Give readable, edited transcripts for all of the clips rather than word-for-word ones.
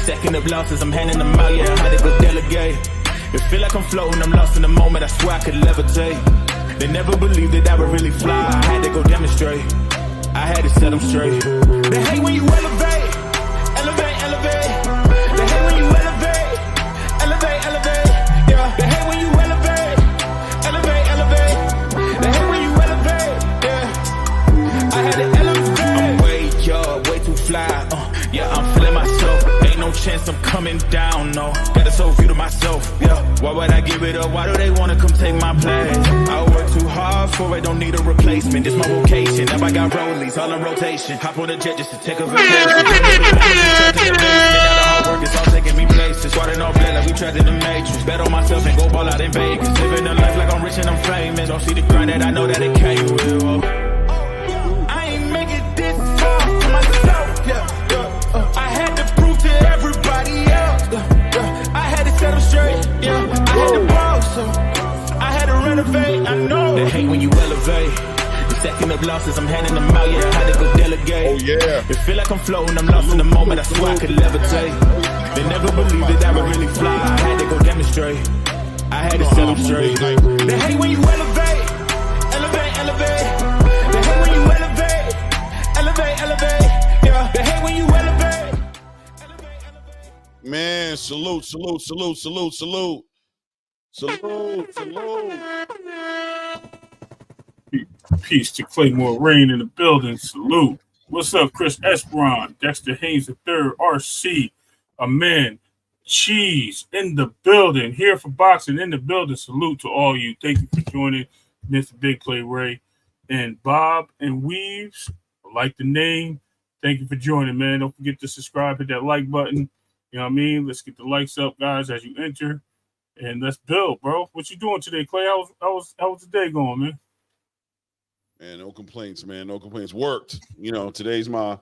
Stacking up losses, I'm handing them out, yeah, I had to go delegate. It feel like I'm floating, I'm lost in the moment, I swear I could levitate. They never believed that I would really fly, I had to go demonstrate. I had to set them straight. They hate when you elevate, elevate, elevate. They hate when you elevate, elevate, elevate. Yeah, they hate when you elevate, elevate, elevate. They hate when you elevate, yeah. I had to elevate. I'm way up, way too fly. Yeah, I'm feeling myself. Ain't no chance I'm coming down, no. Got a soul view to myself, yeah. Why would I give it up? Why do they wanna come take my place? I work too hard for it, don't need a replacement. This my vocation. Now I got rollies all in rotation. Hop on a jet just to take a vacation. Now the hard work is all taking me places. Swatting all blood like we trapped in the matrix. Bet on myself and go ball out in Vegas. Living a life like I'm rich and I'm famous. Don't see the grind that I know that it came with. I ain't make it this far for myself, yeah. I had to prove to everybody else. I had to set them straight, yeah. I had to ball, so I had to renovate. I know they hate when you elevate. Stacking up losses, I'm handing them out, yeah. I had to go delegate. Oh yeah. It feel like I'm floating, I'm lost in the moment. I swear I could levitate. They never believed that I would really fly. I had to go demonstrate. I had to set them straight. They hate when you elevate, elevate, elevate. They hate when you elevate, elevate, elevate. Yeah. They hate when you elevate. Man, salute. Peace to Claymore Rain in the building. Salute. What's up, Chris Esperon, Dexter Haynes III, RC, Amen, Cheese in the building. Here for boxing in the building. Salute to all you. Thank you for joining Mr. Big Play Ray and Bob and Weaves. I like the name. Thank you for joining, man. Don't forget to subscribe, hit that like button. You know what I mean? Let's get the likes up, guys, as you enter. And let's build, bro. What you doing today, Clay? How was the day going, man? Man, no complaints, man. No complaints. Worked. You know, today's my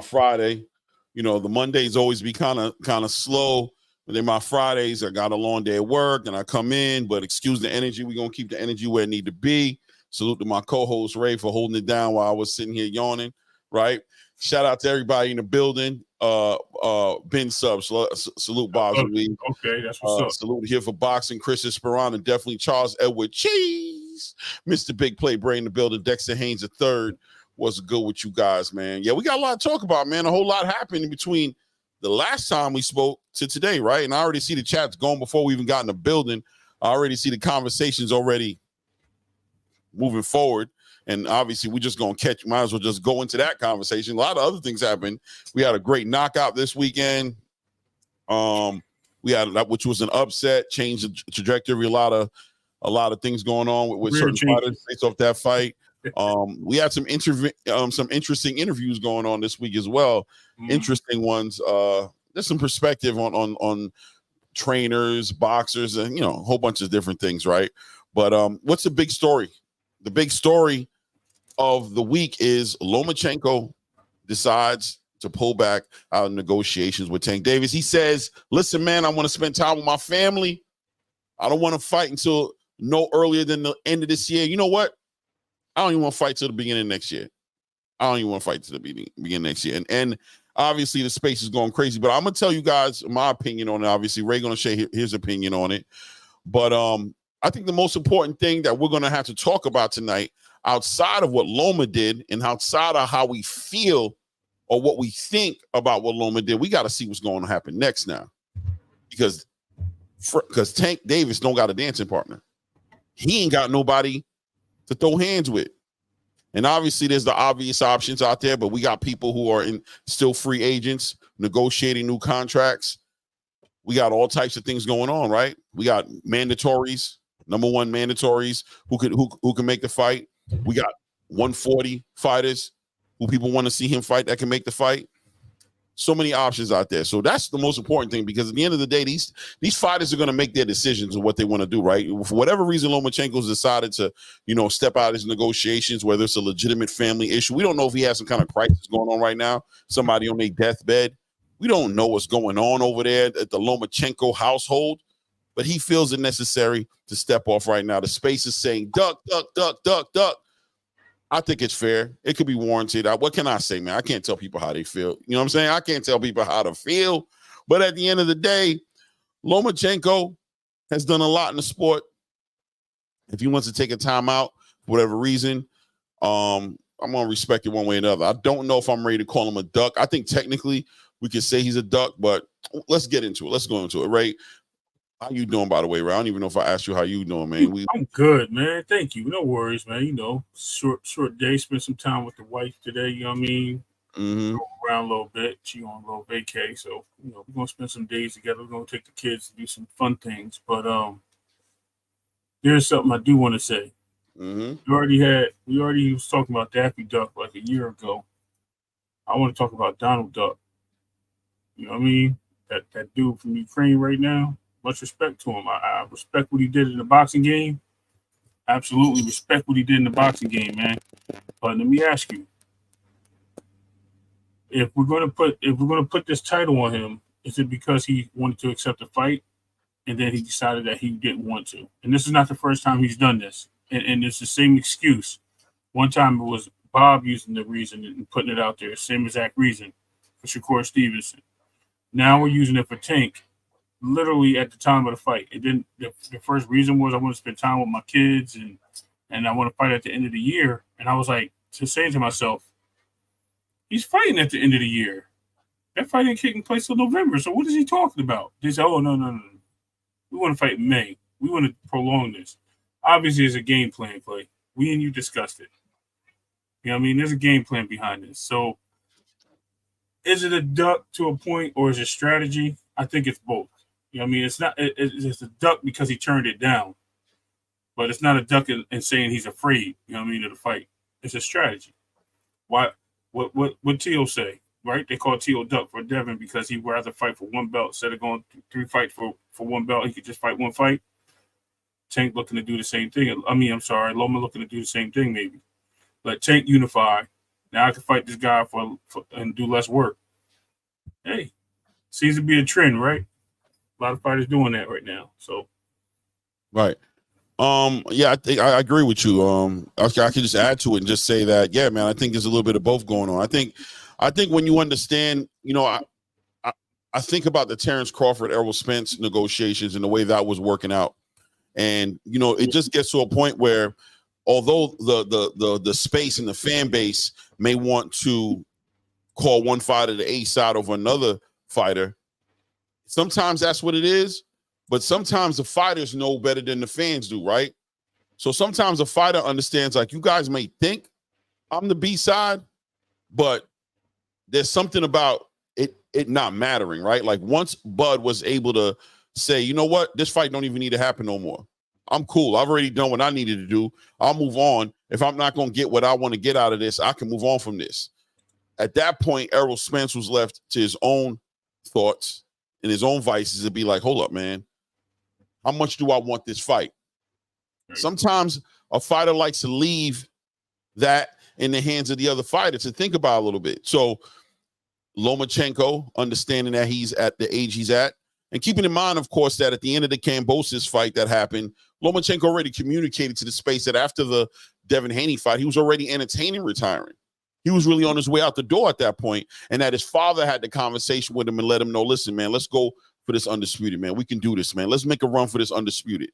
Friday. You know, the Mondays always be kind of slow. But then my Fridays, I got a long day at work and I come in, but excuse the energy. We're going to keep the energy where it need to be. Salute to my co-host, Ray, for holding it down while I was sitting here yawning, right? Shout out to everybody in the building. Ben Sub, salute Bob. Okay, that's what's up. Salute here for boxing. Chris Esperon and definitely Charles Edward Cheese. Mr. Big Play Brain in the building. Dexter Haynes III. What's good with you guys, man? Yeah, we got a lot to talk about, man. A whole lot happened in between the last time we spoke to today, right? And I already see the chats going before we even got in the building. I already see the conversations already moving forward. And obviously, we're just going to might as well just go into that conversation. A lot of other things happened. We had a great knockout this weekend. We had that, which was an upset, changed the trajectory. A lot of things going on with certain fighters based off that fight. We had some interesting interviews going on this week as well. Mm-hmm. Interesting ones. There's some perspective on trainers, boxers, and you know, a whole bunch of different things, right? But what's the big story? The big story of the week is Lomachenko decides to pull back out of negotiations with Tank Davis. He says, listen, man, I want to spend time with my family. I don't want to fight until no earlier than the end of this year. You know what? I don't even want to fight till the beginning of next year. And obviously the space is going crazy, but I'm going to tell you guys my opinion on it. Obviously, Ray going to share his opinion on it. But I think the most important thing that we're going to have to talk about tonight, outside of what Loma did and outside of how we feel or what we think about what Loma did, we got to see what's going to happen next now. Because Tank Davis don't got a dancing partner. He ain't got nobody to throw hands with. And obviously there's the obvious options out there, but we got people who are still free agents negotiating new contracts. We got all types of things going on, right? We got mandatories, number one mandatories who can make the fight. We got 140 fighters who people want to see him fight that can make the fight. So many options out there. So that's the most important thing, because at the end of the day, these fighters are going to make their decisions on what they want to do, right? For whatever reason, Lomachenko's decided to, step out of his negotiations, whether it's a legitimate family issue. We don't know if he has some kind of crisis going on right now, somebody on their deathbed. We don't know what's going on over there at the Lomachenko household, but he feels it necessary to step off right now. The space is saying, duck, duck, duck, duck, duck. I think it's fair. It could be warranted. What can I say, man? I can't tell people how they feel. You know what I'm saying? I can't tell people how to feel But at the end of the day, Lomachenko has done a lot in the sport. If he wants to take a timeout for whatever reason, I'm going to respect it one way or another. I don't know if I'm ready to call him a duck. I think technically we could say he's a duck, but let's get into it. Let's go into it, Ray. How you doing, by the way, Ray? I don't even know if I asked you how you doing, man. I'm good, man. Thank you. No worries, man. You know, short day. Spent some time with the wife today. You know what I mean? Mm-hmm. Go around a little bit. She on a little vacay, so you know we're gonna spend some days together. We're gonna take the kids to do some fun things. But there's something I do want to say. Mm-hmm. We already was talking about Daffy Duck like a year ago. I want to talk about Donald Duck. You know what I mean? That dude from Ukraine right now. Much respect to him. I respect what he did in the boxing game. Absolutely respect what he did in the boxing game, man. But let me ask you, if we're gonna put this title on him, is it because he wanted to accept the fight and then he decided that he didn't want to? And this is not the first time he's done this. And it's the same excuse. One time it was Bob using the reason and putting it out there, same exact reason for Shakur Stevenson. Now we're using it for Tank. Literally at the time of the fight, it didn't. The first reason was I want to spend time with my kids and I want to fight at the end of the year. And I was like, saying to myself, he's fighting at the end of the year. That fight ain't taking place till November. So what is he talking about? They say, oh no, we want to fight in May. We want to prolong this. Obviously, there's a game plan, Clay. We and you discussed it. You know what I mean? There's a game plan behind this. So is it a duck to a point or is it strategy? I think it's both. You know what I mean? It's not. It's a duck because he turned it down, but it's not a duck in saying he's afraid. You know what I mean, of the fight. It's a strategy. Why? What Teo say? Right? They call Teo duck for Devin because he'd rather fight for one belt instead of going 3 fights for one belt. He could just fight one fight. Tank looking to do the same thing. I'm sorry, Loma looking to do the same thing. Maybe let Tank unify. Now I can fight this guy for and do less work. Hey, seems to be a trend, right? A lot of fighters doing that right now. So, right. Yeah, I think I agree with you. I could just add to it and just say that, yeah, man, I think there's a little bit of both going on. I think when you understand, you know, I think about the Terrence Crawford, Errol Spence negotiations and the way that was working out. And, you know, it just gets to a point where although the space and the fan base may want to call one fighter the A side over another fighter, sometimes that's what it is. But sometimes the fighters know better than the fans do, right? So sometimes a fighter understands, like, you guys may think I'm the B side, but there's something about it not mattering, right? Like once Bud was able to say, you know what, this fight don't even need to happen no more. I'm cool. I've already done what I needed to do. I'll move on. If I'm not going to get what I want to get out of this, I can move on from this. At that point, Errol Spence was left to his own thoughts and his own vices to be like, hold up, man. How much do I want this fight? Sometimes a fighter likes to leave that in the hands of the other fighter to think about a little bit. So Lomachenko, understanding that he's at the age he's at, and keeping in mind, of course, that at the end of the Kambosos fight that happened, Lomachenko already communicated to the space that after the Devin Haney fight, he was already entertaining retiring. He was really on his way out the door at that point, and that his father had the conversation with him and let him know, listen, man, let's go for this undisputed, man. We can do this, man. Let's make a run for this undisputed.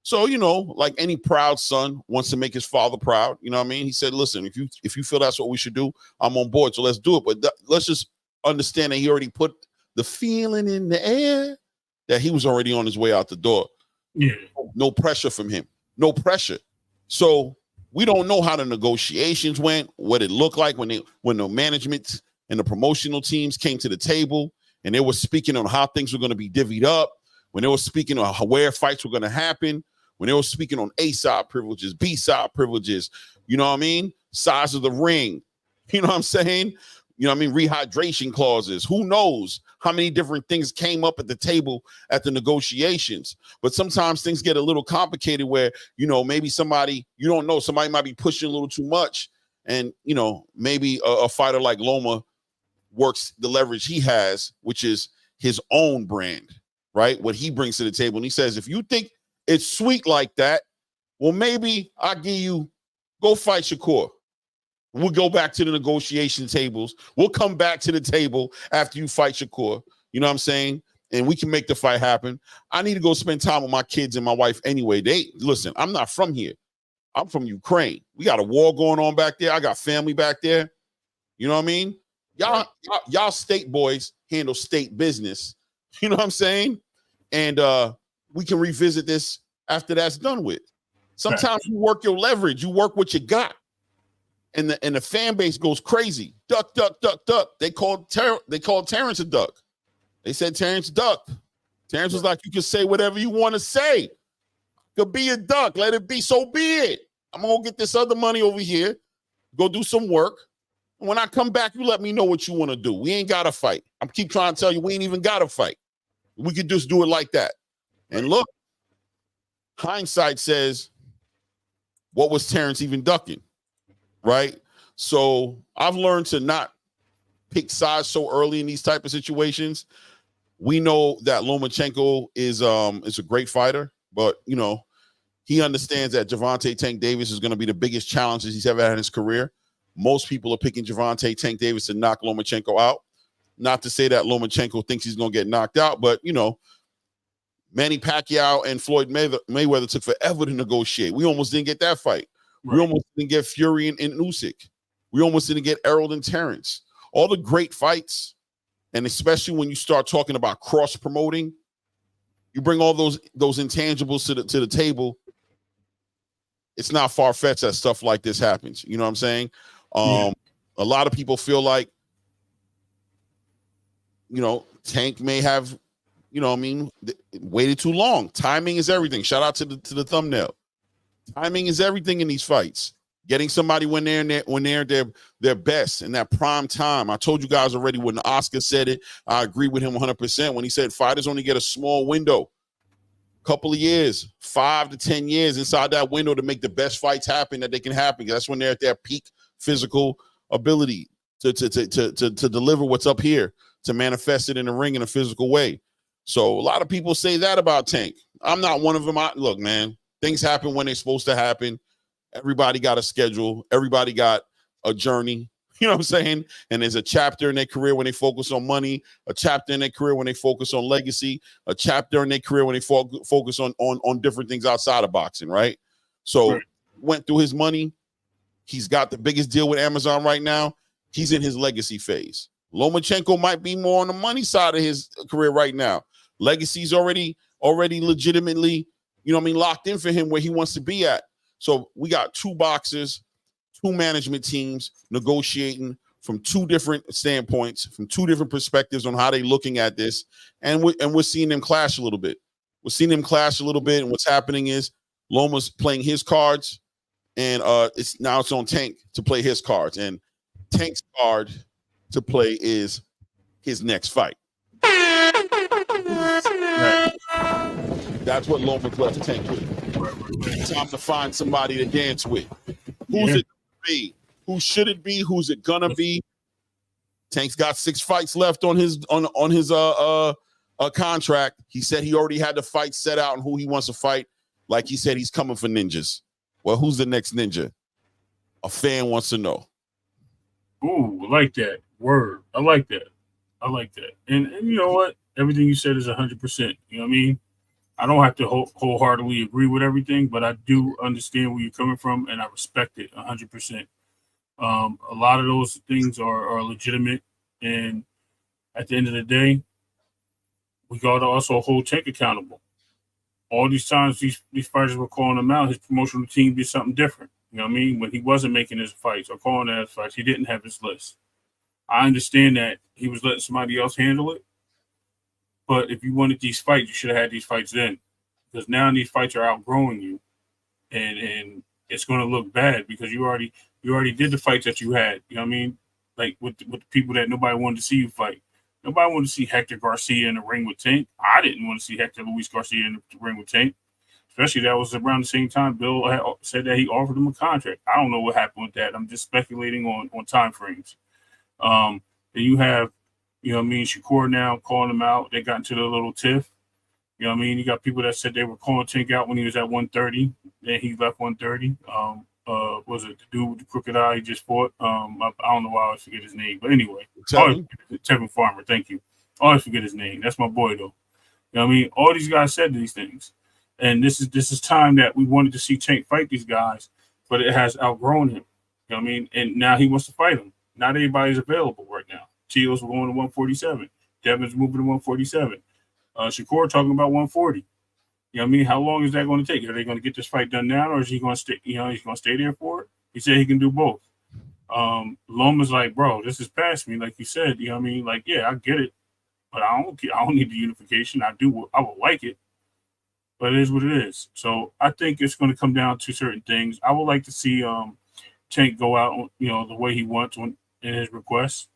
So, you know, like any proud son wants to make his father proud. You know what I mean? He said, listen, if you feel that's what we should do, I'm on board. So let's do it. But let's just understand that he already put the feeling in the air that he was already on his way out the door. Yeah. No pressure from him. No pressure. So we don't know how the negotiations went, what it looked like when the management and the promotional teams came to the table and they were speaking on how things were going to be divvied up, when they were speaking on where fights were going to happen, when they were speaking on A-side privileges, B-side privileges, you know what I mean? Size of the ring, you know what I'm saying? You know what I mean? Rehydration clauses. Who knows how many different things came up at the table at the negotiations. But sometimes things get a little complicated where, you know, maybe somebody, you don't know, somebody might be pushing a little too much. And, you know, maybe a fighter like Loma works the leverage he has, which is his own brand, right? What he brings to the table. And he says, if you think it's sweet like that, well, maybe I'll give you, go fight Shakur. We'll go back to the negotiation tables. We'll come back to the table after you fight Shakur. You know what I'm saying? And we can make the fight happen. I need to go spend time with my kids and my wife anyway. Listen, I'm not from here. I'm from Ukraine. We got a war going on back there. I got family back there. You know what I mean? Y'all state boys handle state business. You know what I'm saying? And we can revisit this after that's done with. Sometimes you work your leverage. You work what you got. And the fan base goes crazy. Duck, duck, duck, duck. They called Terrence a duck. They said Terrence ducked. Terrence was like, you can say whatever you want to say. Could be a duck. Let it be. So be it. I'm going to get this other money over here. Go do some work. And when I come back, you let me know what you want to do. We ain't got to fight. I keep trying to tell you, we ain't even got to fight. We could just do it like that. And look, hindsight says, what was Terrence even ducking? Right? So I've learned to not pick sides so early in these type of situations. We know that Lomachenko is a great fighter, but you know, he understands that Gervonta Tank Davis is going to be the biggest challenge he's ever had in his career. Most people are picking Gervonta Tank Davis to knock Lomachenko out. Not to say that Lomachenko thinks he's going to get knocked out, but you know, Manny Pacquiao and Floyd Mayweather took forever to negotiate. We almost didn't get that fight. Right. We almost didn't get Fury and Usyk. We almost didn't get Errol and Terrence. All the great fights, and especially when you start talking about cross promoting, you bring all those intangibles to the table. It's not far-fetched that stuff like this happens. You know what I'm saying? A lot of people feel like, you know, Tank may have, you know what I mean, waited too long. Timing is everything. Shout out to the thumbnail. Timing is everything in these fights. Getting somebody when they're their best in that prime time. I told you guys already when Oscar said it. I agree with him 100% when he said fighters only get a small window, couple of years, 5 to 10 years inside that window to make the best fights happen that they can happen. That's when they're at their peak physical ability to deliver what's up here, to manifest it in the ring in a physical way. So a lot of people say that about Tank. I'm not one of them. Look, man, things happen when they're supposed to happen. Everybody got a schedule. Everybody got a journey. You know what I'm saying? And there's a chapter in their career when they focus on money, a chapter in their career when they focus on legacy, a chapter in their career when they focus on different things outside of boxing, right? So went through his money. He's got the biggest deal with Amazon right now. He's in his legacy phase. Lomachenko might be more on the money side of his career right now. Legacy's already legitimately, you know what I mean, locked in for him where he wants to be at. So we got two boxers, two management teams negotiating from two different standpoints, from two different perspectives on how they're looking at this. And we're seeing them clash a little bit. We're seeing them clash a little bit. And what's happening is Loma's playing his cards, and it's on Tank to play his cards. And Tank's card to play is his next fight. Right. That's what Loma's left Tank with. Time to find somebody to dance with. Who's it gonna be? Who should it be? Who's it gonna be? Tank's got 6 fights left on his contract. He said he already had the fight set out and who he wants to fight. Like he said, he's coming for ninjas. Well, who's the next ninja? A fan wants to know. Ooh, I like that word. I like that. And you know what? Everything you said is 100%. You know what I mean? I don't have to wholeheartedly agree with everything, but I do understand where you're coming from, and I respect it 100%. A lot of those things are legitimate, and at the end of the day, we got to also hold Tank accountable. All these times these fighters were calling him out, his promotional team did something different. You know what I mean? When he wasn't making his fights or calling out his fights, he didn't have his list. I understand that he was letting somebody else handle it. But if you wanted these fights, you should have had these fights then. Because now these fights are outgrowing you. And it's going to look bad because you already did the fights that you had. You know what I mean? Like with the people that nobody wanted to see you fight. Nobody wanted to see Hector Garcia in the ring with Tank. I didn't want to see Hector Luis Garcia in the ring with Tank. Especially that was around the same time Bill had said that he offered him a contract. I don't know what happened with that. I'm just speculating on time frames. Then you have, you know what I mean, Shakur now calling him out. They got into the little tiff. You know what I mean? You got people that said they were calling Tank out when he was at 130. Then he left 130. Was it the dude with the crooked eye he just fought? I don't know why I always forget his name. But anyway, Tevin Farmer, thank you. I always forget his name. That's my boy though. You know what I mean? All these guys said these things. And this is time that we wanted to see Tank fight these guys, but it has outgrown him. You know what I mean? And now he wants to fight him. Not everybody's available right now. Teo's going to 147. Devin's moving to 147. Shakur talking about 140. You know what I mean? How long is that going to take? Are they going to get this fight done now, or is he going to stay? You know, he's going to stay there for it. He said he can do both. Loma's like, bro, this is past me, like you said. You know what I mean? Like, yeah, I get it, but I don't need the unification. I would like it, but it is what it is. So I think it's going to come down to certain things. I would like to see Tank go out, you know, the way he wants in his request.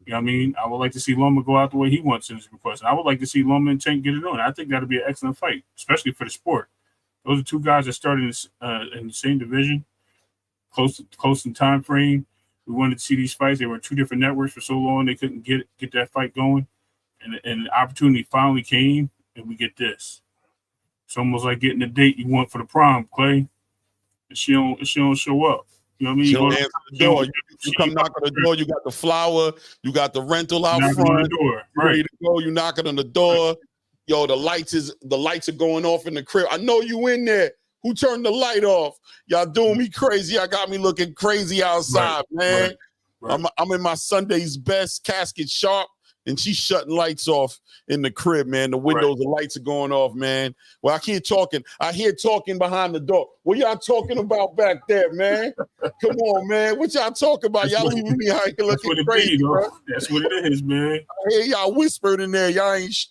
You know what I mean? I would like to see Loma go out the way he wants in his request. And I would like to see Loma and Tank get it on. I think that'll be an excellent fight, especially for the sport. Those are two guys that started in the same division, close in time frame. We wanted to see these fights. They were in two different networks for so long they couldn't get that fight going. And the opportunity finally came, and we get this. It's almost like getting the date you want for the prom, Clay. And she don't show up. You know what I mean? She don't answer the door. You come knock on the door. You got the flower. You got the rental out front. Door. Right. Ready to go. You knocking on the door. Right. Yo, the lights are going off in the crib. I know you in there. Who turned the light off? Y'all doing me crazy. Y'all got me looking crazy outside, man. Right. I'm in my Sunday's best, casket sharp, and she's shutting lights off in the crib, man. The windows, the lights are going off, man. Well, I hear talking behind the door. What y'all talking about back there, man? Come on, man. What y'all talking about? Y'all leaving me out here looking crazy, bro. That's what it is, man. I hear y'all whispered in there. Y'all ain't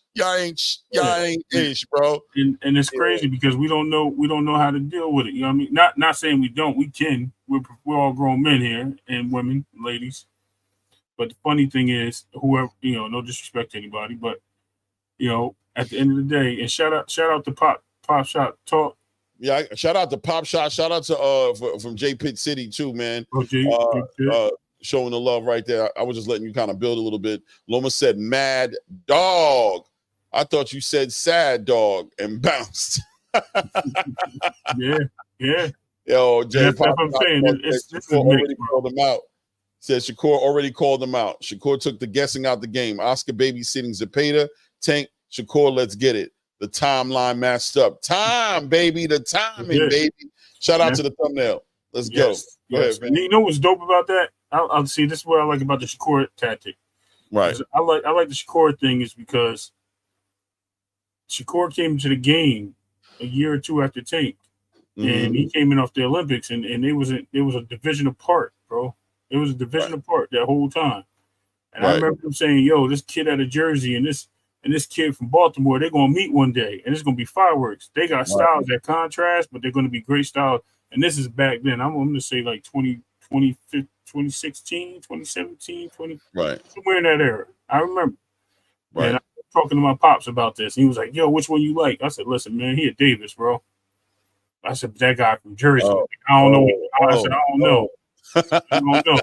ish, bro. And it's crazy because we don't know how to deal with it. You know what I mean? Not saying we don't. We can. We're all grown men here and women, ladies. But the funny thing is, whoever, you know, no disrespect to anybody, but you know, at the end of the day, and shout out to Pop Shot Talk. Yeah, shout out to Pop Shot. Shout out to from J Pitt City too, man. Showing the love right there. I was just letting you kind of build a little bit. Loma said, "Mad dog." I thought you said "sad dog" and bounced. yeah. Yo, Jay, that's what I'm saying. This already called him out. Said Shakur already called him out. Shakur took the guessing out the game. Oscar babysitting Zepeda. Tank, Shakur, let's get it. The timeline matched up. Time, baby. The timing, baby. Shout out to the thumbnail. Let's go. Go ahead, man. You know what's dope about that? I'll see. This is what I like about the Shakur tactic. Right. I like the Shakur thing is because Shakur came to the game a year or two after Tank, and he came in off the Olympics, and it was a division apart, bro. It was a division apart that whole time. And I remember them saying, yo, this kid out of Jersey and this kid from Baltimore, they're going to meet one day, and it's going to be fireworks. They got styles that contrast, but they're going to be great styles. And this is back then. I'm going to say like 2016, 2017, somewhere in that era. I remember. Right. And I was talking to my pops about this. And he was like, yo, which one you like? I said, listen, man, he a Davis, bro. I said, that guy from Jersey. I don't know. I said, I don't know. I don't know.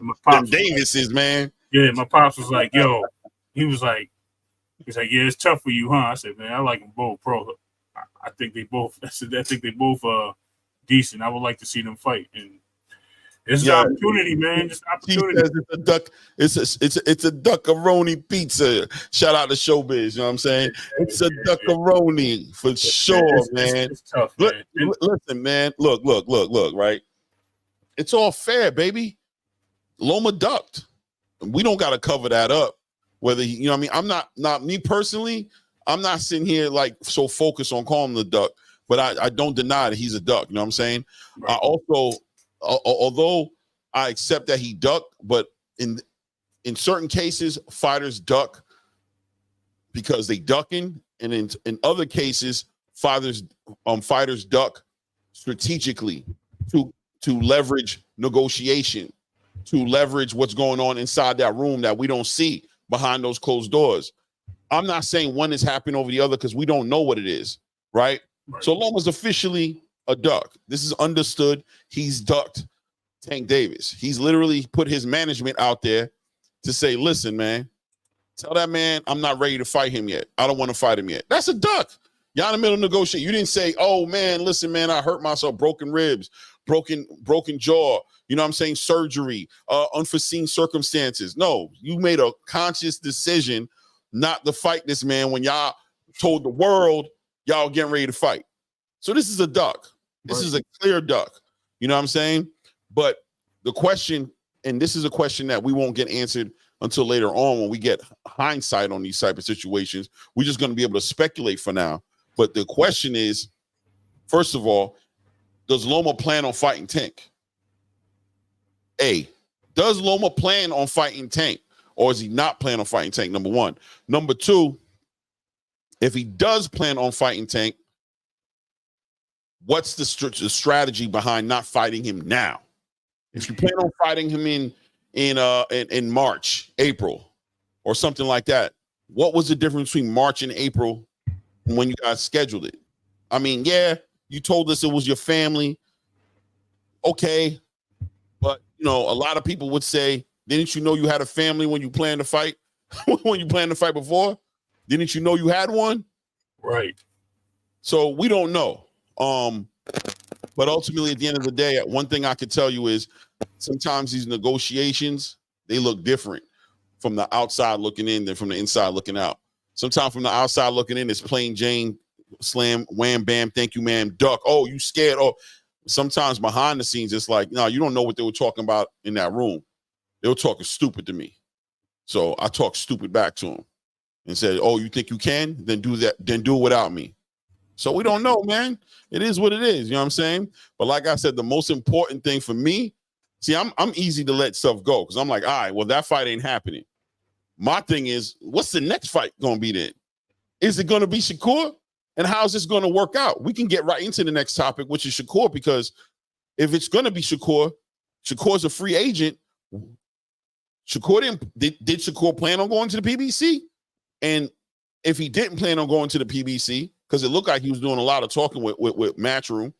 My pops Davises, man. Yeah, my pops was like, yo, he's like, yeah, it's tough for you, huh? I said, man, I like them both, bro. I think they both decent. I would like to see them fight. And it's an opportunity, man. Just opportunity. He says it's a duck. It's a duckaroni pizza. Shout out to Showbiz. You know what I'm saying? It's a duckaroni for sure, man. It's tough, man. Listen, man. Look, right? It's all fair, baby. Loma ducked. We don't got to cover that up. Whether he, you know what I mean? I'm not me personally. I'm not sitting here like so focused on calling him the duck, but I don't deny that he's a duck. You know what I'm saying? Right. I also, although I accept that he ducked, but in certain cases, fighters duck because they ducking, and in other cases, fighters duck strategically to leverage negotiation, to leverage what's going on inside that room that we don't see behind those closed doors. I'm not saying one is happening over the other because we don't know what it is, right? So Loma's officially a duck. This is understood. He's ducked Tank Davis. He's literally put his management out there to say, listen, man, tell that man I'm not ready to fight him yet. I don't want to fight him yet. That's a duck. Y'all in the middle of negotiating. You didn't say, oh, man, listen, man, I hurt myself, broken ribs, broken jaw, you know what I'm saying, surgery, unforeseen circumstances. No, you made a conscious decision not to fight this man when y'all told the world y'all getting ready to fight. So this is a duck. This is a clear duck. You know what I'm saying? But the question, and this is a question that we won't get answered until later on when we get hindsight on these type of situations. We're just going to be able to speculate for now. But the question is, first of all, does Loma plan on fighting Tank? A, does Loma plan on fighting Tank? Or is he not planning on fighting Tank, number one? Number two, if he does plan on fighting Tank, what's the strategy behind not fighting him now? If you plan on fighting him in March, April, or something like that, what was the difference between March and April when you guys scheduled it? I mean, yeah, you told us it was your family. Okay. But, you know, a lot of people would say, didn't you know you had a family when you planned to fight? When you planned to fight before? Didn't you know you had one? Right. So we don't know. But ultimately, at the end of the day, one thing I could tell you is sometimes these negotiations, they look different from the outside looking in than from the inside looking out. Sometimes from the outside looking in, it's plain Jane, slam, wham, bam, thank you, ma'am, duck. Oh, you scared? Oh, sometimes behind the scenes, it's like, no, you don't know what they were talking about in that room. They were talking stupid to me. So I talked stupid back to them and said, oh, you think you can? Then do that. Then do it without me. So we don't know, man. It is what it is. You know what I'm saying? But like I said, the most important thing for me, see, I'm easy to let stuff go because I'm like, all right, well, that fight ain't happening. My thing is, what's the next fight going to be then? Is it going to be Shakur? And how's this going to work out? We can get right into the next topic, which is Shakur, because if it's going to be Shakur, Shakur's a free agent. Shakur did Shakur plan on going to the PBC? And if he didn't plan on going to the PBC, because it looked like he was doing a lot of talking with Matchroom,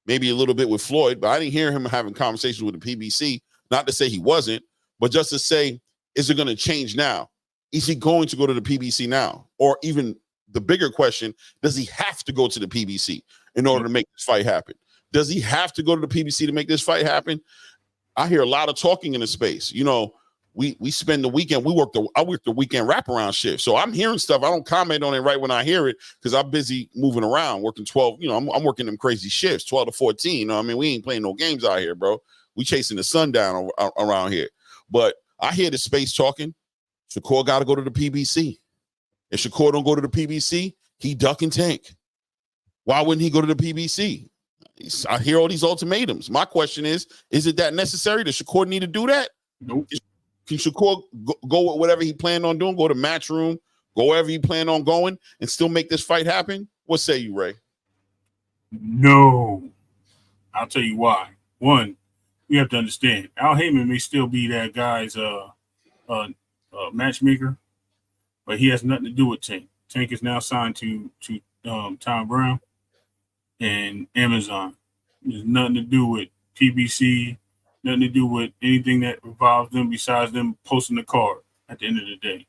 maybe a little bit with Floyd, but I didn't hear him having conversations with the PBC. Not to say he wasn't, but just to say, is it going to change now? Is he going to go to the PBC now? Or even the bigger question, does he have to go to the PBC in order to make this fight happen? Does he have to go to the PBC to make this fight happen? I hear a lot of talking in the space. You know, we spend the weekend, I work the weekend wraparound shift. So I'm hearing stuff. I don't comment on it right when I hear it because I'm busy moving around, working 12, you know, I'm working them crazy shifts, 12 to 14. You know, I mean, we ain't playing no games out here, bro. We chasing the sun down around here. But I hear the space talking. Shakur got to go to the PBC. If Shakur don't go to the PBC, he ducking Tank. Why wouldn't he go to the PBC? I hear all these ultimatums. My question is it that necessary? Does Shakur need to do that? Nope. Can Shakur go with whatever he planned on doing, go to Matchroom, go wherever he planned on going, and still make this fight happen? What say you, Ray? No. I'll tell you why. One, you have to understand, Al Heyman may still be that guy's matchmaker, but he has nothing to do with Tank. Tank is now signed to Tom Brown and Amazon. There's nothing to do with PBC, nothing to do with anything that involves them besides them posting the card at the end of the day.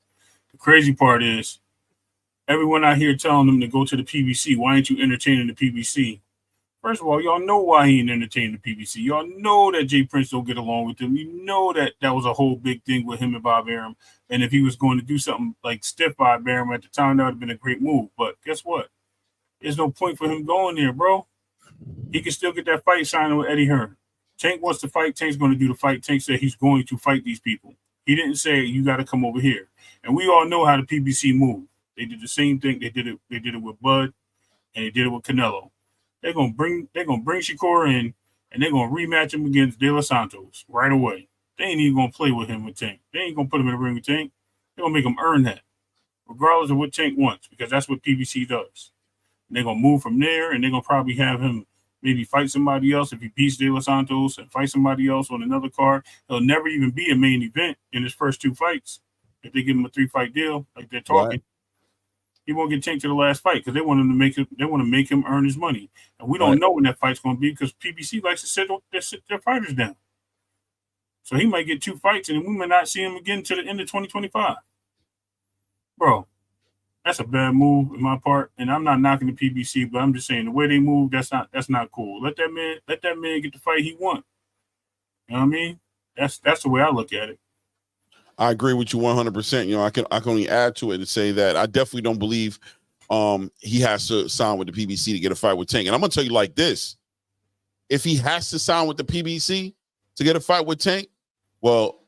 The crazy part is everyone out here telling them to go to the PBC. Why ain't you entertaining the PBC? First of all, y'all know why he ain't entertaining the PBC. Y'all know that Jay Prince don't get along with him. You know that was a whole big thing with him and Bob Arum. And if he was going to do something like stiff Bob Arum at the time, that would have been a great move. But guess what? There's no point for him going there, bro. He can still get that fight signed with Eddie Hearn. Tank wants to fight. Tank's going to do the fight. Tank said he's going to fight these people. He didn't say you got to come over here. And we all know how the PBC move. They did the same thing. They did it with Bud, and they did it with Canelo. They're gonna bring Shakur in, and they're gonna rematch him against De Los Santos right away. They ain't even gonna play with him with Tank. They ain't gonna put him in the ring with Tank. They're gonna make him earn that, regardless of what Tank wants, because that's what PBC does. And they're gonna move from there, and they're gonna probably have him maybe fight somebody else if he beats De Los Santos and fight somebody else on another card. He'll never even be a main event in his first two fights if they give him a 3-fight deal like they're talking. Right. He won't get tanked to the last fight because they want him to make it. They want to make him earn his money, and we don't know when that fight's going to be because PBC likes to sit their fighters down. So he might get 2 fights, and we may not see him again to the end of 2025. Bro, that's a bad move in my part, and I'm not knocking the PBC, but I'm just saying the way they move, that's not cool. Let that man get the fight he wants. You know what I mean? That's the way I look at it. I agree with you 100%. You know, I can only add to it and say that I definitely don't believe he has to sign with the PBC to get a fight with Tank. And I'm gonna tell you like this: if he has to sign with the PBC to get a fight with Tank, well,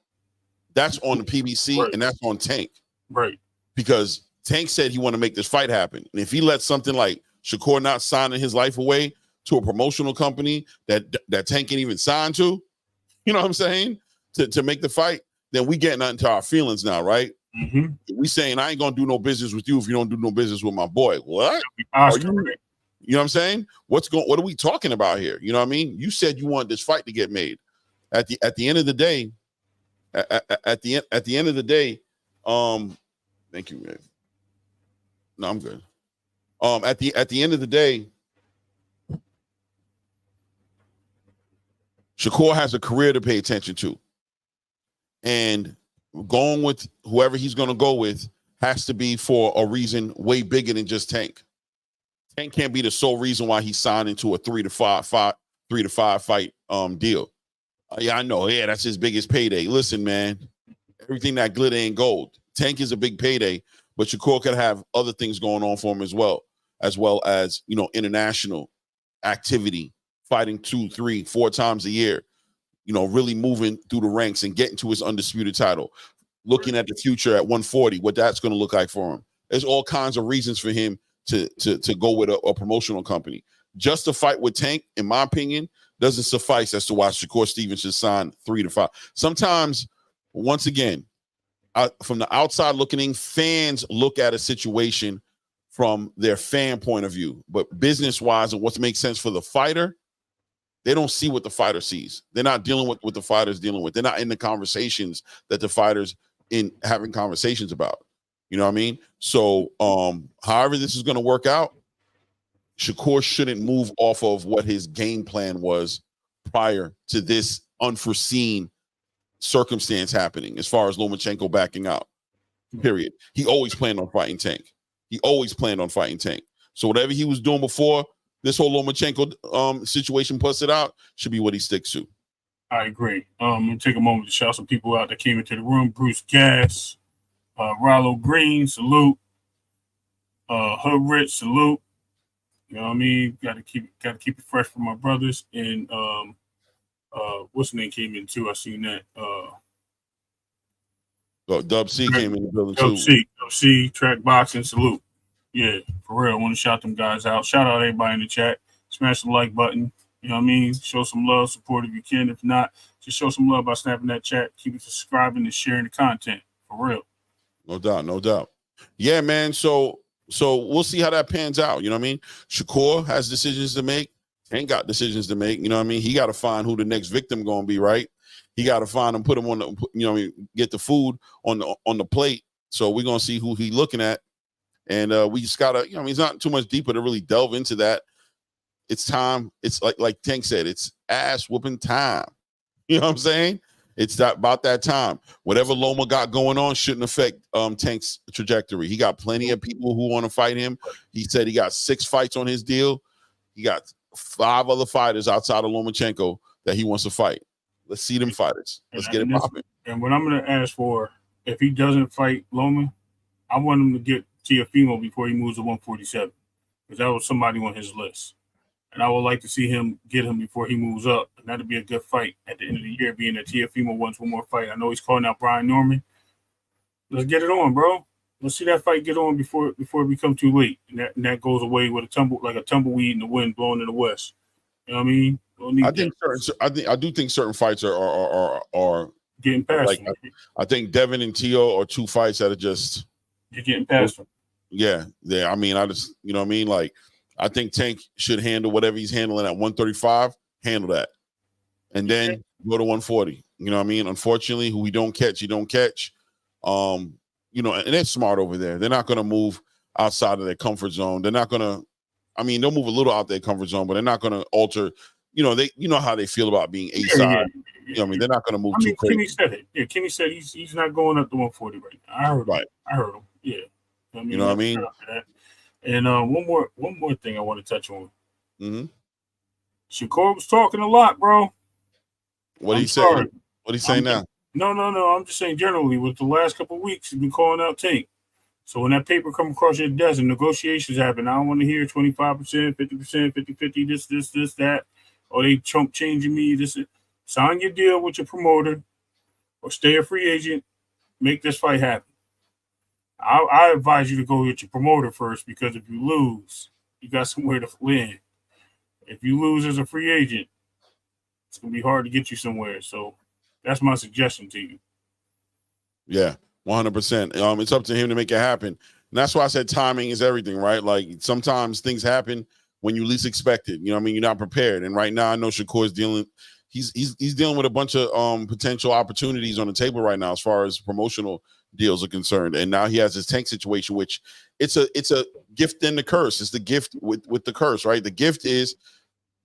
that's on the PBC and that's on Tank, right? Because Tank said he want to make this fight happen, and if he lets something like Shakur not signing his life away to a promotional company that Tank ain't even signed to, you know what I'm saying, to make the fight, then we getting into our feelings now, right? We saying I ain't gonna do no business with you if you don't do no business with my boy. What? Are you? You know what I'm saying? What are we talking about here? You know what I mean? You said you want this fight to get made. At the end of the day, at the end of the day, thank you, man. No, I'm good. At the end of the day, Shakur has a career to pay attention to, and going with whoever he's going to go with has to be for a reason way bigger than just Tank. Tank can't be the sole reason why he signed into a 3 to 5 fight deal. Yeah, I know. Yeah, that's his biggest payday. Listen, man, everything that glitter ain't gold. Tank is a big payday, but Shakur could have other things going on for him as well as, you know, international activity, fighting 2, 3, 4 times a year, you know, really moving through the ranks and getting to his undisputed title, looking at the future at 140, what that's going to look like for him. There's all kinds of reasons for him to go with a promotional company. Just to fight with Tank, in my opinion, doesn't suffice as to why Shakur Stevens should sign 3 to 5. Sometimes, once again, from the outside looking in, fans look at a situation from their fan point of view, but business-wise and what makes sense for the fighter, they don't see what the fighter sees. They're not dealing with what the fighter's dealing with. They're not in the conversations that the fighter's in having conversations about. You know what I mean? So, however this is going to work out, Shakur shouldn't move off of what his game plan was prior to this unforeseen circumstance happening as far as Lomachenko backing out, period. He always planned on fighting Tank. So whatever he was doing before this whole Lomachenko situation busted out should be what he sticks to. I agree. I'm going to take a moment to shout some people out that came into the room. Bruce Gass, Rollo Green, salute. Hood Rich, salute. You know what I mean? Got to keep it fresh for my brothers. And what's the name came in too? I seen that. Dub C came in the building Dub too. Dub C, track boxing, salute. Yeah, for real. I want to shout them guys out. Shout out everybody in the chat. Smash the like button. You know what I mean? Show some love, support if you can. If not, just show some love by snapping that chat. Keep it subscribing and sharing the content. For real. No doubt. Yeah, man. So we'll see how that pans out. You know what I mean? Shakur has decisions to make. Ain't got decisions to make. You know what I mean? He got to find who the next victim going to be, right? He got to find him, put him on the, you know what I mean, get the food on the plate. So we're going to see who he looking at. And we just got to, you know, I mean, it's not too much deeper to really delve into that. It's time. It's like Tank said, it's ass whooping time. You know what I'm saying? It's about that time. Whatever Loma got going on shouldn't affect Tank's trajectory. He got plenty of people who want to fight him. He said he got 6 fights on his deal. He got 5 other fighters outside of Lomachenko that he wants to fight. Let's see them fighters. Let's get it popping. And what I'm going to ask for, if he doesn't fight Loma, I want him to get Teofimo before he moves to 147, because that was somebody on his list. And I would like to see him get him before he moves up. And that'd be a good fight at the end of the year, being that Teofimo wants one more fight. I know he's calling out Brian Norman. Let's get it on, bro. Let's see that fight get on before it becomes too late. And that goes away with a tumbleweed in the wind blowing in the west. You know what I mean? I do think certain fights are getting past like, them. I think Devin and Teo are 2 fights that are just you're getting past them. Yeah. I mean, I just, you know what I mean? Like, I think Tank should handle whatever he's handling at 135, handle that. And then go to 140. You know what I mean? Unfortunately, who we don't catch, you don't catch. You know, and they're smart over there. They're not going to move outside of their comfort zone. They're not going to, I mean, they'll move a little out their comfort zone, but they're not going to alter, you know how they feel about being A-side. You know what I mean? They're not going to move too crazy. Kenny said it. Yeah, Kenny said he's not going up to 140 right now. I heard him. Right. I heard him. Yeah. You know what I mean? And one more thing I want to touch on. Mm-hmm. Shakur was talking a lot, bro. What he say? What he say now? No. I'm just saying generally. With the last couple of weeks, he's been calling out Tank. So when that paper come across your desk and negotiations happen, I don't want to hear 25%, 50%, 50-50, this, that. Or they chump changing me. Sign your deal with your promoter or stay a free agent. Make this fight happen. I advise you to go with your promoter first, because if you lose, you got somewhere to win. If you lose as a free agent, it's going to be hard to get you somewhere. So that's my suggestion to you. Yeah, 100%. It's up to him to make it happen. And that's why I said timing is everything, right? Like sometimes things happen when you least expect it. You know what I mean? You're not prepared. And right now I know Shakur is dealing with a bunch of potential opportunities on the table right now as far as promotional deals are concerned. And now he has his Tank situation, which it's a gift and the curse. It's the gift with the curse, right? The gift is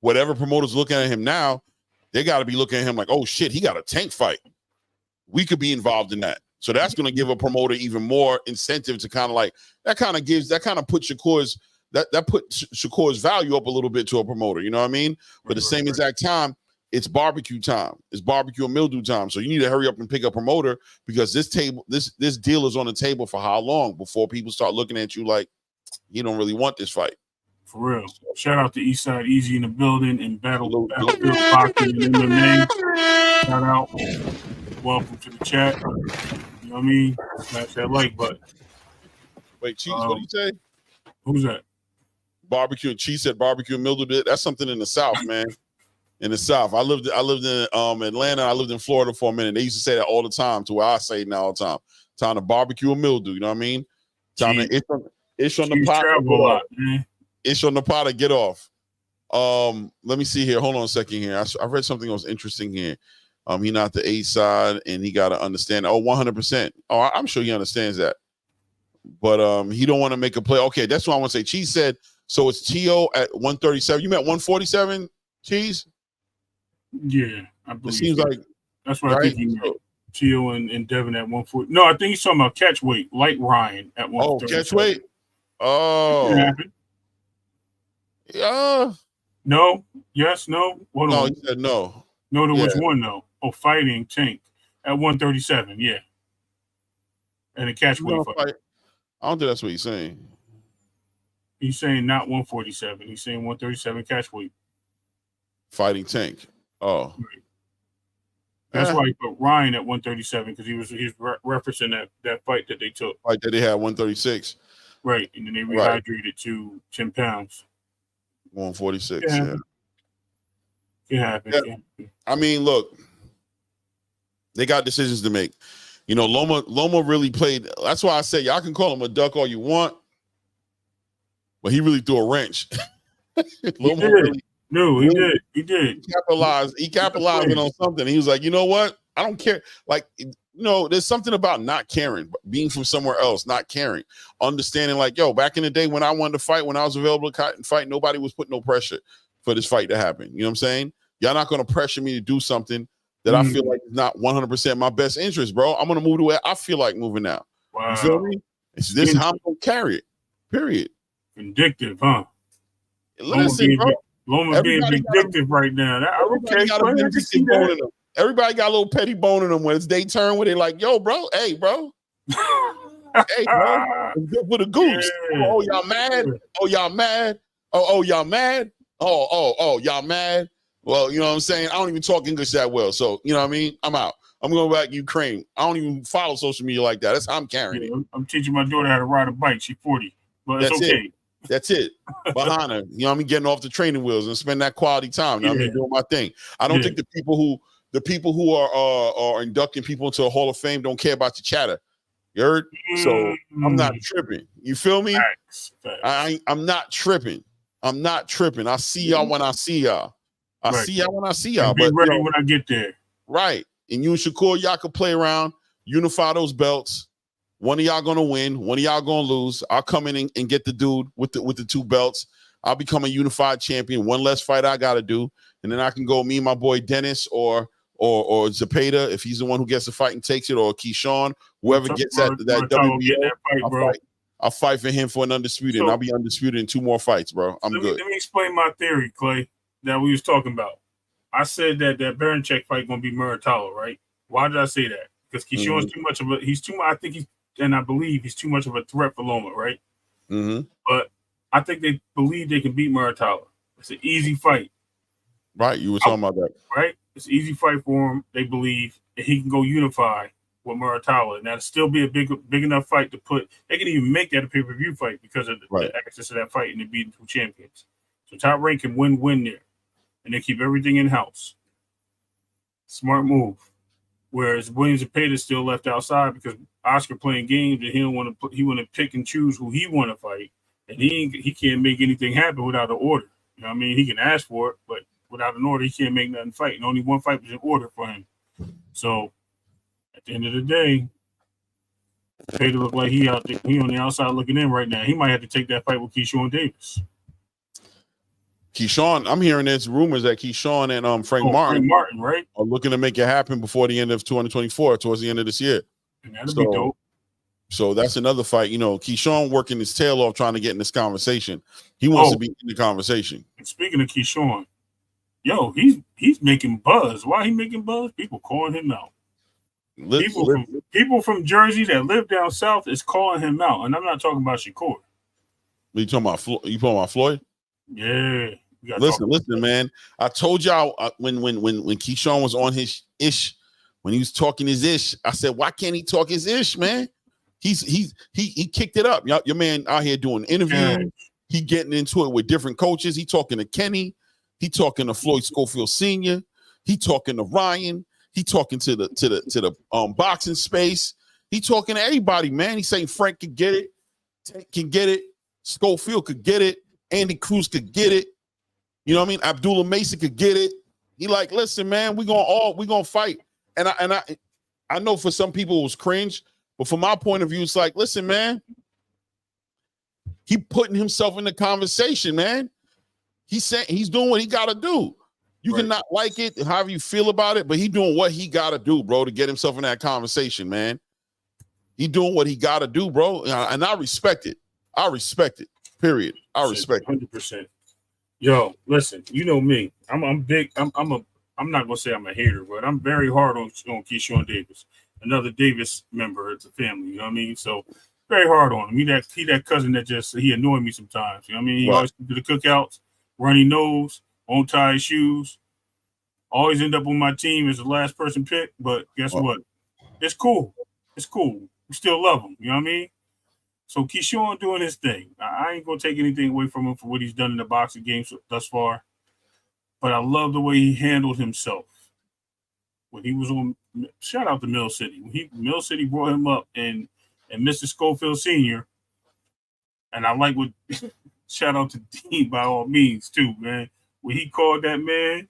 whatever promoter's looking at him now, they got to be looking at him like, oh shit, he got a Tank fight. We could be involved in that. So that's going to give a promoter even more incentive to kind of like, that kind of puts Shakur's value up a little bit to a promoter. You know what I mean? But the same exact time, it's barbecue time. It's barbecue and mildew time. So you need to hurry up and pick a promoter, because this deal is on the table for how long before people start looking at you like you don't really want this fight. For real. Shout out to Eastside Easy in the building and Battlefield Boxing and MMA. Shout out. Welcome to the chat. You know what I mean? Smash that like button. Wait, Cheese, what do you say? Who's that? Barbecue. Cheese said barbecue and mildew. That's something in the South, man. In the South. I lived in Atlanta. I lived in Florida for a minute. They used to say that all the time, to where I say it now all the time. Time to barbecue and mildew. You know what I mean? Time to ish on the pot. Travel a lot, man. Ish on the pot to get off. Let me see here. Hold on a second here. I read something that was interesting here. He not the A side, and he got to understand. 100%. Oh, I'm sure he understands that. But he don't want to make a play. Okay, that's what I want to say. Cheese said, so it's Tio at 137. You meant 147, Cheese? Yeah, I believe it seems so. like that's what I think he meant. Tio and Devin at 140. No, I think he's talking about catch weight, like Ryan at 137. Oh, catch weight? Oh. Yeah. No. Yes. No. Hold on. He said no. No to which one, though? Oh, fighting Tank at 137. Yeah. And a catch weight fight. I don't think that's what he's saying. He's saying not 147. He's saying 137 catch weight. Fighting Tank. Oh. Right. That's why he put Ryan at 137, because he's referencing that fight that they took. Fight that they had 136. Right. And then they rehydrated to 10 pounds. 146. Yeah. It happens. Yeah. I mean, look, they got decisions to make. You know, Loma really played. That's why I say y'all can call him a duck all you want, but he really threw a wrench. Loma really, no, he did. He capitalized on something. He was like, you know what? I don't care. Like, you know, there's something about not caring, being from somewhere else, not caring, understanding like, yo, back in the day when I wanted to fight, when I was available to fight, nobody was putting no pressure for this fight to happen. You know what I'm saying? Y'all not going to pressure me to do something that I feel like is not 100% my best interest, bro. I'm going to move to where I feel like moving now. Wow. You feel me? This is how I'm going to carry it, period. Vindictive, huh? Listen, bro. Loma being vindictive right now. Everybody got a little petty bone in them when it's their turn, where they're like, yo, bro, hey, bro. Hey, bro. With a goose. Yeah. Oh, y'all mad? Oh, y'all mad? Oh, y'all mad? Oh, y'all mad? Well, you know what I'm saying? I don't even talk English that well. So, you know what I mean? I'm out. I'm going back to Ukraine. I don't even follow social media like that. That's how I'm carrying it. I'm teaching my daughter how to ride a bike. She's 40. But it's okay. That's it. Behind her. You know what I mean? Getting off the training wheels and spend that quality time. You know what I mean? Doing my thing. I don't think the people who are inducting people into a Hall of Fame don't care about your chatter. You heard? So I'm not tripping. You feel me? Facts. I'm not tripping. I'm not tripping. I see y'all when I see y'all. I see y'all when I see y'all. Be ready when I get there. Right. And you and Shakur, y'all can play around, unify those belts. One of y'all gonna win. One of y'all gonna lose. I'll come in and get the dude with the two belts. I'll become a unified champion. One less fight I gotta do, and then I can go me and my boy Dennis or Zepeda if he's the one who gets the fight and takes it, or KEYSHAWN, whoever gets that WBO. I'll fight for him for an undisputed. And I'll be undisputed in 2 more fights, bro. I'm good. Let me explain my theory, Clay, that we was talking about. I said that Barancek fight gonna be Muratalo, right? Why did I say that? Because Keyshawn's too much of a. I believe he's too much of a threat for Loma, right? Mm-hmm. But I think they believe they can beat Muratalla. It's an easy fight. Right, you were talking about that. Right? It's an easy fight for him. They believe that he can go unify with Muratalla, and that'll still be a big enough fight to put. They can even make that a pay-per-view fight because of the access to that fight and they beat two champions. So Top Rank can win there, and they keep everything in house. Smart move. Whereas Williams and Payne is still left outside because Oscar playing games and he don't want to. He want to pick and choose who he want to fight, and he can't make anything happen without an order. You know what I mean? He can ask for it, but without an order, he can't make nothing fight. And only one fight was in order for him. So at the end of the day, Payne look like he on the outside looking in right now. He might have to take that fight with Keyon Davis. KEYSHAWN, I'm hearing there's rumors that KEYSHAWN and Frank Martin, right, are looking to make it happen before the end of 2024, towards the end of this year. And that'd be dope. So that's another fight. You know, KEYSHAWN working his tail off trying to get in this conversation. He wants to be in the conversation. And speaking of KEYSHAWN, he's making buzz. Why he making buzz? People calling him out. People from Jersey that live down south is calling him out, and I'm not talking about Shakur. You talking about Floyd? Yeah. Listen, man. I told y'all when KEYSHAWN was on his ish, when he was talking his ish, I said, why can't he talk his ish, man? He kicked it up. Your man out here doing interviews. He getting into it with different coaches. He talking to Kenny. He talking to Floyd Scofield Sr. He talking to Ryan. He talking to the boxing space. He talking to everybody, man. He saying Frank could get it, Tank can get it, Schofield could get it, Andy Cruz could get it. You know what I mean? Abdullah Mason could get it. He like, listen, man, we gonna fight. And I know for some people it was cringe, but from my point of view, it's like, listen, man, he putting himself in the conversation, man. He's saying he's doing what he gotta do. You can not like it, however you feel about it, but he doing what he gotta do, bro, to get himself in that conversation, man. He doing what he gotta do, bro. And I respect it. I respect it. Period. I respect 100%. Yo, listen, you know me. I'm big. I'm not gonna say I'm a hater, but I'm very hard on Keyshawn Davis, another Davis member of the family. You know what I mean? So very hard on him. He that cousin that he annoyed me sometimes. You know what I mean? He always do the cookouts, runny nose, won't tie his shoes. Always end up on my team as the last person picked. But guess what? It's cool. It's cool. We still love him. You know what I mean? So KEYSHAWN doing his thing. I ain't gonna take anything away from him for what he's done in the boxing game thus far. But I love the way he handled himself when he was on. Shout out to Mill City. When Mill City brought him up and Mr. Scofield Sr. And I like what. Shout out to Dean by all means too, man. When he called that man.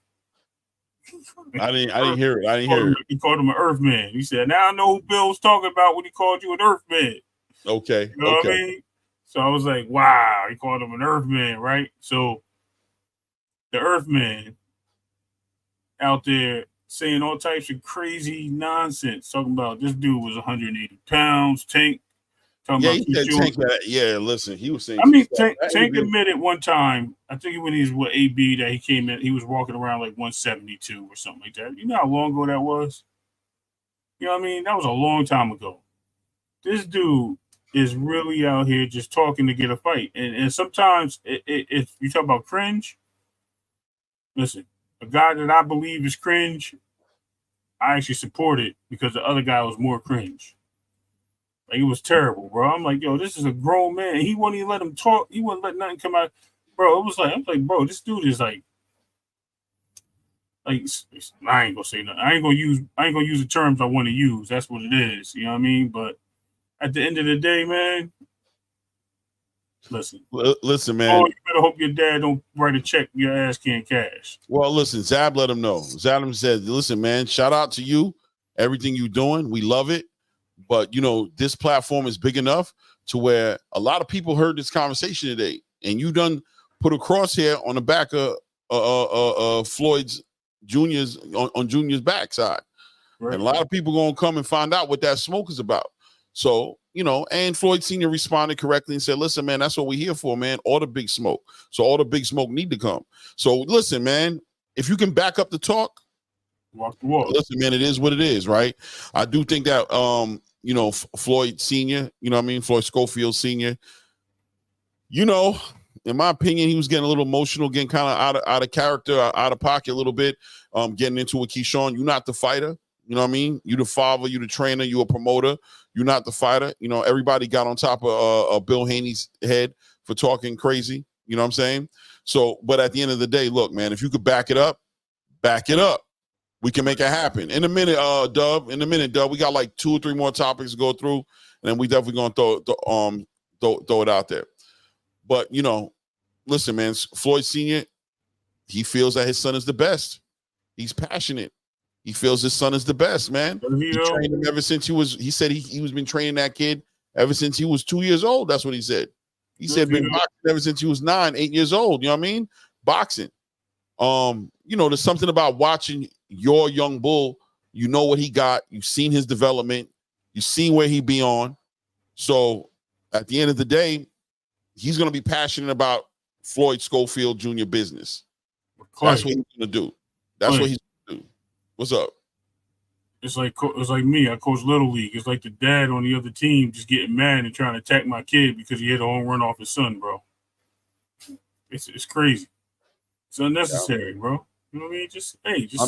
I didn't hear it. He called him an Earthman. He said, "Now I know who Bill was talking about when he called you an Earthman." Okay. You know what I mean? So I was like, wow, he called him an Earthman, right? So the Earthman out there saying all types of crazy nonsense, talking about this dude was 180 pounds, Tank. Talking about he said Tank. Listen, he was saying. I mean, Tank admitted one time, I think when he was with AB, that he came in, he was walking around like 172 or something like that. You know how long ago that was? You know what I mean? That was a long time ago. This dude is really out here just talking to get a fight. And sometimes if you talk about cringe, listen, a guy that I believe is cringe, I actually support it because the other guy was more cringe. Like, it was terrible, bro. I'm like, yo, this is a grown man. He wouldn't even let him talk. He wouldn't let nothing come out. Bro, it was like, I'm like, bro, this dude is like I ain't gonna say nothing. I ain't gonna use the terms I want to use. That's what it is. You know what I mean? But at the end of the day, man, listen, man. Oh, you better hope your dad don't write a check your ass can't cash. Well, listen, Zab let him know. Zab said, listen, man, shout out to you. Everything you doing, we love it. But, you know, this platform is big enough to where a lot of people heard this conversation today. And you done put a crosshair on the back of Floyd's Junior's on Junior's backside. Right. And a lot of people going to come and find out what that smoke is about. So, you know, and Floyd Sr. responded correctly and said, listen, man, that's what we're here for, man. All the big smoke. So all the big smoke need to come. So listen, man, if you can back up the talk, Walk the walk. Listen, man, it is what it is, right? I do think that Floyd Sr., you know what I mean, Floyd Scofield Sr., you know, in my opinion, he was getting a little emotional, getting kind of out of character, out of pocket a little bit, getting into it. KEYSHAWN, you're not the fighter. You know what I mean? You the father, you the trainer, you a promoter. You're not the fighter. You know, everybody got on top of Bill Haney's head for talking crazy. You know what I'm saying? So, but at the end of the day, look, man, if you could back it up, we can make it happen. In a minute, Dub, we got like 2 or 3 more topics to go through, and then we definitely gonna throw it out there. But, you know, listen, man, Floyd Sr., he feels that his son is the best. He's passionate. He feels his son is the best, man. He trained him ever since he said he was been training that kid ever since he was 2 years old. That's what he said. He said been boxing ever since he was 9, 8 years old. You know what I mean? Boxing. You know, there's something about watching your young bull. You know what he got. You've seen his development. You've seen where he be on. So at the end of the day, he's going to be passionate about Floyd Scofield Jr. business. That's what he's going to do. That's what he's going to do. What's up? It's like me. I coach Little League. It's like the dad on the other team just getting mad and trying to attack my kid because he had a home run off his son, bro. It's crazy. It's unnecessary, bro. You know what I mean? Just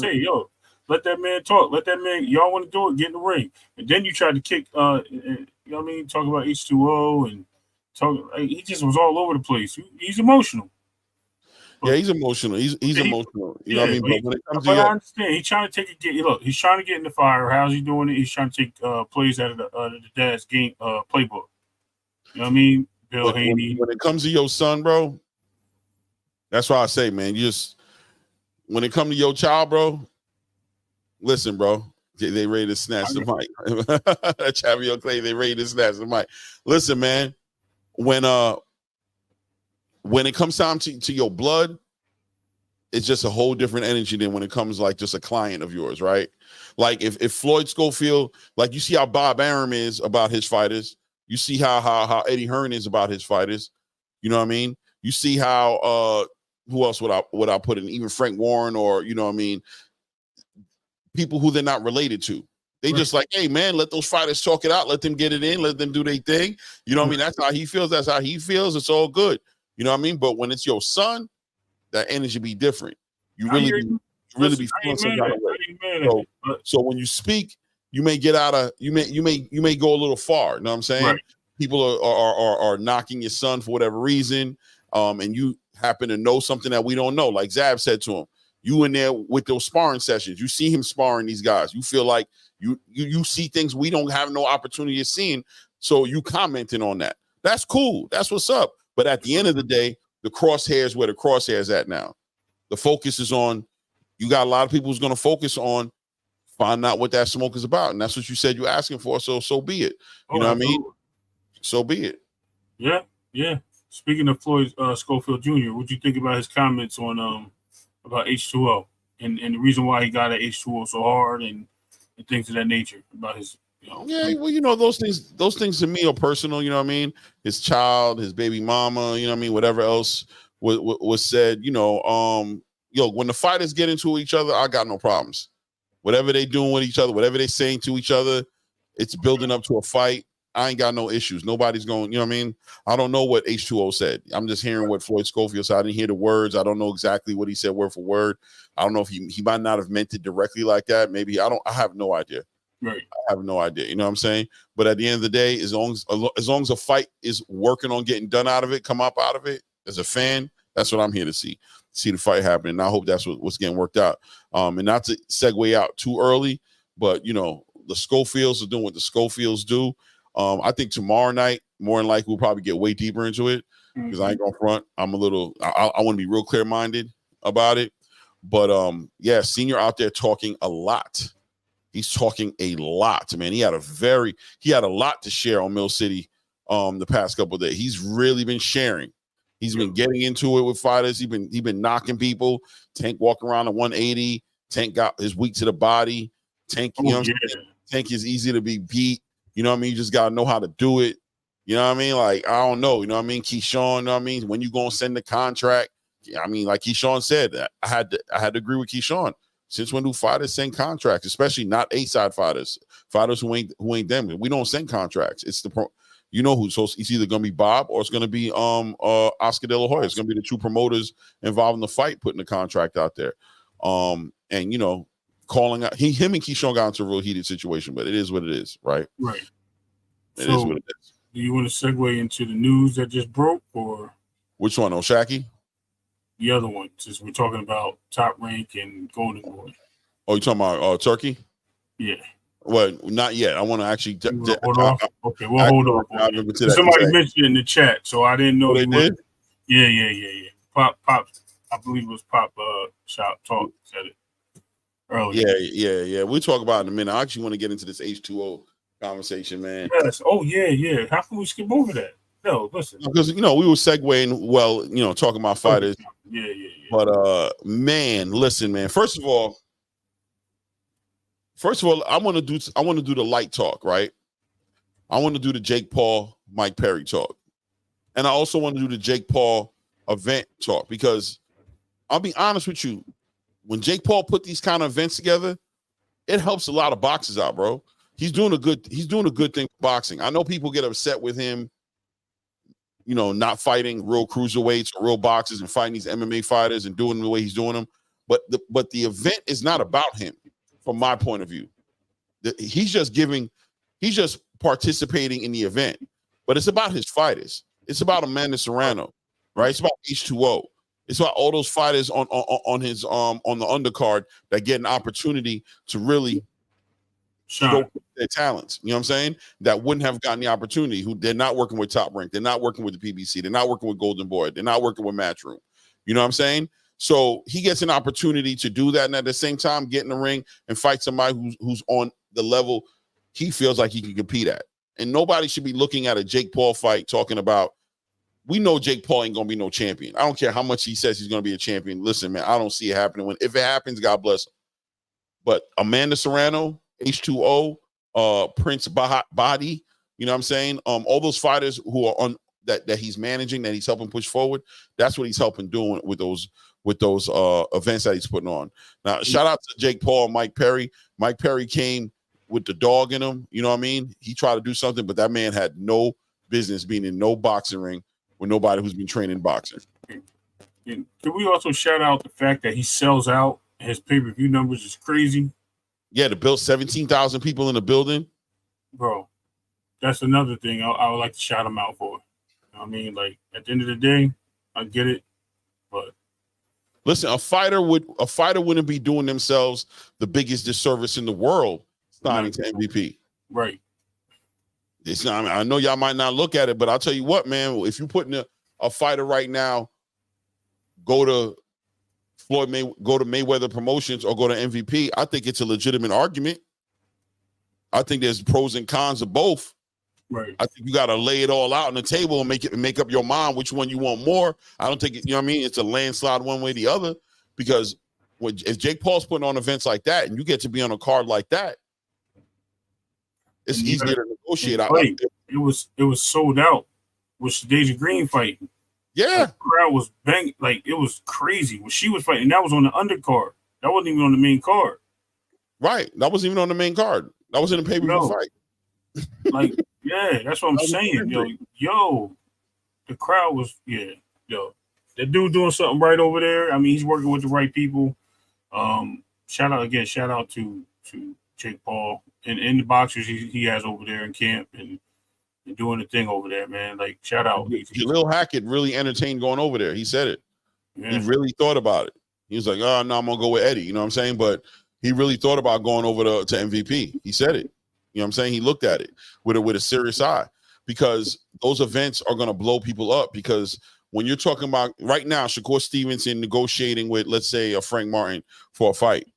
say, yo, let that man talk. Let that man, y'all want to do it, get in the ring. And then you tried to kick, you know what I mean? Talk about H2O and he just was all over the place. He's emotional. Yeah, he's emotional. He's emotional. You know what I mean? But when it comes to I understand. He's trying to he's trying to get in the fire. How's he doing it? He's trying to take plays out of the dad's game playbook. You know what I mean? Bill Haney. When it comes to your son, bro, that's why I say, man, when it comes to your child, bro, listen, bro, they ready to snatch the mic. Chavez Clay, they ready to snatch the mic. Listen, man, when it comes time to your blood, it's just a whole different energy than when it comes like just a client of yours, right? Like if Floyd Scofield, like you see how Bob Arum is about his fighters, you see how Eddie Hearn is about his fighters, you know what I mean? You see how who else would I put in? Even Frank Warren, or you know what I mean, people who they're not related to. They just like, hey man, let those fighters talk it out, let them get it in, let them do their thing. You know what I mean? That's how he feels. That's how he feels. It's all good. You know what I mean? But when it's your son, that energy be different. You really be feeling some kind of way. So when you speak, you may get out of you may go a little far. You know what I'm saying? Right. People are knocking your son for whatever reason, and you happen to know something that we don't know. Like Zab said to him, you in there with those sparring sessions, you see him sparring these guys. You feel like you see things we don't have no opportunity of seeing. So you commenting on that. That's cool. That's what's up. But at the end of the day, the crosshairs where the crosshairs at now. The focus is on, you got a lot of people who's going to focus on finding out what that smoke is about. And that's what you said you're asking for. So be it. You know what I mean? So be it. Yeah. Yeah. Speaking of Floyd Scofield Jr., what do you think about his comments on about H2O and the reason why he got at H2O so hard and things of that nature about his, you know? Yeah, well, you know, those things to me are personal, you know what I mean? His child, his baby mama, you know what I mean? Whatever else was said, you know, when the fighters get into each other, I got no problems. Whatever they doing with each other, whatever they saying to each other, it's building up to a fight. I ain't got no issues. Nobody's going, you know what I mean? I don't know what H2O said. I'm just hearing what Floyd Scofield said. I didn't hear the words. I don't know exactly what he said word for word. I don't know if he might not have meant it directly like that. Maybe I have no idea. Right. I have no idea. You know what I'm saying? But at the end of the day, as long as a fight is working on getting done out of it, come up out of it, as a fan, that's what I'm here to see the fight happen. And I hope that's what's getting worked out. And not to segue out too early, but you know, the Scofields are doing what the Scofields do. I think tomorrow night, more than likely, we'll probably get way deeper into it because I ain't gonna front. I want to be real clear-minded about it. But yeah, Senior out there talking a lot. He's talking a lot, man. He had a lot to share on Mill City the past couple of days. He's really been sharing. He's been getting into it with fighters. He been knocking people. Tank walking around at 180. Tank got his weak to the body. Tank, you know what I'm saying? Tank is easy to be beat. You know what I mean? You just gotta know how to do it. You know what I mean? Like, I don't know. You know what I mean? KEYSHAWN, you know what I mean? When you gonna send the contract, I mean, like KEYSHAWN said, I had to agree with KEYSHAWN. Since when do fighters send contracts, especially not A-side fighters who ain't them? We don't send contracts. It's you know who. So it's either gonna be Bob or it's gonna be Oscar De La Hoya. It's gonna be the two promoters involved in the fight putting the contract out there. And you know, calling out him and KEYSHAWN got into a real heated situation, but it is what it is, right? Right. It is what it is. Do you want to segue into the news that just broke, or which one? Shaki? The other one, since we're talking about Top Rank and Golden Boy. Oh, you talking about Turkey? Yeah. Well, not yet. I want to actually hold off. Okay, we'll hold on. Somebody mentioned it in the chat, so I didn't know. They did? Yeah. Pop. I believe it was Pop. Shop Talk said it earlier. Yeah. We'll talk about it in a minute. I actually want to get into this H2O conversation, man. Yes. Oh yeah. How can we skip over that? No, listen. Because we were segueing, talking about fighters. Yeah. But man, listen, man. First of all, I want to do the light talk, right? I want to do the Jake Paul, Mike Perry talk. And I also want to do the Jake Paul event talk, because I'll be honest with you, when Jake Paul put these kind of events together, it helps a lot of boxers out, bro. He's doing a good thing for boxing. I know people get upset with him, not fighting real cruiserweights or real boxers and fighting these MMA fighters and doing the way he's doing them. But the event is not about him, from my point of view. He's just participating in the event, but it's about his fighters. It's about Amanda Serrano, right? It's about H2O. It's about all those fighters on the undercard that get an opportunity to really show their talents. You know what I'm saying? That wouldn't have gotten the opportunity. Who they're not working with Top Rank. They're not working with the PBC. They're not working with Golden Boy. They're not working with Matchroom. You know what I'm saying? So he gets an opportunity to do that, and at the same time get in the ring and fight somebody who's on the level he feels like he can compete at. And nobody should be looking at a Jake Paul fight talking about, we know Jake Paul ain't gonna be no champion. I don't care how much he says he's gonna be a champion. Listen, man, I don't see it happening. If it happens, God bless him. But Amanda Serrano, H2O, Prince Body, you know what I'm saying? All those fighters who are on that he's managing, that he's helping push forward, that's what he's helping doing with those events that he's putting on. Now, shout out to Jake Paul and Mike Perry. Mike Perry came with the dog in him, you know what I mean? He tried to do something, but that man had no business being in no boxing ring with nobody who's been training boxing. And can we also shout out the fact that he sells out? His pay-per-view numbers is crazy. Yeah, to build 17,000 people in the building. Bro, that's another thing I would like to shout him out for. I mean, like, at the end of the day, I get it, but listen, a fighter wouldn't be doing themselves the biggest disservice in the world signing to MVP. Right. It's not, I know y'all might not look at it, but I'll tell you what, man, if you put in a fighter right now, go to Mayweather Promotions or go to MVP, I think it's a legitimate argument. I think there's pros and cons of both. Right. I think you got to lay it all out on the table and make up your mind which one you want more. I don't think, you know what I mean? It's a landslide one way or the other, because if Jake Paul's putting on events like that and you get to be on a card like that, it's easier to negotiate. It was sold out with Shadeja Green fighting. Yeah. The crowd was banging. Like, it was crazy when she was fighting. That was on the undercard. That wasn't even on the main card. Right. That wasn't even on the main card. That was in a pay-per-view fight. Like, yeah, that's what I'm saying. Yo, the crowd was, the dude doing something right over there. I mean, he's working with the right people. Shout out to Jake Paul and the boxers he has over there in camp and doing the thing over there, man. Like, shout out. Jalil Hackett really entertained going over there. He said it. Yeah. He really thought about it. He was like, oh, no, I'm going to go with Eddie. You know what I'm saying? But he really thought about going over to MVP. He said it. You know what I'm saying? He looked at it with a serious eye, because those events are going to blow people up. Because when you're talking about right now, Shakur Stevenson negotiating with, let's say, a Frank Martin for a fight,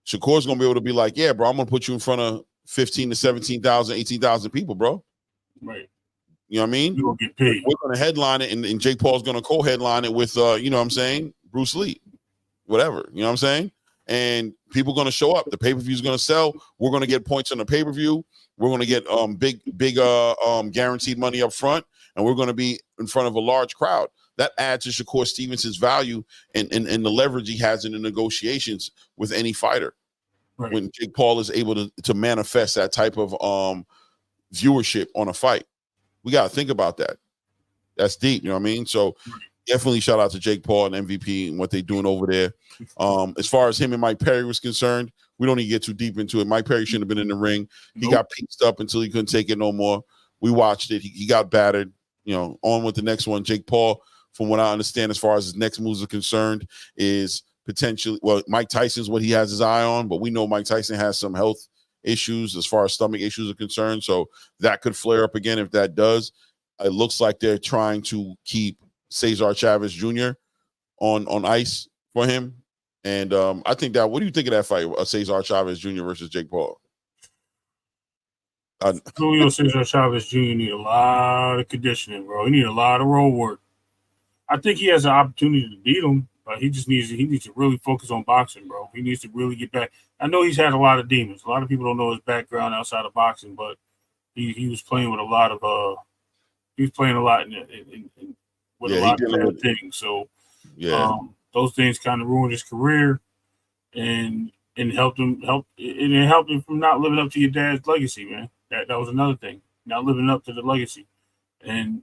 Shakur's going to be able to be like, yeah, bro, I'm going to put you in front of 15 to 17,000, 18,000 people, bro. Right. You know what I mean? You're going to get paid. We're going to headline it, and Jake Paul's going to co-headline it with, you know what I'm saying, Bruce Lee, whatever. You know what I'm saying? And people are going to show up. The pay-per-view is going to sell. We're going to get points on the pay-per-view. We're going to get big guaranteed money up front, and we're going to be in front of a large crowd. that adds to Shakur Stevenson's value and the leverage he has in the negotiations with any fighter. Right. When Jake Paul is able to manifest that type of viewership on a fight, we got to think about that. That's deep, you know what I mean? So definitely shout out to Jake Paul and MVP and what they're doing over there. As far as him and Mike Perry was concerned, we don't need to get too deep into it. Mike Perry shouldn't have been in the ring. He got pieced up until he couldn't take it no more. We watched it. He got battered. You know, on with the next one. Jake Paul, from what I understand, as far as his next moves are concerned, is potentially, well, Mike Tyson's what he has his eye on, but we know Mike Tyson has some health issues as far as stomach issues are concerned. So that could flare up again. If that does, it looks like they're trying to keep Cesar Chavez Jr. on ice for him. And I think that, what do you think of that fight, Cesar Chavez Jr. versus Jake Paul? Julio Cesar Chavez Jr. need a lot of conditioning, bro. He need a lot of road work. I think he has an opportunity to beat him, but he needs to really focus on boxing, bro. He needs to really get back. I know he's had a lot of demons. A lot of people don't know his background outside of boxing, but he was playing with a lot of he was playing a lot with a lot of bad things. So those things kind of ruined his career and helped him from not living up to your dad's legacy, man. That was another thing. Not living up to the legacy. And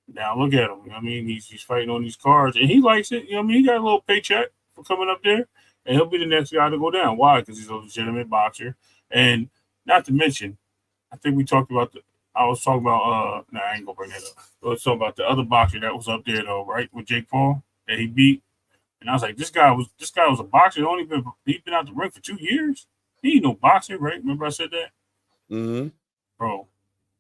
now look at him. You know what I mean, he's fighting on these cards, and he likes it. You know what I mean? He got a little paycheck for coming up there, and he'll be the next guy to go down. Why? Because he's a legitimate boxer. And not to mention, I think we talked about I was talking about I ain't gonna bring that up. Let's talk about the other boxer that was up there though, right? With Jake Paul that he beat. And I was like, this guy was a boxer. He's been out the ring for 2 years. He ain't no boxer, right? Remember I said that? Mm-hmm. Bro,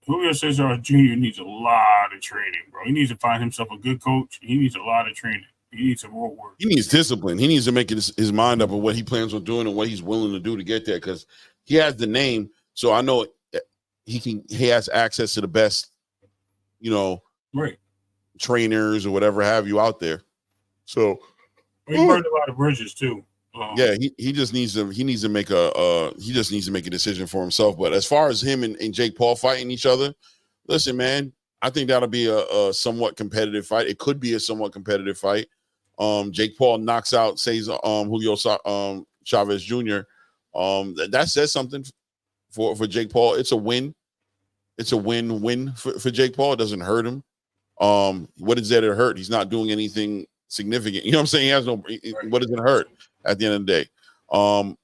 Julio Cesar Jr. needs a lot of training, bro. He needs to find himself a good coach. He needs a lot of training. He needs some road work. He needs discipline. He needs to make his mind up on what he plans on doing and what he's willing to do to get there, because he has the name. So I know he has access to the best, right, trainers or whatever have you out there. So he burned a lot of bridges too. He just needs to make a decision for himself. But as far as him and Jake Paul fighting each other, listen, man, I think that'll be a somewhat competitive fight. It could be a somewhat competitive fight. Jake Paul knocks out Julio Chavez Jr. That says something for Jake Paul. It's a win. It's a win-win for Jake Paul. It doesn't hurt him. What is there to hurt? He's not doing anything significant. You know what I'm saying? He has no. What does it hurt at the end of the day?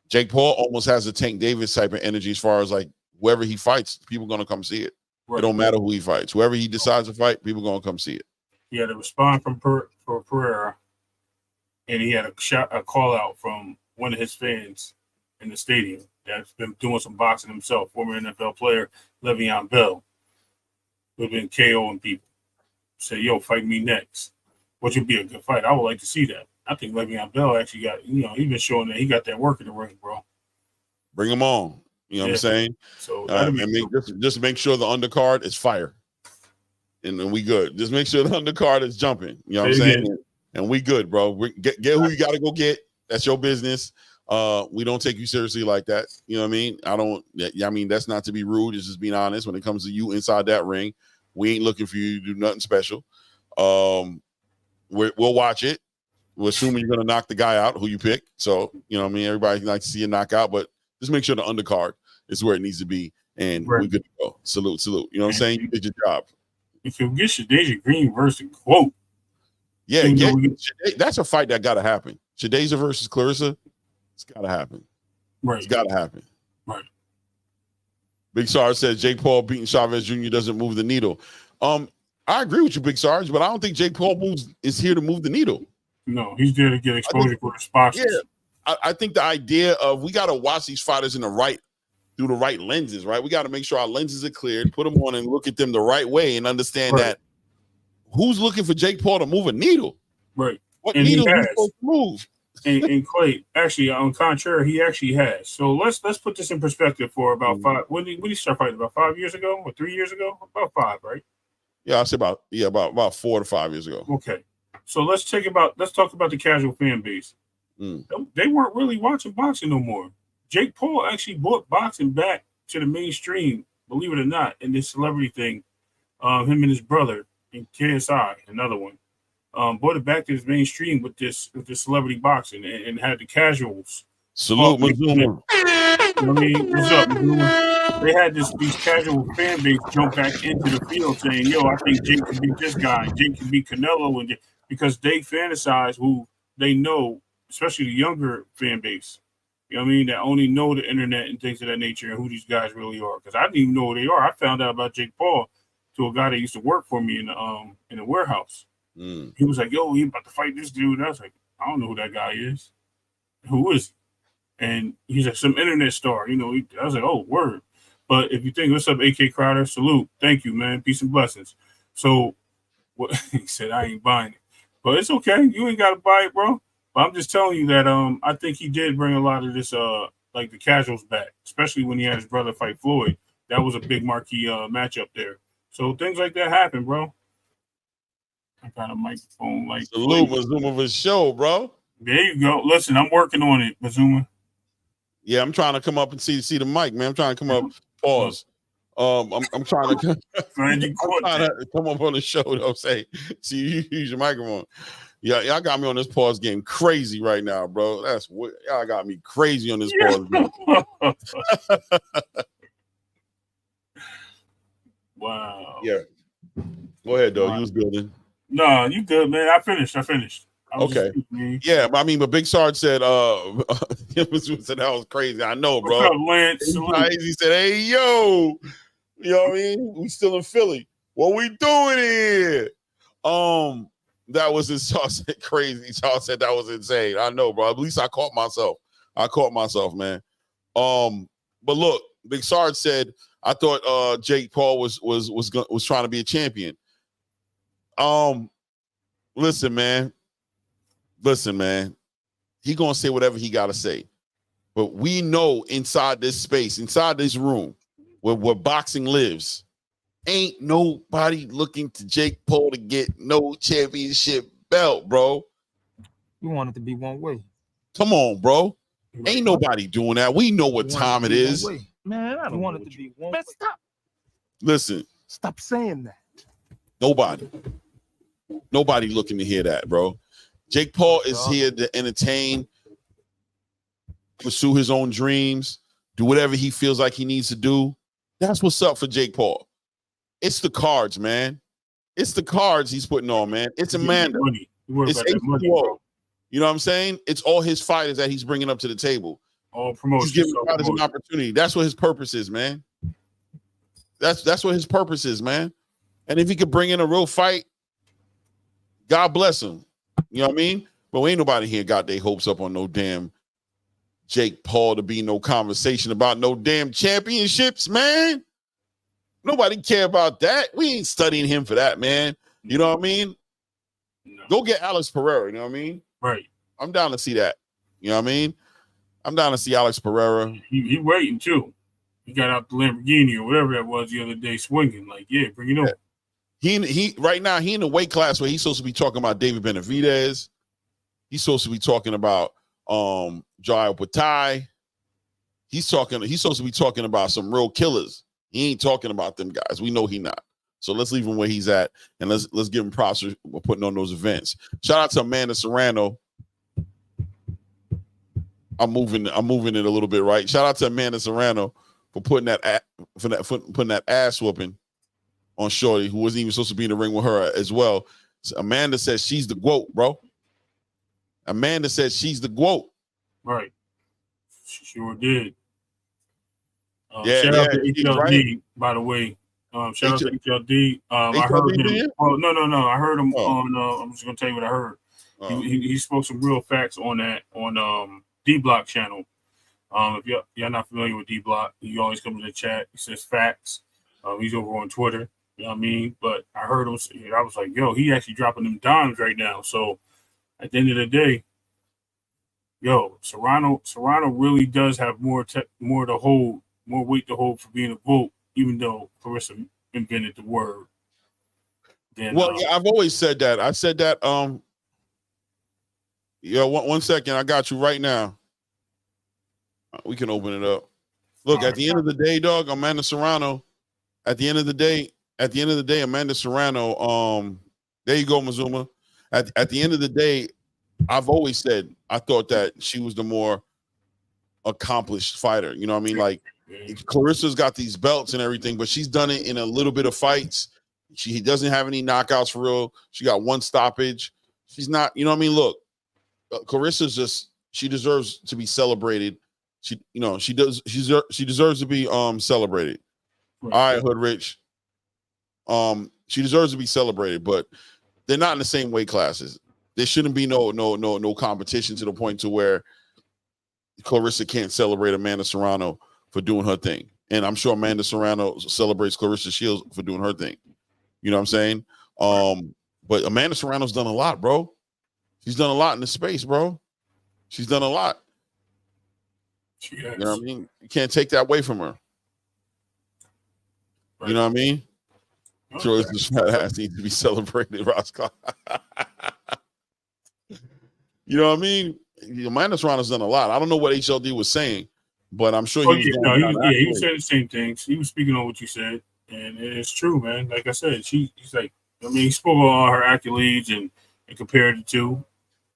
Jake Paul almost has a Tank Davis type of energy as far as like whoever he fights, people are gonna come see it. Right. It don't matter who he fights. Whoever he decides to fight, people are gonna come see it. He had a response from Pereira, and he had a call out from one of his fans in the stadium that's been doing some boxing himself, former NFL player Le'Veon Bell, who's been KOing people. Say, yo, fight me next. Which would be a good fight. I would like to see that. I think Le'Veon Bell actually got, he's been showing that he got that work in the ring, bro. Bring him on. You know what I'm saying? So just make sure the undercard is fire. And we good. Just make sure the undercard is jumping. You know what I'm saying? And we good, bro. Get who you got to go get. That's your business. We don't take you seriously like that. You know what I mean? That's not to be rude. It's just being honest. When it comes to you inside that ring, we ain't looking for you to do nothing special. We'll watch it. We're assuming you're going to knock the guy out who you pick. So, you know what I mean? Everybody likes to see a knockout, but just make sure the undercard is where it needs to be. And we're good to go. Salute. You know what I'm saying? You did your job. If you get Shadasia Green versus Quote. Yeah, that's a fight that got to happen. Shadasia versus Clarissa, it's got to happen. Right. It's got to happen. Right. Big Sarge says Jake Paul beating Chavez Jr. doesn't move the needle. I agree with you, Big Sarge, but I don't think Jake Paul is here to move the needle. No, he's there to get exposure for the spots. Yeah, I think the idea of we got to watch these fighters through the right lenses, right? We got to make sure our lenses are cleared, put them on and look at them the right way and understand that who's looking for Jake Paul to move a needle? Right. What needle is he supposed to move? and Clay, actually, on contrary, he actually has. So let's put this in perspective for about 5. When did he start fighting? About 5 years ago or 3 years ago? About 5, right? Yeah, I say about 4 to 5 years ago. Okay. So let's talk about the casual fan base. They weren't really watching boxing no more. Jake Paul actually brought boxing back to the mainstream, believe it or not, in this celebrity thing. Him and his brother in KSI, another one. brought it back to his mainstream with this celebrity boxing and had the casuals. Salute, Mazuma. You know what I mean? What's up, Mazuma? They had these casual fan base jump back into the field saying, "Yo, I think Jake can beat this guy. Jake can beat Canelo," and because they fantasize who they know, especially the younger fan base. You know what I mean? That only know the internet and things of that nature and who these guys really are. Because I didn't even know who they are. I found out about Jake Paul to a guy that used to work for me in the warehouse. He was like, "Yo, he about to fight this dude." And I was like, "I don't know who that guy is. Who is he?" And he's like, "Some internet star." You know, I was like, "Oh, word." But if you think, what's up, AK Crowder? Salute. Thank you, man. Peace and blessings. So what he said, I ain't buying it. But it's okay. You ain't got to buy it, bro. But I'm just telling you that I think he did bring a lot of this like the casuals back, especially when he had his brother fight Floyd. That was a big marquee matchup there. So things like that happen, bro. I got a microphone like Salute, Mazuma, for show, bro. There you go. Listen, I'm working on it, Mazuma. Yeah, I'm trying to come up and see the mic, man. I'm trying to come up. Pause. I'm trying to come up on the show though. Say, see you use your microphone. Yeah, y'all got me on this pause game crazy right now, bro. That's what y'all got me crazy on this pause game. Wow. Yeah. Go ahead, though. You was building. No, you good, man. I finished. Okay. Yeah, but I mean, but Big Sarge said, that was crazy. I know, bro. What's up, Lance? He said, "Hey, yo, you know what I mean? We still in Philly. What we doing here?" That was his said crazy. Charles said that was insane. I know, bro. At least I caught myself, man. But look, Big Sarge said, I thought Jake Paul was trying to be a champion. Listen, man. He gonna say whatever he gotta say. But we know inside this space, inside this room, where boxing lives, ain't nobody looking to Jake Paul to get no championship belt, bro. You want it to be one way. Come on, bro. Ain't nobody doing that. We know what time it is. Man, I don't want it to be one way. Stop. Listen. Stop saying that. Nobody looking to hear that, bro. Jake Paul is here to entertain, pursue his own dreams, do whatever he feels like he needs to do. That's what's up for Jake Paul. It's the cards, man. It's the cards he's putting on, man. It's Amanda. It's H2O. You know what I'm saying? It's all his fighters that he's bringing up to the table. All promotion. He's giving fighters an opportunity. That's what his purpose is, man. That's what his purpose is, man. And if he could bring in a real fight, God bless him. You know what I mean? But ain't nobody here got their hopes up on no damn Jake Paul to be no conversation about no damn championships, man. Nobody care about that. We ain't studying him for that, man. You know what I mean? No. Go get Alex Pereira, you know what I mean? Right. I'm down to see that. You know what I mean? I'm down to see Alex Pereira. He waiting too. He got out the Lamborghini or whatever that was the other day swinging. Like, yeah, bring it on. He right now, he in the weight class where he's supposed to be talking about David Benavidez. He's supposed to be talking about Jai Patai. He's supposed to be talking about some real killers. He ain't talking about them guys. We know he not. So let's leave him where he's at, and let's give him props for putting on those events. Shout out to Amanda Serrano. I'm moving it a little bit, right? Shout out to Amanda Serrano for putting that ass whooping on Shorty, who wasn't even supposed to be in the ring with her as well. So Amanda says she's the GOAT, bro. Amanda says she's the GOAT. Right. She sure did. Shout out to HLD, right? By the way. Shout out to HLD. I heard him. Oh, no. I heard him on. I'm just gonna tell you what I heard. He spoke some real facts on that on D Block channel. If y'all not familiar with D Block, he always comes in the chat. He says facts. He's over on Twitter. You know what I mean? But I heard him. I was like, yo, he actually dropping them dimes right now. So at the end of the day, yo, Serrano really does have more weight to hold for being a GOAT, even though Clarissa invented the word. Well, yeah, I've always said that. I said that. Yeah, one second. I got you right now. We can open it up. Look, at the end of the day, dog, Amanda Serrano. At the end of the day, Amanda Serrano. There you go, Mazuma. at the end of the day, I've always said I thought that she was the more accomplished fighter. You know what I mean? Like Clarissa's got these belts and everything, but she's done it in a little bit of fights. She doesn't have any knockouts for real. She got one stoppage. She's not, you know what I mean? Look, Clarissa's just, she deserves to be celebrated. She, you know, she deserves to be celebrated. Right. All right, Hood Rich. She deserves to be celebrated, but they're not in the same weight classes. There shouldn't be no competition to the point to where Clarissa can't celebrate Amanda Serrano for doing her thing. And I'm sure Amanda Serrano celebrates Clarissa Shields for doing her thing. You know what I'm saying? But Amanda Serrano's done a lot, bro. She's done a lot in the space, bro. She's done a lot. You know what I mean? You can't take that away from her. Right. You know what I mean? Okay. So it's just fat ass needs to be celebrated, Roscoe. You know what I mean? Amanda Serrano's done a lot. I don't know what HLD was saying, but I'm sure he was saying the same things. He was speaking on what you said, and it's true, man. Like I said, he's like, I mean, he spoke on all her accolades and compared the two.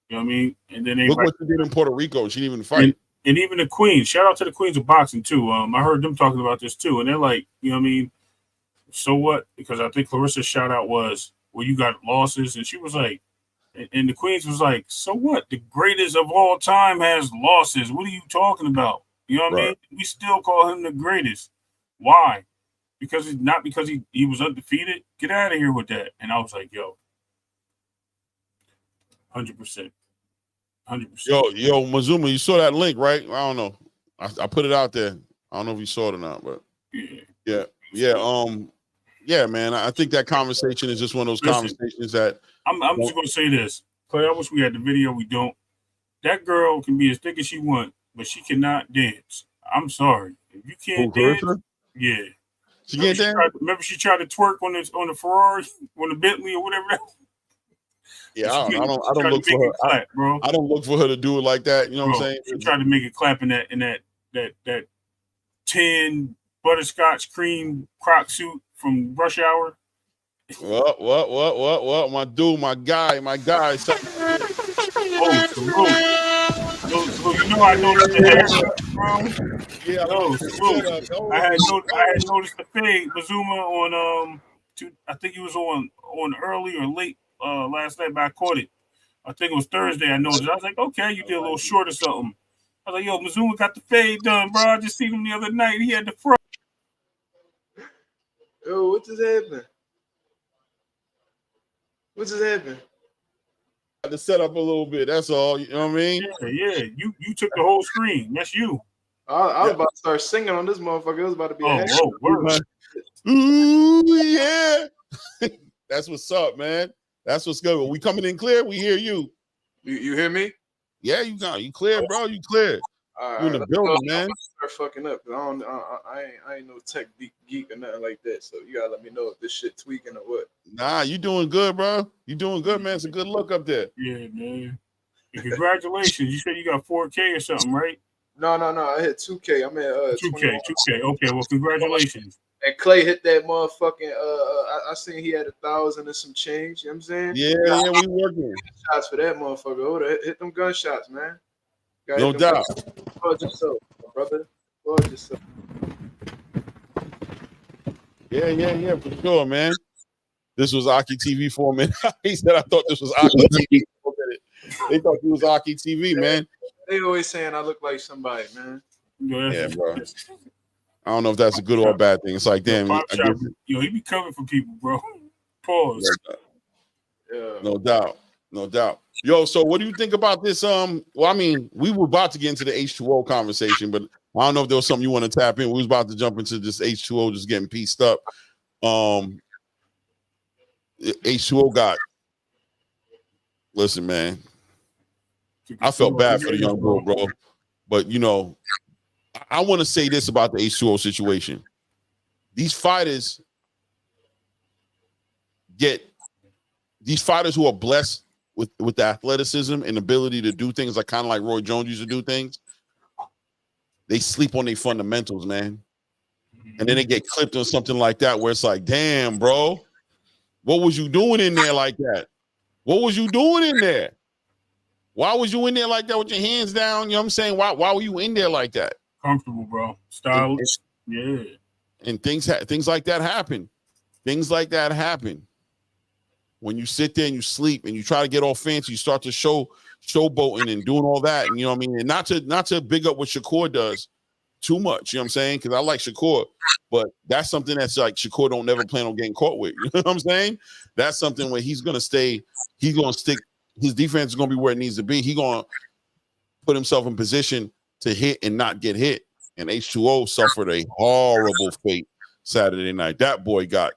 You know what I mean? And then look what she did in Puerto Rico. She didn't even fight. And even the queens. Shout out to the queens of boxing too. I heard them talking about this too, and they're like, you know what I mean? So what? Because I think Clarissa's shout out was, well, you got losses, and she was like, and the queens was like, so what? The greatest of all time has losses. What are you talking about? You know what I mean? We still call him the greatest. Why? Because it's not because he was undefeated. Get out of here with that. And I was like, yo, 100%. 100%. Yo, Mazuma, you saw that link, right? I don't know. I put it out there. I don't know if you saw it or not, but yeah, man. I think that conversation is just one of those conversations that I'm just gonna say this. Clay, I wish we had the video. We don't. That girl can be as thick as she wants, but she cannot dance. I'm sorry. If you can't dance, yeah. She can't dance? Remember she tried to twerk on the Ferrari, on the Bentley or whatever that was? Yeah, I don't look for her. Clap, bro. I don't look for her to do it like that. You know what I'm saying? She tried to make it clap in that tan butterscotch cream croc suit from Rush Hour. What? My dude, my guy. Oh, you know I noticed the hair, bro. Yeah, I had noticed the fade Bazuma on I think he was on early or late last night, but I caught it. I think it was Thursday. I noticed. I was like, okay, you did a little short or something. I was like, yo, Mazuma got the fade done, bro. I just seen him the other night. He had the fro. Yo, what just happened? What just happened? I had to set up a little bit. That's all. You know what I mean? Yeah. You took the whole screen. That's you. I was about to start singing on this motherfucker. It was about to be Ooh, yeah. That's what's up, man. That's what's good. We coming in clear. We hear you. You hear me? Yeah, you clear, bro. You clear. You in the building, man. Start fucking up. I ain't no tech geek or nothing like that. So you gotta let me know if this shit tweaking or what. Nah, you doing good, bro. You doing good, man. It's a good look up there. Yeah, man. And congratulations. You said you got 4K or something, right? No. I hit 2K. I'm at 2K. Okay, well, congratulations. And Clay hit that motherfucking. I seen he had 1,000 and some change. You know what I'm saying? Yeah, we working. Shots for that motherfucker. Oh, hit them gunshots, man. No doubt. Lord yourself, brother. Lord yourself. Yeah, for sure, man. This was Aki TV for a minute. He said, I thought this was Aki TV. They thought he was Aki TV, man. They always saying I look like somebody, man. Yeah, bro. I don't know if that's a good or a bad thing. It's like, damn. He be coming for people, bro. Pause. Yeah. No doubt. Yo, so what do you think about this? Well, I mean, we were about to get into the H2O conversation, but I don't know if there was something you want to tap in. We was about to jump into this H2O just getting pieced up. H2O got. Listen, man. I felt bad for the young boy, bro. But, you know, I want to say this about the H2O situation. These fighters who are blessed with the athleticism and ability to do things like kind of like Roy Jones used to do things, they sleep on their fundamentals, man. And then they get clipped on something like that where it's like, damn, bro, what was you doing in there like that? What was you doing in there? Why was you in there like that with your hands down? You know what I'm saying? Why were you in there like that? Comfortable, bro. Stylish. Yeah. And things like that happen. Things like that happen. When you sit there and you sleep and you try to get all fancy, you start to showboating and doing all that. And you know what I mean? And not to big up what Shakur does too much, you know what I'm saying? Because I like Shakur, but that's something that's like Shakur don't never plan on getting caught with. You know what I'm saying? That's something where he's gonna stick, his defense is gonna be where it needs to be. He's gonna put himself in position to hit and not get hit. And H2O suffered a horrible fate Saturday night. That boy got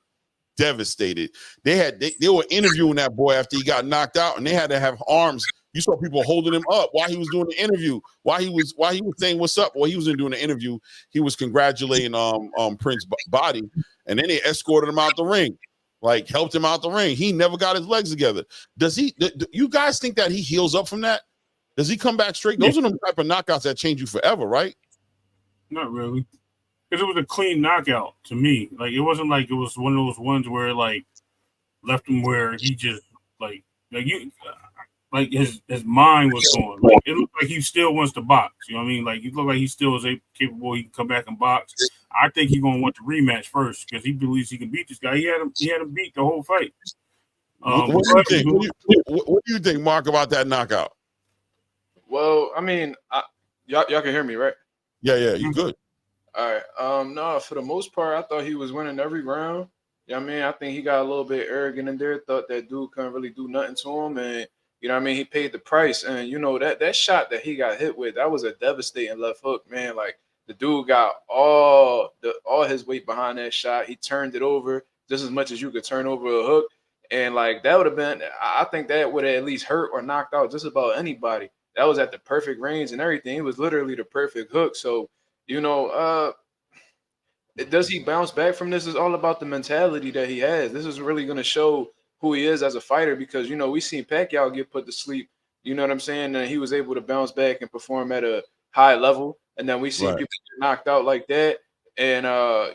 devastated. They were interviewing that boy after he got knocked out, and they had to have arms. You saw people holding him up while he was doing the interview, while he was saying what's up. While he was doing the interview, he was congratulating Prince's body, and then they escorted him out the ring, like helped him out the ring. He never got his legs together. Does he? Do you guys think that he heals up from that? Does he come back straight? Those are the type of knockouts that change you forever, right? Not really. Because it was a clean knockout to me. Like, it wasn't like it was one of those ones where, like, left him where he just, like his mind was going. Like, it looked like he still wants to box. You know what I mean? Like, he looked like he still is capable. He can come back and box. I think he's going to want the rematch first because he believes he can beat this guy. He had him beat the whole fight. What do you think? What do you think, Mark, about that knockout? Well, I mean, y'all can hear me, right? Yeah, you good. All right. No, for the most part, I thought he was winning every round. You know what I mean? I think he got a little bit arrogant in there, thought that dude couldn't really do nothing to him. And, you know what I mean? He paid the price. And, you know, that shot that he got hit with, that was a devastating left hook, man. Like, the dude got all his weight behind that shot. He turned it over just as much as you could turn over a hook. And, like, that would have been, I think that would have at least hurt or knocked out just about anybody. That was at the perfect range and everything. It was literally the perfect hook. So, you know, does he bounce back from this? Is all about the mentality that he has. This is really going to show who he is as a fighter because, you know, we seen Pacquiao get put to sleep. You know what I'm saying? And he was able to bounce back and perform at a high level. And then we seen people get knocked out like that and,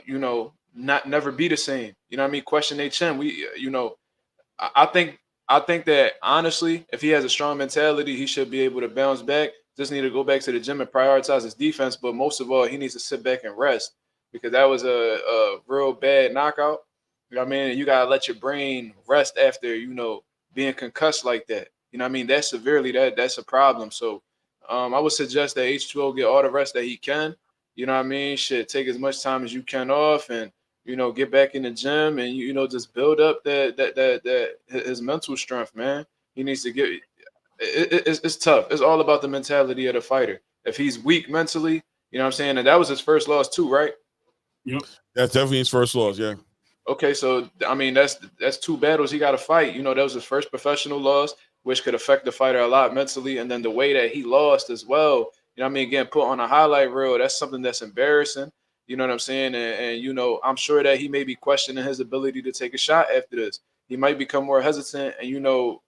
you know, never be the same. You know what I mean? Question their chin. You know, I think that honestly, if he has a strong mentality, he should be able to bounce back. Just need to go back to the gym and prioritize his defense. But most of all, he needs to sit back and rest because that was a real bad knockout. You know what I mean? And you gotta let your brain rest after, you know, being concussed like that. You know what I mean? That's a problem. So I would suggest that H2O get all the rest that he can. You know what I mean? Should take as much time as you can off and, you know, get back in the gym and, you know, just build up that his mental strength, man. He needs to get it's tough. It's all about the mentality of the fighter. If he's weak mentally, you know what I'm saying? And that was his first loss too, right? Yep. That's definitely his first loss, yeah. Okay, so I mean that's 2 battles he got to fight. You know, that was his first professional loss, which could affect the fighter a lot mentally. And then the way that he lost as well, you know what I mean, getting put on a highlight reel, that's something that's embarrassing. You know what I'm saying? And you know, I'm sure that he may be questioning his ability to take a shot after this. He might become more hesitant and, you know,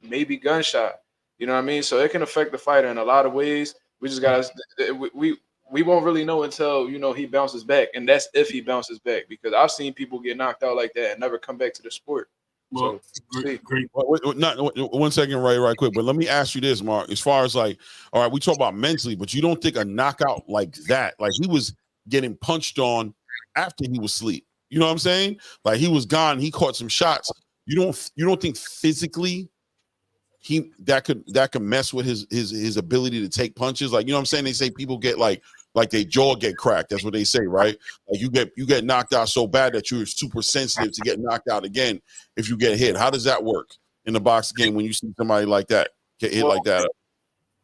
maybe gunshot. You know what I mean? So it can affect the fighter in a lot of ways. We just gotta we won't really know until, you know, he bounces back, and that's if he bounces back because I've seen people get knocked out like that and never come back to the sport. Well, so great. Not 1 second, right quick. But let me ask you this, Mark. As far as like, all right, we talk about mentally, but you don't think a knockout like that, like he was getting punched on after he was asleep. You know what I'm saying? Like he was gone, he caught some shots. You don't think physically that could mess with his ability to take punches? Like, you know what I'm saying? They say people get like their jaw get cracked. That's what they say, right? Like you get knocked out so bad that you're super sensitive to get knocked out again if you get hit. How does that work in the boxing game when you see somebody like that get hit like that?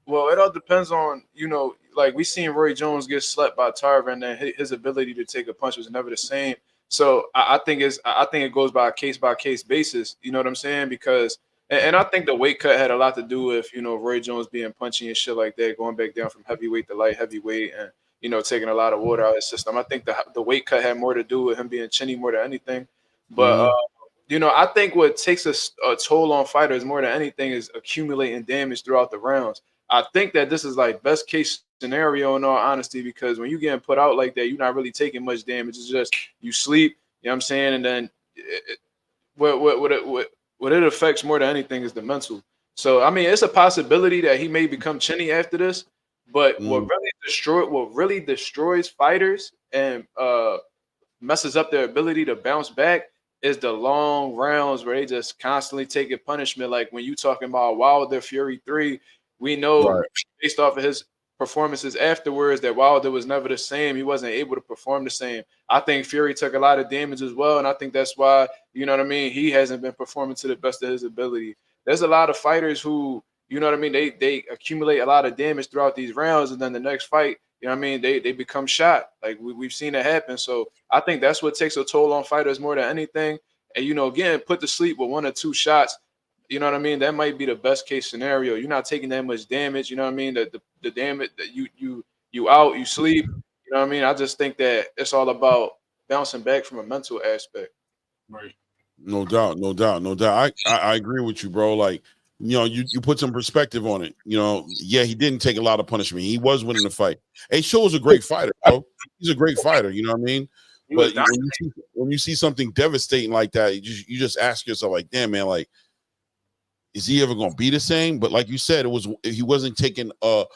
Well, it all depends on, you know, like we seen Roy Jones get slept by Tarver, and his ability to take a punch was never the same. So I think it goes by case basis. You know what I'm saying? Because and I think the weight cut had a lot to do with, you know, Roy Jones being punchy and shit like that, going back down from heavyweight to light heavyweight, and, you know, taking a lot of water out of his system. I think the weight cut had more to do with him being chinny more than anything. But you know, I think what takes a toll on fighters more than anything is accumulating damage throughout the rounds. I think that this is like best case scenario in all honesty, because when you getting put out like that, you're not really taking much damage. It's just you sleep, you know what I'm saying? And then what what it affects more than anything is the mental. So I mean, it's a possibility that he may become chinny after this. But what really destroys fighters and messes up their ability to bounce back is the long rounds where they just constantly taking punishment. Like when you talking about Wilder Fury 3, we know based off of his performances afterwards that Wilder was never the same. He wasn't able to perform the same. I think Fury took a lot of damage as well, and I think that's why, you know what I mean, he hasn't been performing to the best of his ability. There's a lot of fighters who, you know what I mean, they accumulate a lot of damage throughout these rounds, and then the next fight, you know what I mean, they become shot. Like we've seen it happen. So I think that's what takes a toll on fighters more than anything. And, you know, again, put to sleep with 1 or 2 shots. You know what I mean? That might be the best case scenario. You're not taking that much damage. You know what I mean? The damage that you out, you sleep. You know what I mean? I just think that it's all about bouncing back from a mental aspect. Right. No doubt. I agree with you, bro. Like, you know, you put some perspective on it. You know, yeah, he didn't take a lot of punishment. He was winning the fight. Shaw is a great fighter, bro. He's a great fighter. You know what I mean? But when you see something devastating like that, you just ask yourself, like, damn, man, like, is he ever gonna be the same? But like you said, he wasn't taking it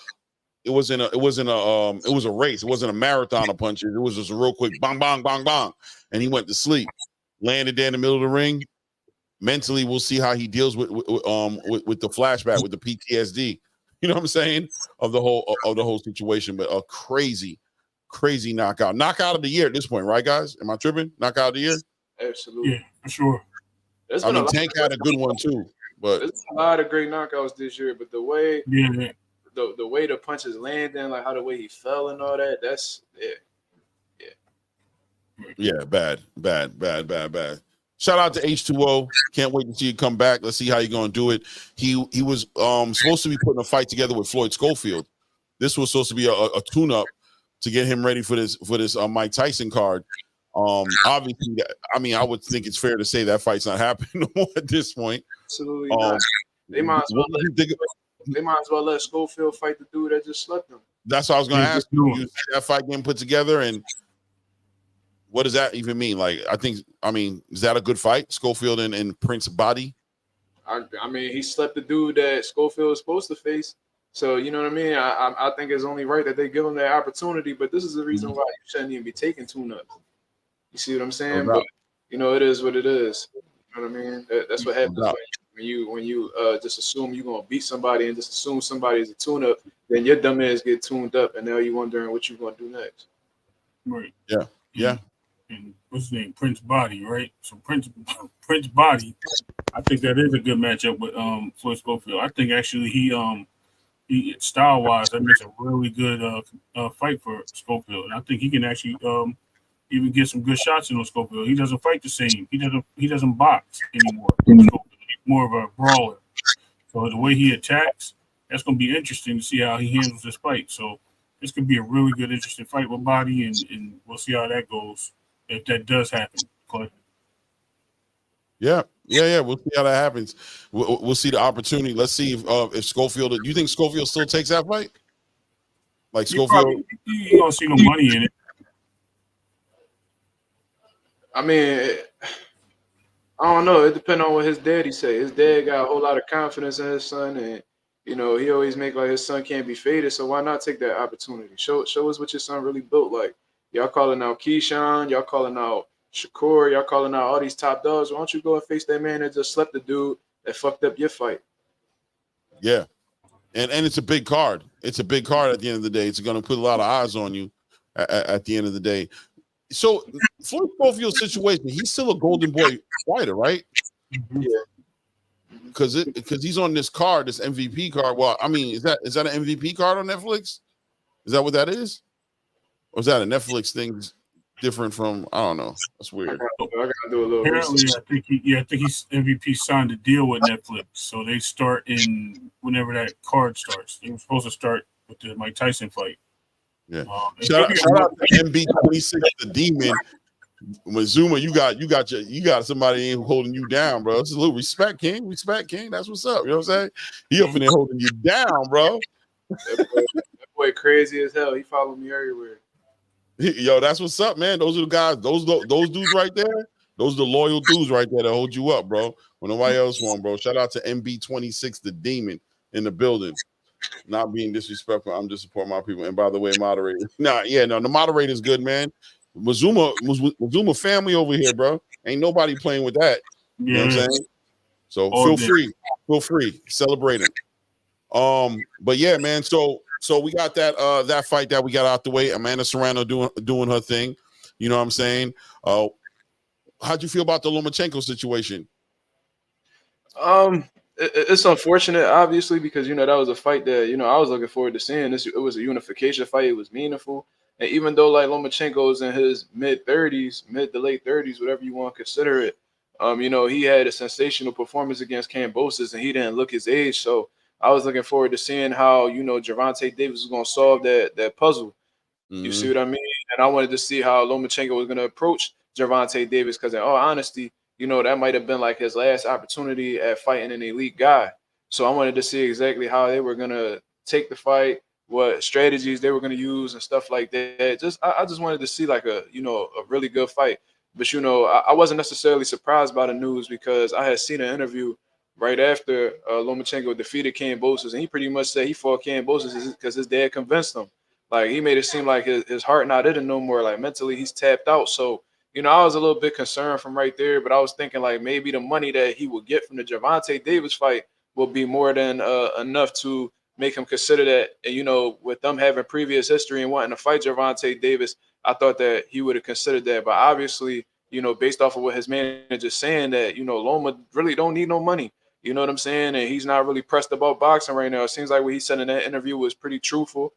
was a race. It wasn't a marathon of punches. It was just a real quick bang, bang, bang, bang, and he went to sleep. Landed there in the middle of the ring. Mentally, we'll see how he deals with the flashback, with the PTSD. You know what I'm saying, of the whole situation. But a crazy knockout of the year at this point, right, guys? Am I tripping? Knockout of the year? Absolutely, yeah, for sure. I mean, Tank had a good one too, but there's a lot of great knockouts this year. But the way Yeah. the way the punches landing, like how the way he fell and all that, that's yeah, bad. Shout out to H2O. Can't wait to see you come back. Let's see how you're gonna do it. He was supposed to be putting a fight together with Floyd Scofield. This was supposed to be a tune-up to get him ready for this Mike Tyson card. Obviously, I mean, I would think it's fair to say that fight's not happening no more at this point. absolutely not. They might as well let Schofield fight the dude that just slept him. That's what I was going to ask you. You see that fight getting put together, and what does that even mean? Like, I mean, is that a good fight, Schofield and Prince Body? I mean, he slept the dude that Schofield is supposed to face. So, you know what I mean? I think it's only right that they give him that opportunity, but this is the reason why you shouldn't even be taking tune-ups. You see what I'm saying? No doubt. But, you know, it is what it is. You know what I mean? That's what happens when you just assume you're going to beat somebody and just assume somebody is a tune-up, then your dumb ass get tuned up, and now you're wondering what you're going to do next. Right. Yeah. And what's his name? Prince Body, right? So Prince Body, I think that is a good matchup with Floyd Scofield. I think actually he style wise that makes a really good fight for Scofield, and I think he can actually even get some good shots in on Scofield. He doesn't fight the same. He doesn't box anymore. He's more of a brawler. So the way he attacks, that's going to be interesting to see how he handles this fight. So this could be a really good, interesting fight with Body, and we'll see how that goes if that does happen. Clay. Yeah. We'll see how that happens. We'll see the opportunity. Let's see if Schofield. Do you think Schofield still takes that fight? Like Schofield, you don't see no money in it. I mean, I don't know. It depends on what his daddy say. His dad got a whole lot of confidence in his son, and you know he always make like his son can't be faded. So why not take that opportunity? Show us what your son really built like. Y'all calling out KEYSHAWN, y'all calling out Shakur, y'all calling out all these top dogs. Why don't you go and face that man that just slept the dude that fucked up your fight? yeah, and it's a big card. It's a big card at the end of the day. It's going to put a lot of eyes on you at the end of the day. So Floyd Scofield's situation, he's still a Golden Boy fighter, right? Yeah. Because he's on this card, this MVP card. Well, I mean, is that an MVP card on Netflix? Is that what that is? Or is that a Netflix thing different from? I don't know. That's weird. I gotta do a little Apparently, research. I think he's MVP signed a deal with Netflix, so they start in whenever that card starts. They were supposed to start with the Mike Tyson fight. Yeah. Shout out to MB26, the Demon. When Zuma, you got somebody holding you down, bro. It's a little respect, King. Respect, King. That's what's up. You know what I'm saying? He up in there holding you down, bro. That boy crazy as hell. He followed me everywhere. Yo, that's what's up, man. Those are the guys. Those dudes right there. Those are the loyal dudes right there that hold you up, bro. When nobody else won, bro. Shout out to MB26, the demon in the building. Not being disrespectful, I'm just supporting my people. And by the way, moderator. The moderator's good, man. Mazuma family over here, bro. Ain't nobody playing with that. You know what I'm saying? So feel free, celebrate him. But yeah, man. So we got that fight that we got out the way. Amanda Serrano doing her thing. You know what I'm saying? How'd you feel about the Lomachenko situation? It's unfortunate, obviously, because that was a fight that I was looking forward to seeing. It was a unification fight. It was meaningful, and even though like Lomachenko is in his mid to late 30s, whatever you want to consider it, he had a sensational performance against Kambosos, and he didn't look his age. So I was looking forward to seeing how Gervonta Davis was going to solve that puzzle. You see what I mean? And I wanted to see how Lomachenko was going to approach Gervonta Davis, because in all honesty, that might have been like his last opportunity at fighting an elite guy. So I wanted to see exactly how they were going to take the fight, what strategies they were going to use and stuff like that. I just wanted to see like a really good fight. But, I wasn't necessarily surprised by the news, because I had seen an interview right after Lomachenko defeated Kambosos, and he pretty much said he fought Kambosos because his dad convinced him. Like, he made it seem like his heart not in it no more. Like, mentally, he's tapped out. So, I was a little bit concerned from right there, but I was thinking like maybe the money that he would get from the Gervonta Davis fight will be more than enough to make him consider that. And, with them having previous history and wanting to fight Gervonta Davis, I thought that he would have considered that. But obviously, based off of what his manager's saying, that, Loma really don't need no money. You know what I'm saying? And he's not really pressed about boxing right now. It seems like what he said in that interview was pretty truthful.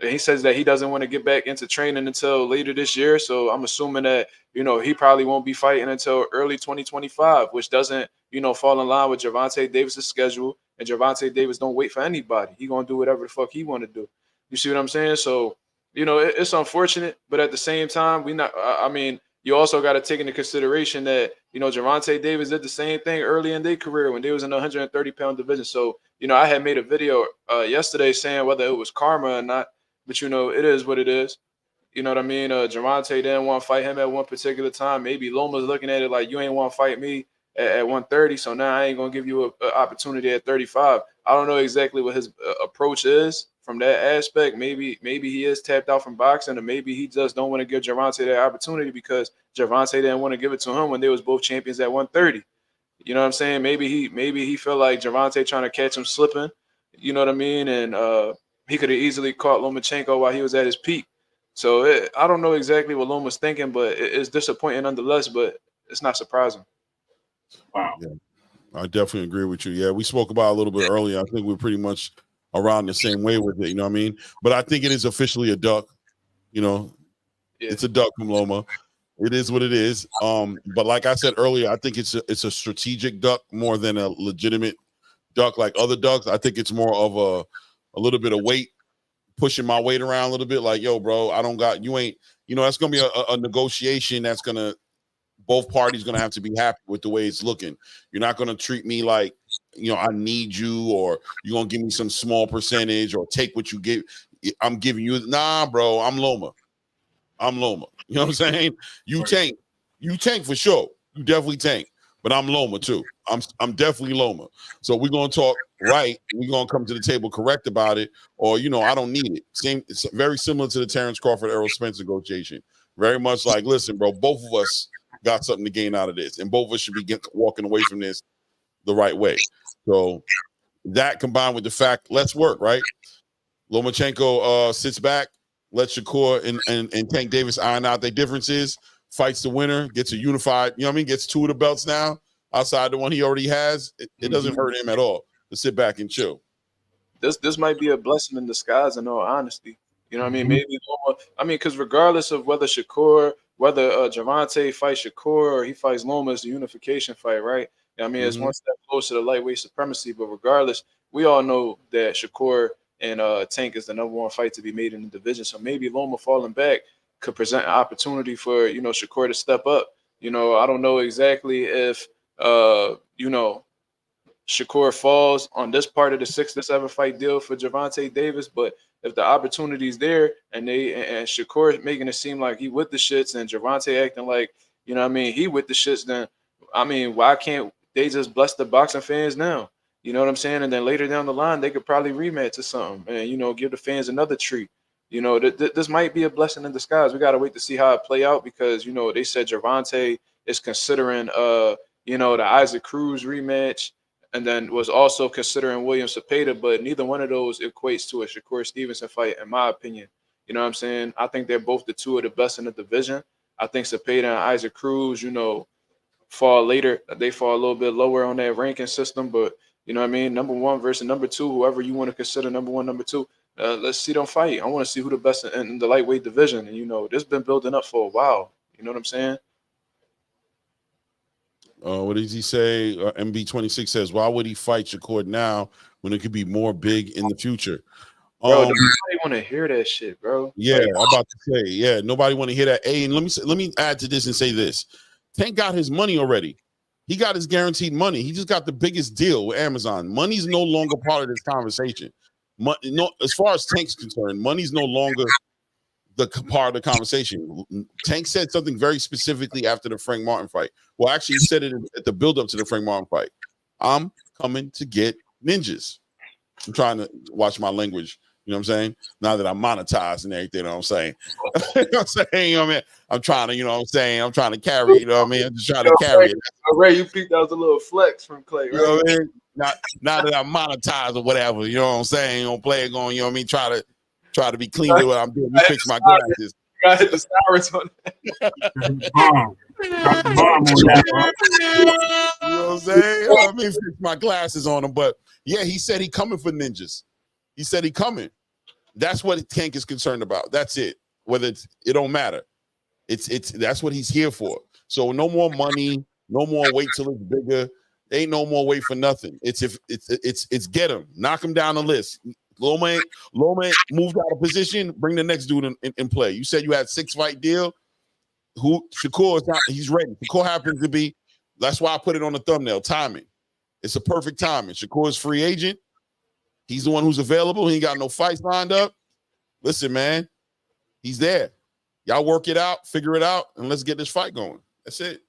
And he says that he doesn't want to get back into training until later this year. So I'm assuming that, he probably won't be fighting until early 2025, which doesn't, fall in line with Gervonta Davis's schedule. And Gervonta Davis don't wait for anybody. He going to do whatever the fuck he want to do. You see what I'm saying? So, it's unfortunate, but at the same time, you also got to take into consideration that, Gervonta Davis did the same thing early in their career when they was in the 130-pound division. So, I had made a video yesterday saying whether it was karma or not, but, it is what it is. You know what I mean? Gervonta didn't want to fight him at one particular time. Maybe Loma's looking at it like, you ain't want to fight me at 130, so now I ain't going to give you an opportunity at 35. I don't know exactly what his approach is from that aspect. Maybe he is tapped out from boxing, or maybe he just don't want to give Gervonta that opportunity because Gervonta didn't want to give it to him when they was both champions at 130. You know what I'm saying? Maybe he felt like Gervonta trying to catch him slipping. You know what I mean? And he could have easily caught Lomachenko while he was at his peak. So I don't know exactly what Loma's thinking, but it's disappointing nonetheless, but it's not surprising. Wow. Yeah, I definitely agree with you. Yeah, we spoke about it a little bit earlier. I think we're pretty much around the same way with it, you know what I mean? But I think it is officially a duck. It's a duck from Loma. It is what it is. But like I said earlier, I think it's a strategic duck more than a legitimate duck like other ducks. I think it's more of a little bit of weight, pushing my weight around a little bit, like, yo, bro, I don't got, you ain't, that's gonna be a negotiation that's gonna, both parties gonna have to be happy with the way it's looking. You're not gonna treat me like, I need you, or you're gonna give me some small percentage or take what you give. I'm giving you, nah, bro, I'm Loma. You know what I'm saying? You tank for sure. You definitely tank. But I'm Loma too. I'm definitely Loma. So we're gonna talk right. We're gonna come to the table correct about it, or I don't need it. It's very similar to the Terrence Crawford Errol Spence negotiation. Very much like, listen, bro, both of us got something to gain out of this, and both of us should be walking away from this the right way. So that combined with the fact, let's work, right? Lomachenko sits back, lets Shakur and Tank Davis iron out their differences, fights the winner, gets a unified, gets two of the belts now outside the one he already has. It doesn't hurt him at all to sit back and chill. This might be a blessing in disguise, in all honesty. You know what I mean? Maybe Loma, because regardless of whether Gervonta fights Shakur or he fights Loma, it's a unification fight, right? It's one step closer to lightweight supremacy. But regardless, we all know that Shakur and Tank is the number one fight to be made in the division. So maybe Loma falling back could present an opportunity for Shakur to step up. I don't know exactly if Shakur falls on this part of the 6 to 7 fight deal for Gervonta Davis, but if the opportunity's there and Shakur making it seem like he with the shits and Gervonta acting like You know what I mean? He with the shits. Then I mean, why can't they just bless the boxing fans now? You know what I'm saying? And then later down the line, they could probably rematch or something, and give the fans another treat. This might be a blessing in disguise. We gotta wait to see how it play out because they said Gervonta is considering the Isaac Cruz rematch, and then was also considering William Cepeda, but neither one of those equates to a Shakur Stevenson fight, in my opinion. You know what I'm saying? I think they're both the two of the best in the division. I think Cepeda and Isaac Cruz, fall later. They fall a little bit lower on that ranking system, but you know what I mean? Number one versus number two, whoever you want to consider number one, number two. Let's see them fight. I want to see who the best in the lightweight division. And this been building up for a while. You know what I'm saying? What does he say? MB26 says, why would he fight Shakur now when it could be more big in the future? Bro, nobody want to hear that shit, bro. Yeah, I'm about to say, yeah, nobody want to hear that. And let me add to this and say this. Tank got his money already. He got his guaranteed money. He just got the biggest deal with Amazon. Money's no longer part of this conversation. As far as Tank's concerned, money's no longer the part of the conversation. Tank said something very specifically after the Frank Martin fight. Well, actually, he said it at the build-up to the Frank Martin fight. I'm coming to get ninjas. I'm trying to watch my language. You know what I'm saying? Now that I'm monetized and everything, you know what I'm saying? You know what I'm saying? I mean, I'm trying to, you know what I'm saying? I'm trying to carry, you know what I mean? I'm just trying to carry it. Ray, you peeked out a little flex from Clay, right? You know what I mean? Now that I'm monetized or whatever, you know what I'm saying? On play it going, you know what I mean? Try to be clean with what I'm doing. Let me fix my glasses. You gotta hit the stars on that. Bomb. Drop the bomb on that, bro. You know what I'm saying? Let me fix my glasses on him. But yeah, he said he coming for ninjas. He said he coming. That's what Tank is concerned about. That's it. Whether it don't matter. It's that's what he's here for. So no more money, no more wait till it's bigger. Ain't no more wait for nothing. It's get him, knock him down the list. Loma moved out of position. Bring the next dude in play. You said you had 6-fight deal. Shakur is not, he's ready. Shakur happens to be. That's why I put it on the thumbnail. Timing. It's a perfect timing. Shakur is free agent. He's the one who's available. He ain't got no fights lined up. Listen, man, he's there. Y'all work it out, figure it out, and let's get this fight going. That's it.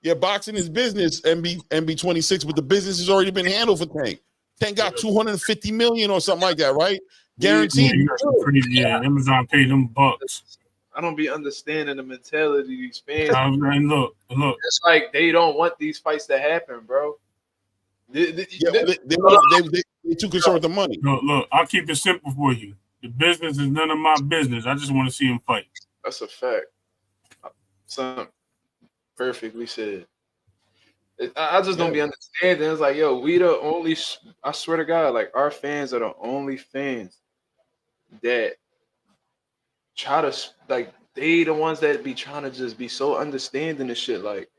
Yeah, boxing is business, MB26, but the business has already been handled for Tank. Tank got $250 million or something like that, right? Guaranteed. Yeah, Amazon paid them bucks. I don't be understanding the mentality of these fans. Look. It's like they don't want these fights to happen, bro. They too concerned with the money. Look, I'll keep it simple for you. The business is none of my business. I just want to see him fight. That's a fact. Something perfectly said. I just don't be understanding. It's like, yo, we the only, I swear to God, like our fans are the only fans that try to, like, they the ones that be trying to just be so understanding and shit. Like,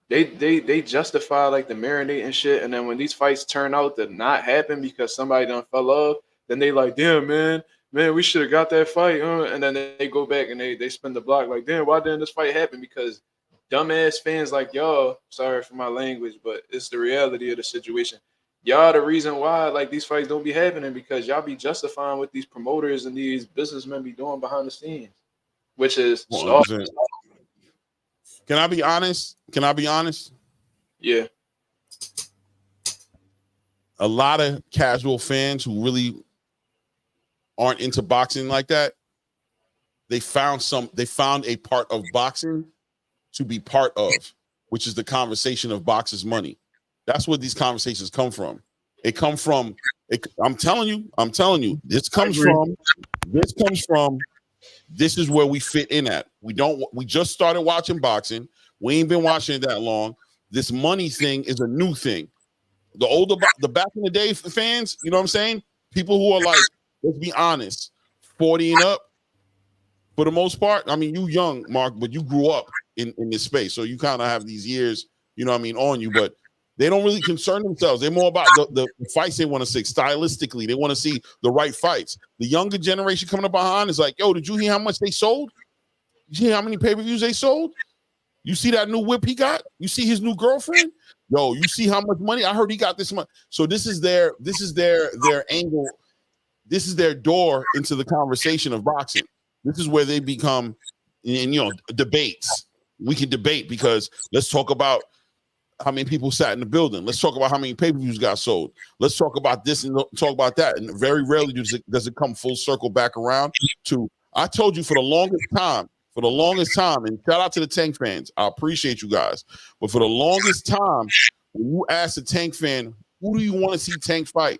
they justify like the marinate and shit, and then when these fights turn out to not happen because somebody done fell off, then they like, damn, man, we should have got that fight, and then they go back and they spin the block like, damn, why didn't this fight happen? Because dumbass fans like y'all, sorry for my language, but it's the reality of the situation. Y'all the reason why like these fights don't be happening, because y'all be justifying what these promoters and these businessmen be doing behind the scenes, which is Can I be honest? Yeah. A lot of casual fans who really aren't into boxing like that, they found a part of boxing to be part of, which is the conversation of boxers' money. That's where these conversations come from. I'm telling you, this is where we fit in at. We just started watching boxing. We ain't been watching it that long. This money thing is a new thing. The back in the day fans, you know what I'm saying? People who are like, let's be honest, 40 and up, for the most part. I mean, you young, Mark, but you grew up in this space. So you kind of have these years, you know what I mean, on you, but they don't really concern themselves. They're more about the fights they want to see. Stylistically, they want to see the right fights. The younger generation coming up behind is like, yo, did you hear how much they sold? Did you hear how many pay-per-views they sold? You see that new whip he got? You see his new girlfriend? Yo, you see how much money? I heard he got this much. So this is their angle. This is their door into the conversation of boxing. This is where they become, debates. we can debate because let's talk about how many people sat in the building. Let's talk about how many pay-per-views got sold. Let's talk about this and talk about that. And very rarely does it come full circle back around to, I told you for the longest time, and shout out to the Tank fans. I appreciate you guys. But for the longest time, when you ask a Tank fan, who do you want to see Tank fight?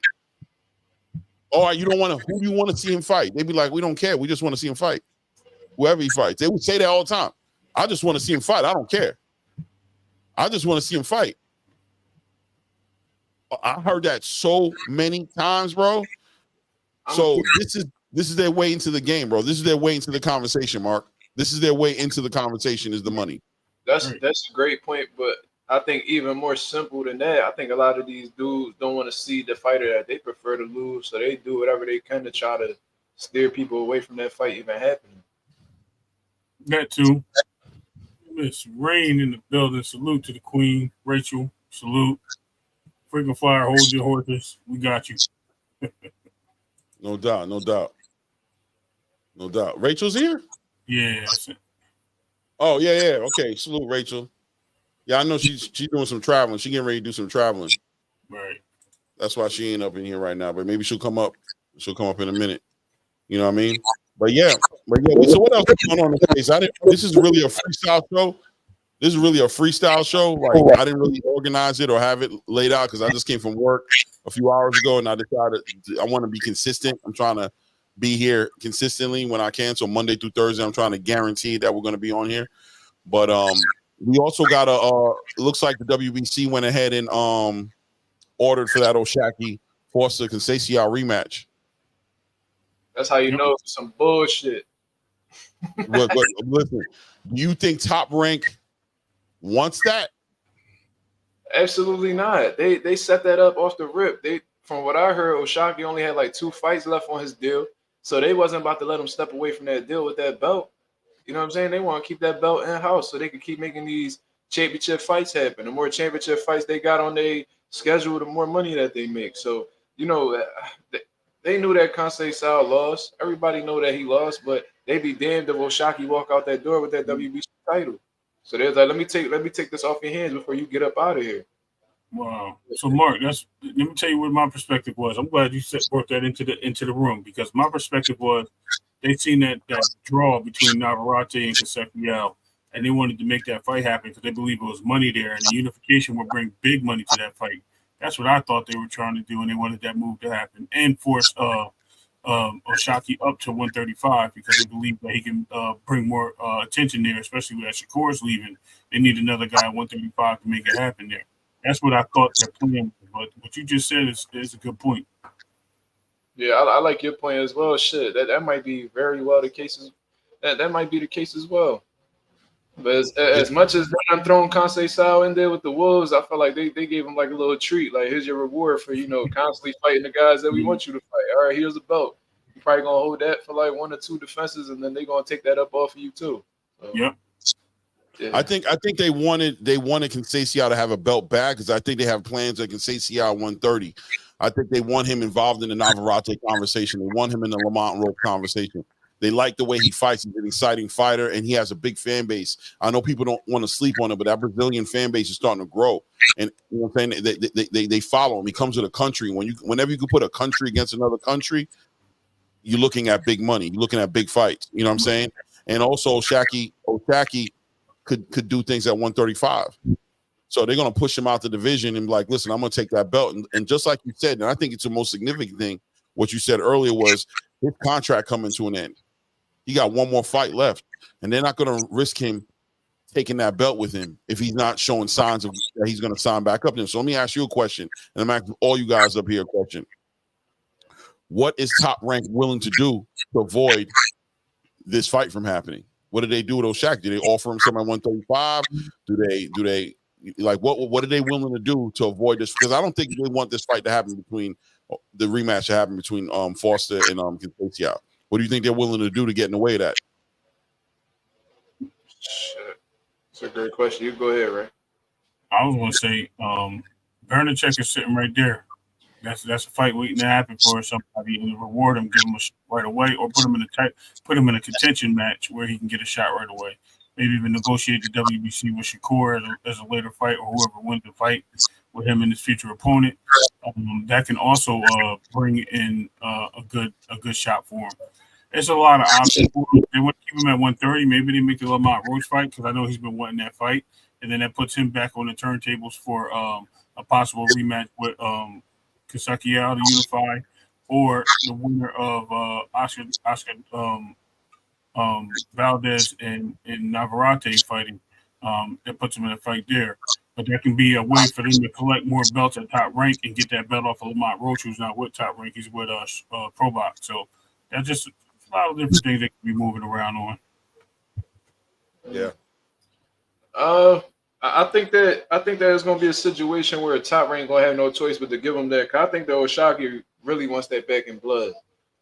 All right, you don't want to, who do you want to see him fight? They'd be like, we don't care. We just want to see him fight. Whoever he fights. They would say that all the time. I just want to see him fight. I don't care. I just want to see him fight. I heard that so many times, bro. So this is their way into the game, bro. This is their way into the conversation, Mark. This is their way into the conversation is the money. That's a great point, but I think even more simple than that, I think a lot of these dudes don't want to see the fighter that they prefer to lose, so they do whatever they can to try to steer people away from that fight even happening. That too. Miss Rain in the building. Salute to the Queen. Rachel, salute. Freaking Fire, hold your horses. We got you. No doubt, no doubt. No doubt. Rachel's here? Yeah. Oh, yeah. Okay. Salute, Rachel. Yeah, I know she's doing some traveling. She getting ready to do some traveling. Right. That's why she ain't up in here right now. But maybe she'll come up. She'll come up in a minute. You know what I mean? But yeah. So what else is going on in the case? This is really a freestyle show. This is really a freestyle show. Like I didn't really organize it or have it laid out because I just came from work a few hours ago and I decided I want to be consistent. I'm trying to be here consistently when I can. So Monday through Thursday, I'm trying to guarantee that we're going to be on here. But we also got it looks like the WBC went ahead and ordered for that O'Shaquie Foster Conceição rematch. That's how you know it's some bullshit. Look, listen, do you think Top Rank wants that? Absolutely not. They set that up off the rip. From what I heard, O'Shaquie only had like 2 fights left on his deal, so they wasn't about to let him step away from that deal with that belt. You know what I'm saying? They want to keep that belt in house so they can keep making these championship fights happen. The more championship fights they got on their schedule, the more money that they make. So you know, they knew that Conceição lost. Everybody know that he lost, but they be damned if O'Shaquie walk out that door with that WBC title. So they're like, let me take this off your hands before you get up out of here. Wow. So Mark, let me tell you what my perspective was. I'm glad you brought that into the room because my perspective was they seen that draw between Navarrete and Conceição, and they wanted to make that fight happen because they believe it was money there, and the unification would bring big money to that fight. That's what I thought they were trying to do, and they wanted that move to happen and force O'Shaquie up to 135 because they believe that he can bring more attention there, especially with Shakur's leaving. They need another guy at 135 to make it happen there. That's what I thought their plan was. But what you just said is a good point. Yeah, I like your point as well. Shit, that might be very well the case. That might be the case as well. But as much as they're throwing Conceição in there with the Wolves, I feel like they gave him like a little treat. Like, here's your reward for, constantly fighting the guys that we want you to fight. All right, here's a belt. You're probably going to hold that for like 1 or 2 defenses, and then they're going to take that up off of you too. So, yeah. I think they wanted Conceição to have a belt back because I think they have plans at Conceição 130. I think they want him involved in the Navarrete conversation. They want him in the Lomachenko conversation. They like the way he fights. He's an exciting fighter, and he has a big fan base. I know people don't want to sleep on it, but that Brazilian fan base is starting to grow. And you know what I'm saying? They follow him. He comes to the country. Whenever you can put a country against another country, you're looking at big money. You're looking at big fights. You know what I'm saying? And also, O'Shaquie could do things at 135. So they're going to push him out the division and be like, listen, I'm going to take that belt. And just like you said, and I think it's the most significant thing, what you said earlier was his contract coming to an end. He got 1 more fight left, and they're not going to risk him taking that belt with him if he's not showing signs of that he's going to sign back up. So let me ask you a question, and I'm asking all you guys up here a question. What is Top Rank willing to do to avoid this fight from happening? What do they do with O'Shaquie? Do they offer him something at 135? Do they like what are they willing to do to avoid this? Because I don't think they want this fight to happen between the rematch to happen between Foster and Conceição. What do you think they're willing to do to get in the way of that? Shit. That's a great question. You go ahead, Ray. I was going to say, Bernacek is sitting right there. That's a fight waiting to happen for somebody, and reward him, give him a shot right away, or put him in a contention match where he can get a shot right away. maybe even negotiate the WBC with Shakur as a later fight, or whoever wins the fight with him and his future opponent. That can also bring in a good shot for him. There's a lot of options for him. They want to keep him at 130. Maybe they make the Lamont Roach fight because I know he's been wanting that fight, and then that puts him back on the turntables for a possible rematch with Keyshawn to unify, or the winner of Oscar Valdez and Navarrete fighting. That puts him in a fight there. But that can be a way for them to collect more belts at Top Rank and get that belt off of Lamont Roach, who's not with Top Rank. He's with Pro Box. So that's just a lot of different things they can be moving around on. Yeah. I think that it's gonna be a situation where Top Rank gonna have no choice but to give him that. Cause I think that O'Shaquie really wants that back in blood.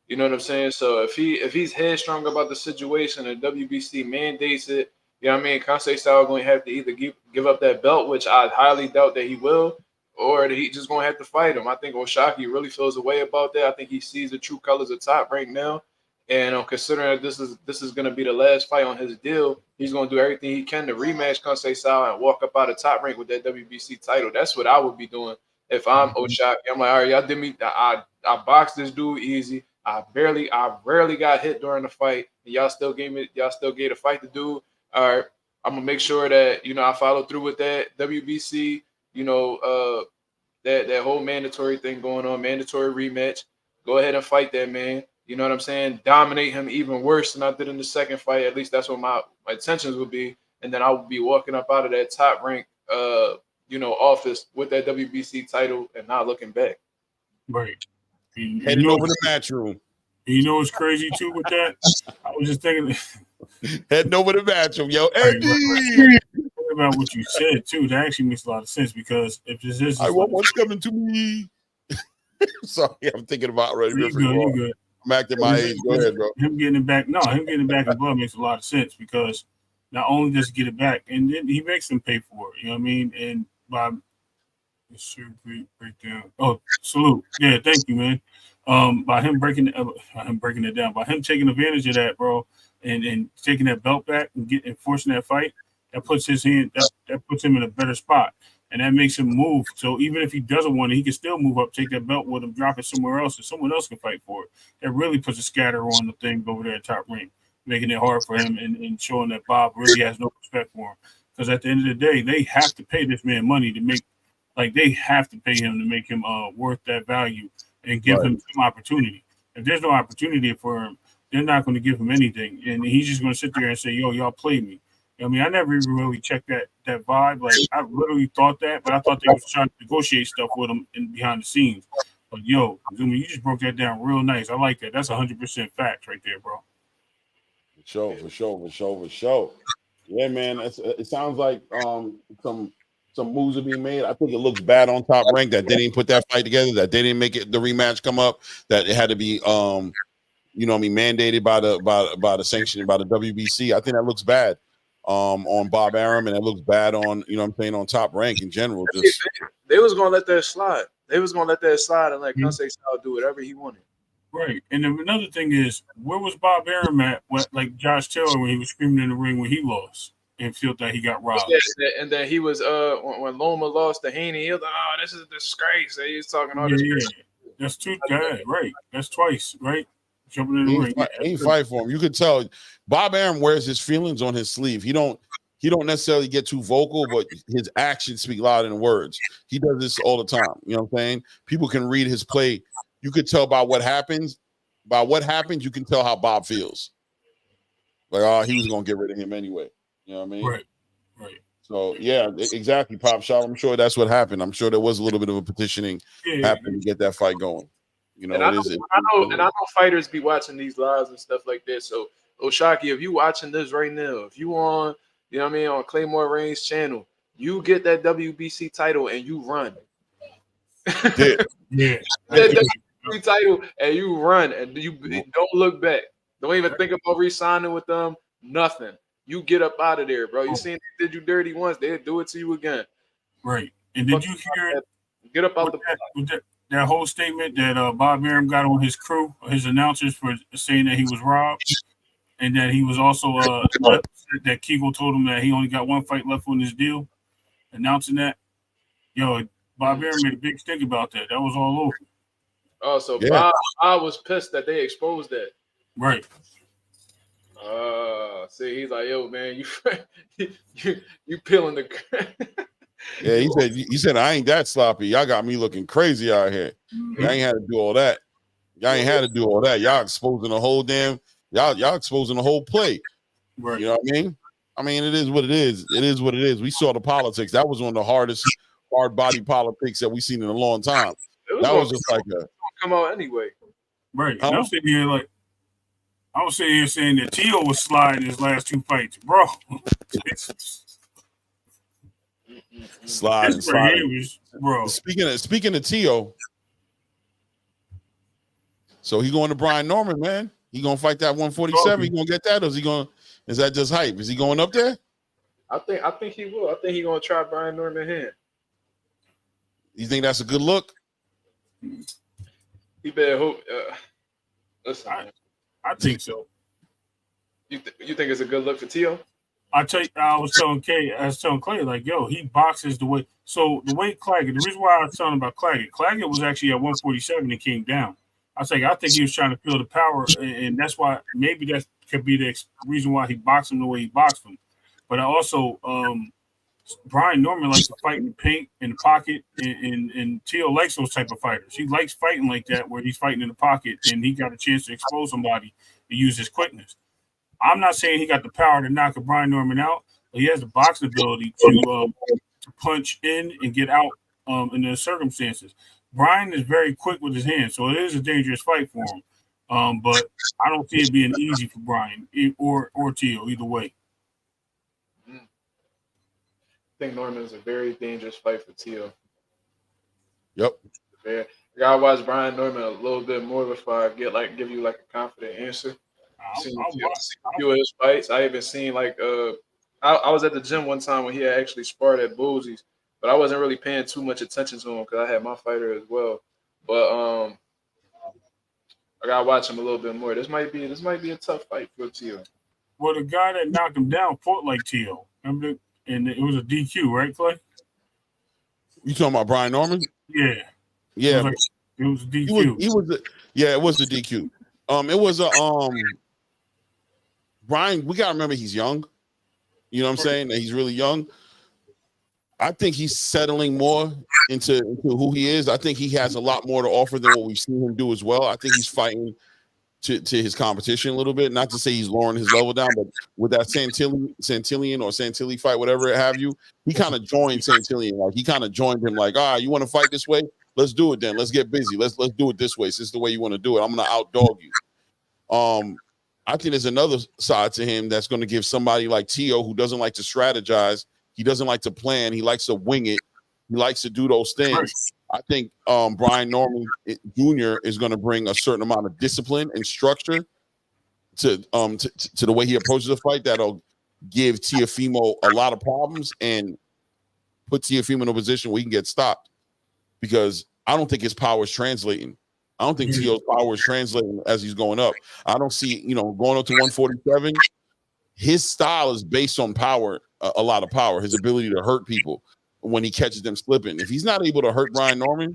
You know what I'm saying? So if he's headstrong about the situation and WBC mandates it, you know what I mean? Conceição going to have to either give up that belt, which I highly doubt that he will, or that he just going to have to fight him. I think O'Shaquie really feels a way about that. I think he sees the true colors of Top Rank now. And considering that this is going to be the last fight on his deal, he's going to do everything he can to rematch Conceição and walk up out of Top Rank with that WBC title. That's what I would be doing if I'm O'Shaquie. I'm like, all right, y'all did me. I boxed this dude easy. I rarely got hit during the fight. And y'all still gave the fight to dude. All right, I'm gonna make sure that I follow through with that WBC. That whole mandatory thing going on, mandatory rematch. Go ahead and fight that man. You know what I'm saying? Dominate him even worse than I did in the second fight. At least that's what my intentions would be. And then I would be walking up out of that Top Rank, office with that WBC title and not looking back. Right. Heading over the match room. You know what's crazy too with that? I was just thinking. Heading over the match room, yo, Eddie. Right. About what you said too, that actually makes a lot of sense because if this is, I want what's coming to me. Sorry, I'm thinking about right. You good. I'm acting my age. Go ahead, bro. Him getting it back in blood makes a lot of sense because not only does he get it back, and then he makes them pay for it. You know what I mean? And by breakdown. Oh, salute. Yeah, thank you, man. By him breaking it down, by him taking advantage of that, bro, and taking that belt back and forcing that fight, that puts that puts him in a better spot, and that makes him move. So even if he doesn't want it, he can still move up, take that belt with him, drop it somewhere else, and someone else can fight for it. That really puts a scatter on the thing over there at Top Rank, making it hard for him and showing that Bob really has no respect for him. Because at the end of the day, they have to pay this man money to make, they have to pay him to make him worth that value and give him some opportunity. If there's no opportunity for him, they're not going to give him anything, and he's just going to sit there and say, "Yo, y'all play me." I mean, I never even really checked that vibe. Like, I literally thought that, but I thought they was trying to negotiate stuff with him behind the scenes. But yo, Zumi, you just broke that down real nice. I like that. That's 100% facts right there, bro. For sure. Yeah, man. It sounds like some moves are being made. I think it looks bad on Top Rank that they didn't put that fight together, that they didn't make it the rematch come up, that it had to be mandated by the sanction by the WBC. I think that looks bad on Bob Arum, and it looks bad on on Top Rank in general. Just they was gonna let that slide. They was gonna let that slide and let Conceição do whatever he wanted. Right. And then another thing is, where was Bob Arum at like Josh Taylor when he was screaming in the ring when he lost and felt that he got robbed? And then he was when Loma lost to Haney, he was like, "Oh, this is a disgrace." He was talking all this. Yeah. That's two guys, right? That's twice, right? Jumping in the ring. He fight for him. You could tell Bob Arum wears his feelings on his sleeve. He don't necessarily get too vocal, but his actions speak louder than words. He does this all the time. You know what I'm saying? People can read his play. You could tell by what happens. By what happens, you can tell how Bob feels. Like, he was gonna get rid of him anyway. You know what I mean? Right. So yeah, exactly, Pop Shop. I'm sure that's what happened. I'm sure there was a little bit of a petitioning happening to get that fight going. I know fighters be watching these lives and stuff like that. So O'Shaquie, if you watching this right now, if you on, on Claymore Reigns channel, you get that WBC title and you run. Yeah. That WBC title and you run and you don't look back. Don't even think about re-signing with them. Nothing. You get up out of there, bro. You seen they did you dirty once, they'll do it to you again. Right. And did you hear get up out the that whole statement that Bob Arum got on his crew, his announcers, for saying that he was robbed? and that he was also upset that Kegel told him that he only got one fight left on his deal, announcing that. Yo, Bob Arum made a big stink about that. That was all over. Oh, so Yeah. Bob was pissed that they exposed that. Right. See, he's like, yo, man, you peeling the. Yeah, he said I ain't that sloppy. Y'all got me looking crazy out here. Y'all ain't had to do all that. Y'all ain't had to do all that. Y'all exposing the whole damn. Y'all exposing the whole play. Right. You know what I mean? I mean, it is what it is. It is what it is. We saw the politics. That was one of the hardest hard body politics that we've seen in a long time. That was just like a come out anyway. Right. Huh? And I'm sitting here saying that Tio was sliding his last two fights, bro. sliding. Bro. Speaking of Tio, so he going to Brian Norman, man. He gonna fight that 147. He gonna get that, or is that just hype? Is he going up there? I think he will. I think he's gonna try Brian Norman hand. You think that's a good look? He better hope. Listen, I think so. You think it's a good look for Tio? I was telling Clay, like, yo, he boxes the way. So the way Claggett, the reason why I was telling him about Claggett was actually at 147 and came down. I think he was trying to feel the power, and that's why maybe that could be the reason why he boxed him the way he boxed him. But I also, Brian Norman likes to fight in the paint, in the pocket, and Tio likes those type of fighters. He likes fighting like that, where he's fighting in the pocket, and he got a chance to expose somebody to use his quickness. I'm not saying he got the power to knock a Brian Norman out, but he has the boxing ability to punch in and get out in those circumstances. Brian is very quick with his hands, so it is a dangerous fight for him. But I don't see it being easy for Brian or Tio either way. I think Norman is a very dangerous fight for Tio. Yep. I gotta watch Brian Norman a little bit more before I give you like a confident answer. Seen a few of his fights. I even seen I was at the gym one time when he had actually sparred at Boozy's, but I wasn't really paying too much attention to him because I had my fighter as well. But I gotta watch him a little bit more. This might be a tough fight for Tio. Well, the guy that knocked him down fought like Tio. Remember, and it was a DQ, right, Clay? You talking about Brian Norman? Yeah. Yeah. It was a DQ. It was the DQ. It was a Brian, we gotta remember he's young. You know what I'm saying? That he's really young. I think he's settling more into who he is. I think he has a lot more to offer than what we've seen him do as well. I think he's fighting to his competition a little bit. Not to say he's lowering his level down, but with that Santilli fight, whatever it have you, he kind of joined Santillian. Like he kind of joined him. Like, you want to fight this way? Let's do it then. Let's get busy. Let's do it this way. Since it's the way you want to do it, I'm gonna outdog you. I think there's another side to him that's going to give somebody like Tio, who doesn't like to strategize, he doesn't like to plan, he likes to wing it, he likes to do those things. Right. I think Brian Norman Jr. is going to bring a certain amount of discipline and structure to the way he approaches the fight that'll give Teofimo a lot of problems and put Teofimo in a position where he can get stopped. Because I don't think his power is translating. I don't think Tio's power is translating as he's going up. I don't see, going up to 147. His style is based on power, a lot of power, his ability to hurt people when he catches them slipping. If he's not able to hurt Brian Norman,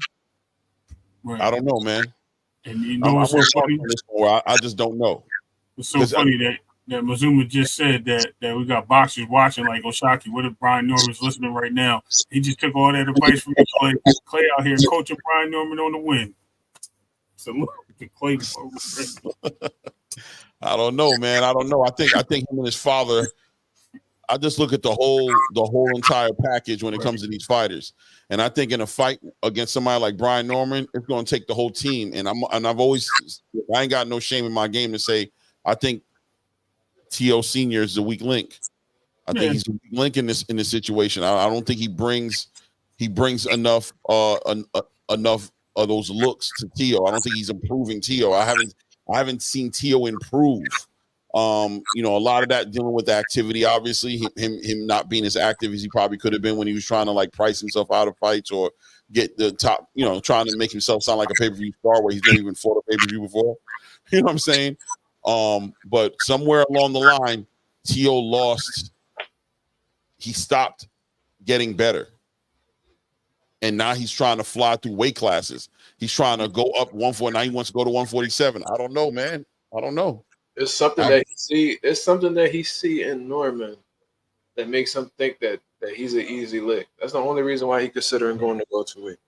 right. I don't know, man. And you know what's so funny? I just don't know. It's so funny that Mazuma just said that we got boxers watching like Oshaki. What if Brian Norman's listening right now? He just took all that advice from Clay. Clay out here coaching Brian Norman on the win. So look at Clay. I don't know, man. I don't know. I think him and his father. I just look at the whole entire package when it comes to these fighters, and I think in a fight against somebody like Brian Norman, it's going to take the whole team. And I ain't got no shame in my game to say I think Tio Sr. is the weak link. I think he's a weak link in this situation. I don't think he brings enough of those looks to Tio. I don't think he's improving Tio. I haven't seen Tio improve. A lot of that dealing with the activity, obviously, him not being as active as he probably could have been when he was trying to like price himself out of fights or get the top, trying to make himself sound like a pay-per-view star where he's never even fought a pay-per-view before. You know what I'm saying? But somewhere along the line, Teo lost. He stopped getting better. And now he's trying to fly through weight classes. He's trying to go up 140. Now he wants to go to 147. I don't know, man. I don't know. It's something that he see. It's something that he see in Norman that makes him think that he's an easy lick. That's the only reason why he considering going to welterweight.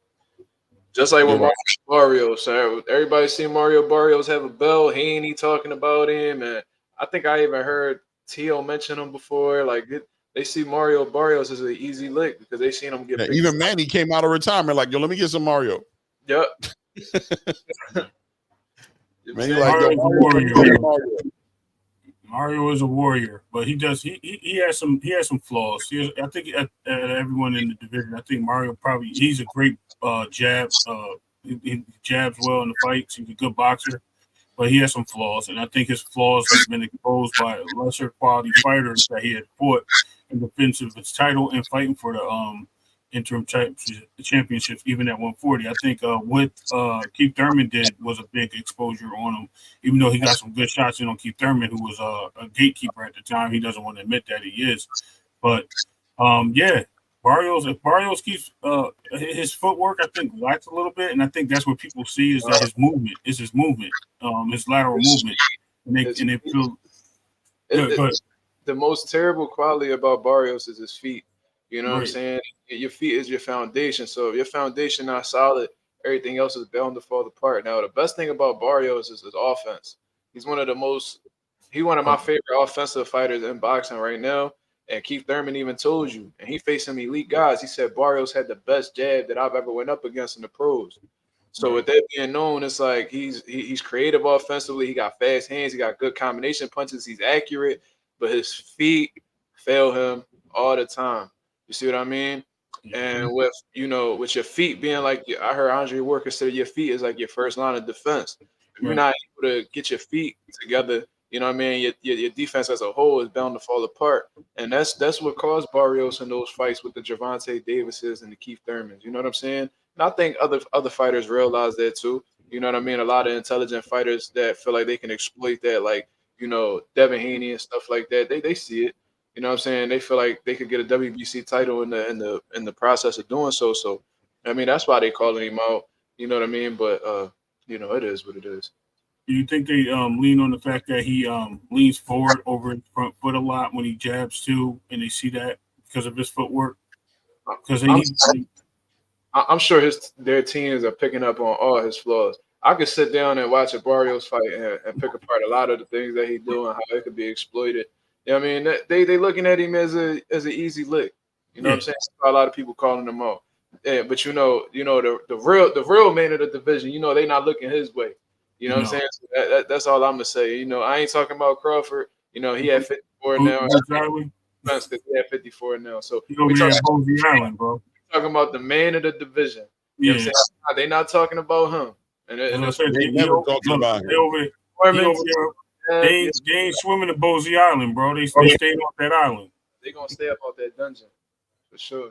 Just like when Mario Barrios, so everybody seen Mario Barrios have a belt. He ain't talking about him, and I think I even heard Teo mention him before. Like they see Mario Barrios as an easy lick because they seen him get. Yeah, even Manny came out of retirement like, yo, let me get some Mario. Yep. Manny like, yo, Mario is a warrior, but he has some flaws. I think at everyone in the division, I think Mario he's a great jab. He jabs well in the fights. He's a good boxer, but he has some flaws, and I think his flaws have been exposed by lesser quality fighters that he had fought in defense of his title and fighting for the interim championships, even at 140. I think what Keith Thurman did was a big exposure on him, even though he got some good shots in on Keith Thurman, who was a gatekeeper at the time. He doesn't want to admit that he is. But, if Barrios keeps his footwork, I think, lacks a little bit, and I think that's what people see is that his movement, his lateral movement. And they feel the most terrible quality about Barrios is his feet. You know what I'm saying? Your feet is your foundation. So if your foundation not solid, everything else is bound to fall apart. Now, the best thing about Barrios is his offense. He's one of my favorite offensive fighters in boxing right now. And Keith Thurman even told you, and he faced some elite guys. He said Barrios had the best jab that I've ever went up against in the pros. So with that being known, it's like he's creative offensively. He got fast hands. He got good combination punches. He's accurate, but his feet fail him all the time. You see what I mean? And with your feet being like, I heard Andre Ward consider your feet is like your first line of defense. If you're not able to get your feet together, you know what I mean? Your defense as a whole is bound to fall apart. And that's what caused Barrios in those fights with the Gervonta Davises and the Keith Thurmans. You know what I'm saying? And I think other fighters realize that too. You know what I mean? A lot of intelligent fighters that feel like they can exploit that, like, Devin Haney and stuff like that. They see it. You know what I'm saying? They feel like they could get a WBC title in the process of doing so. So, I mean, that's why they calling him out. You know what I mean? But it is what it is. Do you think they lean on the fact that he leans forward over his front foot a lot when he jabs too, and they see that because of his footwork? Because I'm sure their teams are picking up on all his flaws. I could sit down and watch a Barrios fight and pick apart a lot of the things that he's doing, how it could be exploited. You know what I mean? They looking at him as an easy lick. You know what I'm saying? A lot of people calling him out. Yeah, but the real man of the division, they not looking his way. You know what I'm saying? So that's all I'm gonna say. I ain't talking about Crawford. He had 54 now. Because he had 54 now. So we talking Island, bro. Talking about the man of the division. You know what I'm saying? They not talking about him. And they never talking about him. They ain't swimming to Bozy Island, bro. They stayed off that island. They gonna stay up out that dungeon for sure.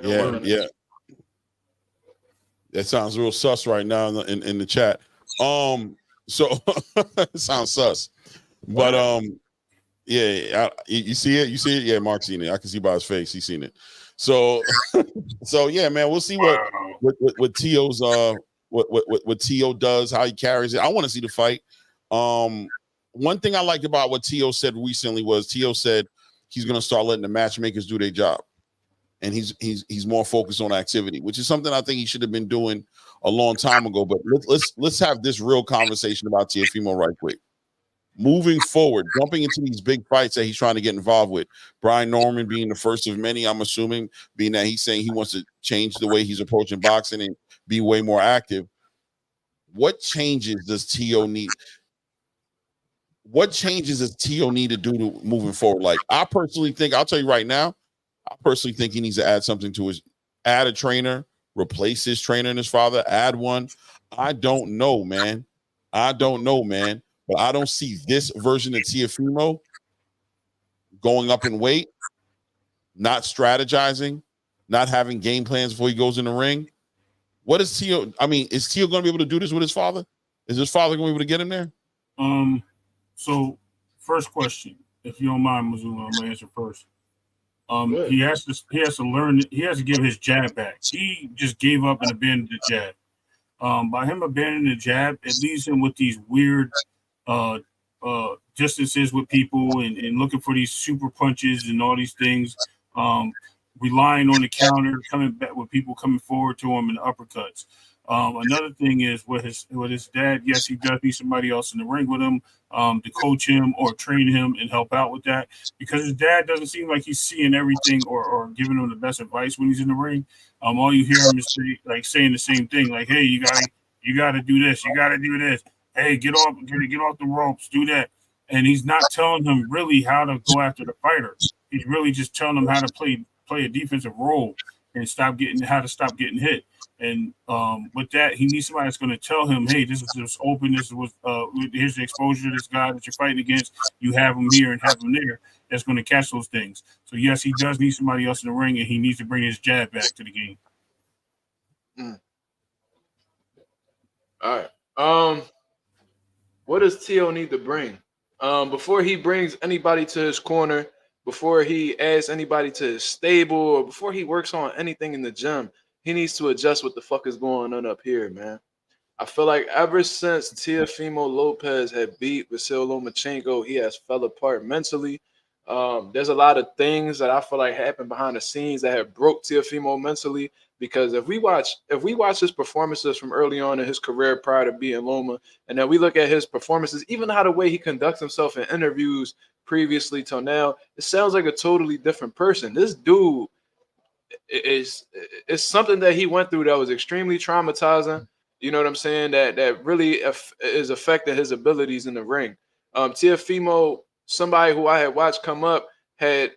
Yeah. That sounds real sus right now in the chat. So it sounds sus, but you see it. You see it. Yeah, Mark's seen it. I can see by his face. He's seen it. So yeah, man. We'll see what Teo's what Teo does, how he carries it. I want to see the fight. One thing I liked about what Teo said recently was Teo said he's going to start letting the matchmakers do their job, and he's more focused on activity, which is something I think he should have been doing a long time ago. But let's have this real conversation about Teofimo right quick. Moving forward, jumping into these big fights that he's trying to get involved with, Brian Norman being the first of many, I'm assuming, being that he's saying he wants to change the way he's approaching boxing and be way more active. What changes does Teo need? What changes does Teo need to do moving forward? Like, I personally think, I'll tell you right now, I personally think he needs to add something to add a trainer, replace his trainer and his father, add one. I don't know, man. But I don't see this version of Teofimo going up in weight, not strategizing, not having game plans before he goes in the ring. What is Teo? I mean, is Teo going to be able to do this with his father? Is his father going to be able to get him there? So first question, if you don't mind, Mazuma, I'm gonna answer first. Good. He has to learn. He has to give his jab back. He just gave up and abandoned the jab. By him abandoning the jab, it leaves him with these weird distances with people and looking for these super punches and all these things. Relying on the counter, coming back with people coming forward to him and uppercuts. Another thing is with his dad. Yes, he does need somebody else in the ring with him to coach him or train him and help out with that, because his dad doesn't seem like he's seeing everything or giving him the best advice when he's in the ring. All you hear him is saying the same thing, like, "Hey, you gotta do this, you gotta do this. Hey, get off the ropes, do that." And he's not telling him really how to go after the fighter. He's really just telling him how to play a defensive role and stop getting hit. And with that, he needs somebody that's going to tell him, "Hey, this is just open. This was here's the exposure to this guy that you're fighting against. You have him here and have him there. That's going to catch those things." So yes, he does need somebody else in the ring, and he needs to bring his jab back to the game. All right. What does Tio need to bring? Before he brings anybody to his corner, before he adds anybody to his stable, or before he works on anything in the gym, he needs to adjust what the fuck is going on up here, man. I feel like ever since Teofimo Lopez had beat Vasyl Lomachenko, he has fell apart mentally. There's a lot of things that I feel like happened behind the scenes that have broke Teofimo mentally. Because if we watch his performances from early on in his career prior to being Loma, and then we look at his performances, even how the way he conducts himself in interviews previously till now, it sounds like a totally different person. This dude is something that he went through that was extremely traumatizing. You know what I'm saying? That really is affecting his abilities in the ring. Teofimo, somebody who I had watched come up, had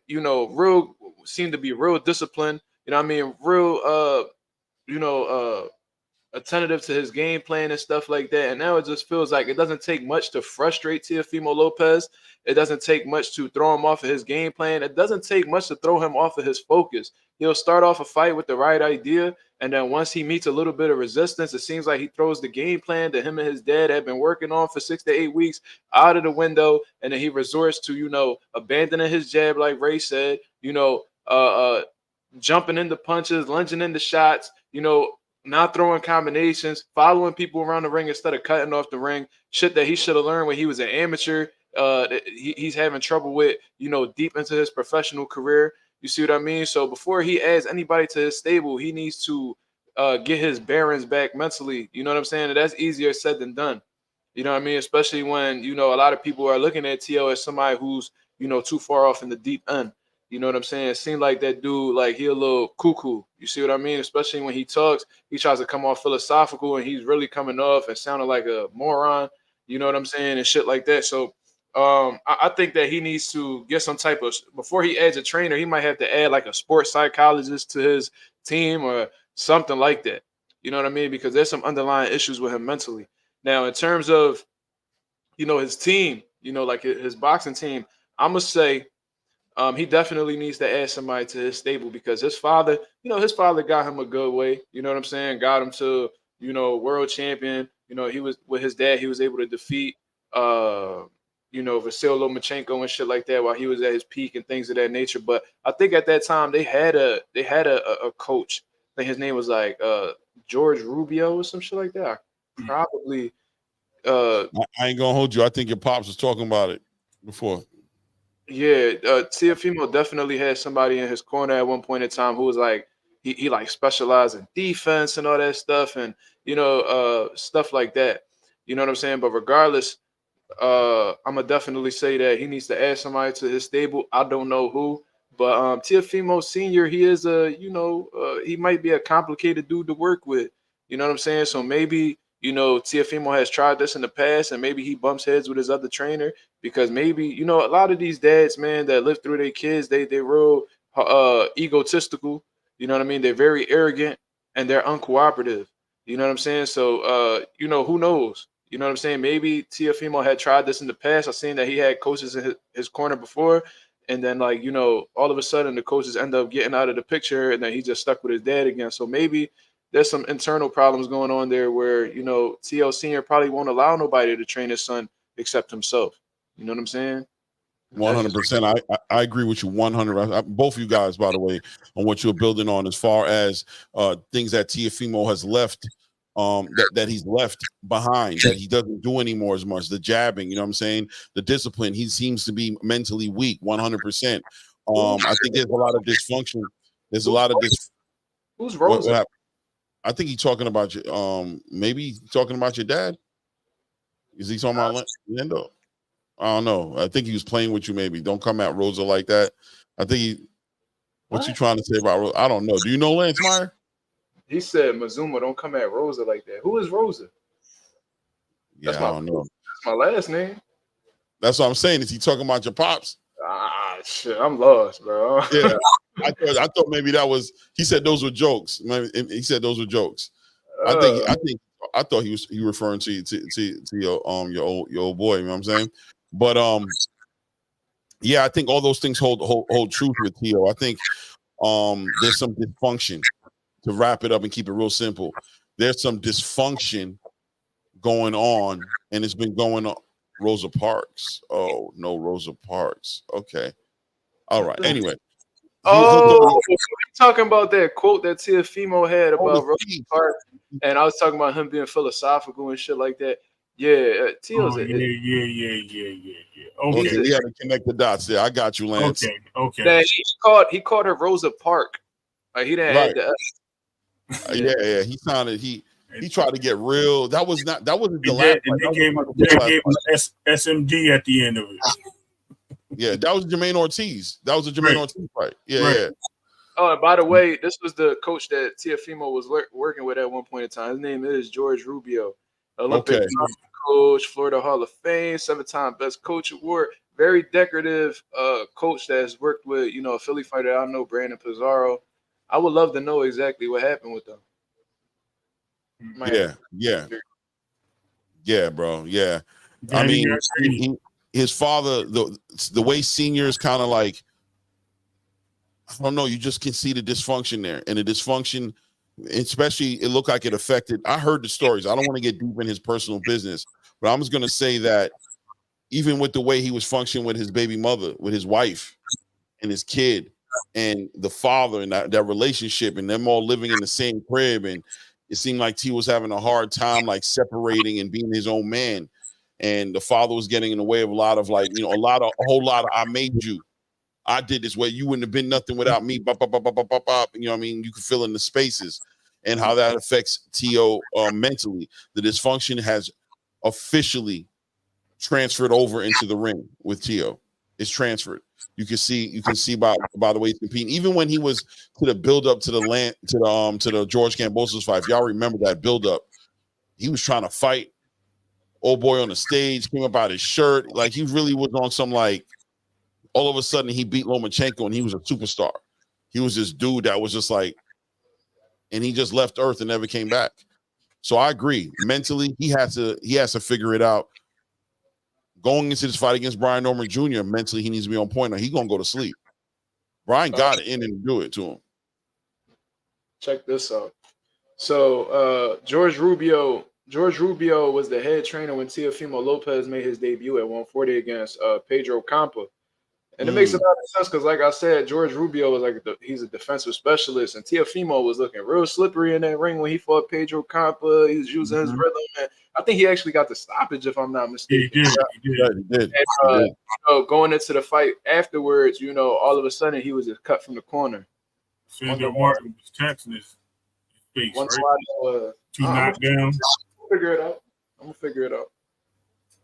seemed to be real disciplined. You know what I mean? Real attentive to his game plan and stuff like that. And now it just feels like it doesn't take much to frustrate Teofimo Lopez. It doesn't take much to throw him off of his game plan. It doesn't take much to throw him off of his focus. He'll start off a fight with the right idea, and then once he meets a little bit of resistance, it seems like he throws the game plan that him and his dad have been working on for 6 to 8 weeks out of the window, and then he resorts to, abandoning his jab, like Ray said, jumping into punches, lunging into shots, not throwing combinations, following people around the ring instead of cutting off the ring. Shit that he should have learned when he was an amateur. He's having trouble with, deep into his professional career. You see what I mean? So before he adds anybody to his stable, he needs to get his bearings back mentally. You know what I'm saying? And that's easier said than done. You know what I mean? Especially when, a lot of people are looking at T.O. as somebody who's, too far off in the deep end. You know what I'm saying? It seemed like that dude, like, he a little cuckoo. You see what I mean? Especially when he talks, he tries to come off philosophical, and he's really coming off and sounding like a moron. You know what I'm saying? And shit like that. So I think that he needs to get some type of, before he adds a trainer, he might have to add like a sports psychologist to his team or something like that. You know what I mean? Because there's some underlying issues with him mentally. Now, in terms of, his team, like his boxing team, I'm going to say, he definitely needs to add somebody to his stable, because his father got him a good way. You know what I'm saying? Got him to, world champion. He was with his dad. He was able to defeat, Vasyl Lomachenko and shit like that while he was at his peak and things of that nature. But I think at that time they had a coach. I think his name was like George Rubio or some shit like that. Probably. I ain't gonna hold you. I think your pops was talking about it before. Yeah, Teofimo definitely had somebody in his corner at one point in time who was like, he like specialized in defense and all that stuff, and stuff like that. You know what I'm saying? But regardless, I'm gonna definitely say that he needs to add somebody to his stable. I don't know who, but Teofimo Sr., he is he might be a complicated dude to work with. You know what I'm saying? So maybe Teofimo has tried this in the past, and maybe he bumps heads with his other trainer, because maybe a lot of these dads, man, that live through their kids, they real egotistical. You know what I mean? They're very arrogant and they're uncooperative. You know what I'm saying? So who knows? You know what I'm saying? Maybe Teofimo had tried this in the past. I've seen that he had coaches in his corner before, and then all of a sudden the coaches end up getting out of the picture, and then he just stuck with his dad again. So maybe there's some internal problems going on there where, you know, T.O. Sr. probably won't allow nobody to train his son except himself. You know what I'm saying? 100%. I agree with you 100. Both of you guys, by the way, on what you're building on as far as things that Teofimo has left, that he's left behind, that he doesn't do anymore as much. The jabbing, you know what I'm saying? The discipline. He seems to be mentally weak 100%. I think there's a lot of dysfunction. There's a lot of this. Who's Rosa? What I think he's talking about you. Maybe talking about your dad. Is he talking about Lando? I don't know. I think he was playing with you. Maybe don't come at Rosa like that. I think what you trying to say about Rosa? I don't know. Do you know Lance Meyer? He said Mazuma don't come at Rosa like that. Who is Rosa? Yeah, I don't know. That's my last name. That's what I'm saying. Is he talking about your pops? Ah, shit. I'm lost, bro. Yeah. I thought maybe that was. He said those were jokes. He said those were jokes. I thought he was referring to your old boy. You know what I'm saying? But yeah, I think all those things hold truth with Tio. I think there's some dysfunction. To wrap it up and keep it real simple, there's some dysfunction going on, and it's been going on. Rosa Parks. Oh no, Rosa Parks. Okay, all right. Anyway, you're talking about that quote that Teofimo had about Rosa Parks, and I was talking about him being philosophical and shit like that. Yeah, Tio's yeah. Okay, we had to connect the dots there. I got you, Lance. Okay. That he called her Rosa Park. Like he didn't add the yeah. He sounded he tried to get real. That wasn't the last. And they gave him SMD at the end of it. Yeah, that was Jermaine Ortiz. That was a Jermaine Ortiz fight. Yeah. Oh, and by the way, this was the coach that Teofimo was working with at one point in time. His name is George Rubio, Olympic coach, Florida Hall of Fame, 7-time Best Coach Award. Very decorative coach that has worked with, a Philly fighter. I know Brandon Pizarro. I would love to know exactly what happened with them. Yeah, bro. Yeah. I mean, his father, the way seniors kind of like, I don't know, you just can see the dysfunction there. And the dysfunction, especially, it looked like it affected. I heard the stories. I don't want to get deep in his personal business, but I'm just going to say that even with the way he was functioning with his baby mother, with his wife and his kid, and the father and that relationship, and them all living in the same crib, and it seemed like T was having a hard time like separating and being his own man, and the father was getting in the way of a lot of like, a whole lot of I made you, I did this way, you wouldn't have been nothing without me, bop, bop, bop, bop, bop, bop. You know what I mean? You can fill in the spaces, and how that affects T.O. Mentally. The dysfunction has officially transferred over into the ring with T.O. It's transferred. You can see by the way he's competing. Even when he was to the build up to the George Kambosos fight, if y'all remember that build up, he was trying to fight. Old boy on the stage came up out his shirt, like he really was on some like. All of a sudden, he beat Lomachenko, and he was a superstar. He was this dude that was just like, and he just left Earth and never came back. So I agree. Mentally, he has to figure it out. Going into this fight against Brian Norman Jr., mentally, he needs to be on point. Or he's gonna go to sleep. Brian got it in and do it to him. Check this out. So George Rubio was the head trainer when Teofimo Lopez made his debut at 140 against Pedro Campa. And it makes a lot of sense because, like I said, George Rubio was he's a defensive specialist, and Teofimo was looking real slippery in that ring when he fought Pedro Campa. He was using his rhythm, and I think he actually got the stoppage, if I'm not mistaken. He did. And, going into the fight afterwards, all of a sudden he was just cut from the corner. Sandra Martin was taxing his face, One right? Two knockdowns. I'm gonna figure it out.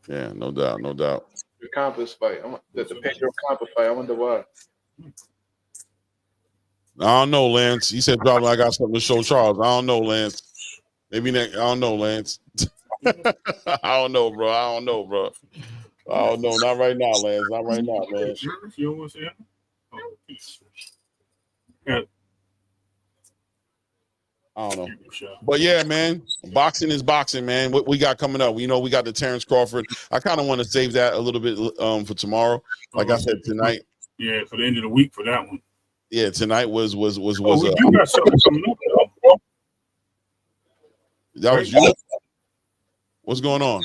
Yeah, no doubt. The Campa's fight. The Pedro Campa fight. I wonder why. I don't know, Lance. He said probably I got something to show Charles. I don't know, Lance. Maybe next. I don't know, Lance. I don't know, bro. I don't know. Not right now, Lance. Not right now, man. You don't want to say that? I don't know. But yeah, man, boxing is boxing, man. What we got coming up? We got the Terrence Crawford. I kind of want to save that a little bit for tomorrow. Like I said, tonight. Yeah, for the end of the week for that one. Yeah, tonight was you got something coming up, though. That was you? What's going on?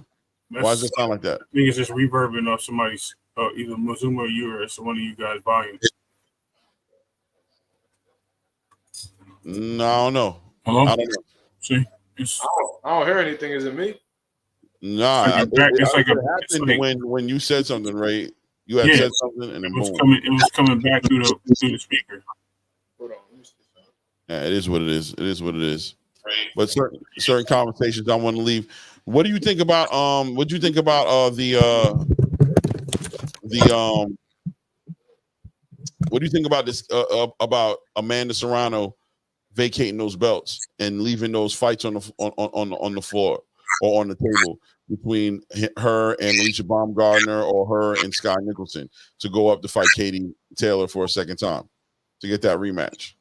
Why does it sound like that? I think it's just reverbing off somebody's, either Mazuma or you, or one of you guys' volume. No, I don't know. Hello? I don't know. See? I don't hear anything. Is it me? Nah, it's like when you said something, right? You had said something, and then boom. It was coming back through the speaker. Hold on. Yeah, it is what it is. It is what it is. But certain conversations I want to leave. What do you think about what do you think about what do you think about this about Amanda Serrano vacating those belts and leaving those fights on the floor or on the table between her and Alicia Baumgardner or her and Sky Nicholson to go up to fight Katie Taylor for a second time to get that rematch?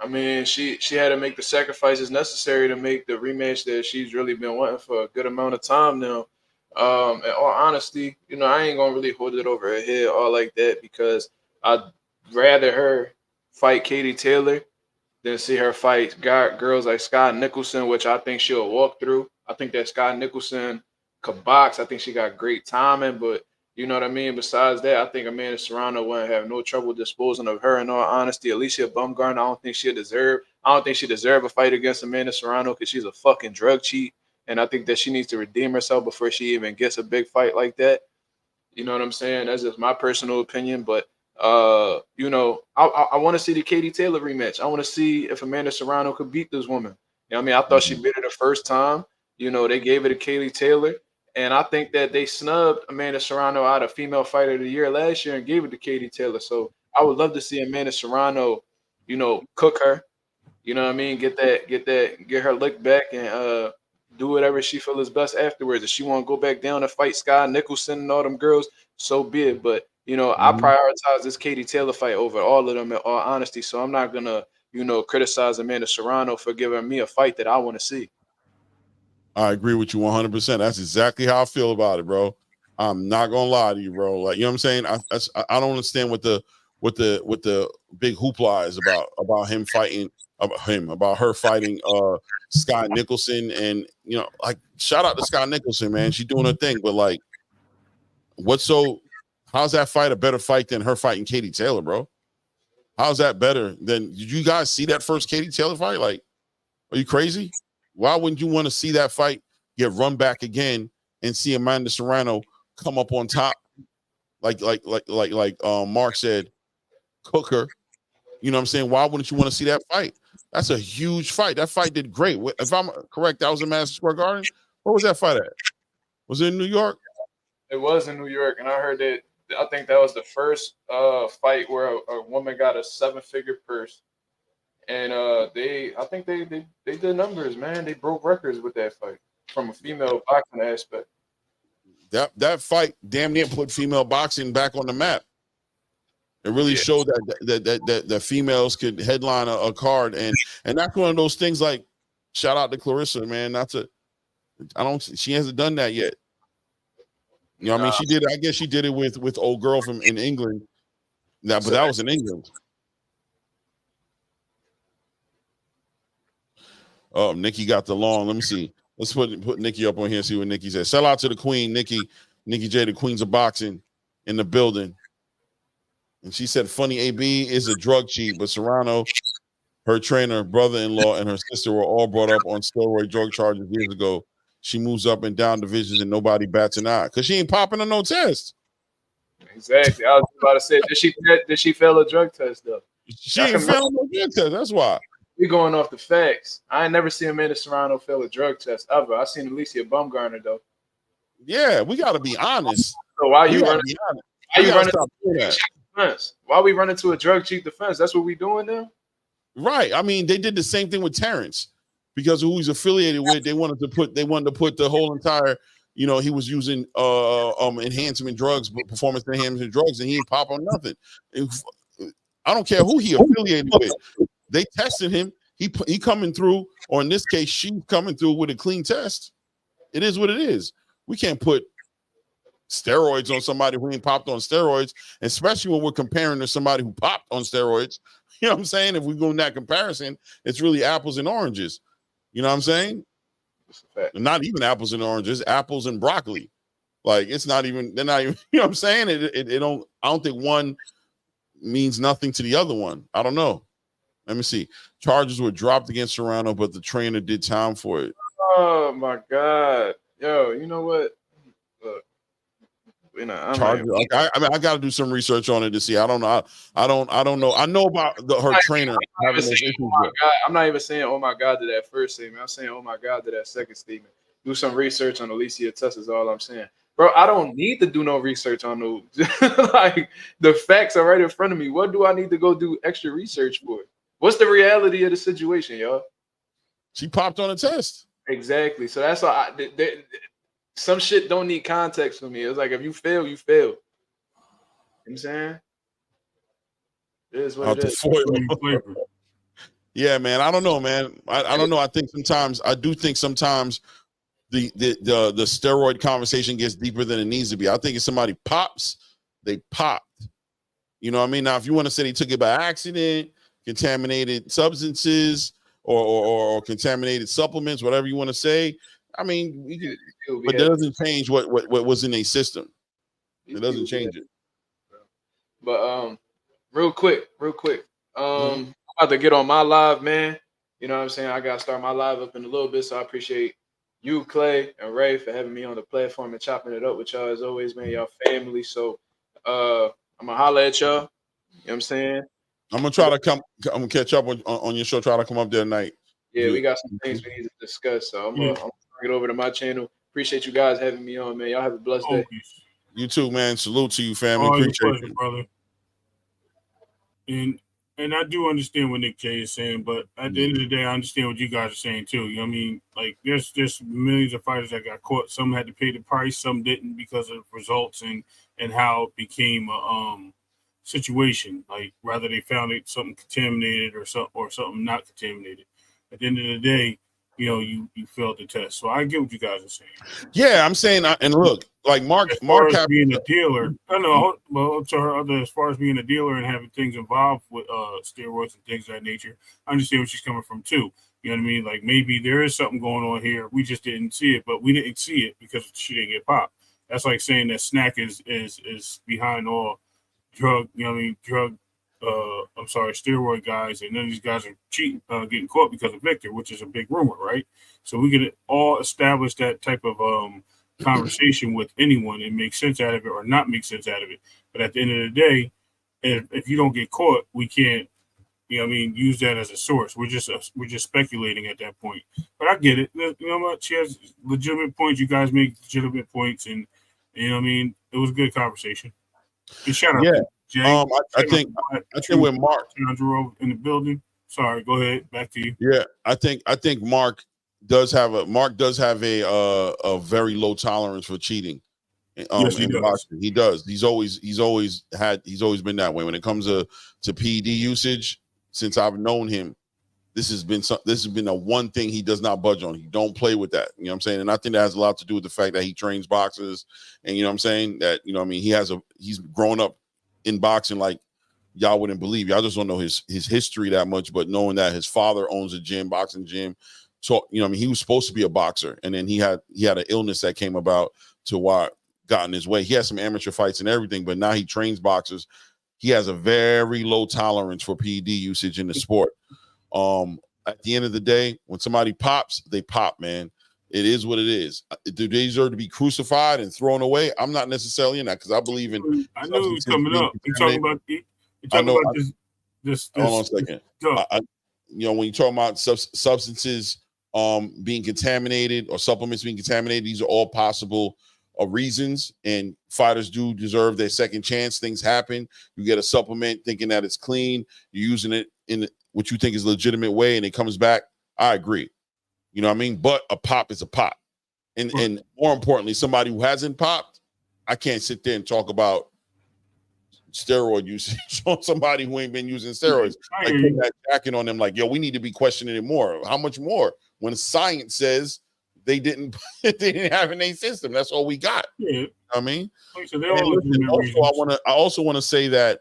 I mean, she had to make the sacrifices necessary to make the rematch that she's really been wanting for a good amount of time now. In all honesty, I ain't gonna really hold it over her head all like that because I'd rather her fight Katie Taylor than see her fight girls like Scott Nicholson, which I think she'll walk through. I think that Scott Nicholson could box. I think she got great timing, but you know what I mean? Besides that, I think Amanda Serrano wouldn't have no trouble disposing of her. In all honesty, Alicia Baumgardner, I don't think she deserve a fight against Amanda Serrano because she's a fucking drug cheat. And I think that she needs to redeem herself before she even gets a big fight like that. You know what I'm saying? That's just my personal opinion. But I want to see the Katie Taylor rematch. I want to see if Amanda Serrano could beat this woman. You know what I mean? I thought she beat her the first time. They gave it to Katie Taylor. And I think that they snubbed Amanda Serrano out of Female Fighter of the Year last year and gave it to Katie Taylor. So I would love to see Amanda Serrano, cook her. You know what I mean? Get her lick back and do whatever she feels is best afterwards. If she want to go back down and fight Sky Nicholson and all them girls, so be it. But I prioritize this Katie Taylor fight over all of them in all honesty. So I'm not gonna, criticize Amanda Serrano for giving me a fight that I want to see. I agree with you 100%. That's exactly how I feel about it, bro. I'm not gonna lie to you, bro. Like, you know what I'm saying? I don't understand what the big hoopla is about him fighting about her fighting Scott Nicholson. And like, shout out to Scott Nicholson, man. She's doing her thing, but like, how's that fight a better fight than her fighting Katie Taylor, bro? How's that better than? Did you guys see that first Katie Taylor fight? Like, are you crazy? Why wouldn't you want to see that fight get run back again and see Amanda Serrano come up on top, like Mark said, cook her? You know what I'm saying? Why wouldn't you want to see that fight? That's a huge fight. That fight did great. If I'm correct, that was in Madison Square Garden. Where was that fight at? Was it in New York? It was in New York, and I heard that. I think that was the first fight where a woman got a 7-figure purse. And I think they did numbers, man. They broke records with that fight from a female boxing aspect. That fight damn near put female boxing back on the map. It really showed that females could headline a card, and that's one of those things. Like, shout out to Clarissa, man. She hasn't done that yet. You know what I mean? She did. I guess she did it with old girl from in England. But that was in England. Oh, Nikki got the long. Let me see. Let's put Nikki up on here and see what Nikki said. Sell out to the queen, Nikki J, the queens of boxing in the building. And she said, funny AB is a drug cheat, but Serrano, her trainer, brother-in-law, and her sister were all brought up on steroid drug charges years ago. She moves up and down divisions and nobody bats an eye because she ain't popping on no test. Exactly. I was about to say, did she fail a drug test though? She ain't failing no drug test. That's why. We going off the facts. I ain't never seen Amanda Serrano fail a drug test ever. I seen Alicia Baumgardner though. Yeah, we got to be honest. So why you running to a drug cheat defense? That's what we doing now. Right. I mean, they did the same thing with Terrence because of who he's affiliated with. They wanted to put the whole entire. He was using enhancement drugs, performance enhancement drugs, and he ain't pop on nothing. I don't care who he affiliated with. They tested him. He coming through, or in this case, she coming through with a clean test. It is what it is. We can't put steroids on somebody who ain't popped on steroids, especially when we're comparing to somebody who popped on steroids. You know what I'm saying? If we go in that comparison, it's really apples and oranges. You know what I'm saying? That's a fact. Not even apples and oranges, apples and broccoli. Like it's not even. They're not even. You know what I'm saying? It don't. I don't think one means nothing to the other one. I don't know. Let me see. Charges were dropped against Serrano, but the trainer did time for it. Oh my God, yo, you know what? Look, I'm not Charges. Like I mean, I got to do some research on it to see. I don't know. I don't know. I know about her trainer having those issues. I'm not even saying, oh my God, to that first statement. I'm saying, oh my God, to that second statement. Do some research on Alicia Tuss is all I'm saying. Bro, I don't need to do no research on those. Like, the facts are right in front of me. What do I need to go do extra research for? What's the reality of the situation, y'all? She popped on a test. Exactly. So that's why some shit don't need context for me. It's like if you fail, you fail. You know what I'm saying? It is what it is. Yeah, man. I don't know, man. I don't know. I do think sometimes the steroid conversation gets deeper than it needs to be. I think if somebody pops, they popped. You know what I mean? Now, if you want to say they took it by accident, contaminated substances, or contaminated supplements, whatever you want to say, I mean, but that doesn't change what was in a system. It doesn't change it. But real quick. I'm about to get on my live, man. You know what I'm saying? I gotta start my live up in a little bit, so I appreciate you, Clay, and Ray for having me on the platform and chopping it up with y'all as always, man. Y'all family. So I'm gonna holler at y'all. You know what I'm saying? I'm gonna try to come. I'm gonna catch up on your show. Try to come up there tonight. Yeah, we got some things we need to discuss. So I'm gonna bring it over to my channel. Appreciate you guys having me on, man. Y'all have a blessed day. You too, man. Salute to you, family. Appreciate Appreciate you, brother. And I do understand what Nick J is saying, but at the end of the day, I understand what you guys are saying too. You know what I mean? Like there's millions of fighters that got caught. Some had to pay the price, some didn't because of results and how it became a situation. Like rather they found it something contaminated or something not contaminated. At the end of the day, you know, you failed the test. So I get what you guys are saying. Yeah, I'm saying, and look, like Mark being a dealer, I know. Well, to her other, as far as being a dealer and having things involved with steroids and things of that nature, I understand where she's coming from too. You know what I mean? Like maybe there is something going on here. We just didn't see it, but we didn't see it because she didn't get popped. That's like saying that Snack is behind all drug. You know what I mean? Steroid guys, and then these guys are cheating, getting caught because of Victor, which is a big rumor, right? So we can all establish that type of conversation with anyone and make sense out of it or not make sense out of it. But at the end of the day, if you don't get caught, we can't, you know what I mean, use that as a source. We're just speculating at that point. But I get it. You know what? She has legitimate points. You guys make legitimate points, and you know what I mean. It was a good conversation. And shout out to Jay. I think with Mark in the building. Sorry, go ahead. Back to you. Yeah, I think Mark does have a very low tolerance for cheating. Yes, he does. Boxing. He does. He's always been that way when it comes to PD usage. Since I've known him, this has been a one thing he does not budge on. He don't play with that. You know what I'm saying? And I think that has a lot to do with the fact that he trains boxers, and you know what I'm saying, that, you know what I mean, he's grown up in boxing like y'all wouldn't believe. Y'all just don't know his history that much, but knowing that his father owns a boxing gym. So, you know what I mean, he was supposed to be a boxer, and then he had an illness that came about to what got in his way. He had some amateur fights and everything, but now he trains boxers. He has a very low tolerance for PED usage in the sport. At the end of the day, when somebody pops, they pop, man. It is what it is. Do they deserve to be crucified and thrown away? I'm not necessarily in that, because I believe in. I knew he was coming up. You're talking about this. Hold on a second. You know, when you talk about substances being contaminated or supplements being contaminated, these are all possible reasons, and fighters do deserve their second chance. Things happen. You get a supplement thinking that it's clean, you're using it in what you think is a legitimate way, and it comes back. I agree. You know what I mean? But a pop is a pop. And more importantly, somebody who hasn't popped, I can't sit there and talk about steroid usage on somebody who ain't been using steroids. I put that jacket on them like, yo, we need to be questioning it more. How much more? When science says they didn't have in their system. That's all we got. Yeah. You know what I mean? So I also want to say that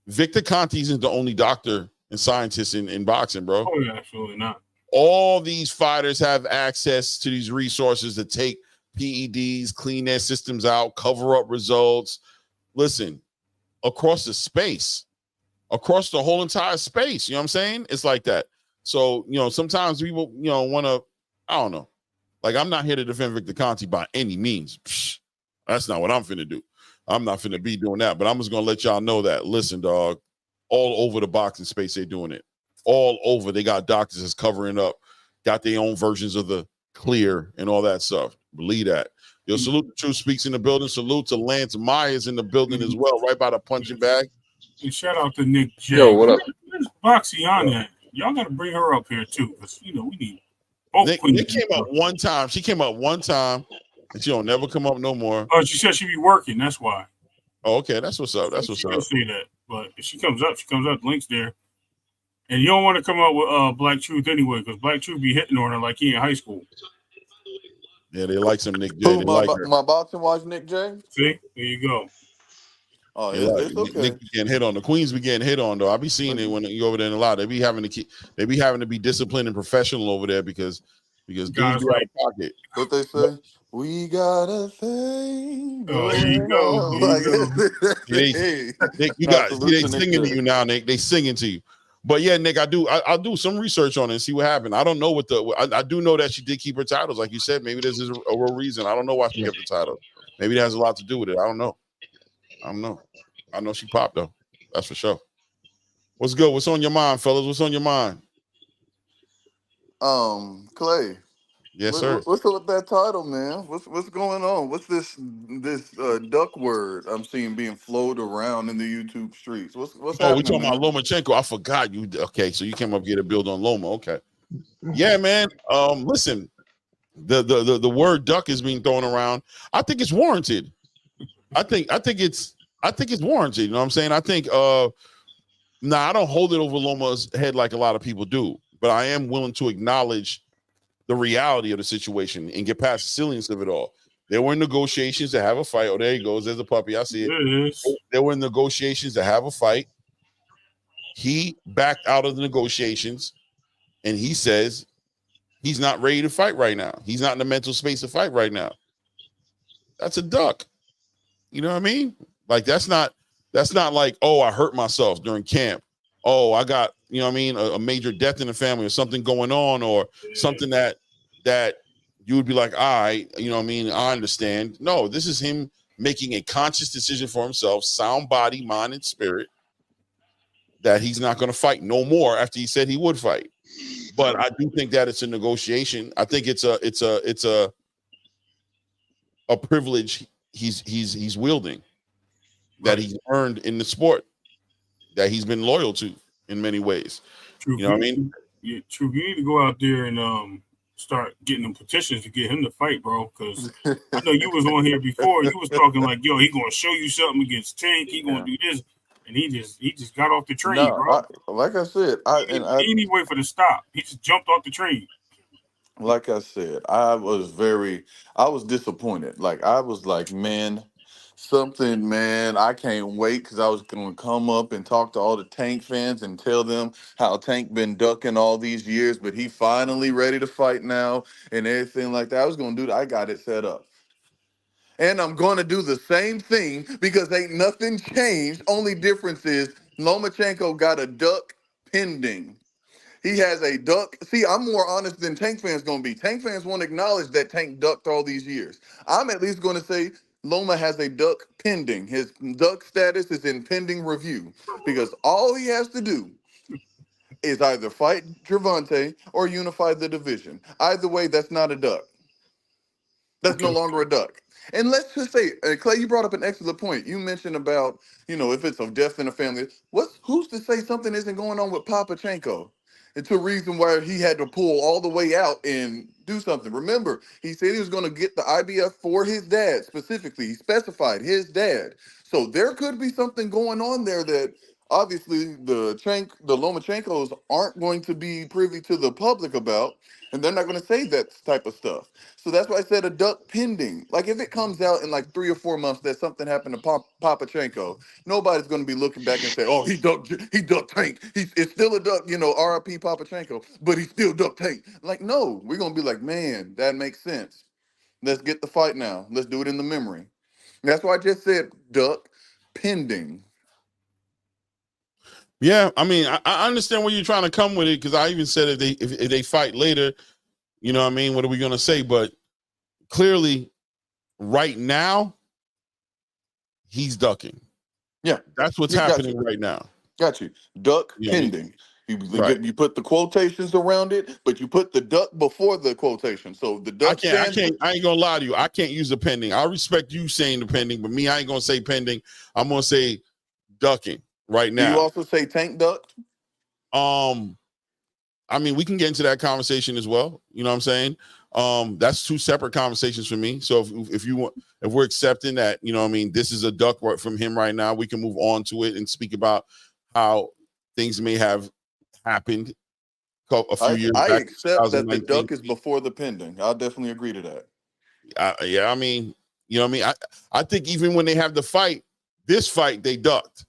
Victor Conte isn't the only doctor and scientist in boxing, bro. Oh, yeah, absolutely not. All these fighters have access to these resources to take PEDs, clean their systems out, cover up results. Listen, across the space, across the whole entire space, you know what I'm saying? It's like that. So, sometimes people, want to, I don't know. Like, I'm not here to defend Victor Conte by any means. Psh, that's not what I'm finna do. I'm not finna be doing that, but I'm just gonna let y'all know that, listen, dog, all over the boxing space, they're doing it. All over. They got doctors that's covering up, got their own versions of the clear and all that stuff. Believe that. Yo, salute to True Speaks in the building. Salute to Lance Myers in the building as well, right by the punching bag. And shout out to Nick J. Yo, what up? Where's Boxiana? Y'all got to bring her up here too, because we need both. Nick came up one time. She came up one time, and she don't never come up no more. Oh, she said she be working. That's why. Oh, okay, that's what's up. That's what's up. Say that, but if she comes up, the link's there. And you don't want to come up with Black Truth anyway, because Black Truth be hitting on her like he in high school. Yeah, they like some Nick J. Who, my boxing watch, Nick J? See, there you go. Oh, it's okay. Nick be getting hit on. The Queens be getting hit on though. I be seeing it when you over there in a lot. They be having to be disciplined and professional over there because dudes be out of pocket. What they say? We got a thing. Oh, here you go. They singing to you now, Nick. They singing to you. But yeah, Nick, I'll do some research on it and see what happened. I don't know what I do know that she did keep her titles, like you said. Maybe there's a real reason. I don't know why she kept the title. Maybe it has a lot to do with it. I don't know. I know she popped though. That's for sure. What's good? What's on your mind, fellas? What's on your mind? Clay. Yes, sir. What's up with that title, man? What's going on? What's this duck word I'm seeing being floated around in the YouTube streets? What's happening? Oh, we talking about Lomachenko. I forgot you. Okay, so you came up here to build on Loma. Okay. Yeah, man. Listen, the word duck is being thrown around. I think it's warranted. I think it's warranted. You know what I'm saying? I think I don't hold it over Loma's head like a lot of people do, but I am willing to acknowledge the reality of the situation and get past the silliness of it all. There were negotiations to have a fight. Oh, there he goes. There's a puppy. I see it. There were negotiations to have a fight. He backed out of the negotiations, and he says he's not ready to fight right now. He's not in the mental space to fight right now. That's a duck. You know what I mean? Like that's not like, oh, I hurt myself during camp. Oh, I got, you know what I mean, a major death in the family or something going on, or something that you would be like, all right, you know what I mean, I understand. No, this is him making a conscious decision for himself, sound body, mind, and spirit, that he's not going to fight no more after he said he would fight. But I do think that it's a negotiation. I think it's a privilege he's wielding, that he's earned in the sport, that he's been loyal to in many ways. True. You know what I mean? Yeah, true. You need to go out there and start getting them petitions to get him to fight, bro. Because I know you was on here before. You was talking like, yo, he gonna show you something against Tank. He gonna do this, and he just got off the train, bro. Like I said, he didn't even wait for the stop. He just jumped off the train. Like I said, I was disappointed. Like I was like, man, I can't wait, because I was going to come up and talk to all the Tank fans and tell them how Tank been ducking all these years, but he finally ready to fight now and everything like that. I was going to do that. I got it set up. And I'm going to do the same thing, because ain't nothing changed. Only difference is Lomachenko got a duck pending. He has a duck. See, I'm more honest than Tank fans going to be. Tank fans won't acknowledge that Tank ducked all these years. I'm at least going to say Loma has a duck pending. His duck status is in pending review, because all he has to do is either fight Gervonta or unify the division. Either way, that's not a duck. That's no longer a duck. And let's just say, Clay, you brought up an excellent point. You mentioned about, if it's a death in the family, who's to say something isn't going on with Papachenko? It's a reason why he had to pull all the way out and do something. Remember, he said he was going to get the IBF for his dad specifically. He specified his dad. So there could be something going on there that obviously the Lomachenkos aren't going to be privy to the public about, and they're not going to say that type of stuff. So that's why I said a duck pending. Like if it comes out in like 3 or 4 months that something happened to Papachenko, nobody's going to be looking back and say, "Oh, he ducked Tank. It's still a duck, R.I.P. Papachenko, but he still ducked Tank." Like, no, we're going to be like, "Man, that makes sense. Let's get the fight now. Let's do it in the memory." That's why I just said duck pending. Yeah, I mean, I understand where you're trying to come with it, because I even said if they fight later, you know what I mean, what are we gonna say? But clearly, right now, he's ducking. Yeah, That's what's got happening you. right now. Got you. Duck You know what I mean? pending. Right. You put the quotations around it, but you put the duck before the quotation. So the duck I stands. ain't gonna lie to you. I can't use the pending. I respect you saying the pending, but me, I ain't gonna say pending. I'm gonna say ducking right Do you now. also say Tank ducked? I mean, we can get into that conversation as well. You know what I'm saying? That's two separate conversations for me. So if we're accepting that, you know what I mean, this is a duck from him right now, we can move on to it and speak about how things may have happened a few years I back in accept that the 2019. duck is before the pending. I'll definitely agree to that. Yeah, I mean, you know what I mean? I think even when they have the fight, this fight, they ducked.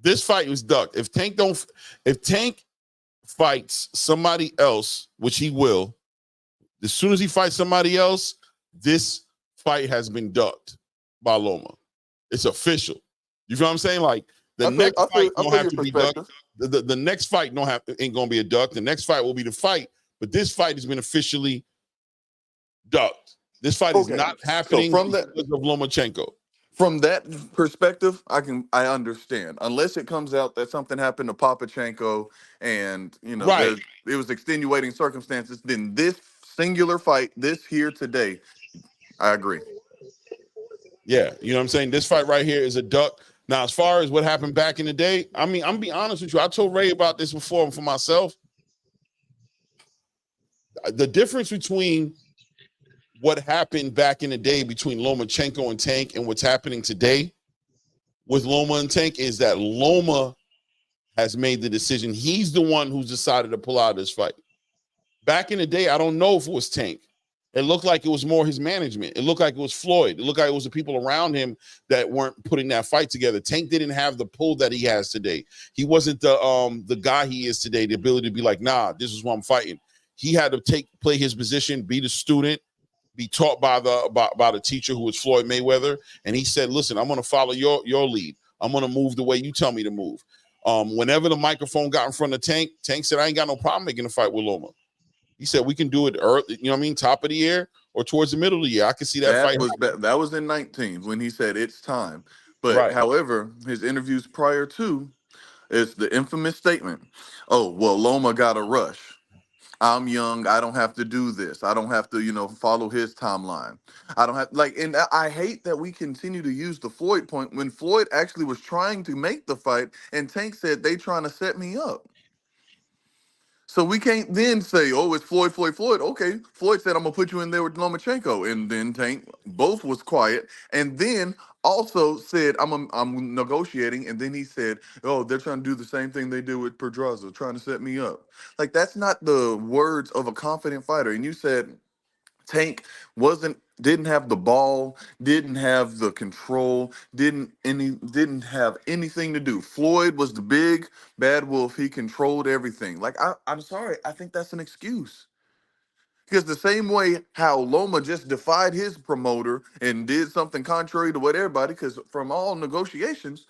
This fight was ducked. If Tank fights somebody else, which he will, as soon as he fights somebody else, this fight has been ducked by Loma. It's official. You feel what I'm saying? Like the next fight don't have to be ducked. The next fight ain't gonna be a duck. The next fight will be the fight, but this fight has been officially ducked. This fight is not happening because of Lomachenko. From that perspective, I understand. Unless it comes out that something happened to Papachenko and Right. it was extenuating circumstances, then this singular fight, this here today, I agree. Yeah, you know what I'm saying? This fight right here is a duck. Now, as far as what happened back in the day, I mean, I'm gonna be honest with you. I told Ray about this before and for myself. The difference between what happened back in the day between Lomachenko and Tank and what's happening today with Loma and Tank is that Loma has made the decision. He's the one who's decided to pull out of this fight. Back in the day, I don't know if it was Tank. It looked like it was more his management. It looked like it was Floyd. It looked like it was the people around him that weren't putting that fight together. Tank didn't have the pull that he has today. He wasn't the guy he is today, the ability to be like, nah, this is what I'm fighting. He had to play his position, be the student, be taught by the teacher who was Floyd Mayweather. And he said, listen, I'm going to follow your lead. I'm going to move the way you tell me to move. Whenever the microphone got in front of Tank said, I ain't got no problem making a fight with Loma. He said, we can do it early, you know what I mean, top of the year or towards the middle of the year. I can see that fight. That was in 19 when he said it's time. But right. However, his interviews prior to, it's the infamous statement, oh, well, Loma got a rush. I'm young. I don't have to do this. I don't have to, follow his timeline. I don't have and I hate that we continue to use the Floyd point when Floyd actually was trying to make the fight and Tank said they trying to set me up. So we can't then say, oh, it's Floyd. Okay. Floyd said, I'm going to put you in there with Lomachenko. And then Tank both was quiet. And then also said, I'm negotiating. And then he said, oh, they're trying to do the same thing they did with Pedraza, trying to set me up. Like, that's not the words of a confident fighter. And you said Tank didn't have the ball, didn't have the control, didn't have anything to do. Floyd was the big bad wolf. He controlled everything. Like, I'm sorry, I think that's an excuse. Because the same way how Loma just defied his promoter and did something contrary to what everybody, because from all negotiations,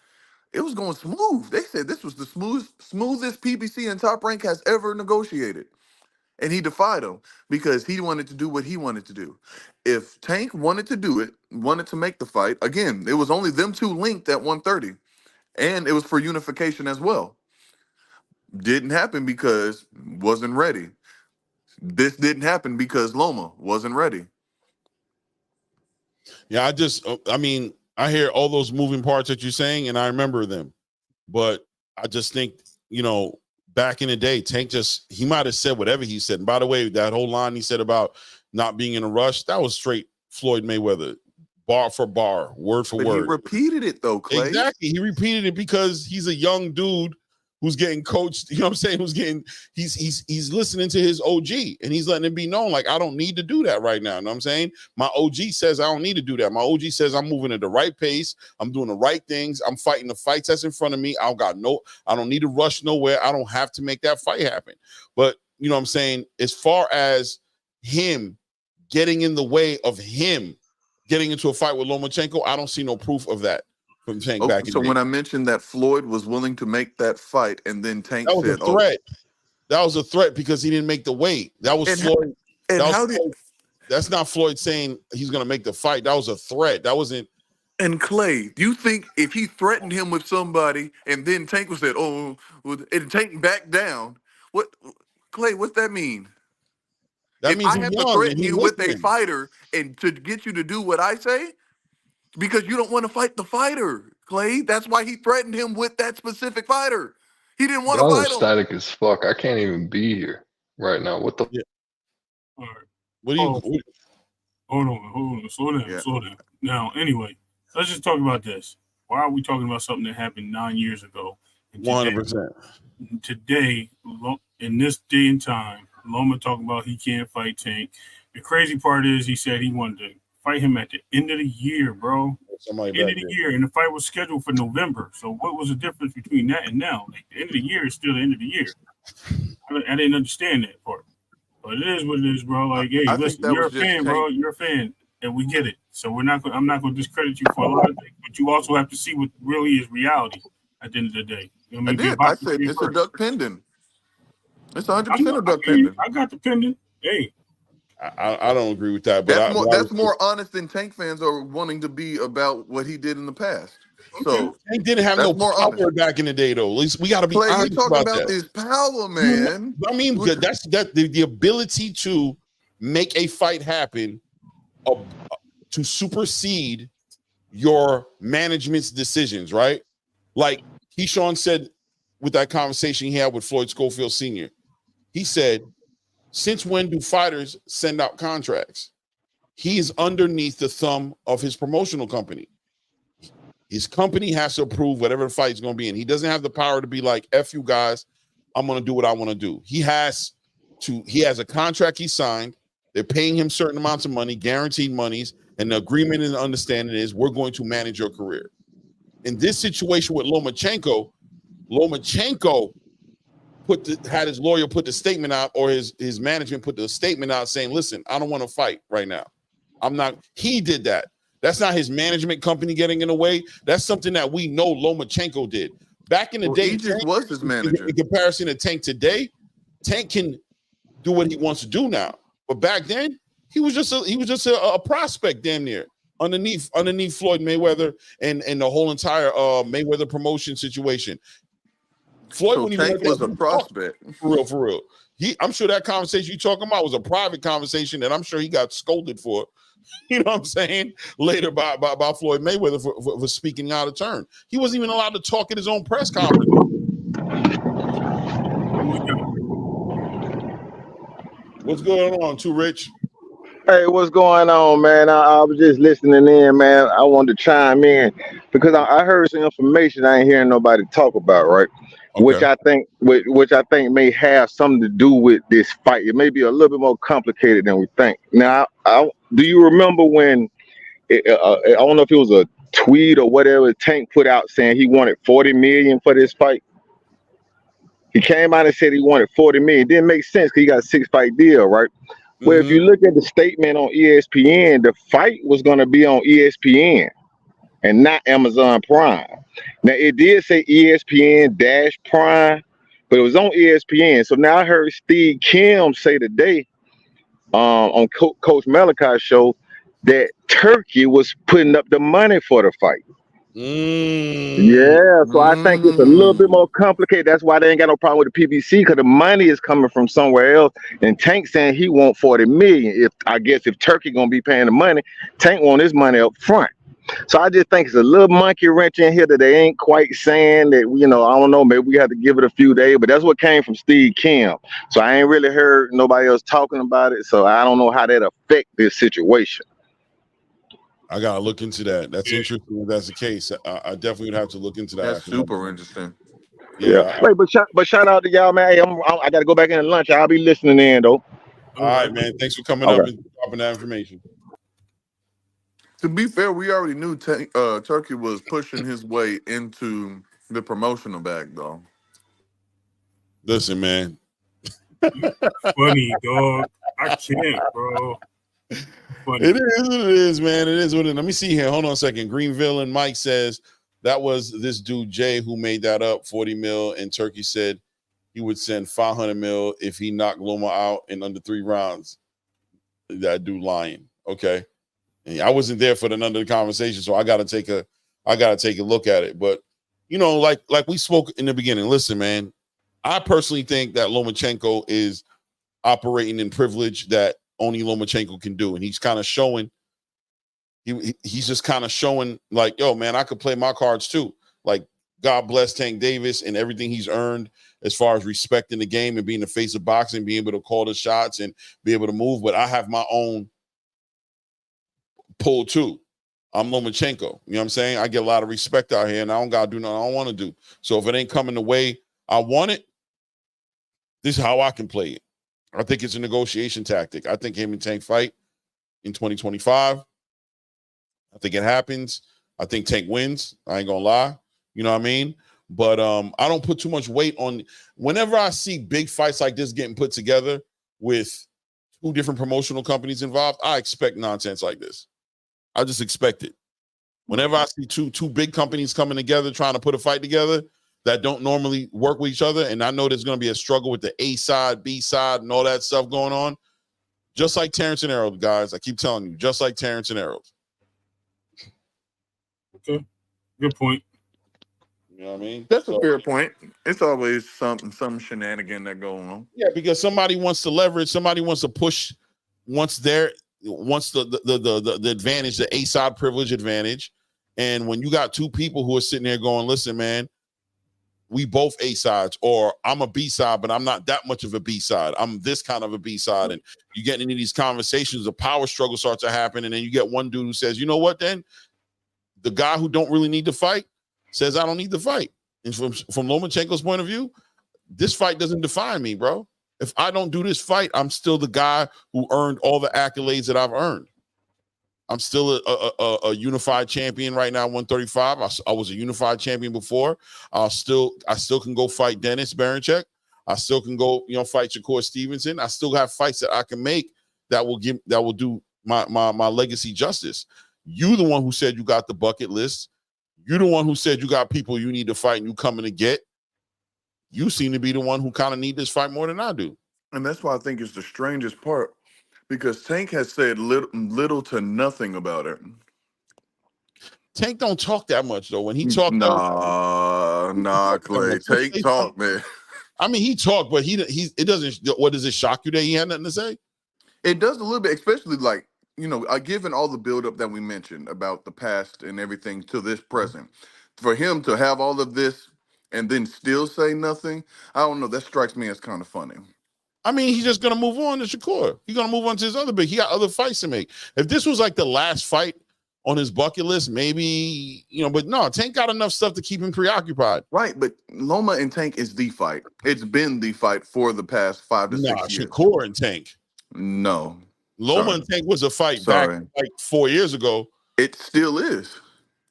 it was going smooth. They said this was the smoothest PBC and Top Rank has ever negotiated. And he defied him because he wanted to do what he wanted to do. If Tank wanted to do it, wanted to make the fight, again, it was only them two linked at 130. And it was for unification as well. Didn't happen because wasn't ready. This didn't happen because Loma wasn't ready. Yeah, I hear all those moving parts that you're saying, and I remember them. But I just think, back in the day, Tank he might have said whatever he said. And by the way, that whole line he said about not being in a rush, that was straight Floyd Mayweather bar for bar, word for But word. he repeated it though, Clay. Exactly. He repeated it because he's a young dude who's getting coached, you know what I'm saying? He's listening to his OG and he's letting it be known, like, I don't need to do that right now. You know what I'm saying? My OG says I don't need to do that. My OG says I'm moving at the right pace. I'm doing the right things. I'm fighting the fights that's in front of me. I don't need to rush nowhere. I don't have to make that fight happen. But you know what I'm saying? As far as him getting in the way of him getting into a fight with Lomachenko, I don't see no proof of that from Tank back in So the when day. I mentioned that Floyd was willing to make that fight, and then Tank That was said, a threat. That was a threat because he didn't make the weight. That was Floyd. That's not Floyd saying he's going to make the fight. That was a threat. That wasn't. And Clay, do you think if he threatened him with somebody, and then Tank was said, "Oh," and Tank backed down, what, Clay? What's that mean? That If means I he's have to young and threaten he's you with a listening. fighter and to get you to do what I say, because you don't want to fight the fighter, Clay. That's why he threatened him with that specific fighter. He didn't want to Y'all are fight him. static as fuck. I can't even be here right now. What the? Yeah. All right. What do you? Hold on. Slow down. Now, anyway, let's just talk about this. Why are we talking about something that happened 9 years ago? 100%. Today, in this day and time, Loma talking about he can't fight Tank. The crazy part is he said he wanted to fight him at the end of the year, bro. End of the year, and the fight was scheduled for November. So what was the difference between that and now? Like, the end of the year is still the end of the year. I didn't understand that part. But it is what it is, bro. Like, hey, listen, you're a fan, bro. You're a fan, and we get it. So I'm not going to discredit you for a lot of things, but you also have to see what really is reality at the end of the day. You know what I mean? I said it's a duck pendant. It's 100% a duck pendant. I got the pendant. Hey, I don't agree with that, but that's more honest than Tank fans are wanting to be about what he did in the past. So Tank didn't have no power back in the day, though. At least we got to be honest about that. This power, man. I mean, that's the ability to make a fight happen, to supersede your management's decisions, right? Like KEYSHAWN said with that conversation he had with Floyd Scofield Sr. He said, since when do fighters send out contracts? He is underneath the thumb of his promotional company. His company has to approve whatever the fight's going to be in. He doesn't have the power to be like, F you guys, I'm going to do what I want to do. He has a contract he signed. They're paying him certain amounts of money, guaranteed monies, and the agreement and the understanding is we're going to manage your career. In this situation with Lomachenko had his lawyer put the statement out, or his management put the statement out saying, listen, I don't want to fight right now. He did that. That's not his management company getting in the way. That's something that we know Lomachenko did. Back in the day, Tank was his manager. In comparison to Tank today, Tank can do what he wants to do now. But back then, he was just a prospect damn near underneath Floyd Mayweather and the whole entire Mayweather promotion situation. Floyd Tank was a prospect. For real. I'm sure that conversation you talking about was a private conversation that I'm sure he got scolded for. You know what I'm saying? Later by Floyd Mayweather for speaking out of turn. He wasn't even allowed to talk at his own press conference. What's going on, Too Rich? Hey, what's going on, man? I was just listening in, man. I wanted to chime in because I heard some information I ain't hearing nobody talk about, right? Okay. Which I think may have something to do with this fight. It may be a little bit more complicated than we think. Now, do you remember when I don't know if it was a tweet or whatever Tank put out saying he wanted $40 million for this fight? He came out and said he wanted $40 million. It didn't make sense because he got a 6-fight deal, right? Well, if you look at the statement on ESPN, the fight was going to be on ESPN and not Amazon Prime. Now, it did say ESPN-Prime, but it was on ESPN. So now I heard Steve Kim say today on Coach Malachi's show that Turkey was putting up the money for the fight. Yeah, so I think it's a little bit more complicated. That's why they ain't got no problem with the PBC, because the money is coming from somewhere else. And Tank saying he want $40 million. If Turkey gonna be paying the money, Tank want his money up front. So I just think it's a little monkey wrench in here that they ain't quite saying that. I don't know. Maybe we have to give it a few days. But that's what came from Steve Kim. So I ain't really heard nobody else talking about it. So I don't know how that affect this situation. I gotta look into that. That's interesting if that's the case. I definitely would have to look into that. That's super interesting. Yeah. Wait, but shout out to y'all, man. Hey, I got to go back in and lunch. I'll be listening in though. All right, man. Thanks for coming up and dropping that information. To be fair, we already knew Turkey was pushing his way into the promotional bag, though. Listen, man. Funny, dog. I can't, bro. Funny. It is what it is, man. It is what it is. Let me see here. Hold on a second. Greenville and Mike says that was this dude Jay who made that up, 40 mil, and Turkey said he would send 500 mil if he knocked Loma out in under 3 rounds. That dude lying. Okay. And I wasn't there for the none of the conversation, so I gotta take a look at it. But you know, like we spoke in the beginning. Listen, man, I personally think that Lomachenko is operating in privilege that only Lomachenko can do, and he's kind of showing. He's just kind of showing, like, yo, man, I could play my cards too. Like, God bless Tank Davis and everything he's earned as far as respecting the game and being the face of boxing, being able to call the shots and be able to move. But I have my own pull too. I'm Lomachenko. You know what I'm saying? I get a lot of respect out here, and I don't gotta do nothing I don't want to do. So if it ain't coming the way I want it, this is how I can play it. I think it's a negotiation tactic. I think him and Tank fight in 2025. I think it happens. I think Tank wins. I ain't gonna lie. You know what I mean? But I don't put too much weight on. Whenever I see big fights like this getting put together with 2 different promotional companies involved, I expect nonsense like this. I just expect it. Whenever I see two big companies coming together trying to put a fight together that don't normally work with each other, and I know there's going to be a struggle with the A side, B side, and all that stuff going on, just like Terrence and Errol, guys. I keep telling you, just like Terrence and Errol. Okay, good point. You know what I mean? That's a fair point. It's always some shenanigan that go on. Yeah, because somebody wants to leverage, somebody wants to push, wants the advantage, the A side privilege advantage. And when you got 2 people who are sitting there going, listen, man, we both A sides, or I'm a B side, but I'm not that much of a B side. I'm this kind of a B side. And you get into these conversations, the power struggle starts to happen. And then you get one dude who says, you know what, then the guy who don't really need to fight says, I don't need to fight. And from Lomachenko's point of view, this fight doesn't define me, bro. If I don't do this fight, I'm still the guy who earned all the accolades that I've earned. I'm still a unified champion right now, 135. I was a unified champion before. I still can go fight Dennis Berinchyk. I still can go, fight Shakur Stevenson. I still have fights that I can make that will do my legacy justice. You the one who said you got the bucket list. You the one who said you got people you need to fight and you coming to get. You seem to be the one who kind of need this fight more than I do. And that's why I think it's the strangest part, because Tank has said little to nothing about it. Tank don't talk that much though. When he talked, nah, Clay. Tank talk, man. I mean, he talked, but it doesn't. What does it shock you that he had nothing to say? It does a little bit, especially like, given all the buildup that we mentioned about the past and everything to this present, for him to have all of this and then still say nothing, I don't know. That strikes me as kind of funny. I mean, he's just gonna move on to Shakur. He's gonna move on to his other big. He got other fights to make. If this was like the last fight on his bucket list, maybe, but no, Tank got enough stuff to keep him preoccupied. Right, but Loma and Tank is the fight. It's been the fight for the past 5 to 6 years. Shakur and Tank. No. Loma and Tank was a fight back like 4 years ago. It still is.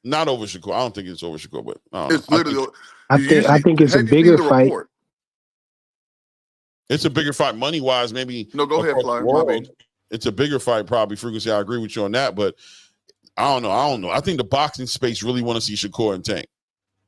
Not over Shakur. I don't think it's over Shakur, but it's literally. I think it's a bigger fight. It's a bigger fight money wise, maybe. No, go ahead, Fly. It's a bigger fight, probably frequency. I agree with you on that, but I don't know. I think the boxing space really want to see Shakur and Tank.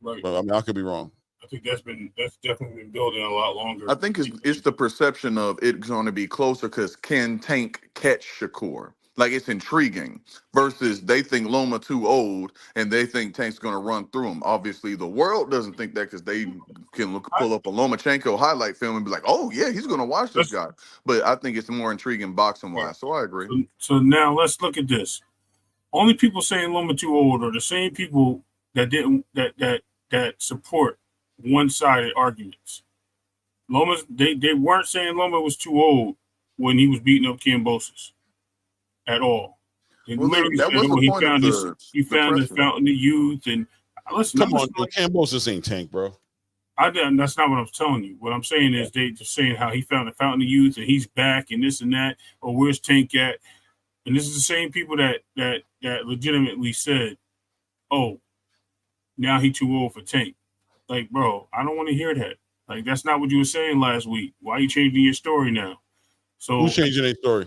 Right. But, I mean, I could be wrong. I think that's definitely been building a lot longer. I think it's the perception of it's going to be closer because can Tank catch Shakur? Like, it's intriguing versus they think Loma too old and they think Tank's going to run through him. Obviously, the world doesn't think that because they can pull up a Lomachenko highlight film and be like, oh, yeah, he's going to watch this guy. But I think it's more intriguing boxing-wise, so I agree. So now let's look at this. Only people saying Loma too old are the same people that didn't that support one-sided arguments. They weren't saying Loma was too old when he was beating up Kambosos at all. And Well, literally that said, was "Oh, the he point of found this. He the found the press release. fountain of youth." And listen, Come on, Cambosis ain't Tank, bro. I didn't. That's not what I'm telling you. What I'm saying is they just saying how he found the fountain of youth and he's back and this and that. Or where's Tank at? And this is the same people that legitimately said, "Oh, now he too old for Tank." Like, bro, I don't want to hear that. Like, that's not what you were saying last week. Why are you changing your story now? So who's changing their story?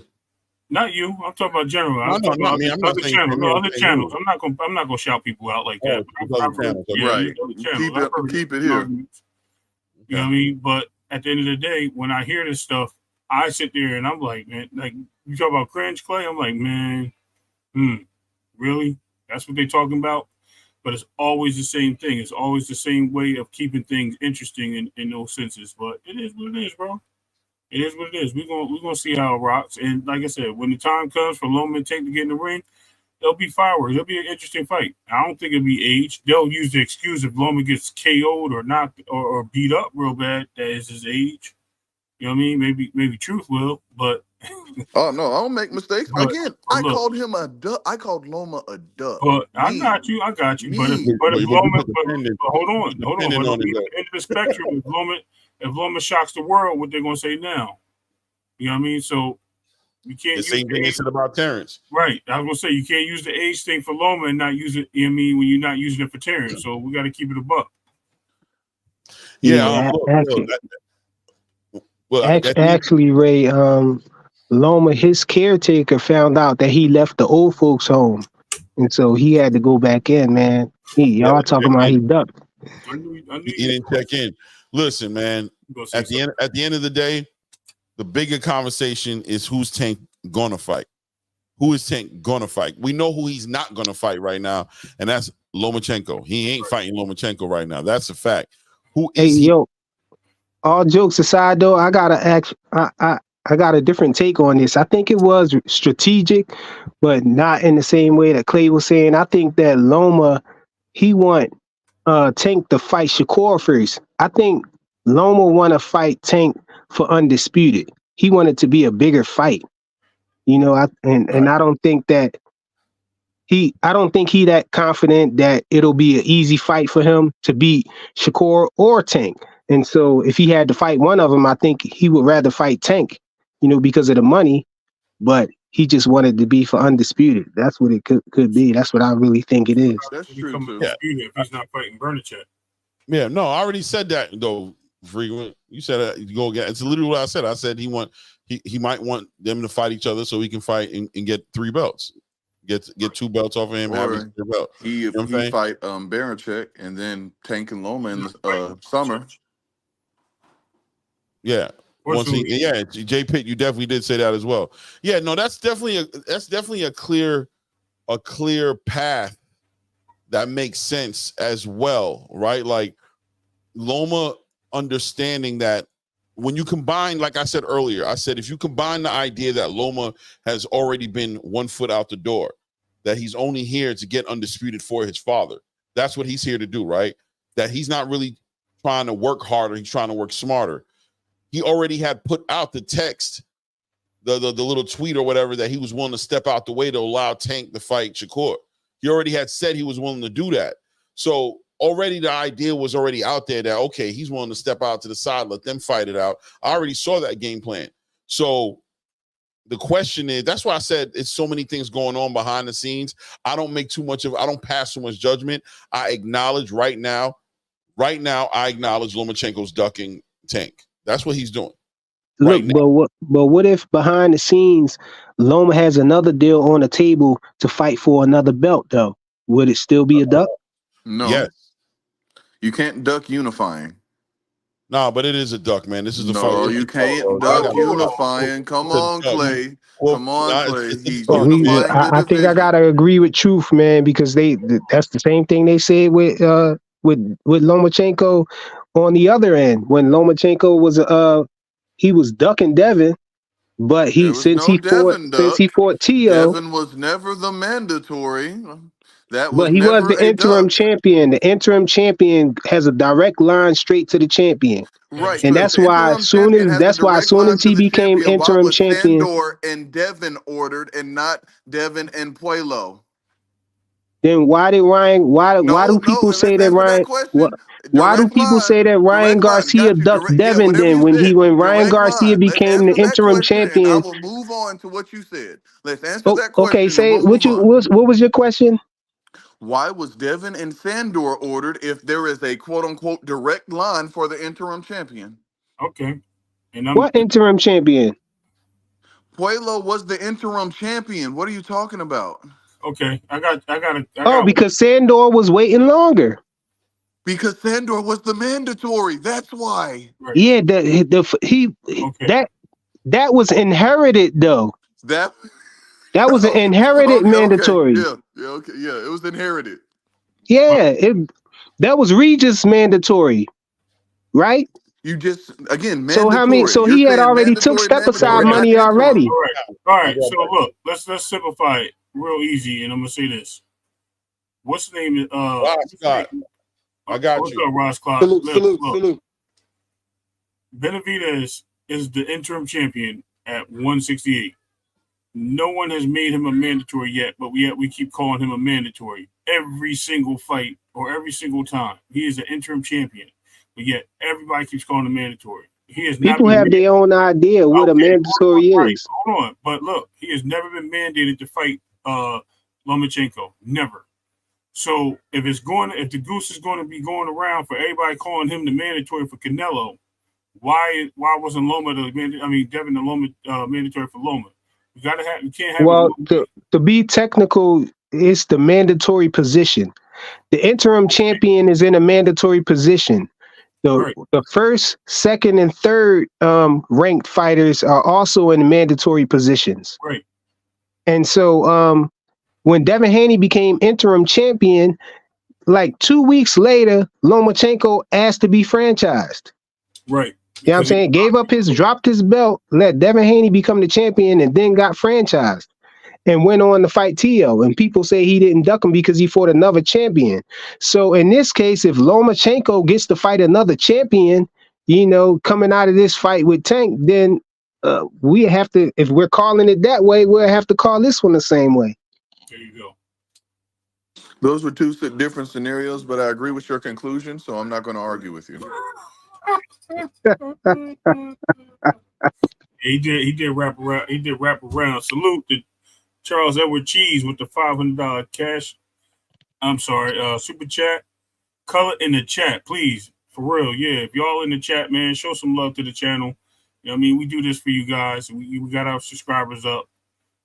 Not you. I'm talking about general. No, I'm talking not about me. I'm not other saying channels. No, I'm other saying channels. who. I'm not gonna shout people out like that. But other channels, okay. Right. Other channels. Keep it here. You know what I mean? But at the end of the day, when I hear this stuff, I sit there and I'm like, man, like you talk about cringe, Clay. I'm like, man, really? That's what they're talking about? But it's always the same thing. It's always the same way of keeping things interesting in those senses. But it is what it is, bro. It is what it is. We're gonna see how it rocks. And like I said, when the time comes for Loma and Tank to get in the ring, there'll be fireworks. It'll be an interesting fight. I don't think it'll be age. They'll use the excuse if Loma gets KO'd or knocked or beat up real bad, that is his age. You know what I mean? Maybe Truth will, but oh no, I don't make mistakes. But, Again, but I look, called him a duck. I called Loma a duck. But I got you. But if Loma, hold on. But at the end of the spectrum, if Loma shocks the world, what they're gonna say now? You know what I mean? So you can't use the same thing they said about Terrence. Right. I was gonna say you can't use the age thing for Loma and not use it, you know what I mean, when you're not using it for Terrence. So we gotta keep it a buck. Actually, Ray, Loma, his caretaker found out that he left the old folks home, and so he had to go back in. Man, y'all talking about he ducked. He didn't check in. Listen, man. At the end of the day, the bigger conversation is who's Tank gonna fight. Who is Tank gonna fight? We know who he's not gonna fight right now, and that's Lomachenko. He ain't fighting Lomachenko right now. That's a fact. Who is he? Yo, all jokes aside, though, I got a different take on this. I think it was strategic, but not in the same way that Clay was saying. I think that Loma, he want Tank to fight Shakur first. I think Loma want to fight Tank for undisputed. He wanted to be a bigger fight, you know. I don't think that he that confident that it'll be an easy fight for him to beat Shakur or Tank. And so if he had to fight one of them, I think he would rather fight Tank, you know, because of the money. But he just wanted to be for undisputed. That's what it could be. That's what I really think it is. That's true too. If he's not fighting Bernacek. Yeah, no, I already said that though. Frequent, you said you go again. It's literally what I said. I said he might want them to fight each other so he can fight and get 3 belts, get 2 belts off of him. Have his 3 belt. He fight Bernacek and then Tank and Loma in the summer. Yeah. J Pitt, you definitely did say that as well. Yeah, no, that's definitely a clear path that makes sense as well, right? Like Loma understanding that when you combine, like I said earlier, I said if you combine the idea that Loma has already been 1 foot out the door, that he's only here to get undisputed for his father. That's what he's here to do, right? That he's not really trying to work harder, he's trying to work smarter. He already had put out the text, the little tweet or whatever, that he was willing to step out the way to allow Tank to fight Shakur. He already had said he was willing to do that. So already the idea was already out there that, okay, he's willing to step out to the side, let them fight it out. I already saw that game plan. So the question is, that's why I said it's so many things going on behind the scenes. I don't pass too much judgment. I acknowledge right now, I acknowledge Lomachenko's ducking Tank. That's what he's doing. Look, but what if behind the scenes, Loma has another deal on the table to fight for another belt, though? Would it still be a duck? No. Yes. You can't duck unifying. No, but it is a duck, man. This is the fight. No, you can't duck unifying. Come on, Clay. Come on, Clay. He's unifying the I think I gotta agree with Truth, man, because that's the same thing they said with Lomachenko on the other end. When Lomachenko was he was ducking Devin, but since he fought Teo, Devin was never the mandatory. But he was the interim champion. The interim champion has a direct line straight to the champion. Right, And because that's why interim champion has a as direct soon line as to he the became champion. Why interim was champion, Sandor and Devin ordered and not Devin and Puelo? then why did Ryan? Why No, do no, people and let's say that answer that Ryan? What? question. Why do Direct people line, say that Ryan direct line. Garcia Got you. ducked Direct, yeah, Devin whatever then you said. when Ryan Direct Garcia line. Let's became the answer that interim question, and I champion? will move on to what you said. Let's answer Oh, that okay. question, and Say we'll move on. what was your question? Why was Devin and Sandor ordered if there is a quote unquote direct line for the interim champion? Okay. And I'm What interim champion? Puelo was the interim champion. What are you talking about? okay. I Oh, got because Sandor was waiting longer. Because Sandor was the mandatory. That's why. right. Yeah, Okay. that was inherited though. That That was an inherited okay. mandatory. Yeah, okay. Yeah, it was inherited. Yeah, that was Regis mandatory, right? You just again So how many? mandatory. So You're he had saying already took mandatory, step Yeah, aside mandatory, we got not money interim. already. all right. All right. So look, let's simplify it real easy, and I'm gonna say this. What's the name? Wow, Scott, I got What's you. up, Ross Clark? Look, Benavidez is the interim champion at 168. No one has made him a mandatory yet, but we keep calling him a mandatory every single fight or every single time. He is an interim champion, but yet everybody keeps calling him mandatory. He has not People been have their own idea what a okay. mandatory Right, is. hold on. But look, he has never been mandated to fight Lomachenko. Never. So if the goose is going to be going around for everybody calling him the mandatory for Canelo, why wasn't Devin the Loma mandatory for Loma? You can't have it Well, one way. to be technical, it's the mandatory position. The interim Okay, champion is in a mandatory position. right, The first, second, and third ranked fighters are also in mandatory positions. right, And so when Devin Haney became interim champion, like 2 weeks later, Lomachenko asked to be franchised. right. You know what I'm Because he saying? Dropped his belt, let Devin Haney become the champion, and then got franchised and went on to fight Tio. And people say he didn't duck him because he fought another champion. So in this case, if Lomachenko gets to fight another champion, coming out of this fight with Tank, then we have to, if we're calling it that way, we'll have to call this one the same way. there you go. Those were two different scenarios, but I agree with your conclusion, so I'm not going to argue with you. He did wrap around. He did wrap around. Salute to Charles Edward Cheese with the $500 cash. I'm sorry, super chat. Color in the chat, please. For real, yeah. If y'all in the chat, man, show some love to the channel. You know what I mean? We do this for you guys. We got our subscribers up.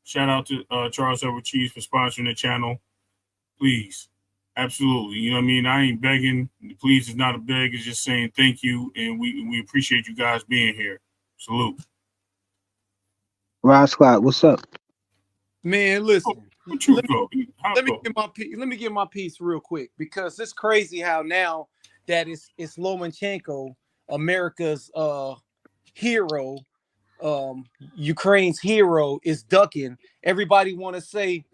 Shout out to Charles Edward Cheese for sponsoring the channel. Please. Absolutely. You know what I mean? I ain't begging. Please is not a beg. It's just saying thank you. And we appreciate you guys being here. Salute. Rod Scott, what's up? Man, listen. What you Let go? let me get my piece real quick, because it's crazy how now that it's Lomachenko, America's hero, Ukraine's hero, is ducking. Everybody want to say,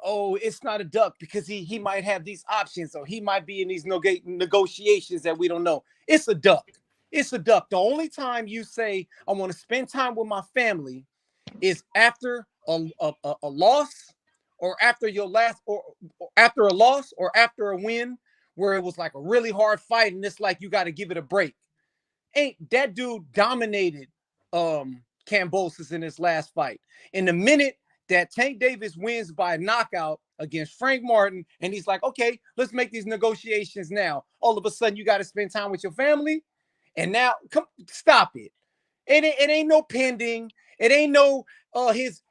oh, it's not a duck because he might have these options, or he might be in these negotiations that we don't know. It's a duck. It's a duck. The only time you say I want to spend time with my family is after a loss, or after your last, or after a loss, or after a win where it was like a really hard fight and it's like you got to give it a break. Ain't that dude dominated Kambosos in his last fight? In the minute that Tank Davis wins by knockout against Frank Martin, and he's like, okay, let's make these negotiations now. All of a sudden, you got to spend time with your family. And now, stop it. It ain't no pending. It ain't no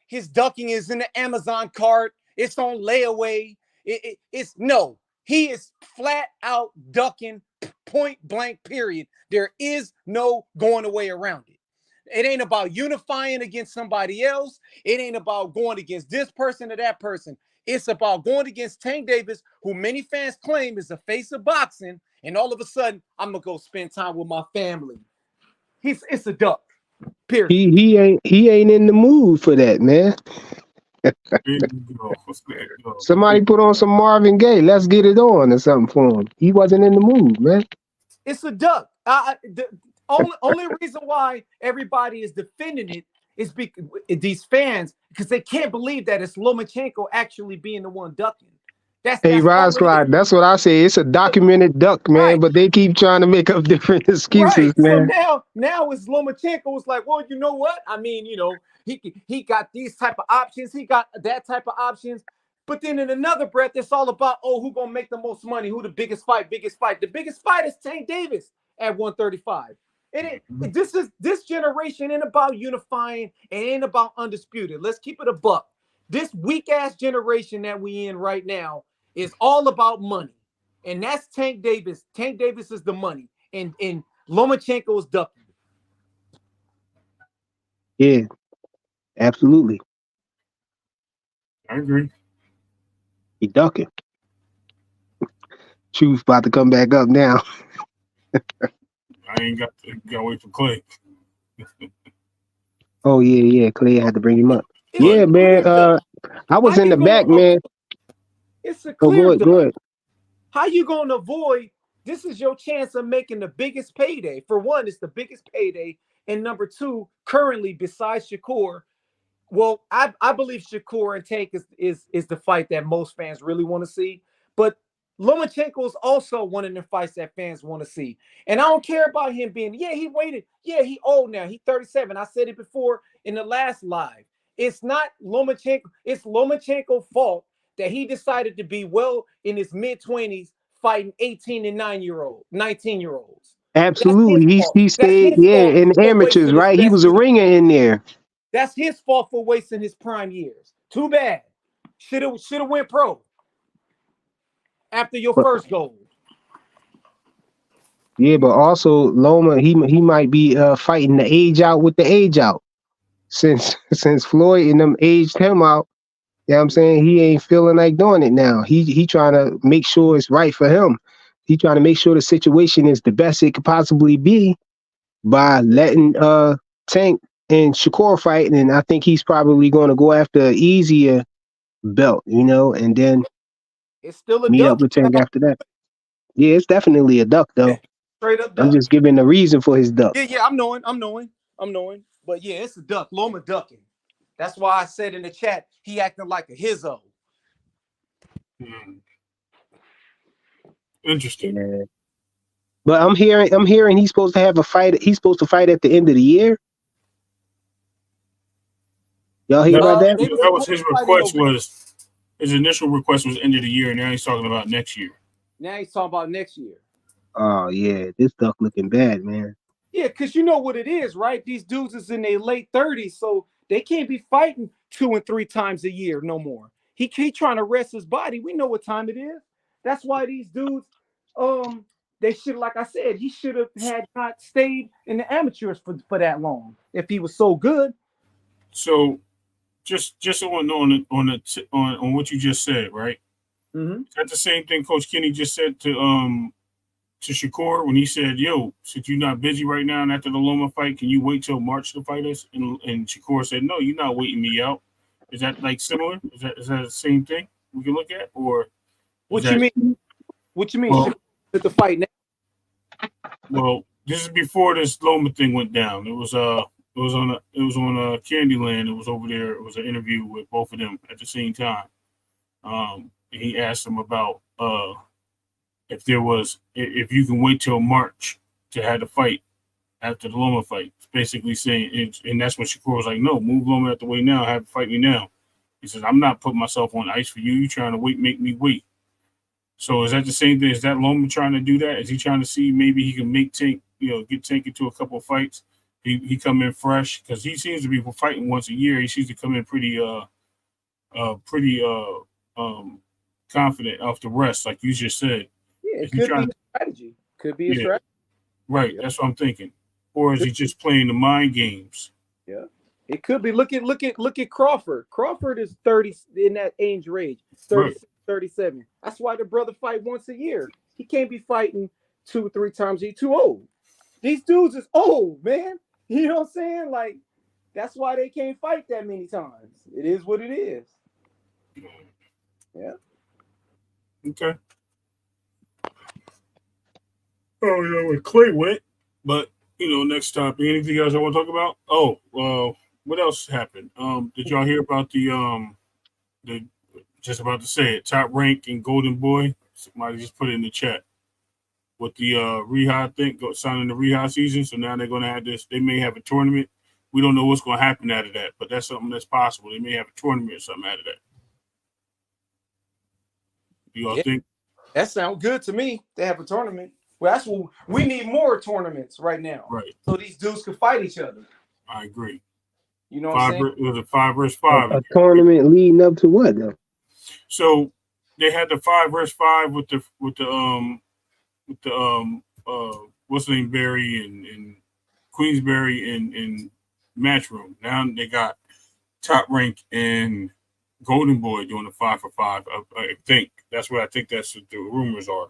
his ducking is in the Amazon cart. It's on layaway. It's no. He is flat out ducking, point blank, period. There is no going away around it. It ain't about unifying against somebody else. It ain't about going against this person or that person. It's about going against Tank Davis, who many fans claim is the face of boxing. And all of a sudden, I'm going to go spend time with my family. It's a duck. Period. He ain't in the mood for that, man. Somebody put on some Marvin Gaye. Let's get it on or something for him. He wasn't in the mood, man. It's a duck. only reason why everybody is defending it is because these fans, because they can't believe that it's Lomachenko actually being the one ducking. Hey, That's all it is. Rod, that's what I say. It's a documented duck, man, Right. but they keep trying to make up different excuses, Right. So man. now it's Lomachenko. It's like, well, you know what? I mean, he got these type of options. He got that type of options. But then in another breath, it's all about, who gonna make the most money? Who the biggest fight? The biggest fight is Tank Davis at 135. This generation ain't about unifying and ain't about undisputed. Let's keep it a buck. This weak ass generation that we in right now is all about money. And that's Tank Davis. Tank Davis is the money. And Lomachenko is ducking. Yeah, absolutely. I agree. He ducking. Truth about to come back up now. I ain't got to wait for Clay. Oh yeah. Clay had to bring him up. It's Yeah, a man. clear duck. I was How in you the gonna back, man. It's a Oh, clear duck. go ahead. How you gonna avoid? This is your chance of making the biggest payday. For one, it's the biggest payday, and number two, currently besides Shakur, well, I believe Shakur and Tank is the fight that most fans really want to see. But Lomachenko is also one of the fights that fans want to see. And I don't care about him being, he waited. Yeah, he old now. He's 37. I said it before in the last live. It's not Lomachenko. It's Lomachenko's fault that he decided to be well in his mid-20s fighting 18 and 19-year-olds. That's his Absolutely. fault. He That's stayed, his fault in for amateurs, wasting his right? He best was a years. ringer in there. That's his fault for wasting his prime years. Too bad. Should have went pro after your But first gold. yeah, but also Loma, he might be fighting the age out with the age out. Since Floyd and them aged him out, you know what I'm saying? He ain't feeling like doing it now. He trying to make sure it's right for him. He trying to make sure the situation is the best it could possibly be by letting Tank and Shakur fight. And I think he's probably going to go after an easier belt, and then It's still a meet up duck. with Tank after that. Yeah, it's definitely a duck though. Straight up I'm duck. just giving the reason for his duck. Yeah, I'm knowing. But yeah, it's a duck. Loma ducking. That's why I said in the chat, he acting like a hizzo. Interesting. Yeah. But I'm hearing he's supposed to have a fight. He's supposed to fight at the end of the year. Y'all hear about that? They was That was supposed his to fight in request. November. His initial request was end of the year, and now he's talking about next year. Now he's talking about next year. Oh yeah, this duck looking bad, man. Yeah, because you know what it is, right? These dudes is in their late 30s, so they can't be fighting 2 and 3 times a year no more. He trying to rest his body. We know what time it is. That's why these dudes, they should, like I said, he should have had not stayed in the amateurs for that long if he was so good. So, just on what you just said, right? Mm-hmm. Is that the same thing Coach Kenny just said to Shakur when he said, "Yo, since you're not busy right now, and after the Loma fight, can you wait till March to fight us?" And Shakur said, "No, you're not waiting me out." Is that like similar? Is that the same thing we can look at, or What you mean? What you mean? Well, Shakur the fight now? Well, this is before this Loma thing went down. It was on Candyland. It was over there. It was an interview with both of them at the same time. He asked them about if you can wait till March to have the fight after the Loma fight. It's basically saying, and that's when Shakur was like, "No, move Loma out the way now. Have to fight me now." He says, "I'm not putting myself on ice for you. You trying to make me wait." So is that the same thing? Is that Loma trying to do that? Is he trying to see maybe he can make Tank, get Tank into a couple of fights? He come in fresh because he seems to be fighting once a year. He seems to come in pretty confident off the rest, like you just said. Yeah, it could be a strategy. Could be a strategy. Right, yeah. That's what I'm thinking. Or is he just playing the mind games? Yeah. It could be. Look at Crawford. Crawford is 30 in that age range, 36, right. 37. That's why the brother fight once a year. He can't be fighting 2 or 3 times. He's too old. These dudes is old, man. You know what I'm saying? Like, that's why they can't fight that many times. It is what it is. Yeah. Okay. Oh, where Clay went, but Next topic. Anything else I want to talk about? Oh, what else happened? Did y'all hear about the just about to say it, Top Rank and Golden Boy? Somebody just put it in the chat with the Rehab thing, signing the Rehab season. So now they're going to have this. They may have a tournament. We don't know what's going to happen out of that, but that's something that's possible. They may have a tournament or something out of that. Do y'all think? That sounds good to me. They have a tournament. Well, that's what we need, more tournaments right now. Right. So these dudes can fight each other. I agree. You know what I'm saying? It was a 5 versus 5. A tournament leading up to what though? So they had the 5 versus 5 with the what's the name, Barry and Queensberry and Matchroom. Now they got Top Rank and Golden Boy doing a 5 for 5. I think that's what that's what the rumors are.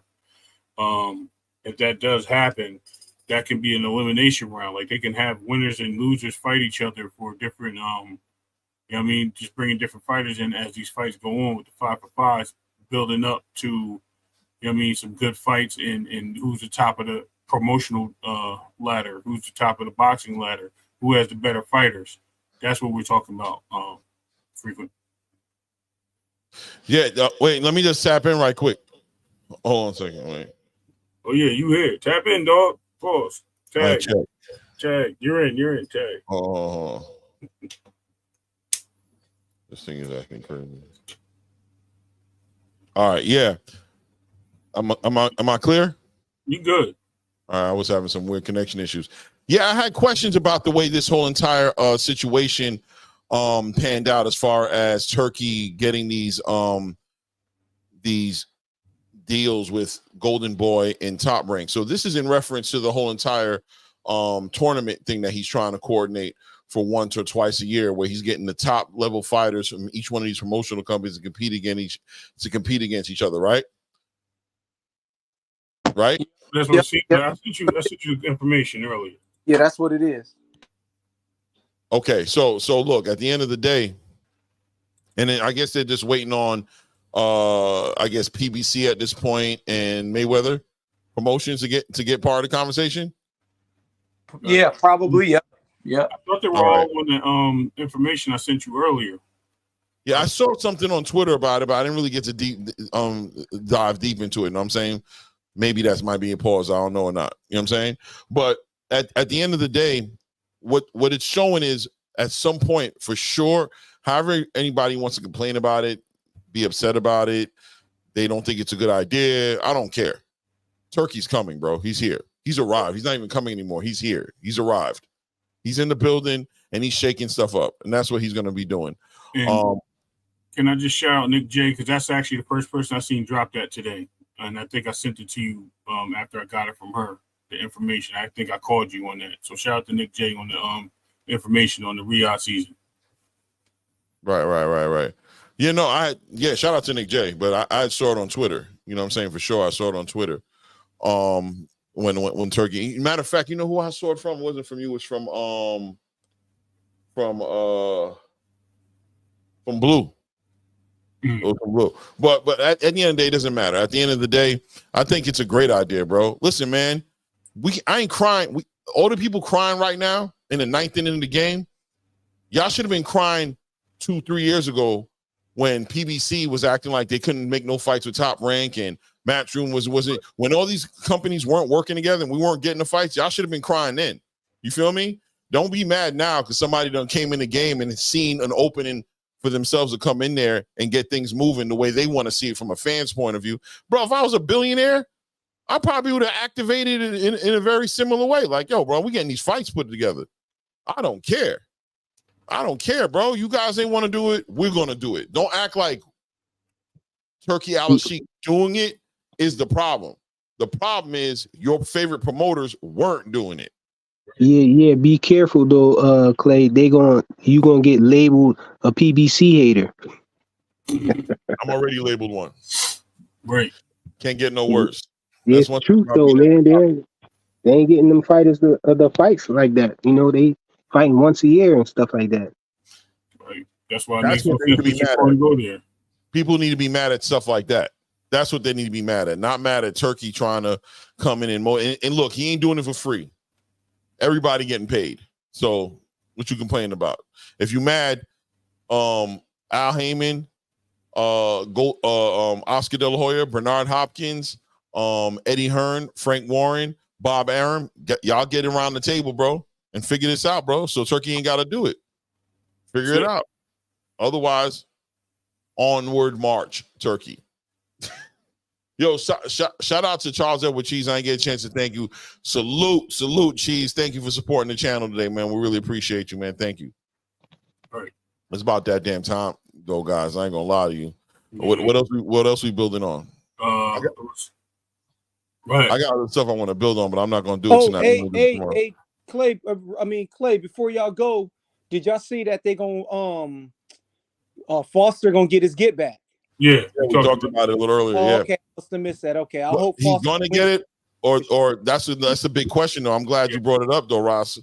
If that does happen, that can be an elimination round. Like they can have winners and losers fight each other for different. Just bringing different fighters in as these fights go on with the 5 for 5s, building up to, some good fights and who's the top of the promotional ladder, who's the top of the boxing ladder, who has the better fighters. That's what we're talking about. Frequent. Yeah. Wait, let me just tap in right quick. Hold on a second. Wait. Oh yeah, you here? Tap in, dog. Pause. Tag. Check. Tag. You're in. Tag. Oh. This thing is acting crazy. All right. Yeah. Am I clear? You good? All right. I was having some weird connection issues. Yeah, I had questions about the way this whole entire situation panned out as far as Turkey getting these deals with Golden Boy and Top Rank. So this is in reference to the whole entire tournament thing that he's trying to coordinate for once or twice a year, where he's getting the top level fighters from each one of these promotional companies to compete against each other, right? Right? That's what I sent you information earlier. Yeah, that's what it is. Okay, so look, at the end of the day, and then I guess they're just waiting on PBC at this point and Mayweather Promotions to get part of the conversation. Yeah, probably. Yeah. I thought they were all on the information I sent you earlier. Yeah, I saw something on Twitter about it, but I didn't really get to dive deep into it. You know what I'm saying? Maybe that might be a pause. I don't know or not. You know what I'm saying? But at the end of the day, what it's showing is at some point, for sure, however anybody wants to complain about it, be upset about it, they don't think it's a good idea, I don't care. Turkey's coming, bro. He's here. He's arrived. He's not even coming anymore. He's here. He's arrived. He's in the building and he's shaking stuff up, and that's what he's going to be doing. Can I just shout out Nick J, because that's actually the first person I seen drop that today, and I think I sent it to you after I got it from her, the information. I think I called you on that. So shout out to Nick J on the information on the Riyadh season. Right. Shout out to Nick J, but I saw it on Twitter. You know what I'm saying? For sure, I saw it on Twitter. When Turkey, matter of fact, you know who I saw it from? It wasn't from you, it was from Blue. It was from Blue. But at the end of the day, it doesn't matter. At the end of the day, I think it's a great idea, bro. Listen, man, I ain't crying. All the people crying right now in the 9th inning of the game, y'all should have been crying 2-3 years ago when PBC was acting like they couldn't make no fights with Top Rank, and Matchroom wasn't, when all these companies weren't working together and we weren't getting the fights. Y'all should have been crying then. You feel me? Don't be mad now because somebody done came in the game and seen an opening for themselves to come in there and get things moving the way they want to see it from a fan's point of view. Bro, if I was a billionaire, I probably would have activated it in a very similar way. Like, yo, bro, we getting these fights put together. I don't care. Bro. You guys ain't want to do it. We're going to do it. Don't act like Turkey Al-Sheikh doing it is the problem. The problem is your favorite promoters weren't doing it. Yeah. Be careful though, Clay. You gonna get labeled a PBC hater. I'm already labeled one. Right. Can't get no worse. Yeah, it's true though, man. They ain't getting them fighters the fights like that. You know, they fighting once a year and stuff like that. Right. That's why That's what they need to be mad at. Go there. People need to be mad at stuff like that. That's what they need to be mad at. Not mad at Turkey trying to come in and look, he ain't doing it for free. everybody getting paid. So what you complaining about? If you mad, Al Heyman, Oscar De La Hoya, Bernard Hopkins, Eddie Hearn, Frank Warren, Bob Arum, y'all get around the table, bro, and figure this out, bro. So Turkey ain't got to do it. Figure it out. Otherwise, onward march, Turkey. Yo, shout out to Charles Edward Cheese. I didn't get a chance to thank you. Salute, Cheese. Thank you for supporting the channel today, man. We really appreciate you, man. Thank you. All right. It's about that damn time, though, guys. I ain't gonna lie to you. What else we building on? I got other stuff I want to build on, but I'm not gonna do it tonight. Hey, Clay. Clay. Before y'all go, did y'all see that they gonna Foster gonna get his get back? Yeah, we talked about it a little earlier. Oh, yeah. Okay, I must have missed that. Okay, I hope he's Foster gonna get it, or that's a big question though. I'm glad you brought it up though, Ross.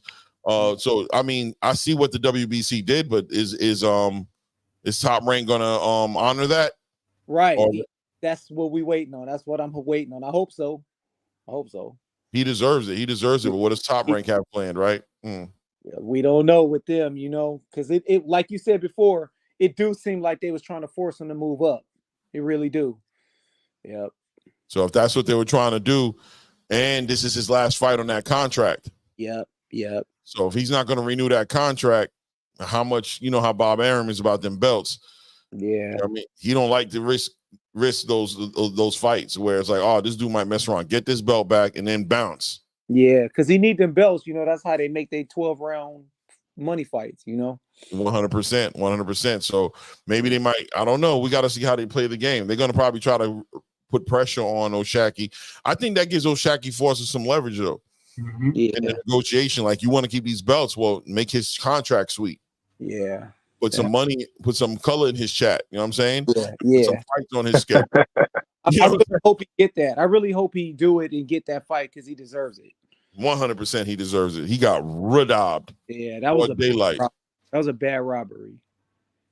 So I mean, I see what the WBC did, but is Top Rank gonna honor that? Right. That's what we waiting on. That's what I'm waiting on. I hope so. He deserves it. But what does Top Rank have planned, right? We don't know with them, because it like you said before, it do seem like they was trying to force him to move up. It really do. Yep. So if that's what they were trying to do, and this is his last fight on that contract. Yep. So if he's not going to renew that contract, how much, how Bob Arum is about them belts. Yeah. I mean, he don't like to risk those fights where it's like, oh, this dude might mess around, get this belt back, and then bounce. Yeah, because he need them belts. That's how they make their 12-round money fights. 100%. So maybe they might. I don't know. We got to see how they play the game. They're going to probably try to put pressure on O'Shaquie. I think that gives O'Shaquie Foster some leverage though. Mm-hmm. In the negotiation. Like, you want to keep these belts, well, make his contract sweet. Yeah. Put some money, put some color in his chat. You know what I'm saying? Yeah. Put some fights on his schedule. I really hope he get that. I really hope he do it and get that fight because he deserves it. 100% he deserves it. He got robbed. Yeah, that was daylight. That was a bad robbery.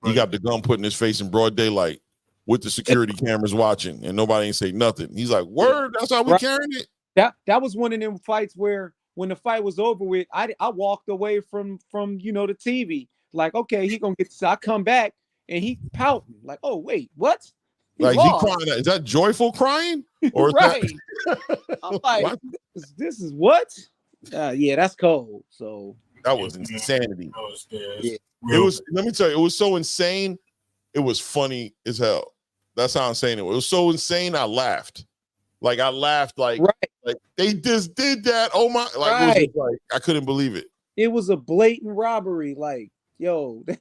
He got the gun put in his face in broad daylight with the security cameras watching, and nobody ain't say nothing. He's like, word, that's how we carrying it. That was one of them fights where when the fight was over with, I walked away from the TV. Like, okay, he gonna get this. I come back and he pouting. Like, oh wait, what? He crying. Is that joyful crying? Or right. I'm like, this is what? Yeah, that's cold. So that was insanity. Yeah. It was, let me tell you, it was so insane. It was funny as hell. That's how I'm saying it. It was so insane. I laughed. Like they just did that. Oh my! It was just like I couldn't believe it. It was a blatant robbery. Like, yo, it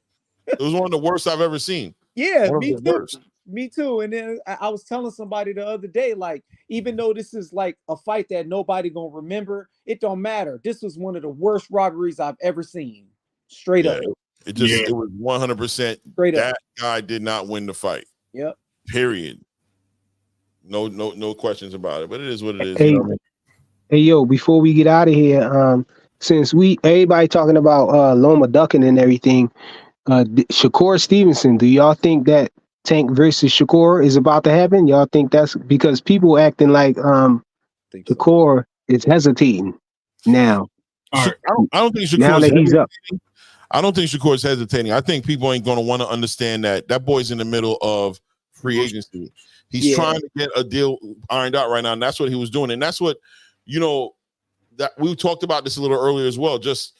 was one of the worst I've ever seen. Yeah, me too. And then I was telling somebody the other day, like, even though this is like a fight that nobody gonna remember, it don't matter. This was one of the worst robberies I've ever seen. Straight up. It was 100%. That guy did not win the fight. Yep. Period. No questions about it. But it is what it is. Hey, you know what I mean? Hey, yo, before we get out of here, since everybody talking about Loma ducking and everything, Shakur Stevenson, do y'all think that Tank versus Shakur is about to happen? Y'all think that's because people acting like Shakur is hesitating now? I don't think Shakur now that he's up. I don't think Shakur is hesitating. I think people ain't going to want to understand that boy's in the middle of free agency. He's trying to get a deal ironed out right now, and that's what he was doing. And that's what, that we talked about this a little earlier as well. Just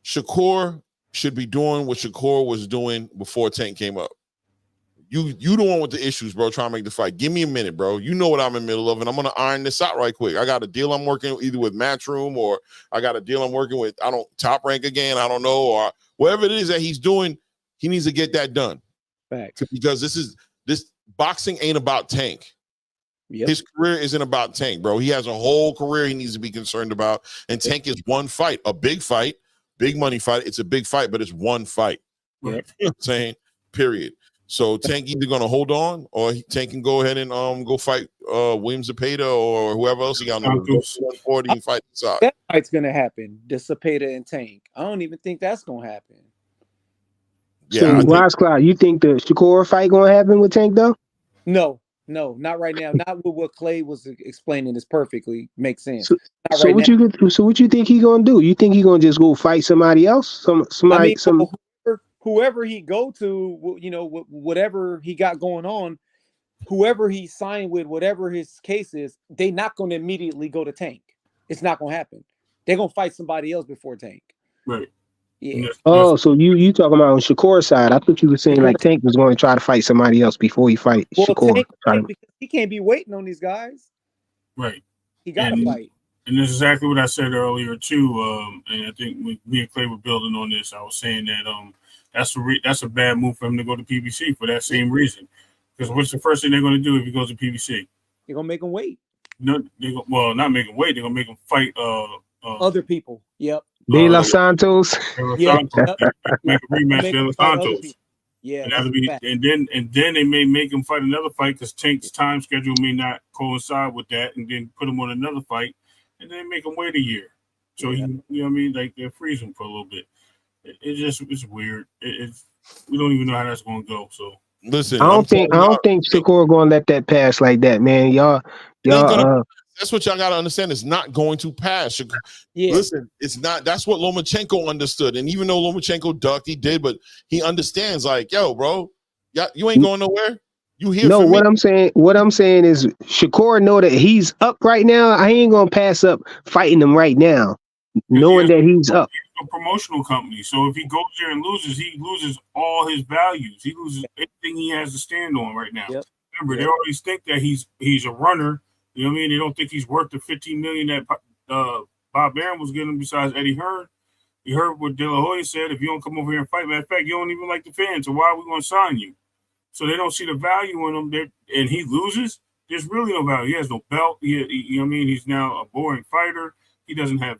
Shakur should be doing what Shakur was doing before Tank came up. You the one with the issues, bro, trying to make the fight. Give me a minute, bro. You know what I'm in the middle of, and I'm going to iron this out right quick. I got a deal I'm working either with Matchroom or I got a deal I'm working with, Top Rank again, I don't know, or whatever it is that he's doing, he needs to get that done. Facts. Because this boxing ain't about Tank. Yep. His career isn't about Tank, bro. He has a whole career he needs to be concerned about, and Tank is one fight, a big fight, big money fight. It's a big fight, but it's one fight. Yep. You know what I'm saying? Period. So Tank either gonna hold on, or Tank can go ahead and go fight William Zepeda or whoever else he got on the 140 and fight inside. That fight's gonna happen. The Zepeda and Tank. I don't even think that's gonna happen. Yeah. So, Cloud, you think the Shakur fight gonna happen with Tank though? No, No, not right now. Not with what Clay was explaining. This perfectly makes sense. So, Not so right what now. you think he gonna do? You think he gonna just go fight somebody else? I mean, whoever he go to, you know, whatever he got going on, whoever he signed with, whatever his case is, they not going to immediately go to Tank. It's not going to happen. They're going to fight somebody else before Tank. Right. Yeah. Oh, so you talking about on Shakur's side? I thought you were saying like Tank was going to try to fight somebody else before he fight Shakur. Tank, because he can't be waiting on these guys. Right. He got to fight. And that's exactly what I said earlier too. And I think when me and Clay were building on this, I was saying that that's a bad move for him to go to PBC for that same reason. Because what's the first thing they're going to do if he goes to PBC? They're going to make him wait. No, not make him wait. They're going to make him fight other people. Yep. De Los Santos. Make a rematch De Los Santos. Yeah, and then they may make him fight another fight because Tank's time schedule may not coincide with that, and then put him on another fight, and then make him wait a year. So he, you know what I mean, like they freeze him for a little bit. It's weird. We don't even know how that's going to go. So listen, I don't think Shakur going to let that pass like that, man. Y'all. That's what y'all gotta understand. It's not going to pass. Listen, it's not. That's what Lomachenko understood. And even though Lomachenko ducked, he did, but he understands. Like, yo, bro, you ain't going nowhere. You here? No, for me? What I'm saying is Shakur know that he's up right now. I ain't gonna pass up fighting him right now, knowing that he's up. He's a promotional company, so if he goes there and loses, he loses all his values. He loses everything he has to stand on right now. Remember, they always think that he's a runner. You know what I mean? They don't think he's worth the $15 million that Bob Arum was getting besides Eddie Hearn. You heard what De La Hoya said. If you don't come over here and fight, matter of fact, you don't even like the fans, so why are we going to sign you? So they don't see the value in him there, and he loses. There's really no value. He has no belt. You know what I mean? He's now a boring fighter. He doesn't have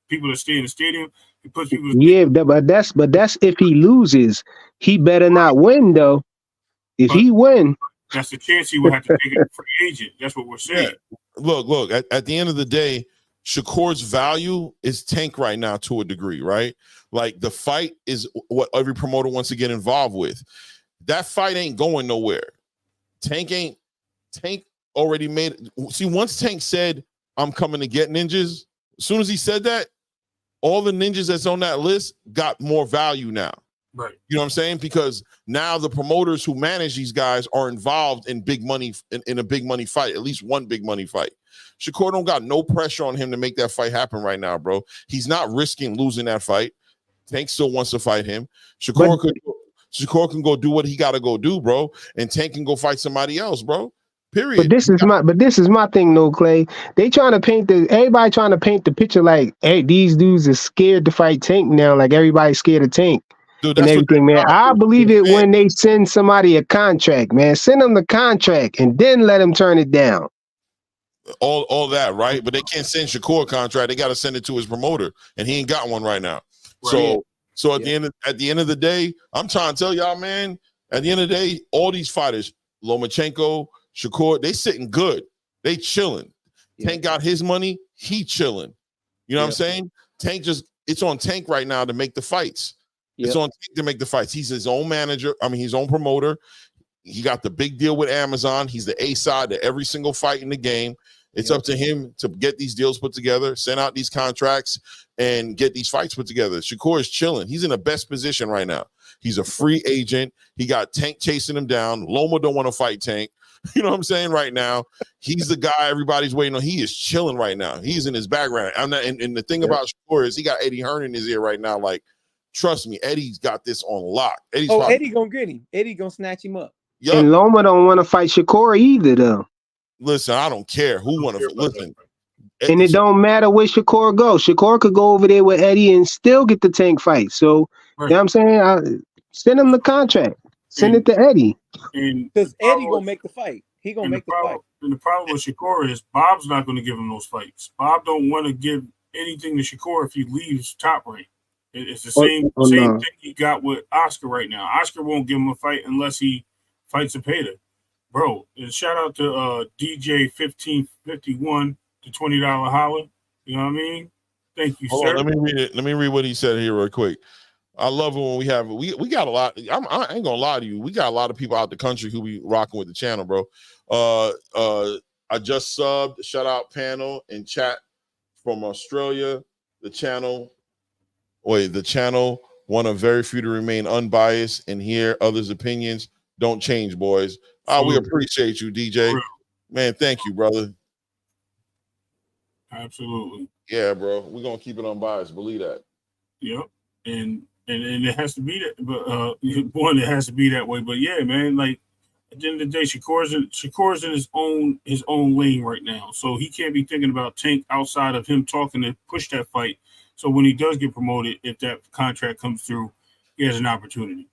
people that stay in the stadium. He puts people. But that's if he loses. He better not win though. If he win, that's the chance he would have to take a free agent. That's what we're saying. Yeah. Look. At the end of the day, Shakur's value is Tank right now to a degree, right? Like the fight is what every promoter wants to get involved with. That fight ain't going nowhere. Tank already made it. See, once Tank said, I'm coming to get ninjas, as soon as he said that, all the ninjas that's on that list got more value now. Right. You know what I'm saying? Because now the promoters who manage these guys are involved in big money, in a big money fight, at least one big money fight. Shakur don't got no pressure on him to make that fight happen right now, bro. He's not risking losing that fight. Tank still wants to fight him. Shakur can go do what he got to go do, bro, and Tank can go fight somebody else, bro. Period. But this is my thing, though, Clay. Everybody trying to paint the picture like, hey, these dudes are scared to fight Tank now, like everybody's scared of Tank. Dude, and everything, man. I believe it when they send somebody a contract, man. Send them the contract and then let them turn it down. All that, right? But they can't send Shakur a contract. They got to send it to his promoter, and he ain't got one right now. Right. So at the end of the day, I'm trying to tell y'all, man. At the end of the day, all these fighters, Lomachenko, Shakur, they sitting good. They chilling. Yeah. Tank got his money. He chilling. You know what I'm saying? It's on Tank right now to make the fights. Yep. It's on Tank to make the fights. He's his own manager. I mean, his own promoter. He got the big deal with Amazon. He's the A side to every single fight in the game. It's up to him to get these deals put together, send out these contracts, and get these fights put together. Shakur is chilling. He's in the best position right now. He's a free agent. He got Tank chasing him down. Loma don't want to fight Tank. You know what I'm saying? Right now, he's the guy everybody's waiting on. He is chilling right now. He's in his background. And the thing about Shakur is he got Eddie Hearn in his ear right now. Like, trust me, Eddie's got this on lock. Eddie gonna get him. Eddie gonna snatch him up. Yep. And Loma don't want to fight Shakur either, though. Listen, I don't care who want to listen. And it don't matter where Shakur goes. Shakur could go over there with Eddie and still get the Tank fight. So, you know what I'm saying? Send him the contract. Send it to Eddie. Because Eddie gonna make the fight. He gonna make the fight. And the problem with Shakur is Bob's not going to give him those fights. Bob don't want to give anything to Shakur if he leaves Top Rank. It's the same thing he got with Oscar right now. Oscar won't give him a fight unless he fights a Payda. Bro, and shout out to DJ 1551, the $20 holler. You know what I mean? Thank you, sir. Let me read it. Let me read what he said here real quick. I love it when we got a lot. I ain't gonna lie to you. We got a lot of people out the country who be rocking with the channel, bro. I just subbed. Shout out panel in chat from Australia. The channel one of very few to remain unbiased and hear others' opinions. Don't change, boys. We appreciate you, DJ. Man, thank you, brother. Absolutely. Yeah, bro. We're gonna keep it unbiased. Believe that. Yep. And it has to be that, but one, it has to be that way. But yeah, man, like at the end of the day, Shakur's in his own lane right now. So he can't be thinking about Tank outside of him talking to push that fight. So when he does get promoted, if that contract comes through, he has an opportunity.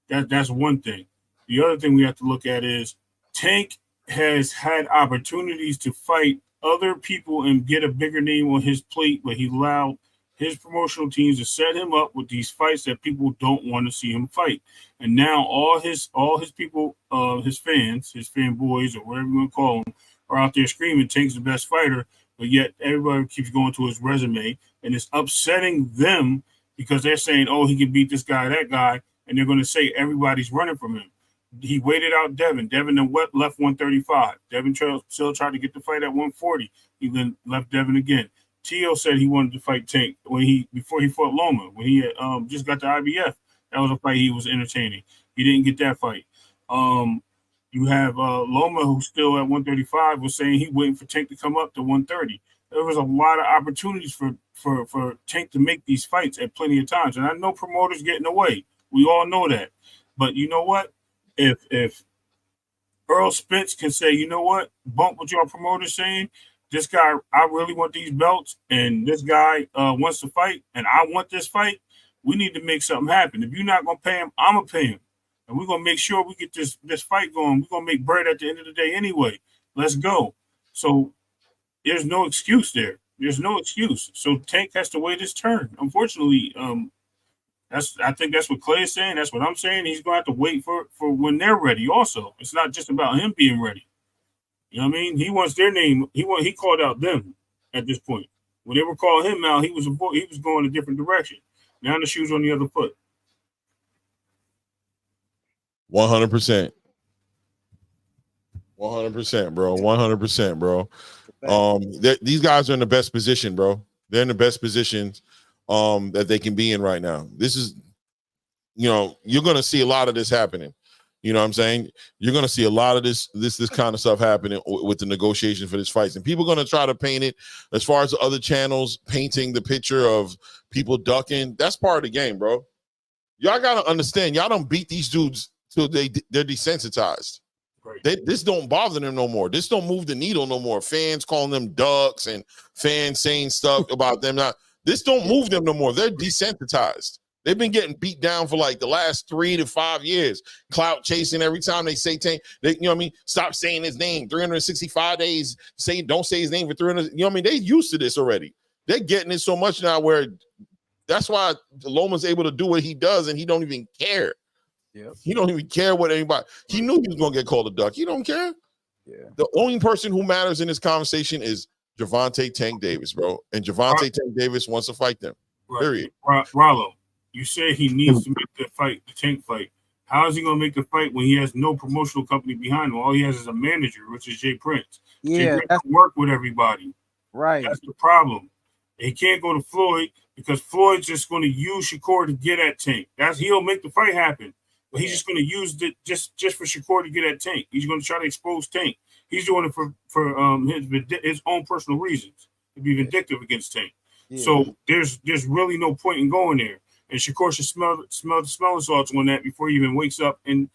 That's one thing. The other thing we have to look at is Tank has had opportunities to fight other people and get a bigger name on his plate, but he allowed his promotional teams to set him up with these fights that people don't want to see him fight. And now all his people, his fans, his fanboys, or whatever you want to call them, are out there screaming Tank's the best fighter, but yet everybody keeps going to his resume, and it's upsetting them because they're saying, oh, he can beat this guy, that guy, and they're going to say everybody's running from him. He waited out Devin. Devin then left 135. Devin still tried to get the fight at 140. He then left Devin again. Teo said he wanted to fight Tank before he fought Loma. When he had, just got the IBF, that was a fight he was entertaining. He didn't get that fight. You have Loma, who's still at 135, was saying he waiting for Tank to come up to 130. There was a lot of opportunities for Tank to make these fights at plenty of times, and I know promoters get in the way. We all know that, but you know what? If Earl Spence can say, you know what, bump what your promoter's saying. This guy, I really want these belts, and this guy wants to fight, and I want this fight. We need to make something happen. If you're not gonna pay him, I'm gonna pay him, and we're gonna make sure we get this fight going. We're gonna make bread at the end of the day anyway. Let's go. So there's no excuse there. There's no excuse. So Tank has to wait his turn. Unfortunately, I think that's what Clay is saying. That's what I'm saying. He's gonna have to wait for when they're ready. Also, it's not just about him being ready. You know what I mean? He wants their name. He called out them at this point. When they were calling him out, he was going a different direction. Now the shoe's on the other foot. 100%. 100%, bro. 100%, bro. These guys are in the best position, bro. They're in the best positions that they can be in right now. This is, you're gonna see a lot of this happening. You know what I'm saying? You're going to see a lot of this kind of stuff happening with the negotiation for this fights. And people are going to try to paint it as far as the other channels painting the picture of people ducking. That's part of the game, bro. Y'all got to understand, y'all don't beat these dudes till they're desensitized. Right. This don't bother them no more. This don't move the needle no more. Fans calling them ducks and fans saying stuff about them. This don't move them no more. They're desensitized. They've been getting beat down for like the last 3 to 5 years. Clout chasing every time they say Tank. You know what I mean? Stop saying his name. 365 days. Don't say his name for 300. You know what I mean? They used to this already. They're getting it so much now where that's why Loma's able to do what he does and he don't even care. Yep. He don't even care what anybody. He knew he was gonna get called a duck. He don't care. Yeah. The only person who matters in this conversation is Gervonta Tank Davis, bro. And Gervonta Tank Davis wants to fight them. Right. Period. Rollo. You said he needs to make the Tank fight. How is he going to make the fight when he has no promotional company behind him? All he has is a manager, which is Jay Prince. Yeah, Jay Prince can work with everybody. Right. That's the problem. He can't go to Floyd because Floyd's just going to use Shakur to get at Tank. He'll make the fight happen, but he's just going to use it just for Shakur to get at Tank. He's going to try to expose Tank. He's doing it for his own personal reasons to be vindictive against Tank. Yeah. So there's really no point in going there. And Shakur should smell the smelling salts on that before he even wakes up in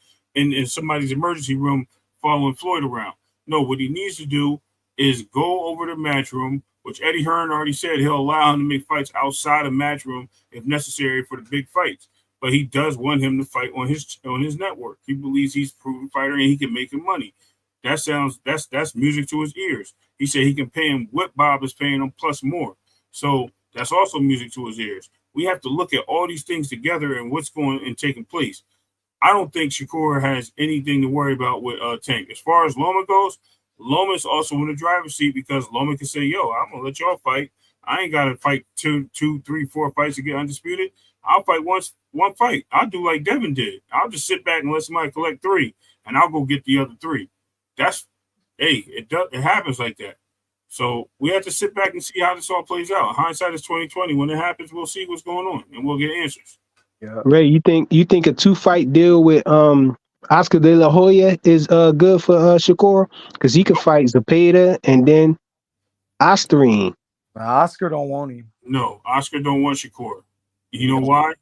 somebody's emergency room following Floyd around. No, what he needs to do is go over to Matchroom, which Eddie Hearn already said he'll allow him to make fights outside of Matchroom if necessary for the big fights. But he does want him to fight on his network. He believes he's a proven fighter and he can make him money. That's music to his ears. He said he can pay him what Bob is paying him plus more. So that's also music to his ears. We have to look at all these things together and what's going and taking place. I don't think Shakur has anything to worry about with Tank. As far as Loma goes, Loma is also in the driver's seat because Loma can say, yo, I'm going to let y'all fight. I ain't got to fight 2, 3, 4 fights to get undisputed. I'll fight once one fight. I'll do like Devin did. I'll just sit back and let somebody collect 3, and I'll go get the other 3. That's, hey, it happens like that. So we have to sit back and see how this all plays out. Hindsight is 2020. When it happens, we'll see what's going on, and we'll get answers. Yeah. Ray, you think a 2-fight deal with Oscar De La Hoya is good for Shakur? Because he could fight Zepeda and then Osterine. Oscar don't want him. No, Oscar don't want Shakur. You know why?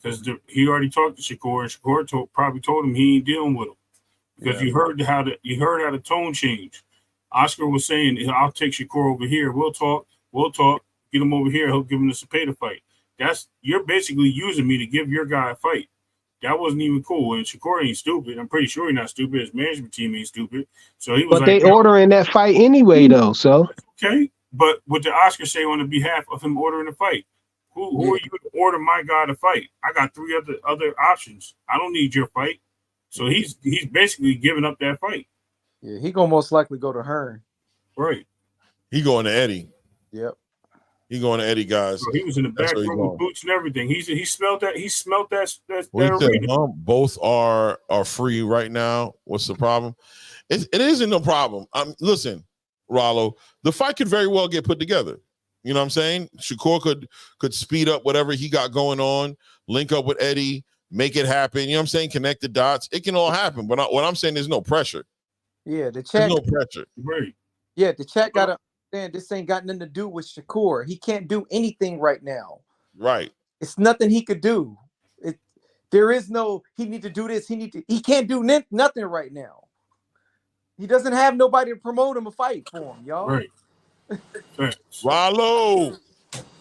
Because he already talked to Shakur, and Shakur probably told him he ain't dealing with him. Because you heard how the tone changed. Oscar was saying, "I'll take Shakur over here. We'll talk. Get him over here. He'll give him the Zepeda fight." You're basically using me to give your guy a fight. That wasn't even cool. And Shakur ain't stupid. I'm pretty sure he's not stupid. His management team ain't stupid. So he was but they ordering that fight anyway, though. So okay. But what did Oscar say on the behalf of him ordering the fight? Who are you to order my guy to fight? I got 3 other options. I don't need your fight. So he's basically giving up that fight. Yeah, he gonna most likely go to Hearn. Right. He going to Eddie. Yep. He going to Eddie, guys. So he was in the back room with boots and everything. He smelled that. He smelled that. Well, said, both are free right now. What's the problem? It isn't no problem. Listen, Rollo, the fight could very well get put together. You know what I'm saying? Shakur could speed up whatever he got going on, link up with Eddie, make it happen. You know what I'm saying? Connect the dots. It can all happen. But what I'm saying, there's no pressure. Yeah, the chat. There's no pressure. Right. Yeah, the chat got to understand this ain't got nothing to do with Shakur. He can't do anything right now. Right. It's nothing he could do. There is no, he need to do this. He can't do nothing right now. He doesn't have nobody to promote him a fight for him, y'all. Right. Rollo.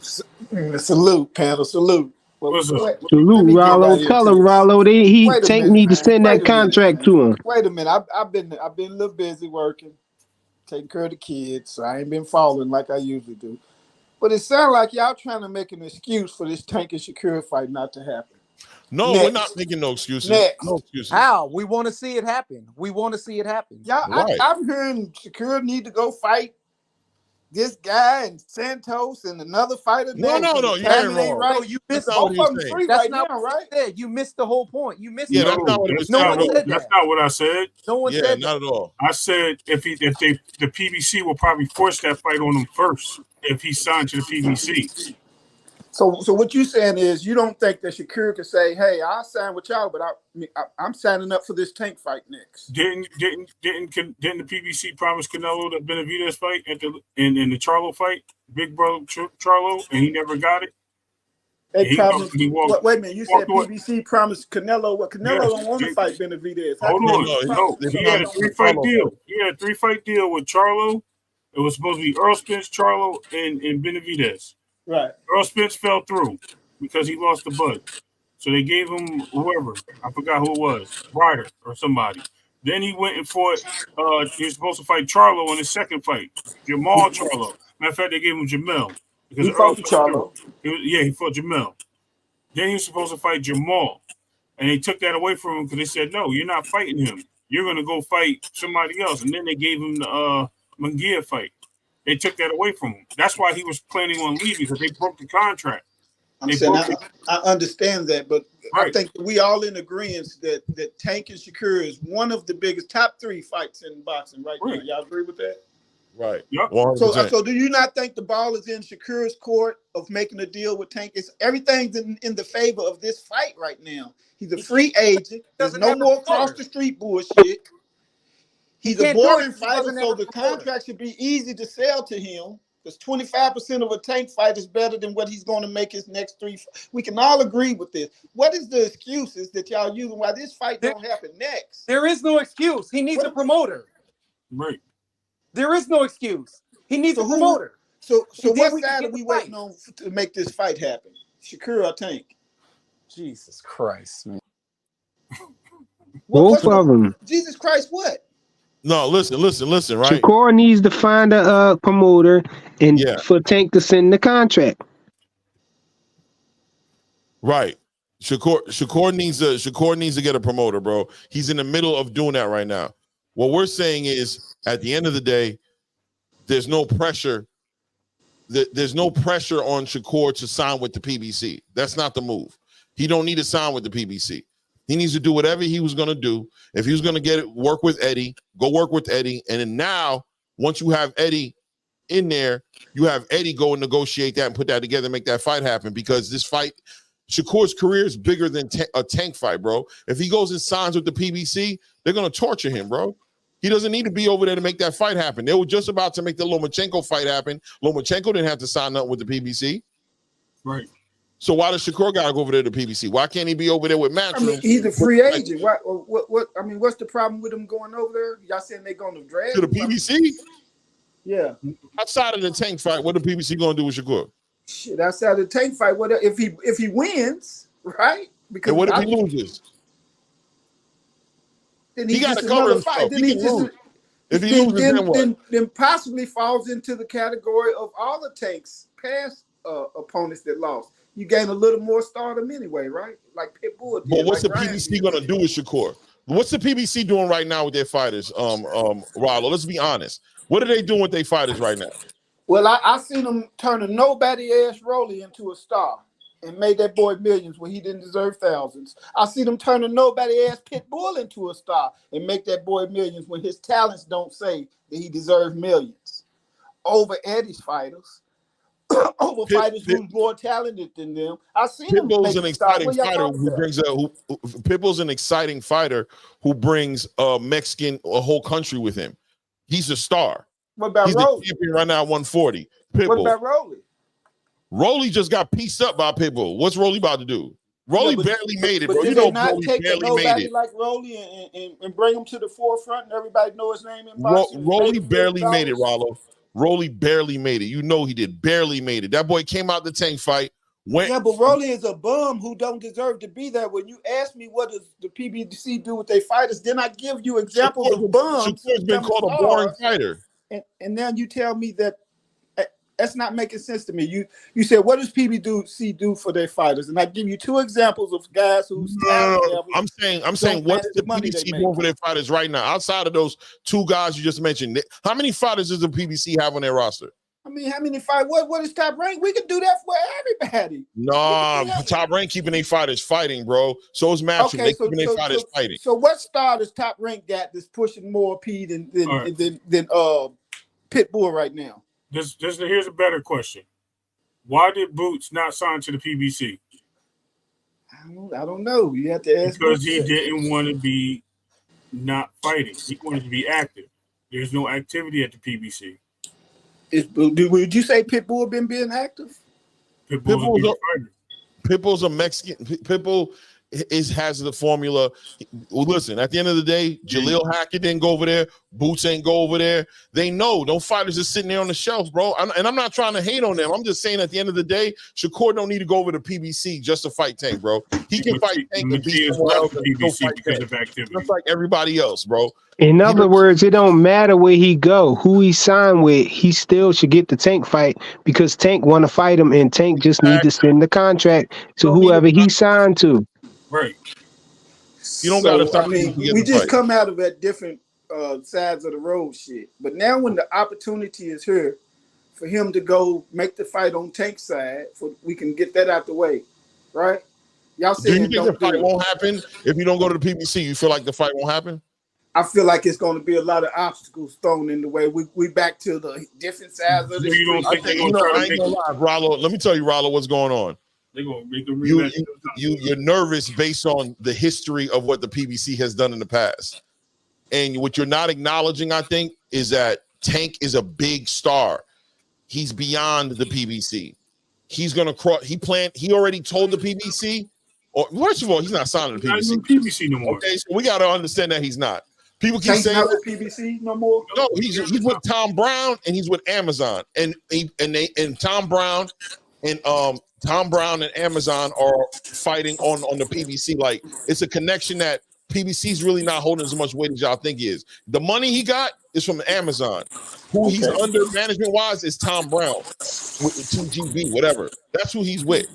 Salute, panel. Salute. Salute, Rollo. Tell him, Rollo. Tank need to send that contract to him. Wait a minute. I've been a little busy working, taking care of the kids, so I ain't been following like I usually do. But it sounds like y'all trying to make an excuse for this Tank and Shakur fight not to happen. No, we're not making no excuses. Next. No excuses. How? We want to see it happen. Y'all, right. I'm hearing Shakur need to go fight this guy and Santos and another fighter. No. You ain't wrong. Right. No, you missed both of them free That's right not now, right? Said. You missed the whole point. You missed. Yeah, that's not what it was. That's not what I said. No one said not at all. I said if the PBC will probably force that fight on him first if he signed to the PBC. So what you saying is you don't think that Shakur could say, "Hey, I'll sign with y'all, but I'm signing up for this Tank fight next." Didn't the PBC promise Canelo the Benavidez fight in the Charlo fight, Big Brother Charlo, and he never got it? They promised. Wait a minute, you said PBC promised Canelo. What Canelo don't want to fight Benavidez? Hold on, no, he had a 3-fight deal. He had a 3-fight deal with Charlo. It was supposed to be Earl Spence, Charlo, and Benavidez. Right. Earl Spence fell through because he lost the bud. So they gave him whoever. I forgot who it was. Ryder or somebody. Then he went and fought. He was supposed to fight Charlo in his second fight. Jamal Charlo. Matter of fact, they gave him Jamel. Because he fought Charlo. He fought Jamel. Then he was supposed to fight Jamal. And they took that away from him because they said, no, you're not fighting him. You're going to go fight somebody else. And then they gave him the Munguia fight. They took that away from him. That's why he was planning on leaving because they broke the contract. I understand that, but right. I think we all in agreement that Tank and Shakur is one of the biggest top 3 fights in boxing right now. Y'all agree with that? Right. Yep. So do you not think the ball is in Shakur's court of making a deal with Tank? Everything's in the favor of this fight right now. He's a free agent. There's no more cross the street bullshit. He's a boring fighter, so the contract should be easy to sell to him. Because 25% of a Tank fight is better than what he's going to make his next 3. We can all agree with this. What is the excuses that y'all using why this fight don't happen next? There is no excuse. He needs a promoter. Right. There is no excuse. He needs a promoter. So what side are we waiting on to make this fight happen? Shakur or Tank? Jesus Christ, man. Both of them. Jesus Christ, what? No, listen, right? Shakur needs to find a promoter and for Tank to send the contract. Right. Shakur needs to get a promoter, bro. He's in the middle of doing that right now. What we're saying is, at the end of the day, there's no pressure. There's no pressure on Shakur to sign with the PBC. That's not the move. He don't need to sign with the PBC. He needs to do whatever he was going to do. If he was going to work with Eddie, go work with Eddie. And then now, once you have Eddie in there, you have Eddie go and negotiate that and put that together and make that fight happen, because this fight, Shakur's career is bigger than a Tank fight, bro. If he goes and signs with the PBC, they're going to torture him, bro. He doesn't need to be over there to make that fight happen. They were just about to make the Lomachenko fight happen. Lomachenko didn't have to sign up with the PBC. Right. So why does Shakur got to go over there to the PBC? Why can't he be over there with Matchroom? I mean, he's a free agent. What? I mean, what's the problem with him going over there? Y'all saying they're going to drag to the PBC? Yeah. Outside of the Tank fight, what the PBC going to do with Shakur? Shit, outside of the Tank fight, what if he wins, right? Because and what if he loses? Then he got to cover himself. Then he lose. If he loses, then possibly falls into the category of all the Tank's past opponents that lost. You gain a little more stardom anyway, right? Like Pitbull did. But what's like the PBC going to do with Shakur? What's the PBC doing right now with their fighters, Rollo? Let's be honest. What are they doing with their fighters right now? Well, I seen them turn a nobody-ass Rolly into a star and made that boy millions when he didn't deserve thousands. I see them turn a nobody-ass Pitbull into a star and make that boy millions when his talents don't say that he deserves millions. Over Eddie's fighters, over fighters who's more talented than them. I seen him. Pitbull's an exciting fighter who brings Pitbull's an exciting fighter who brings a whole country with him. He's a star. What about He's Rolly? the champion right now at 140. Pitbull. What about Rolly? Rolly just got pieced up by Pitbull. What's Rolly about to do? Rolly barely made it, bro. You know, not Rolly take barely nobody made it. like Rolly and bring him to the forefront and everybody know his name in boxing. Rolly barely made it, Rollo. Rolly barely made it. You know he did. Barely made it. That boy came out the Tank fight. Yeah, but Rolly is a bum who don't deserve to be there. When you ask me what does the PBC do with their fighters, then I give you examples of bums. Shakur's been called a boring fighter. And now you tell me that that's not making sense to me. You said, what does PBC do for their fighters? And I give you two examples of guys who's I'm saying what's the PBC doing for their fighters right now? Outside of those two guys you just mentioned, how many fighters does the PBC have on their roster? I mean, how many fight? What is Top Rank? We can do that for everybody. Nah, Top Rank keeping their fighters fighting, bro. So is Matchroom. Okay, they keeping their fighters fighting. So what star does Top Rank got that's pushing more P than Pitbull right now? Here's a better question. Why did Boots not sign to the PBC? I don't know. You have to ask. Because he didn't want to be not fighting. He wanted to be active. There's no activity at the PBC. Would you say Pitbull been being active? Pitbull's a Mexican. Pitbull has the formula. Well, listen, at the end of the day, Jaleel Hackett didn't go over there. Boots ain't go over there. They know. Those fighters are sitting there on the shelf, bro. And I'm not trying to hate on them. I'm just saying at the end of the day, Shakur don't need to go over to PBC just to fight Tank, bro. He can fight Tank and beat someone else PBC because of activity. Just like everybody else, bro. In other words, it don't matter where he go, who he signed with, he still should get the Tank fight because Tank want to fight him and Tank just need to send the contract to whoever he signed to. Right. You don't got to. I mean, we just come out of at different sides of the road shit. But now when the opportunity is here for him to go make the fight on Tank's side, we can get that out the way, right? Y'all saying do you think the fight won't happen if you don't go to the PBC? You feel like the fight won't happen? I feel like it's going to be a lot of obstacles thrown in the way. We back to the different sides of the street. I ain't gonna lie, Rollo. Let me tell you, Rollo, what's going on. They're gonna make a rematch. You're nervous based on the history of what the PBC has done in the past. And what you're not acknowledging, I think, is that Tank is a big star. He's beyond the PBC. He's gonna cross. He already told the PBC. Or first of all, he's not signing the PBC. PBC no more. Okay, so we got to understand that he's not. People keep Tank's saying not with PBC no more. No, he's with Tom Brown and he's with Amazon. And Tom Brown and Amazon are fighting on the PBC. Like it's a connection that PBC's really not holding as much weight as y'all think he is. The money he got is from Amazon. Who he's under management wise is Tom Brown with 2GB, whatever. That's who he's with.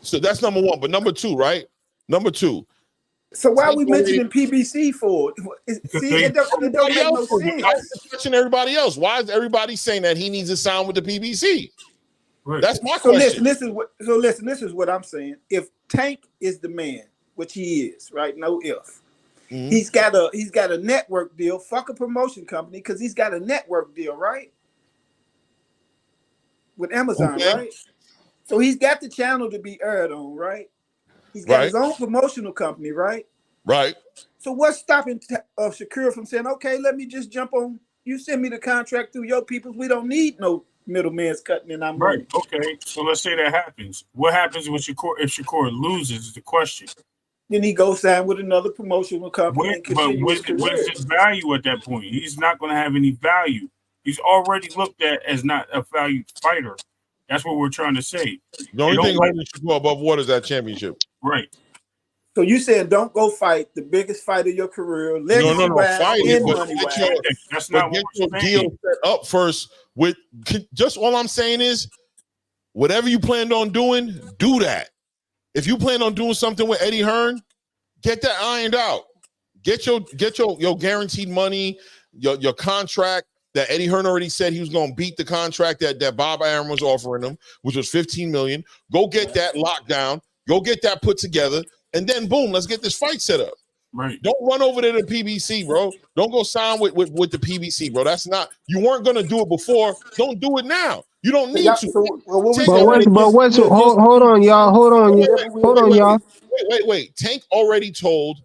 So that's number one. But number two, right? Number two. So why are we mentioning PBC for? See, it don't make no sense. Why is it touching everybody else? Why is everybody saying that he needs to sign with the PBC? Right. That's my So question. listen, this is what I'm saying. If Tank is the man, which he is, right? No if. Mhm. He's got a network deal. Fuck a promotion company because he's got a network deal, right? With Amazon, Okay. right? So he's got the channel to be aired on, right? He's got Right. his own promotional company, right? Right. So what's stopping Shakur from saying, okay, let me just jump on, you send me the contract through your people. We don't need no middleman's cutting in our money. Right. Okay. So let's say that happens. What happens when Shakur if Shakur loses is the question. Then he goes sign with another promotional company and continue his What is career. his value at that point? He's not going to have any value. He's already looked at as not a valued fighter. That's what we're trying to say. The only thing holding Shakur above water is that championship. Right. So you saying don't go fight the biggest fight of your career, legacy wise fight and it, but money get wise. That's not what your we're deal saying. set up first. With just all I'm saying is, whatever you planned on doing, do that. If you plan on doing something with Eddie Hearn, get that ironed out. Get your guaranteed money, your contract that Eddie Hearn already said he was going to beat the contract that Bob Arum was offering him, which was $15 million. Go get that locked down. Go get that put together, and then boom, let's get this fight set up. Right. Don't run over to the PBC, bro. Don't go sign with the PBC, bro. That's not. You weren't gonna do it before. Don't do it now. You don't need to. Hold on, y'all. Wait. Tank already told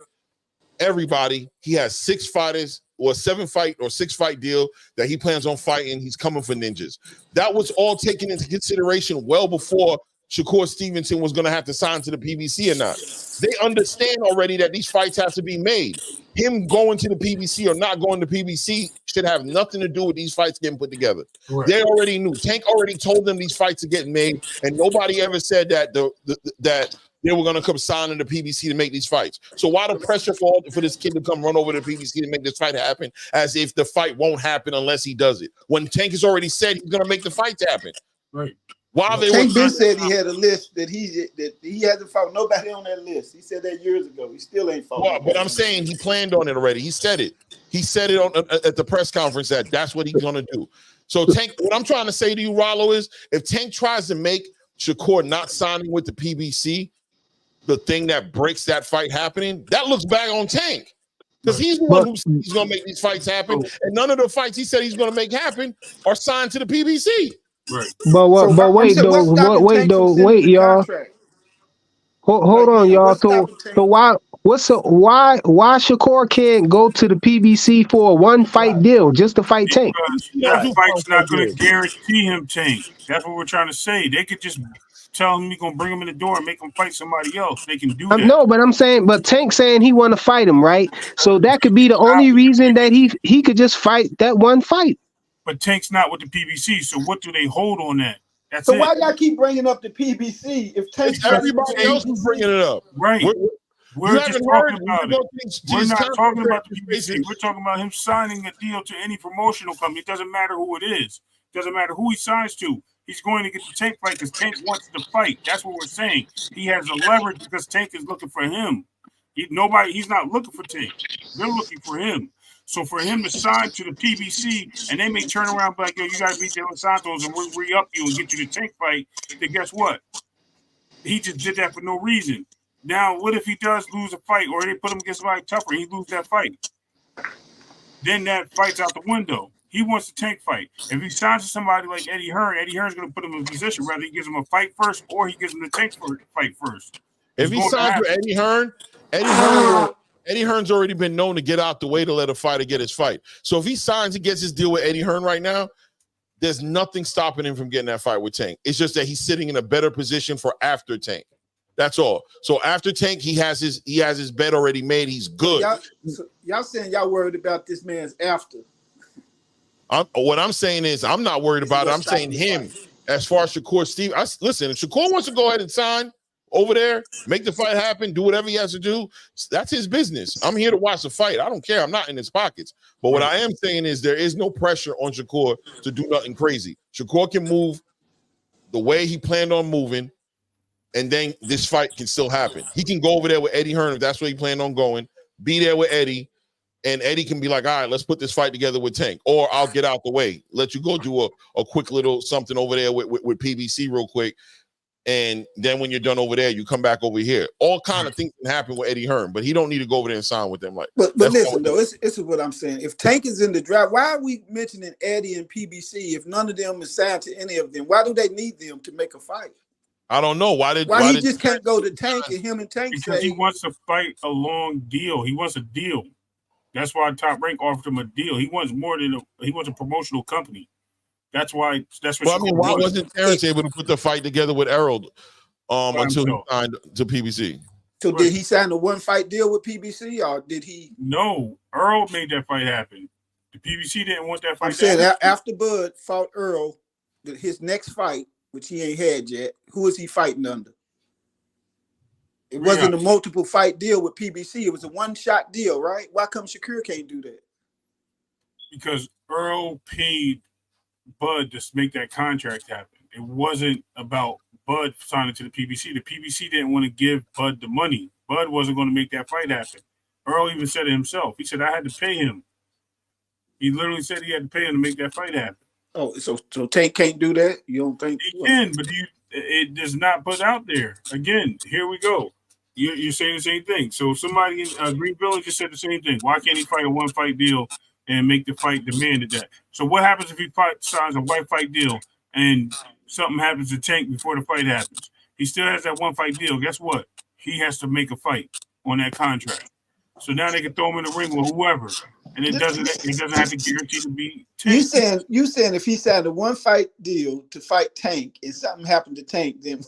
everybody he has 6 fighters or a 6-fight deal that he plans on fighting. He's coming for ninjas. That was all taken into consideration well before Shakur Stevenson was going to have to sign to the PBC or not. They understand already that these fights have to be made. Him going to the PBC or not going to PBC should have nothing to do with these fights getting put together. Right. They already knew. Tank already told them these fights are getting made, and nobody ever said that that they were going to come sign in the PBC to make these fights. So why the pressure for this kid to come run over to the PBC to make this fight happen, as if the fight won't happen unless he does it, when Tank has already said he's going to make the fights happen? Right. While they Tank Ben said he had a list that he hasn't fought nobody on that list. He said that years ago. He still ain't fought. Well, but I'm saying he planned on it already. He said it. He said it at the press conference that that's what he's going to do. So Tank, what I'm trying to say to you, Rollo, is if Tank tries to make Shakur not signing with the PBC the thing that breaks that fight happening, that looks bad on Tank. Because he's the one who said he's going to make these fights happen. And none of the fights he said he's going to make happen are signed to the PBC. Right. Wait, y'all. Hold on, y'all. So why Shakur can't go to the PBC for a 1-fight deal just to fight Tank? That fight's not going to guarantee him Tank. That's what we're trying to say. They could just tell him he's going to bring him in the door and make him fight somebody else. They can do that. No, but I'm saying, Tank saying he want to fight him, right? So that could be the only reason that he could just fight that 1 fight. But Tank's not with the PBC, so what do they hold on that? That's so it. why y'all keep bringing up the PBC if Tank's everybody else is bringing it up? Right. We're just talking about it. We're not talking about the PBC. We're talking about him signing a deal to any promotional company. It doesn't matter who it is. It doesn't matter who he signs to. He's going to get the Tank fight because Tank wants to fight. That's what we're saying. He has a leverage because Tank is looking for him. He's not looking for Tank. They're looking for him. So for him to sign to the PBC, and they may turn around and be like, yo, you got to beat De Los Santos and we'll re-up you and get you the Tank fight, then guess what? He just did that for no reason. Now, what if he does lose a fight or they put him against somebody tougher and he loses that fight? Then that fight's out the window. He wants the Tank fight. If he signs to somebody like Eddie Hearn's going to put him in a position, whether he gives him a fight first or he gives him the Tank fight first. If he signs with Eddie Hearn, Eddie Hearn's already been known to get out the way to let a fighter get his fight. So if he signs and gets his deal with Eddie Hearn right now, there's nothing stopping him from getting that fight with Tank. It's just that he's sitting in a better position for after Tank. That's all. So after Tank, he has his bet already made. He's good. Y'all saying y'all worried about this man's after. What I'm saying is I'm not worried about it. I'm saying him. As far as Shakur Steve, listen, if Shakur wants to go ahead and sign over there, make the fight happen, do whatever he has to do, that's his business. I'm here to watch the fight. I don't care. I'm not in his pockets. But what I am saying is there is no pressure on Shakur to do nothing crazy. Shakur can move the way he planned on moving, and then this fight can still happen. He can go over there with Eddie Hearn if that's where he planned on going, be there with Eddie, and Eddie can be like, all right, let's put this fight together with Tank, or I'll get out the way, let you go do a quick little something over there with PBC real quick. And then when you're done over there, you come back over here. All kind of things can happen with Eddie Hearn, but he don't need to go over there and sign with them. Like, but listen though, this is what I'm saying. If Tank is in the draft, why are we mentioning Eddie and PBC if none of them is signed to any of them? Why do they need them to make a fight? I don't know. Why he just can't go to Tank and him and Tank because say he wants to fight a long deal. He wants a deal. That's why Top Rank offered him a deal. He wants more than he wants a promotional company. That's why. That's what. Well, I mean, why wasn't Terrence able to put the fight together with Errol until he signed to PBC? So did he sign a one fight deal with PBC, or did he? No, Earl made that fight happen. The PBC didn't want that fight. I'm saying after Bud fought Earl, his next fight, which he ain't had yet, who is he fighting under? It wasn't a multiple fight deal with PBC. It was a one shot deal, right? Why come Shakur can't do that? Because Earl paid Bud to make that contract happen. It wasn't about Bud signing to the PBC. The PBC didn't want to give Bud the money. Bud wasn't going to make that fight happen. Earl even said it himself. He said, I had to pay him. He literally said he had to pay him to make that fight happen. Oh, so Tank can't do that? You don't think he can, but it does not put out there. Again, here we go. You're saying the same thing. So somebody in Green Village just said the same thing. Why can't he fight a one fight deal and make the fight demanded that? So what happens if he signs a white fight deal and something happens to Tank before the fight happens? He still has that one fight deal. Guess what? He has to make a fight on that contract. So now they can throw him in the ring with whoever, and it doesn't have to guarantee to be Tank. You saying if he signed a one fight deal to fight Tank and something happened to Tank, then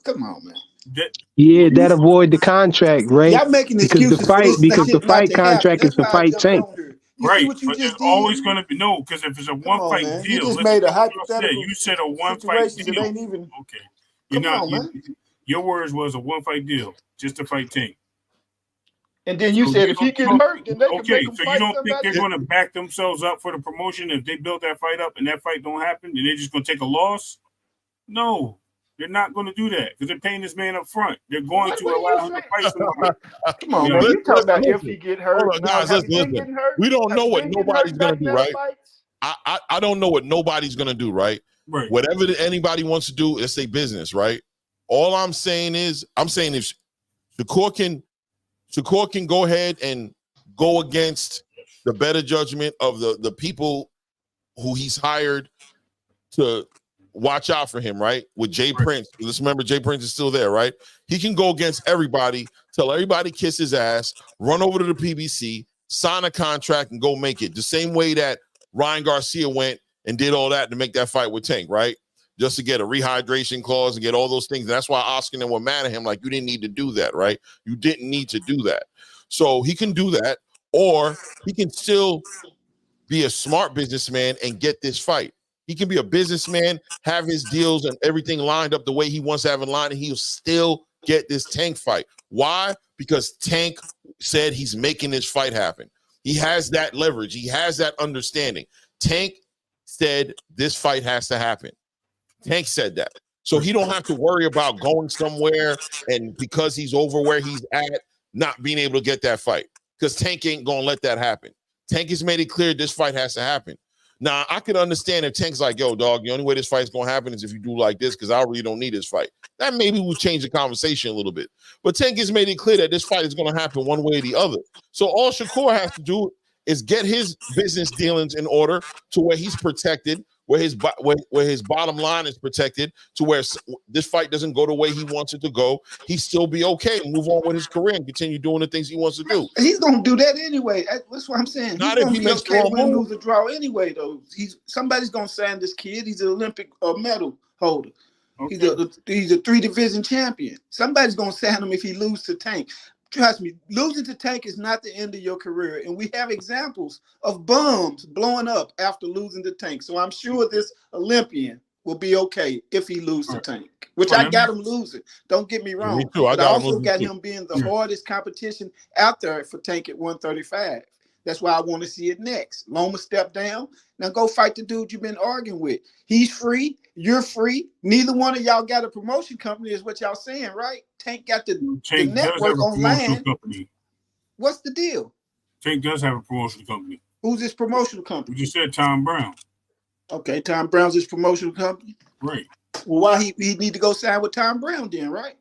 come on, man. That avoid the contract, right? Y'all making excuses because the fight contract is to fight Tank. Right, but there's always going to be because if it's a one fight deal, you just made a hypothetical. You said a one fight deal. Ain't even, okay, your words was a one fight deal just to fight Tank. And then you said if he get hurt, then they can make him so fight you don't think they're somebody? going to back themselves up for the promotion if they build that fight up and that fight don't happen, then they're just going to take a loss? No. They're not going to do that because they're paying this man up front. They're going to allow him to fight somebody. Come on, man. You talking about if he get hurt. Hold on, guys, listen. We don't know what nobody's going to do, right? I don't know what nobody's going to do, right? Right. Whatever anybody wants to do, it's their business, right? All I'm saying is, if Shakur can go ahead and go against the better judgment of the people who he's hired to watch out for him, right? With Jay Prince. Let's remember Jay Prince is still there, right? He can go against everybody, tell everybody kiss his ass, run over to the PBC, sign a contract, and go make it. The same way that Ryan Garcia went and did all that to make that fight with Tank, right? Just to get a rehydration clause and get all those things. And that's why Oscar and them were mad at him, like, you didn't need to do that, right? You didn't need to do that. So he can do that, or he can still be a smart businessman and get this fight. He can be a businessman, have his deals and everything lined up the way he wants to have it lined, and he'll still get this Tank fight. Why? Because Tank said he's making this fight happen. He has that leverage. He has that understanding. Tank said this fight has to happen. Tank said that. So he don't have to worry about going somewhere and because he's over where he's at, not being able to get that fight. Because Tank ain't going to let that happen. Tank has made it clear this fight has to happen. Now, I could understand if Tank's like, yo, dog, the only way this fight's going to happen is if you do like this because I really don't need this fight. That maybe will change the conversation a little bit. But Tank has made it clear that this fight is going to happen one way or the other. So all Shakur has to do is get his business dealings in order to where he's protected, where his bottom line is protected, to where this fight doesn't go the way he wants it to go. He still be okay and move on with his career and continue doing the things he wants to do. He's gonna do that anyway. That's what I'm saying. Not he's if gonna he be makes okay the wrong win, lose, or draw anyway. Though somebody's gonna sign this kid. He's an Olympic medal holder. Okay. He's a 3-division champion. Somebody's gonna sign him if he loses to Tank. Trust me, losing to Tank is not the end of your career. And we have examples of bums blowing up after losing to Tank. So I'm sure this Olympian will be okay if he loses to Tank, which I got him losing. Don't get me wrong. Me too. But I also got him being the hardest competition out there for Tank at 135. That's why I want to see it next. Loma step down. Now go fight the dude you've been arguing with. He's free. You're free. Neither one of y'all got a promotion company is what y'all saying, right? Tank got the network online. What's the deal? Tank does have a promotional company. Who's this promotional company? We just said Tom Brown. Okay, Tom Brown's his promotional company. Right. Well, why he need to go sign with Tom Brown then, right?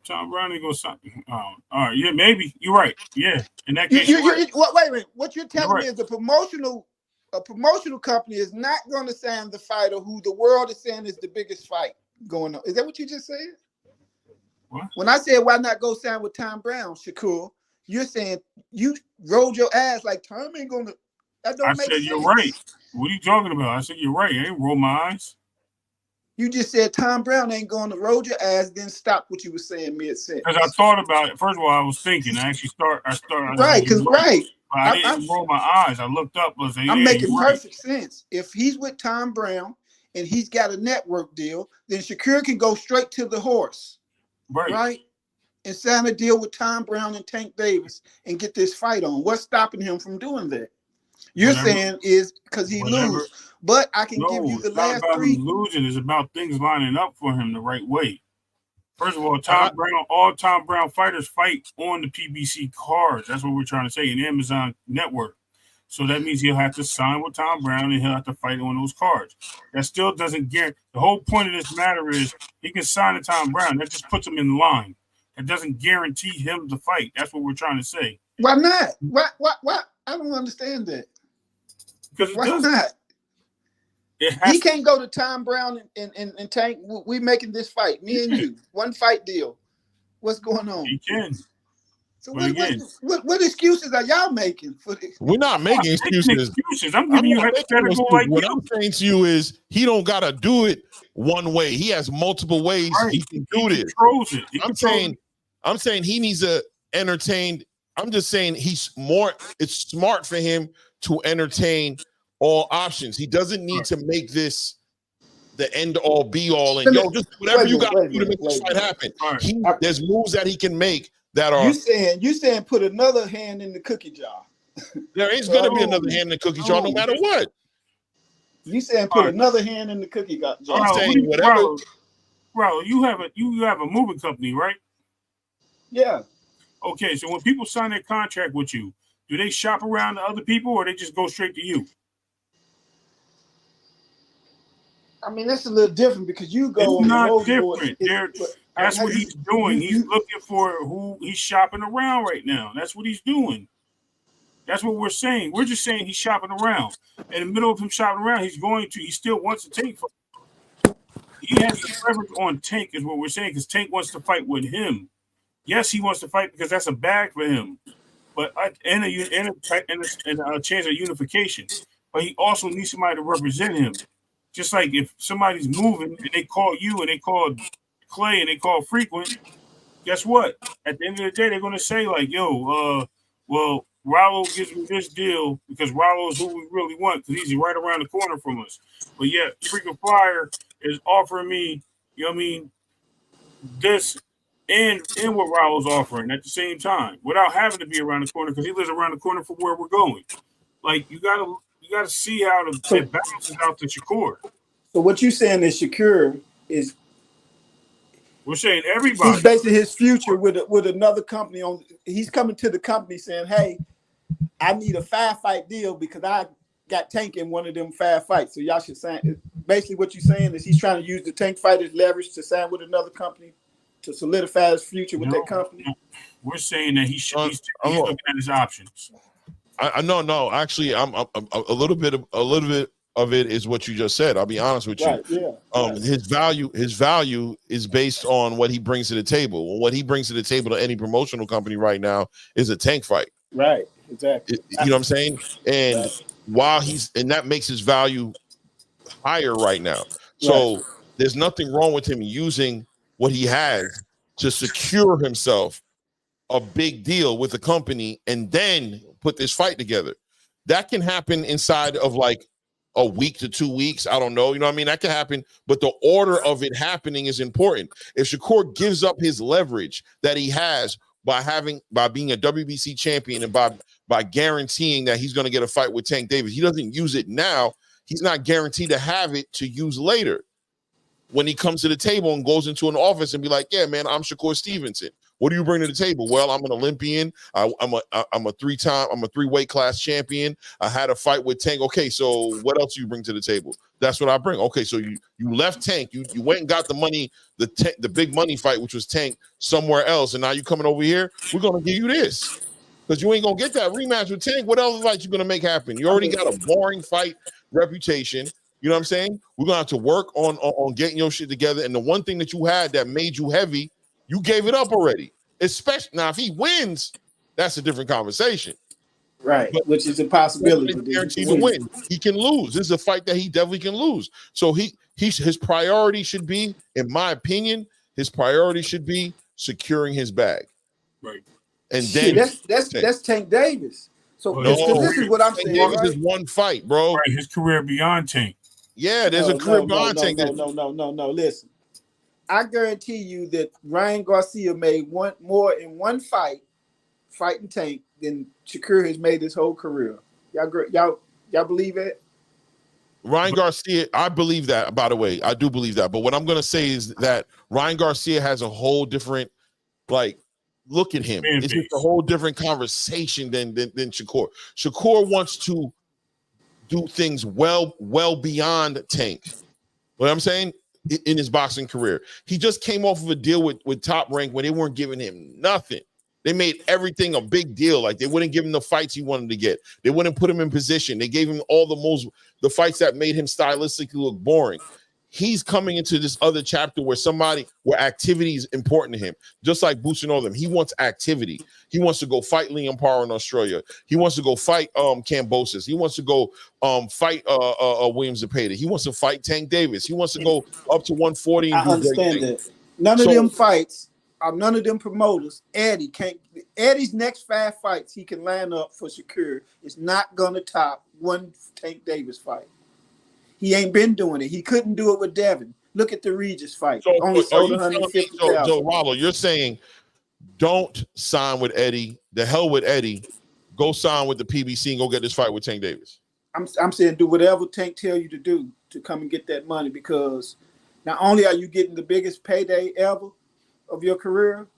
Tom Brown ain't gonna sign. All right, yeah, maybe you're right. Yeah, in that case, wait a minute. What you're telling me is a promotional company is not going to sign the fighter who the world is saying is the biggest fight going on. Is that what you just said? What? When I said why not go sign with Tom Brown, Shakur, you're saying you rolled your ass like Tom ain't gonna. That don't make sense. I said you're right. What are you talking about? I said you're right. I ain't roll my eyes. You just said Tom Brown ain't going to roll your ass, then stop what you were saying mid-sentence. Because I thought about it. First of all, I was thinking. I started. Right, because right. But I didn't roll my eyes. I looked up and said, I'm making perfect sense. If he's with Tom Brown and he's got a network deal, then Shakur can go straight to the horse. Right? And sign a deal with Tom Brown and Tank Davis and get this fight on. What's stopping him from doing that? You're saying is because he lose. But I can give you the last three. Him losing is about things lining up for him the right way. First of all, all Tom Brown fighters fight on the PBC cards. That's what we're trying to say in Amazon Network. So that means he'll have to sign with Tom Brown and he'll have to fight on those cards. That still doesn't guarantee. The whole point of this matter is he can sign to Tom Brown. That just puts him in line. That doesn't guarantee him to fight. That's what we're trying to say. Why not? Why? I don't understand that. Because why not? He can't go to Tom Brown and Tank. We making this fight, me and you, one fight deal. What's going on? He can. So what excuses are y'all making for this? We're not making excuses. I'm giving you hypothetical. Like what I'm saying to you is he don't gotta do it one way. He has multiple ways he can do this. I'm saying he needs to entertain. I'm just saying it's smart for him to entertain all options. He doesn't need to make this the end all be all and just whatever you got to do to make this fight happen. There's moves that he can make that are. You saying put another hand in the cookie jar. There is going to be another hand in the cookie jar, no matter what. You saying put another hand in the cookie jar. I'm saying whatever. Bro, you have a moving company, right? Yeah. Okay, so when people sign their contract with you, do they shop around to other people or they just go straight to you? I mean, that's a little different because you go. It's not different. That's what he's doing. He's looking for who he's shopping around right now. That's what he's doing. That's what we're saying. We're just saying he's shopping around. In the middle of him shopping around, he still wants to Tank fight. He has the leverage on Tank, is what we're saying, because Tank wants to fight with him. Yes, he wants to fight because that's a bag for him, but and a chance of unification. But he also needs somebody to represent him. Just like if somebody's moving and they call you and they call Clay and they call Frequent, guess what? At the end of the day, they're going to say like, yo, well, Rollo gives me this deal because Rollo is who we really want because he's right around the corner from us. But yet, Frequent Flyer is offering me, you know what I mean, this and what Rollo's offering at the same time without having to be around the corner because he lives around the corner from where we're going. Like, you gotta see how it balances out to Shakur. So what you saying is Shakur is we're saying everybody. He's basing his future with another company on. He's coming to the company saying, "Hey, I need a 5-fight deal because I got Tank in one of them 5 fights. So y'all should sign." Basically, what you're saying is he's trying to use the Tank fighters leverage to sign with another company to solidify his future with that company. We're saying that he's looking at his options. I no. Actually, I'm a little bit of it is what you just said. I'll be honest with you. Right, yeah. His value is based on what he brings to the table. Well, what he brings to the table to any promotional company right now is a Tank fight. Right, exactly. You know what I'm saying? And while that makes his value higher right now. So there's nothing wrong with him using what he has to secure himself a big deal with a company and then put this fight together. That can happen inside of like a week to 2 weeks. I don't know. You know what I mean? That can happen, but the order of it happening is important. If Shakur gives up his leverage that he has by being a WBC champion and by guaranteeing that he's going to get a fight with Tank Davis, he doesn't use it now. He's not guaranteed to have it to use later when he comes to the table and goes into an office and be like, yeah, man, I'm Shakur Stevenson. What do you bring to the table? Well, I'm an Olympian. I'm a three weight class champion. I had a fight with Tank. Okay, so what else do you bring to the table? That's what I bring. Okay, so you left Tank. You went and got the money, the big money fight, which was Tank, somewhere else, and now you coming over here. We're gonna give you this. Because you ain't gonna get that rematch with Tank. What other fight you gonna make happen? You already got a boring fight reputation. You know what I'm saying? We're gonna have to work on getting your shit together. And the one thing that you had that made you heavy, you gave it up already. Especially now, if he wins, that's a different conversation. Right, But which is a possibility. nobody's guaranteed to win. He can lose. This is a fight that he definitely can lose. So his priority should be, in my opinion, his priority should be securing his bag. Right. And Shit, then that's Tank Davis. So no, this is what I'm Tank saying. Davis Right? is one fight, bro. Right, his career beyond Tank. Yeah, there's a career beyond Tank. No. Listen, I guarantee you that Ryan Garcia made more in one fight, fighting Tank, than Shakur has made his whole career. Y'all believe it? Ryan Garcia, I believe that, by the way. I do believe that. But what I'm going to say is that Ryan Garcia has a whole different, like, look at him. It's just a whole different conversation than Shakur. Shakur wants to do things well beyond Tank. What I'm saying, in his boxing career. He just came off of a deal with Top Rank when they weren't giving him nothing. They made everything a big deal. Like, they wouldn't give him the fights he wanted to get. They wouldn't put him in position. They gave him all the fights that made him stylistically look boring. He's coming into this other chapter where activity is important to him. Just like Boots and all them. He wants activity. He wants to go fight Liam Parr in Australia. He wants to go fight Cambosis. He wants to go fight Williams Zepeda. He wants to fight Tank Davis. He wants to go up to 140 and I understand that. None of them fights, none of them promoters, Eddie's next 5 fights he can line up for Shakur is not gonna top one Tank Davis fight. He ain't been doing it. He couldn't do it with Devin. Look at the Regis fight. Only sold 150,000. So Rollo, you're saying don't sign with Eddie. The hell with Eddie. Go sign with the PBC and go get this fight with Tank Davis. I'm saying do whatever Tank tell you to do to come and get that money, because not only are you getting the biggest payday ever of your career,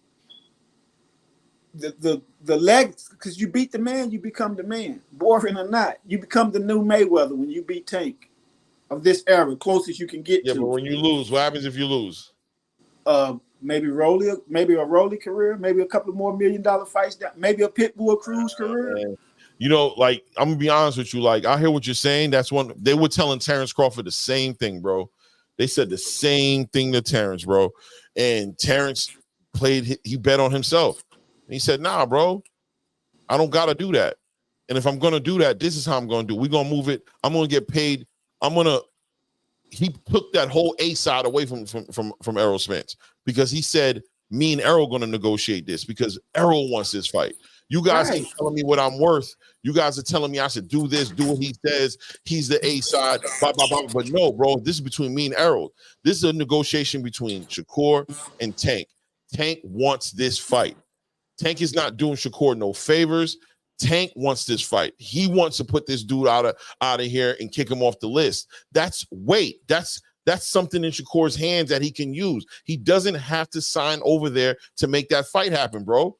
the legs, because you beat the man, you become the man. Boring or not, you become the new Mayweather when you beat Tank of this era, closest you can get to. Yeah, but when you lose, what happens if you lose? Maybe a Rolly career, maybe a couple more $1 million fights, maybe a Pitbull Cruz career. You know, like, I'm gonna be honest with you. Like, I hear what you're saying. That's one they were telling Terrence Crawford the same thing, bro. They said the same thing to Terrence, bro. And Terrence he bet on himself. And he said, nah, bro, I don't gotta do that. And if I'm gonna do that, this is how I'm gonna do it. We're gonna move it. I'm gonna get paid. He took that whole A side away from Errol Spence, because he said, me and Errol gonna negotiate this because Errol wants this fight. You guys keep telling me what I'm worth. You guys are telling me I should do this, do what he says. He's the A side, blah, blah, blah. But no, bro, this is between me and Errol. This is a negotiation between Shakur and Tank. Tank wants this fight. Tank is not doing Shakur no favors. Tank wants this fight. He wants to put this dude out of here and kick him off the list. That's weight. That's something in Shakur's hands that he can use. He doesn't have to sign over there to make that fight happen, bro.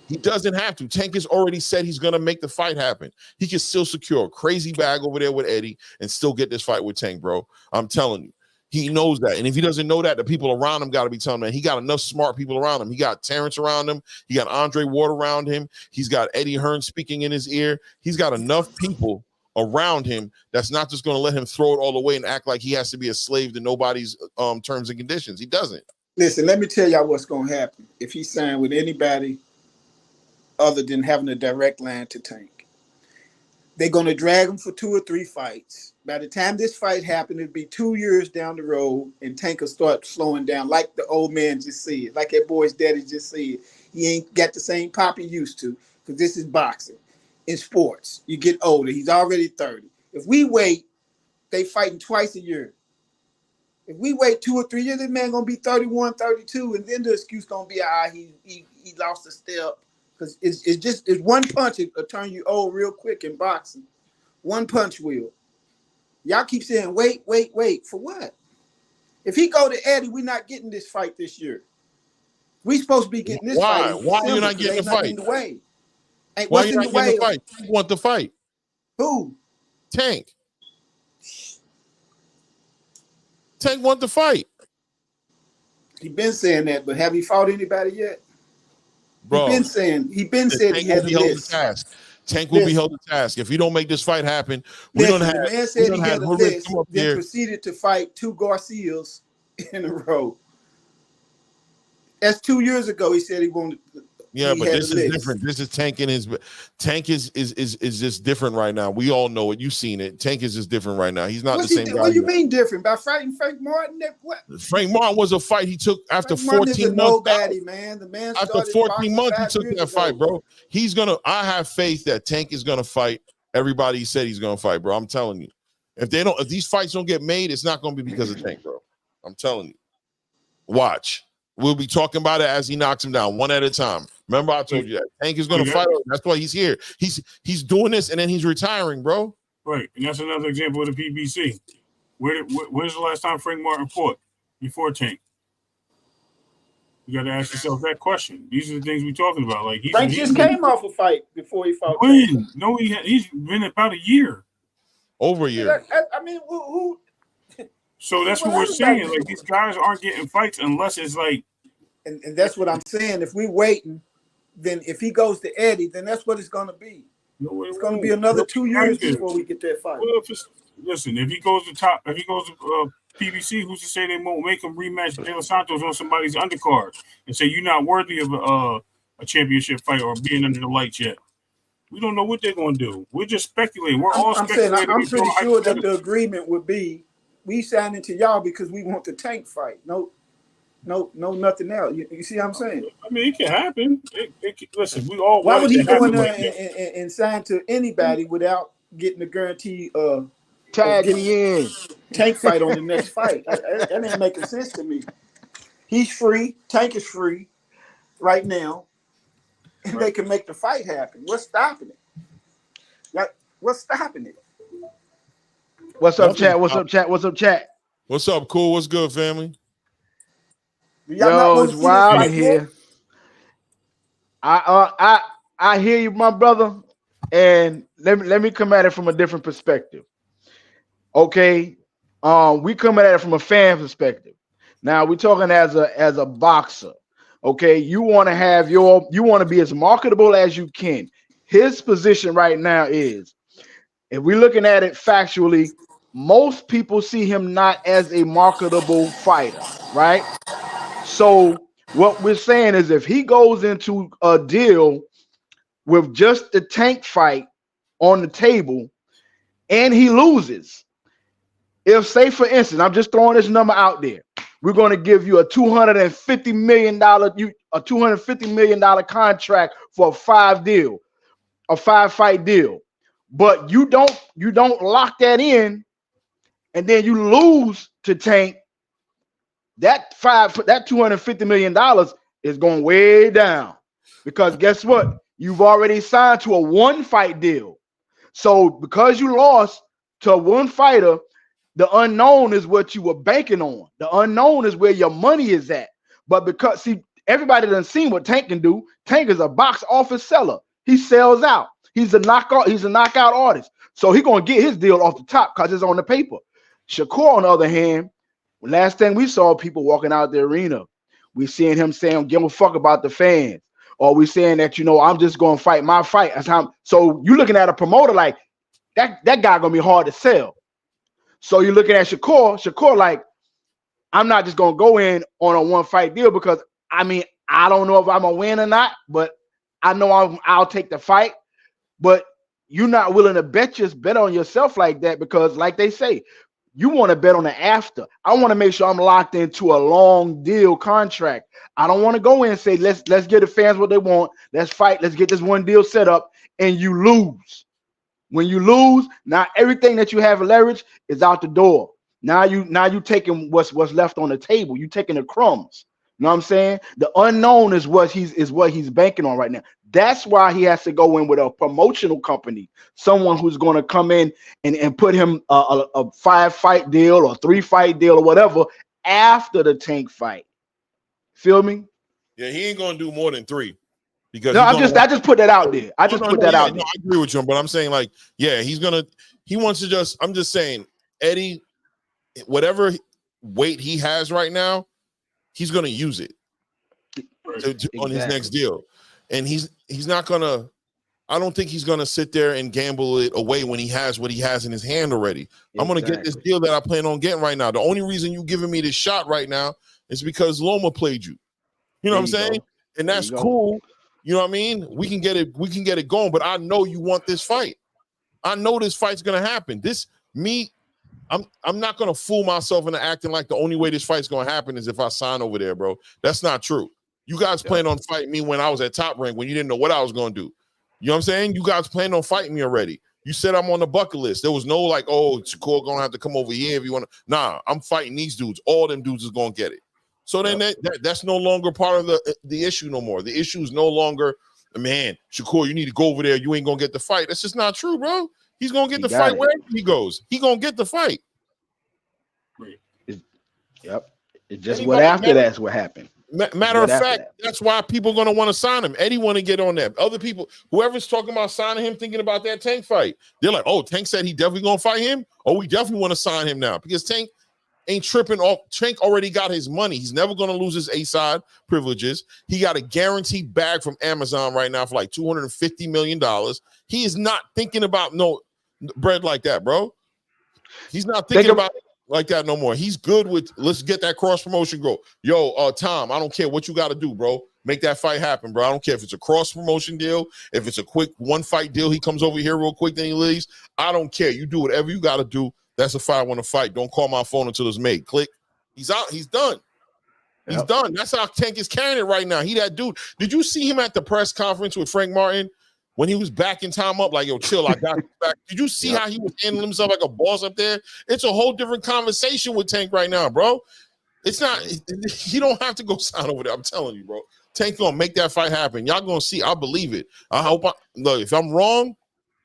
He doesn't have to. Tank has already said he's going to make the fight happen. He can still secure a crazy bag over there with Eddie and still get this fight with Tank, bro. I'm telling you. He knows that. And if he doesn't know that, the people around him got to be telling him that. He got enough smart people around him. He got Terrence around him. He got Andre Ward around him. He's got Eddie Hearn speaking in his ear. He's got enough people around him that's not just going to let him throw it all away and act like he has to be a slave to nobody's terms and conditions. He doesn't. Listen, let me tell y'all what's going to happen if he signed with anybody other than having a direct line to Tank. They're going to drag him for 2 or 3 fights. By the time this fight happened, it'd be 2 years down the road, and Tank will start slowing down, like the old man just said, like that boy's daddy just said. He ain't got the same pop he used to, because this is boxing. In sports, you get older. He's already 30. If we wait, they fighting twice a year. If we wait 2 or 3 years, this man going to be 31, 32, and then the excuse going to be, he lost a step. Because it's one punch will turn you old real quick in boxing. One punch will. Y'all keep saying, wait. For what? If he go to Eddie, we're not getting this fight this year. We supposed to be getting this fight in Why are you December not because getting ain't the nothing fight? in the way. Hey, Why are what's you in the not getting way the fight? Tank want the fight. who? Tank. Tank want the fight. He been saying that, but have he fought anybody yet? Bro, He been saying Tank he will had be a held to list. task. Tank will be Listen, held to task. If you don't make this fight happen, listen. The man said he had a Hood list, come up then here. proceeded to fight 2 Garcias in a row. That's 2 years ago. He said he wanted. Yeah, He but had this a is list. different. This is Tank and his Tank is just different right now. We all know it. You've seen it. Tank is just different right now. He's not the same guy. What do you mean different? By fighting Frank Martin? What? Frank Martin was a fight he took after Frank Martin 14 is a months. nobody, man. The man After started 14 boxing months, he 5 took years that fight, ago. bro. I have faith that Tank is gonna fight everybody he said he's gonna fight, bro. I'm telling you. If these fights don't get made, it's not gonna be because of Tank, bro. I'm telling you. Watch. We'll be talking about it as he knocks him down one at a time. Remember, I told you that Tank is gonna fight. That's why he's here. He's doing this and then he's retiring, bro. Right, and that's another example of the PBC. When's the last time Frank Martin fought before Tank? You got to ask yourself that question. These are the things we're talking about. Like Frank just came off a fight before he fought. When? No, he's been about a year. Over a year. I mean, who? So that's what we're saying. Like these guys aren't getting fights unless it's like. And that's what I'm saying. If we waiting, then if he goes to Eddie, then that's what it's going to be. No, it's going to be another 2 years before we get that fight. Well, listen, if he goes to PBC, who's to say they won't make him rematch De Los Santos on somebody's undercard and say you're not worthy of a championship fight or being under the lights yet? We don't know what they're going to do. We're just speculating. I'm saying I'm pretty sure that the agreement would be we signed into y'all because we want the Tank fight. No, nothing else. You see what I'm saying? I mean, it can happen. Listen, we all. Why would he go in there and sign to anybody without getting the guarantee tag in Tank fight on the next fight? That ain't making sense to me. He's free. Tank is free right now, and they can make the fight happen. What's stopping it? Like, what's stopping it? What's up, chat? What's up, chat? What's up, chat? What's up, cool? What's good, family? Yo, it's wild in here. I hear you, my brother, and let me come at it from a different perspective. Okay, we coming at it from a fan perspective. Now we're talking as a boxer. Okay, you want to be as marketable as you can. His position right now is, if we're looking at it factually, most people see him not as a marketable fighter, right? So what we're saying is if he goes into a deal with just the Tank fight on the table and he loses, if, say for instance, I'm just throwing this number out there, we're going to give you a $250 million contract for a 5-fight deal, but you don't lock that in, and then you lose to Tank. That $250 million is going way down, because guess what? You've already signed to a 1-fight deal. So because you lost to one fighter, the unknown is what you were banking on. The unknown is where your money is at. But because, see, everybody done seen what Tank can do. Tank is a box office seller. He sells out. He's a knockout artist. So he's gonna get his deal off the top because it's on the paper. Shakur, on the other hand, last thing we saw people walking out the arena, we seeing him saying, "Give a fuck about the fans," or we saying that, I'm just gonna fight my fight. So you looking at a promoter like that guy gonna be hard to sell. So you're looking at Shakur like, I'm not just gonna go in on a 1-fight deal because I don't know if I'm gonna win or not, but I know I'll take the fight. But you're not willing to bet on yourself like that, because like they say, you want to bet on the after. I want to make sure I'm locked into a long deal contract. I don't want to go in and say, let's give the fans what they want. Let's fight. Let's get this one deal set up, and you lose. When you lose, now everything that you have leverage is out the door. Now you taking what's left on the table. You taking the crumbs. You know what I'm saying? The unknown is what he's banking on right now. That's why he has to go in with a promotional company, someone who's going to come in and put him a 5-fight deal or 3-fight deal or whatever after the Tank fight. Feel me? Yeah, he ain't gonna do more than 3 because No, he's I gonna. just put that out there. I just put that out there. I agree with you, but I'm saying like, yeah, he wants to just. I'm just saying, Eddie, whatever weight he has right now, he's gonna use it on his next deal, and he's not gonna. I don't think he's gonna sit there and gamble it away when he has what he has in his hand already. I'm gonna get this deal that I plan on getting right now. The only reason you giving me this shot right now is because Loma played you. You know what I'm saying? And that's cool. You know what I mean? We can get it going, but I know you want this fight. I know this fight's gonna happen. I'm not gonna fool myself into acting like the only way this fight's gonna happen is if I sign over there, bro. That's not true. You guys planned on fighting me when I was at Top Rank when you didn't know what I was gonna do. You know what I'm saying? You guys planned on fighting me already. You said I'm on the bucket list. There was no like, oh, Shakur gonna have to come over here if you want to. Nah, I'm fighting these dudes. All them dudes is gonna get it. So then that's no longer part of the issue no more. The issue is no longer, man, Shakur, you need to go over there. You ain't gonna get the fight. That's just not true, bro. He's gonna get the fight wherever he goes. He gonna get the fight. It's just what after that's what happened. Matter of fact, that's why people are going to want to sign him. Eddie want to get on that. Other people, whoever's talking about signing him, thinking about that Tank fight, they're like, oh, Tank said he definitely going to fight him. Oh, we definitely want to sign him now because Tank ain't tripping off. Tank already got his money. He's never going to lose his A-side privileges. He got a guaranteed bag from Amazon right now for like $250 million. He is not thinking about no bread like that, bro. He's not thinking about it like that no more. He's good with, let's get that cross promotion go. Yo, Tom, I don't care what you got to do, bro. Make that fight happen, bro. I don't care if it's a cross promotion deal, if it's a quick one fight deal, he comes over here real quick, then he leaves. I don't care. You do whatever you got to do. That's a fight I want to fight. Don't call my phone until it's made. Click. He's out. He's done. He's done. That's how Tank is carrying it right now. He that dude. Did you see him at the press conference with Frank Martin when he was backing Tom up? Like, yo, chill, I got you back. Did you see how he was handling himself like a boss up there? It's a whole different conversation with Tank right now, bro. It's not, you don't have to go sign over there. I'm telling you, bro. Tank gonna make that fight happen. Y'all gonna see. I believe it. I hope look, if I'm wrong,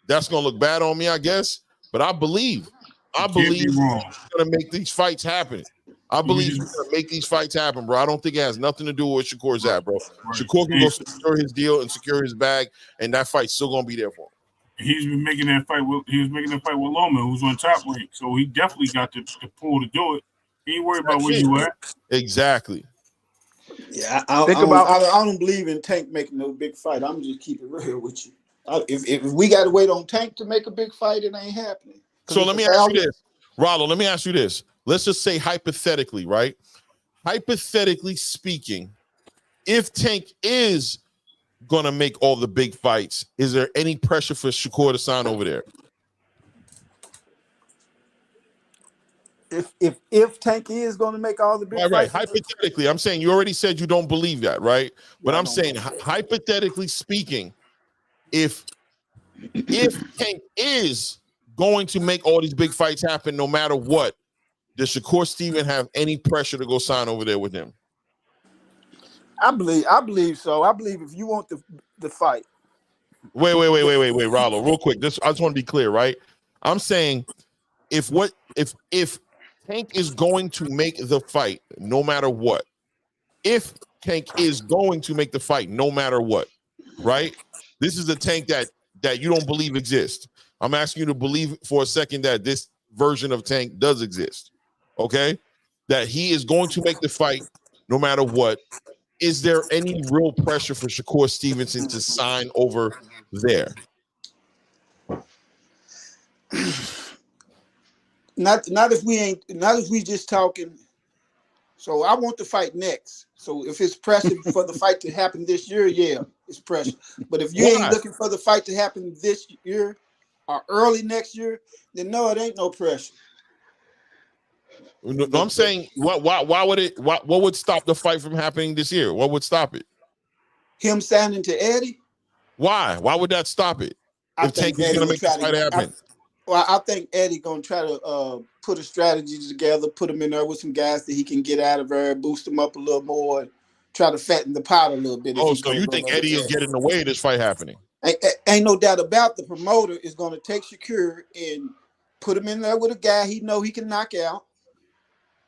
that's gonna look bad on me, I guess. But I believe he's gonna make these fights happen. I believe he's gonna make these fights happen, bro. I don't think it has nothing to do with where Shakur's at, bro. Shakur can go secure his deal and secure his bag, and that fight's still gonna be there for him. He's been making that fight with Loma, who's on Top Rank. So he definitely got the pull to do it. He ain't worried about where you at. Exactly. Yeah, I don't believe in Tank making no big fight. I'm just keep it real with you. If we got to wait on Tank to make a big fight, it ain't happening. So let me ask you this, Rollo. Let me ask you this. Let's just say hypothetically, right? Hypothetically speaking, if Tank is gonna make all the big fights, is there any pressure for Shakur to sign over there? If Tank is going to make all the big fights, right. Hypothetically, I'm saying you already said you don't believe that, right? But I'm saying hypothetically speaking, if Tank is going to make all these big fights happen, no matter what, does Shakur Stevenson have any pressure to go sign over there with him? I believe so. I believe if you want the fight. Wait, Rollo, real quick. I just want to be clear, right? I'm saying if Tank is going to make the fight, no matter what. If Tank is going to make the fight, no matter what, right? This is a Tank that you don't believe exists. I'm asking you to believe for a second that this version of Tank does exist, okay? That he is going to make the fight, no matter what. Is there any real pressure for Shakur Stevenson to sign over there? Not if we just talking. So I want the fight next. So if it's pressure for the fight to happen this year, yeah, it's pressure. But if you ain't looking for the fight to happen this year or early next year, then no, it ain't no pressure. No, I'm saying what would stop the fight from happening this year? What would stop it? Him signing to Eddie? Why? Why would that stop it? If Tank is going to make the fight happen. I think Eddie gonna try to put a strategy together, put him in there with some guys that he can get out of there, boost him up a little more, try to fatten the pot a little bit. Oh, so you think Eddie is getting in the way of this fight happening? Ain't no doubt about the promoter is gonna take Shakur and put him in there with a guy he know he can knock out.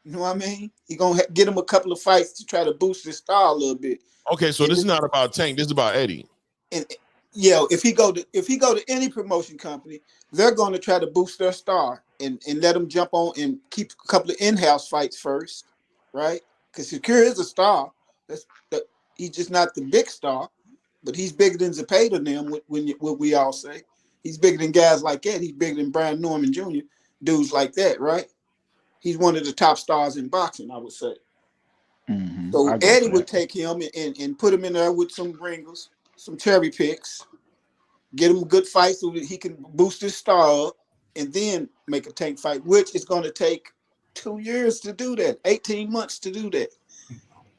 You know what I mean? He gonna get him a couple of fights to try to boost his star a little bit. Okay, so this is not about Tank. This is about Eddie. And yeah, if he go to any promotion company, they're going to try to boost their star and let him jump on and keep a couple of in-house fights first, right? Because Shakur is a star. He's just not the big star, but he's bigger than Zepeda and them. What we all say, he's bigger than guys like that. He's bigger than Brian Norman Jr. Dudes like that, right? He's one of the top stars in boxing, I would say. Mm-hmm. So Eddie would take him and put him in there with some ringers, some cherry picks, get him a good fight so that he can boost his star up, and then make a Tank fight, which is going to take 2 years to do that, 18 months to do that.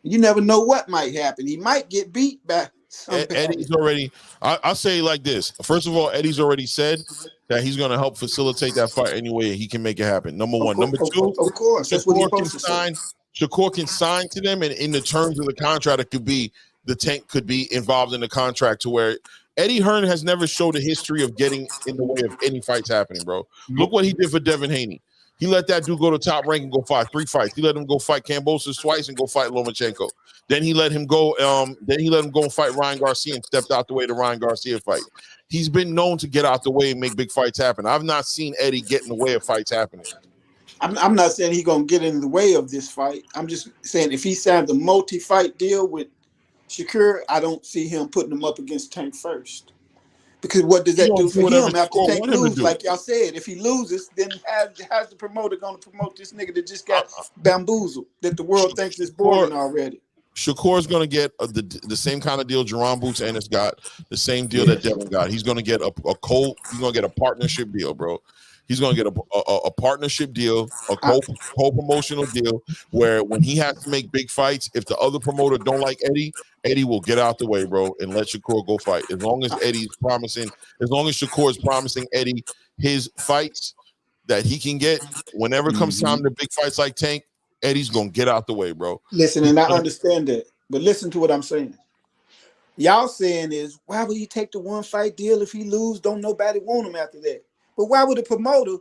You never know what might happen. He might get beat by somebody. Eddie's already, I'll say it like this. First of all, Eddie's already said that he's going to help facilitate that fight any way he can make it happen. Number one. Number two, of course, that's what he's supposed to say. Shakur can sign to them, and in the terms of the contract, it could be the Tank could be involved in the contract to where Eddie Hearn has never showed a history of getting in the way of any fights happening, bro. Look what he did for Devin Haney. He let that dude go to top rank and go fight 3 fights. He let him go fight Kambosos twice and go fight Lomachenko. Then he let him go. And fight Ryan Garcia and stepped out the way to Ryan Garcia fight. He's been known to get out the way and make big fights happen. I've not seen Eddie get in the way of fights happening. I'm not saying he's gonna get in the way of this fight. I'm just saying if he signed a multi-fight deal with Shakur, I don't see him putting him up against Tank first. Because what does that do for him after Tank loses? Like y'all said, if he loses, then how's the promoter going to promote this nigga that just got bamboozled, that the world thinks is boring already? Shakur's going to get the same kind of deal Jerron Boots Ennis got, the same deal that Devin got. He's going to get he's going to get a partnership deal, bro. He's going to get a partnership deal, a co-promotional deal, where when he has to make big fights, if the other promoter don't like Eddie, Eddie will get out the way, bro, and let Shakur go fight. As long as Shakur is promising Eddie his fights that he can get, whenever it comes time to big fights like Tank, Eddie's going to get out the way, bro. Listen, and I understand that, but listen to what I'm saying. Y'all saying is, why would he take the 1 fight deal if he lose? Don't nobody want him after that. But why would the promoter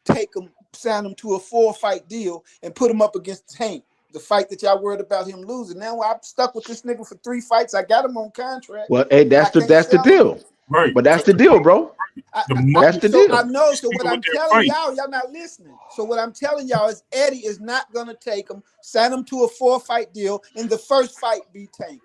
take him, sign him to a 4 fight deal and put him up against Tank, the fight that y'all worried about him losing? Now I'm stuck with this nigga for 3 fights. I got him on contract. Well, hey, that's the deal. Right. But that's the deal, bro. That's the deal. I know. So what I'm telling y'all not listening. So what I'm telling y'all is Eddie is not gonna take him, sign him to a 4 fight deal, and the first fight be Tank.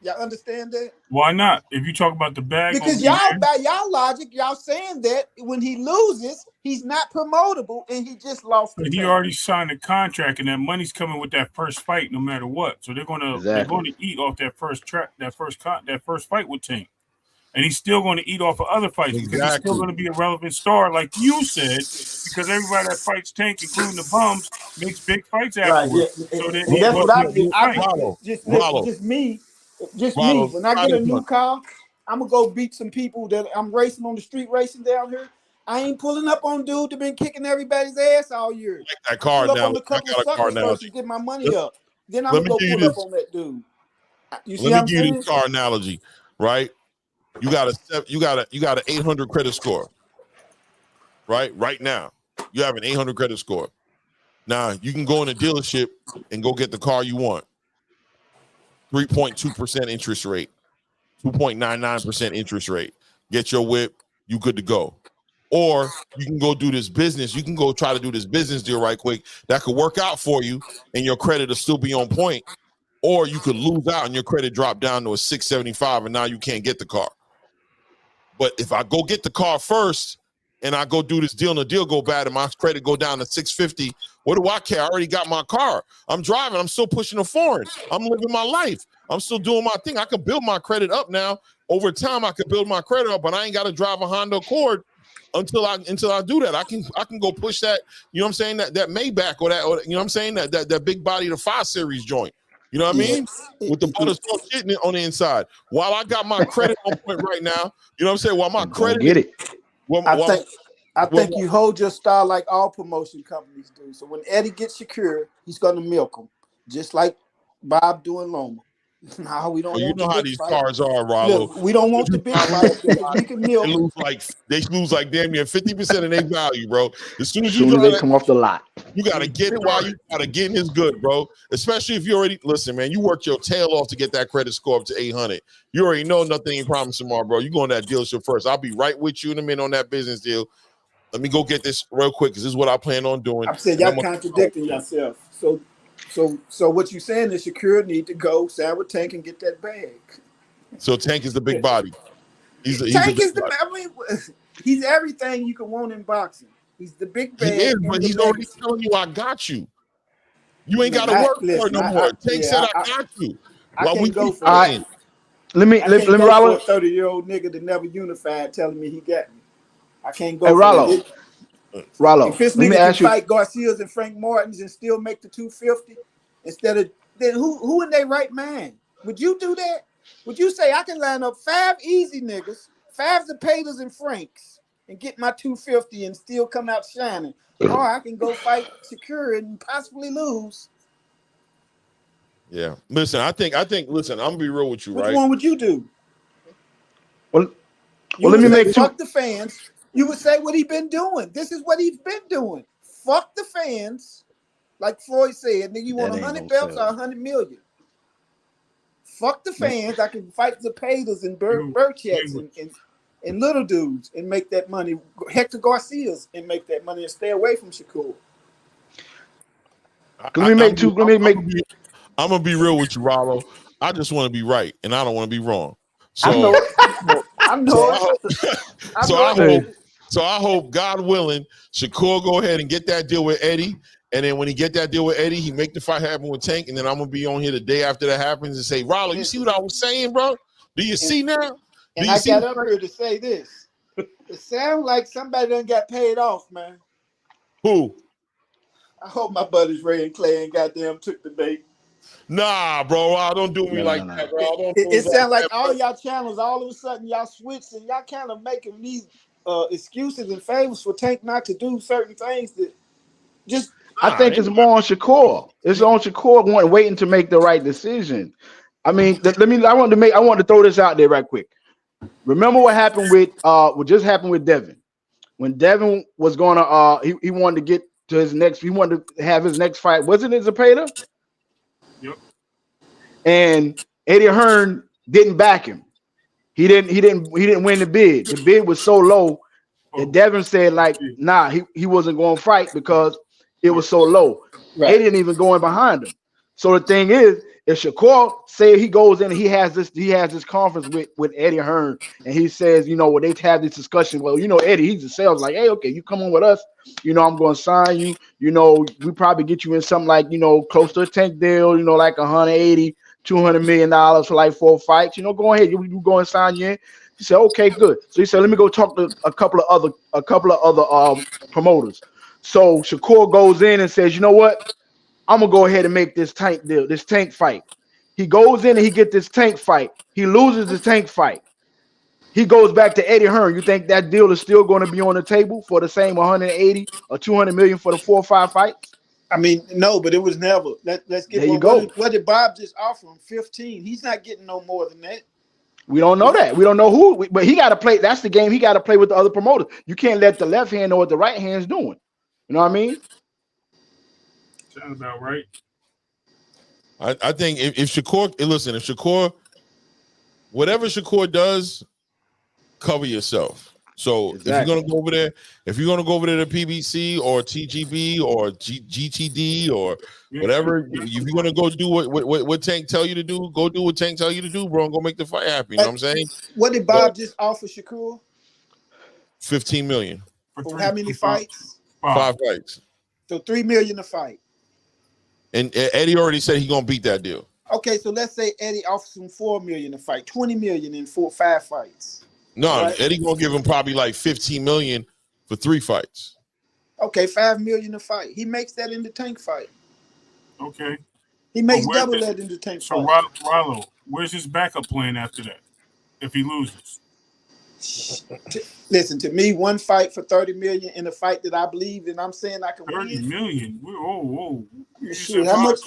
Y'all understand that? Why not? If you talk about the bag, because y'all, by y'all logic, y'all saying that when he loses, he's not promotable, and he just lost. But he already signed a contract, and that money's coming with that first fight, no matter what. So they're gonna eat off that first fight with Tank, and he's still going to eat off of other fights because he's still going to be a relevant star, like you said, because everybody that fights Tank, including the bums, makes big fights afterwards. Right. Yeah. So that's what I did. Just me. When I get a new car, I'm gonna go beat some people that I'm racing on the street racing down here. I ain't pulling up on dude that been kicking everybody's ass all year. That car now. On a couple of suckers first to get my money up. Then I'm gonna go pull up on that dude. You see Let me give you this car analogy, right? You got an 800 credit score, right? Right now, you have an 800 credit score. Now you can go in a dealership and go get the car you want. 3.2% interest rate, 2.99% interest rate. Get your whip, you good to go. Or you can go do this business. You can go try to do this business deal right quick that could work out for you, and your credit will still be on point. Or you could lose out and your credit drop down to a 675, and now you can't get the car. But if I go get the car first and I go do this deal and the deal go bad and my credit go down to 650, what do I care? I already got my car. I'm driving. I'm still pushing a foreign. I'm living my life. I'm still doing my thing. I can build my credit up now. Over time, I can build my credit up, but I ain't got to drive a Honda Accord until I do that. I can go push that, you know what I'm saying, that Maybach or you know what I'm saying, that big body, the 5 Series joint. You know what I mean? With the butterscotch shit on the inside. While I got my credit on point right now, you know what I'm saying? While my credit get it. I think you hold your star like all promotion companies do. So when Eddie gets Shakur, he's gonna milk him, just like Bob doing Loma. No, we don't Well, you want the know how big these fight. cards are, Rollo. Look, we don't want the big fight because we can milk. They lose like damn near 50% of their value, bro. As soon As as you soon as try they to, come off the lot. you gotta get it while you gotta get in is good, bro. Especially if you already listen, man. You worked your tail off to get that credit score up to 800. You already know nothing ain't promised tomorrow, bro. You go on that dealership first. I'll be right with you in a minute on that business deal. Let me go get this real quick because this is what I plan on doing. I said y'all contradicting yourself. So what you saying is Shakur need to go sign with Tank and get that bag. So Tank is the big body. He's a Tank big is the. body. I mean, he's everything you can want in boxing. He's the big He bag is, and but the he's already legacy. telling you I got you. You ain't Man, got to work for it listen. no more. Tank said I got you. I While we can't go keep for All that. right. fighting. Let I can't me go for Rollo. a 30-year-old nigga that never unified telling me he got me. I can't Hey go for Rollo. that. If Rollo. this Let me nigga can ask you. fight Garcia's and Frank Martins and still make the 250 instead of then who in their right mind? Would you do that? Would you say I can line up 5 easy niggas, 5 Zepadas and Franks, and get my 250 and still come out shining? Or I can go fight Shakur and possibly lose. Yeah. Listen, I think, listen, I'm gonna be real with you, Which right? one would you do? Well, You let would me say make two. fuck the fans. You would say what he been doing. This is what he's been doing. Fuck the fans. Like Floyd said, nigga, you want That ain't 100 gonna belts or sell. 100 million? Fuck the fans. I can fight the Zepadas and You, Burchets you, and little dudes and make that money. Hector Garcia's and make that money and stay away from Shakur. Let me make two. I'm gonna be real with you, Rollo. I just want to be right, and I don't want to be wrong. I So, know it. I know it. I so know I it, hope, baby. God willing, Shakur go ahead and get that deal with Eddie, and then when he get that deal with Eddie, he make the fight happen with Tank, and then I'm gonna be on here the day after that happens and say, Rollo, you see what I was saying, bro? Do you see now? Do And you I see? got up here to say this. It sounds like somebody done got paid off, man. Who? I hope my buddies Ray and Clay and goddamn took the bait. Nah, bro, don't do me like that, bro. Don't do It me like sounds like that, all bro. y'all channels, all of a sudden y'all switched and y'all kind of making these excuses and favors for Tank not to do certain things that just. I think it's more on Shakur. It's on Shakur waiting to make the right decision. I mean, I want to throw this out there right quick. Remember what happened with what just happened with Devin. When Devin was gonna he wanted to get to his next, he wanted to have his next fight. Wasn't it Zepeda? yep. And Eddie Hearn didn't back him. He didn't win the bid. The bid was so low that Devin said, like, nah, he wasn't going to fight because it was so low. Right. Eddie didn't even go in behind him. So the thing is, if Shakur say he goes in and he has this conference with Eddie Hearn, and he says, when they have this discussion, well, Eddie, he's the sales, like, hey, okay, you come on with us, I'm going to sign you, we probably get you in something like, close to a Tank deal, like 180, $200 million for like 4 fights, go ahead, you go and sign you in. He said, okay, good. So he said, let me go talk to a couple of other promoters. So Shakur goes in and says, you know what? I'm gonna go ahead and make this Tank deal, this Tank fight. He goes in and he gets this Tank fight. He loses the Tank fight. He goes back to Eddie Hearn. You think that deal is still going to be on the table for the same 180 or 200 million for the 4 or 5 fights? I mean, no, but it was never. Let's get there you what go. what did Bob just offer him? 15. He's not getting no more than that. We don't know that. We don't know who, but he got to play. That's the game. He got to play with the other promoters. You can't let the left hand know what the right hand's doing. You know what I mean? Sounds about right. I think if Shakur, listen, if Shakur, whatever Shakur does, cover yourself. So if you're gonna go over there, to PBC or TGB or GTD or whatever, if you're gonna go do what Tank tell you to do, go do what Tank tell you to do, bro, and go make the fight happen. You know what I'm saying? What did Bob just offer Shakur? 15 million. For how many fights? 5 fights. So 3 million a fight. And Eddie already said he's gonna beat that deal. Okay, so let's say Eddie offers him 4 million a fight, 20 million in 5 fights. No, right? Eddie gonna give him probably like 15 million for 3 fights. Okay, 5 million a fight. He makes that in the Tank fight. Okay. He makes double that in the Tank fight. So Rollo, where's his backup plan after that? If he loses. Listen to me, one fight for 30 million in a fight that I believe in. I'm saying I can 30 win. million. Whoa. Shit, how much?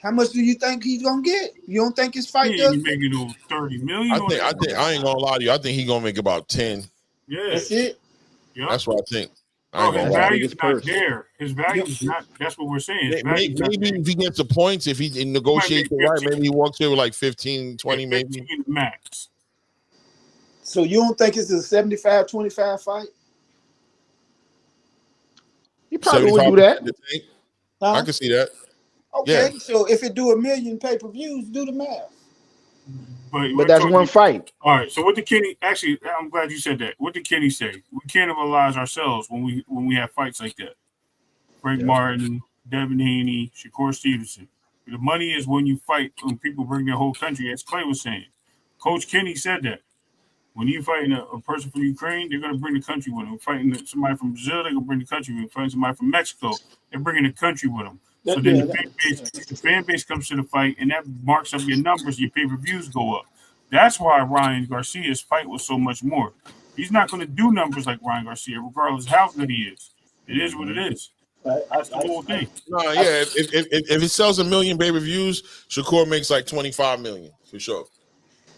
How much do you think he's gonna get? You don't think his fight He does? ain't making no 30 million. I ain't gonna lie to you. I think he's gonna make about 10. Yeah, that's it. Yeah. That's what I think. I Bro, ain't his gonna lie. value is not there. His value is not. That's what we're saying. His value Maybe if he gets the points, if he negotiates it right, maybe he walks here with like 15, 20, maybe. Max. So you don't think it's a 75-25 fight? He probably would do that. Huh? I can see that. Okay, Yeah. so if it do 1 million pay-per-views, do the math. But that's one fight. All right. So what did Kenny? Actually, I'm glad you said that. What did Kenny say? We cannibalize ourselves when we have fights like that. Frank Martin, Devin Haney, Shakur Stevenson. The money is when you fight, when people bring their whole country, as Clay was saying. Coach Kenny said that. When you're fighting a person from Ukraine, they're going to bring the country with them. Fighting somebody from Brazil, they're going to bring the country with them. Fighting somebody from Mexico, they're bringing the country with them. So then the fan base comes to the fight, and that marks up your numbers. Your pay-per-views go up. That's why Ryan Garcia's fight was so much more. He's not going to do numbers like Ryan Garcia, regardless of how good he is. It is what it is. That's the whole thing. No, yeah. If it sells 1 million pay-per-views, Shakur makes like 25 million for sure.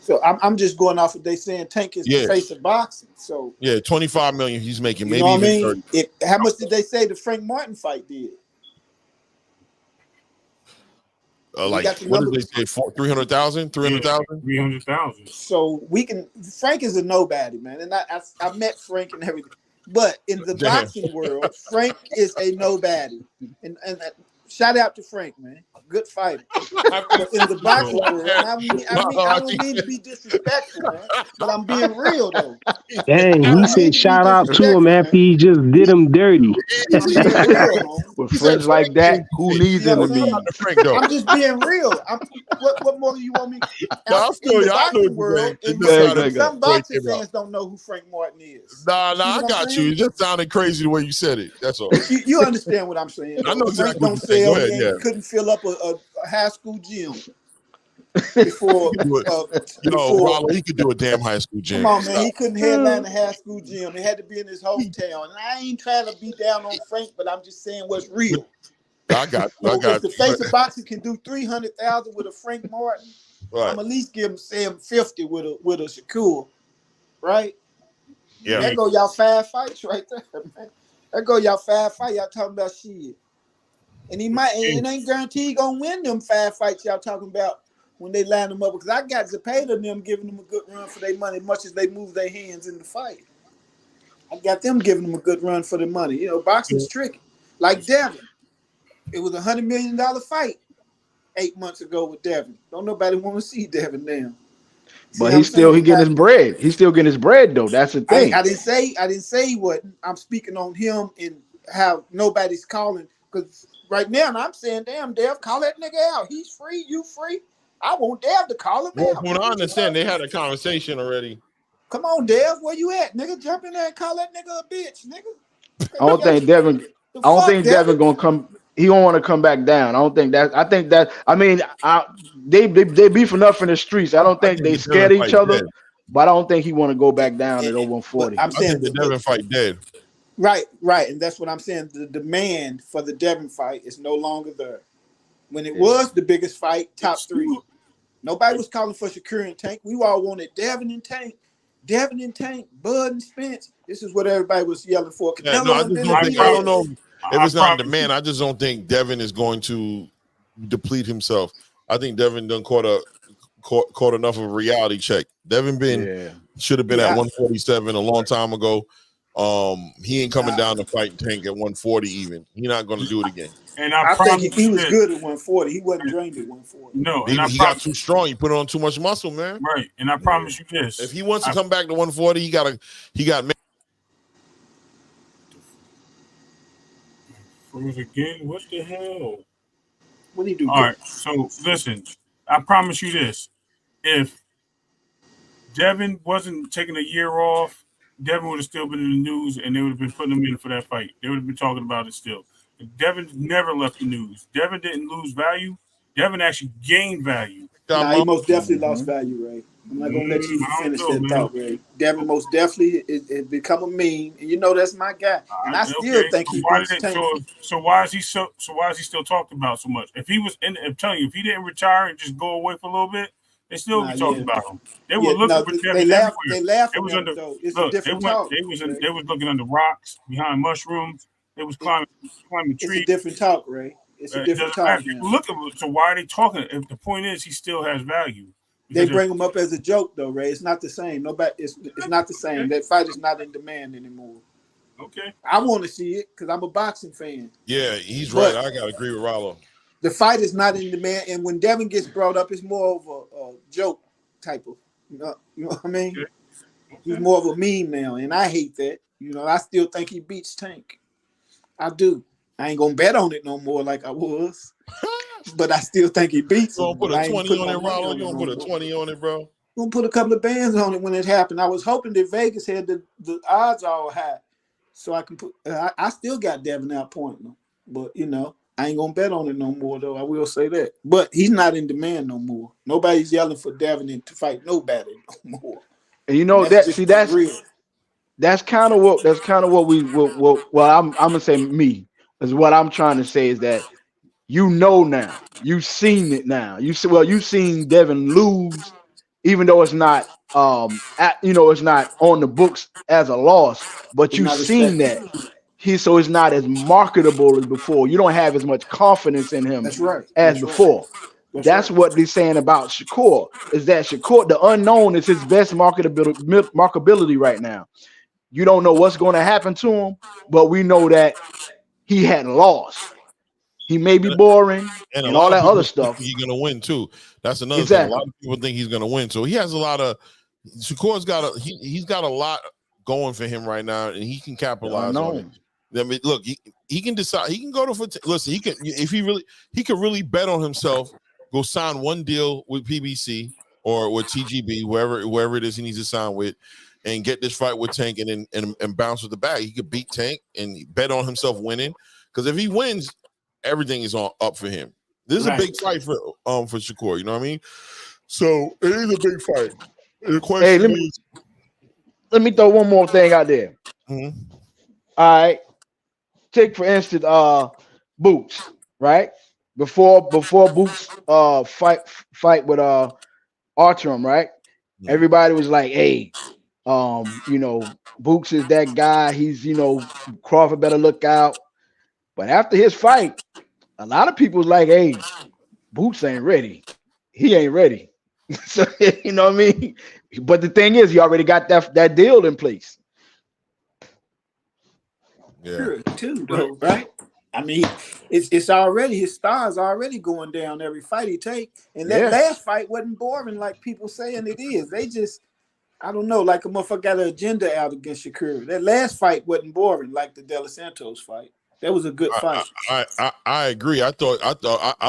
So I'm just going off what they saying. Tank is the face of boxing. So 25 million he's making. you Maybe know what I even mean? 30. How much did they say the Frank Martin fight did? Like what did they say? 300,000? 300,000? 300,000. So we can. Frank is a nobody, man, and I met Frank and everything. But in the boxing world, Frank is a nobody, and shout out to Frank, man. Good fighter. But in the boxing world, and I don't mean to be disrespectful, man, but I'm being real though. Dang, he said shout out to him after he just did him dirty. I'm being real, with friends like that, who needs enemies? I'm just being real. What more do you want me? In the boxing world, some boxing fans don't know who Frank Martin is. Nah, I got you. It just sounded crazy the way you said it. That's all. You understand what I'm saying? I know exactly Frank don't sell. He couldn't fill up a high school gym before. Rollo, he could do a damn high school gym. Come on, man. He couldn't headline a high school gym. It had to be in his hometown. And I ain't trying to be down on Frank, but I'm just saying what's real. I got you. If the face of boxing can do 300,000 with a Frank Martin, I'm at least give him 50 with a Shakur, right? Yeah. That go y'all 5 fights right there, man. That go y'all 5 fights. Y'all talking about shit. And it ain't guaranteed he gonna win them 5 fights y'all talking about when they line them up. Because I got Zepeda and them giving them a good run for their money, much as they move their hands in the fight. I got them giving them a good run for their money. You know, boxing's tricky. Like Devin. It was $100 million fight 8 months ago with Devin. Don't nobody want to see Devin now. But he getting his bread. He's still getting his bread though. That's the thing. I didn't say he wasn't. I'm speaking on him and how nobody's calling. Because right now I'm saying, damn, Dev, call that nigga out. He's free. You free. I want Dev to call him out. Well, I understand they had a conversation already. Come on, Dev, where you at, nigga? Jump in there and call that nigga a bitch, nigga. I don't think Devin gonna come. He don't want to come back down. I don't think that. I think that. I mean, they beef enough in the streets. I don't think they scared each other. Dead. But I don't think he want to go back down at 140. I'm saying the Devin fight dead. Right, and that's what I'm saying. The demand for the Devin fight is no longer there. When it was the biggest fight, top 3, nobody was calling for Shakur and Tank. We all wanted Devin and Tank, Bud and Spence. This is what everybody was yelling for. I don't know if it's not demand. I just don't think Devin is going to deplete himself. I think Devin done caught enough of a reality check. Devin should have been at 147 a long time ago. He ain't coming down to fight Tank at 140 even. He's not going to do it again. And I think he was good at 140. He wasn't drained at 140. No, he got too strong. He put on too much muscle, man. Right, and I promise you this: if he wants to come back to 140, he got. Froze again. What the hell? What do you do? All right, so listen. I promise you this: if Devin wasn't taking a year off, Devin would have still been in the news, and they would have been putting him in for that fight. They would have been talking about it still. Devin never left the news. Devin didn't lose value. Devin actually gained value. He most definitely lost value, Ray. I'm not gonna let you I don't finish know, that man. thought, Ray. Devin most definitely it become a meme, and you know that's my guy. And I still Okay, think so he why did beats it? Tank. So why is he so why is he still talked about so much? If he was in, I'm telling you, if he didn't retire and just go away for a little bit, they still Nah, be talking yeah, about him. They were yeah. looking No, for they Devin laugh. everywhere. They laughing It was at him under though. It's a look. They different went. talk, They was in. Ray. They was looking under rocks, behind mushrooms. They was climbing It's a trees. different talk, Ray. It's a It different doesn't matter. talk now. People look at it. So why are they talking? If the point is, he still has value They because bring him up as a joke though, Ray. It's not the same. Nobody. It's not the same. okay, That fight is not in demand anymore. okay, I want to see it because I'm a boxing fan. Yeah, he's right. But I gotta agree with Rollo. the fight is not in demand, and when Devin gets brought up, it's more of a joke type of. You know what I mean? okay, He's okay. more of a meme now, and I hate that. You know, I still think he beats Tank. I do. I ain't gonna bet on it no more like I was, but I still think he beats You gonna him. put But a I ain't 20 putting on my it, money Rollo? on You it gonna no put a more. 20 on it, bro? I'm gonna put a couple of bands on it when it happened. I was hoping that Vegas had the odds all high, so I can put. I still got Devin out pointing him, but you know I ain't gonna bet on it no more though. I will say that. But he's not in demand no more. Nobody's yelling for Devin to fight nobody no more, And you and know that's that. just See, real. that's kind of what we what well I'm gonna say me is what I'm trying to say is that you know now. You've seen it now. You see, well, you've seen Devin lose, even though it's not it's not on the books as a loss, but It's you've not a seen spectacle. that so it's not as marketable as before. You don't have as much confidence in him That's right. as That's right. before. That's That's right. what they're saying about Shakur, is that Shakur, the unknown, is his best marketability right now. You don't know what's going to happen to him, but we know that he had lost. He may be boring And a and all lot of that other people think stuff. he's gonna win too. That's another thing. A lot Exactly. of people think he's gonna win. So he has a lot of Shakur's got he's got a lot going for him right now, and he can The capitalize on it. unknown. I mean, look, he can decide. He can go to listen. He can if he could really bet on himself. Go sign one deal with PBC or with TGB, wherever it is he needs to sign with, and get this fight with Tank, and bounce with the bag. He could beat Tank and bet on himself winning. Because if he wins, everything is up for him. This is a Right. big fight for Shakur. You know what I mean? So it is a big fight. The Hey, question is, let me throw one more thing out there. mhm. All right. Take for instance, Boots, right? Before Boots fight with Artyom, right? Everybody was like, hey, Boots is that guy. He's, Crawford better look out. But after his fight, a lot of people was like, hey, Boots ain't ready. He ain't ready. So you know what I mean? But the thing is, he already got that deal in place. Yeah. Sure, too, though, right? I mean, it's already his stars already going down every fight he take, and that Yeah. last fight wasn't boring like people saying it is. They just, I don't know, like a motherfucker got an agenda out against Shakur. That last fight wasn't boring like the De Los Santos fight. That was a good fight. I agree. I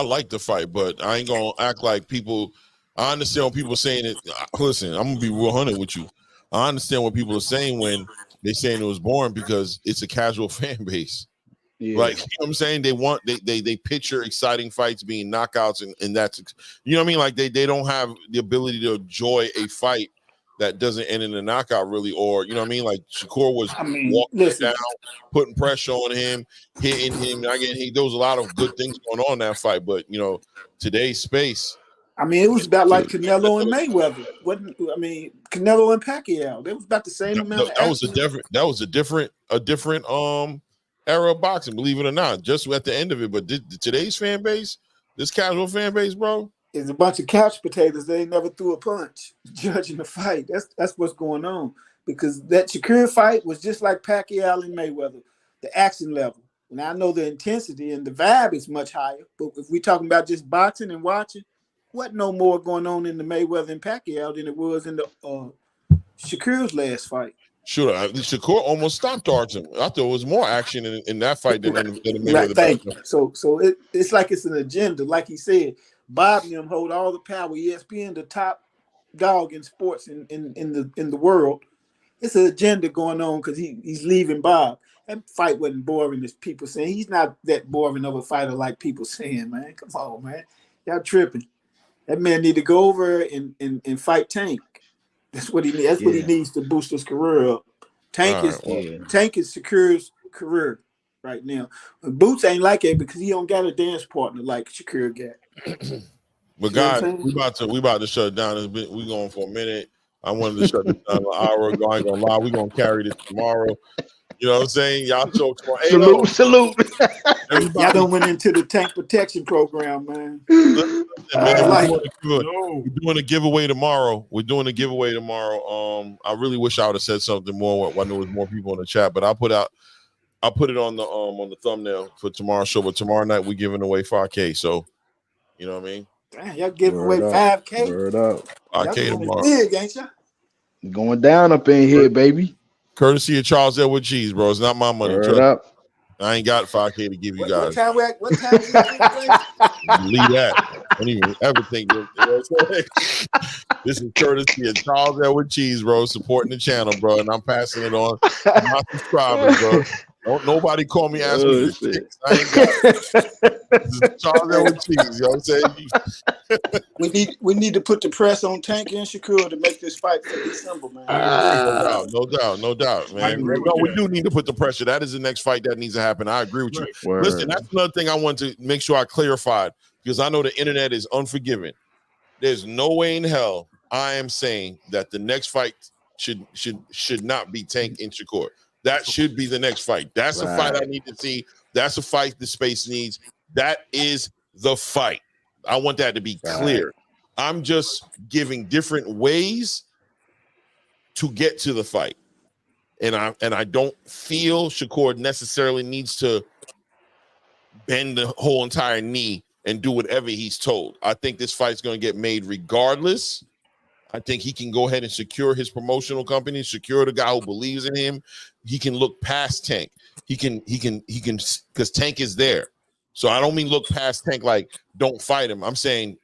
liked the fight, but I ain't gonna act like people. I understand when people saying it. Listen, I'm gonna be real hundred with you. I understand what people are saying when they saying it was boring because it's a casual fan base. Like, Yeah. you know what I'm saying? They picture exciting fights being knockouts, and that's, you know what I mean? Like they don't have the ability to enjoy a fight that doesn't end in a knockout, really, or you know what I mean? Like Shakur was I mean, walking him listen, down, putting pressure on him, hitting him. Again, there was a lot of good things going on in that fight, but today's space. I mean, it was about like Canelo and Mayweather. Wasn't I mean Canelo and Pacquiao? They was about the same amount of That was action. a different era of boxing, believe it or not, just at the end of it. But today's fan base, this casual fan base, bro, Is a bunch of couch potatoes. They ain't never threw a punch. Judging the fight, that's what's going on. Because that Shakur fight was just like Pacquiao and Mayweather, the action level. And I know the intensity and the vibe is much higher. But if we're talking about just boxing and watching, what no more going on in the Mayweather and Pacquiao than it was in the Shakur's last fight. sure. Shakur almost stopped Artem. I thought it was more action in that fight than in the Right, Mayweather thank you. Pacquiao. So it's like it's an agenda. Like he said, Bob and them hold all the power. ESPN, the top dog in sports in the world. It's an agenda going on because he's leaving Bob. That fight wasn't boring as people saying. He's not that boring of a fighter like people saying, man. Come on, man. Y'all tripping. That man need to go over and fight Tank. That's what he needs. That's what he needs to boost his career up. Tank is Shakur's career right now. Boots ain't like it because he don't got a dance partner like Shakur got. But guys, we about to shut it down. We going for a minute. I wanted to shut this down an hour ago. I ain't gonna lie. We gonna carry this tomorrow. You know what I'm saying? Y'all show tomorrow. Salute. Y'all done went into the tank protection program, man. Listen, man, we're doing a giveaway tomorrow. I really wish I would have said something more. I know there's more people in the chat, but I'll put it on the thumbnail for tomorrow's show. But tomorrow night we're giving away 5K. So you know what I mean? Damn, y'all giving away 5K. Word up. 5K tomorrow. Big, ain't ya? Going down up in here, baby. Courtesy of Charles Edward Cheese, bro. It's not my money. Word up. I ain't got 5K to give you guys. What time is it? Leave that. Don't even ever think this. You know what I'm saying? This is courtesy of Charles Edward Cheese, bro, supporting the channel, bro, and I'm passing it on to my subscribers, bro. Don't nobody call me asking me for chicks. I ain't got it. This is Charles Edward Cheese. You know what I'm saying? We need to put the press on Tank and Shakur to make this fight for December, man. No doubt, man. We do need to put the pressure. That is the next fight that needs to happen. I agree with you. Word. Listen, that's another thing I want to make sure I clarified because I know the internet is unforgiving. There's no way in hell I am saying that the next fight should not be Tank and Shakur. That should be the next fight. That's a fight I need to see. That's a fight the space needs. That is the fight. I want that to be clear. I'm just giving different ways to get to the fight. And I don't feel Shakur necessarily needs to bend the whole entire knee and do whatever he's told. I think this fight's going to get made regardless. I think he can go ahead and secure his promotional company, secure the guy who believes in him. He can look past Tank. He can, because Tank is there. So I don't mean look past Tank like don't fight him. I'm saying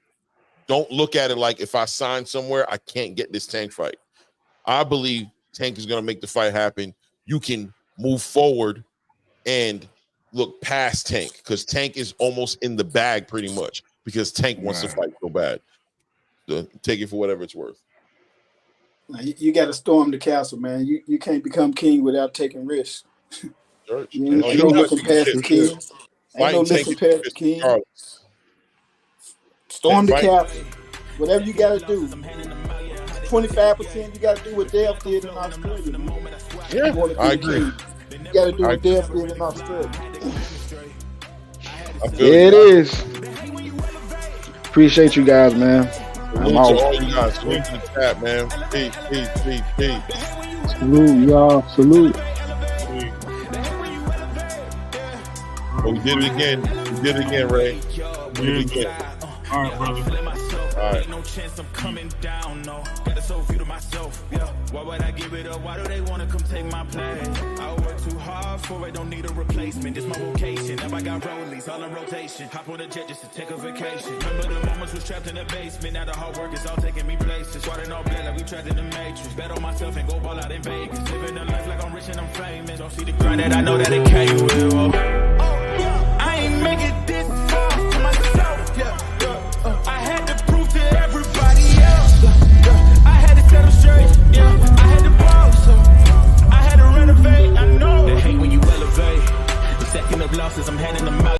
don't look at it like if I sign somewhere, I can't get this Tank fight. I believe Tank is going to make the fight happen. You can move forward and look past Tank because Tank is almost in the bag pretty much because Tank wants to fight so bad. So take it for whatever it's worth. You got to storm the castle, man. You can't become king without taking risks. Ain't no looking past the king. Ain't no looking past the king. Storm the castle. Whatever you got to do. 25% you got to do what Dale did in Australia. Yeah, I agree. You got to do what Dale did in Australia. It is. Appreciate you guys, man. Salute to all you guys. Salute to the chat, man. Peace. Salute, y'all. Salute. Well, we did it again. Ray. We did it again. All right, brother. All right. No chance I'm coming down, no. Got a soul view to myself, yeah. Why would I give it up? Why do they want to come take my place? I work too hard for it, don't need a replacement. This my vocation. Now I got rollies all in rotation. Hop on a jet just to take a vacation. Remember the moments was trapped in the basement. Now the hard work is all taking me places. Swatting all black like we trapped in the matrix. Bet on myself and go ball out in Vegas. Living a life like I'm rich and I'm famous. Don't see the grind that I know that it came with. I ain't make it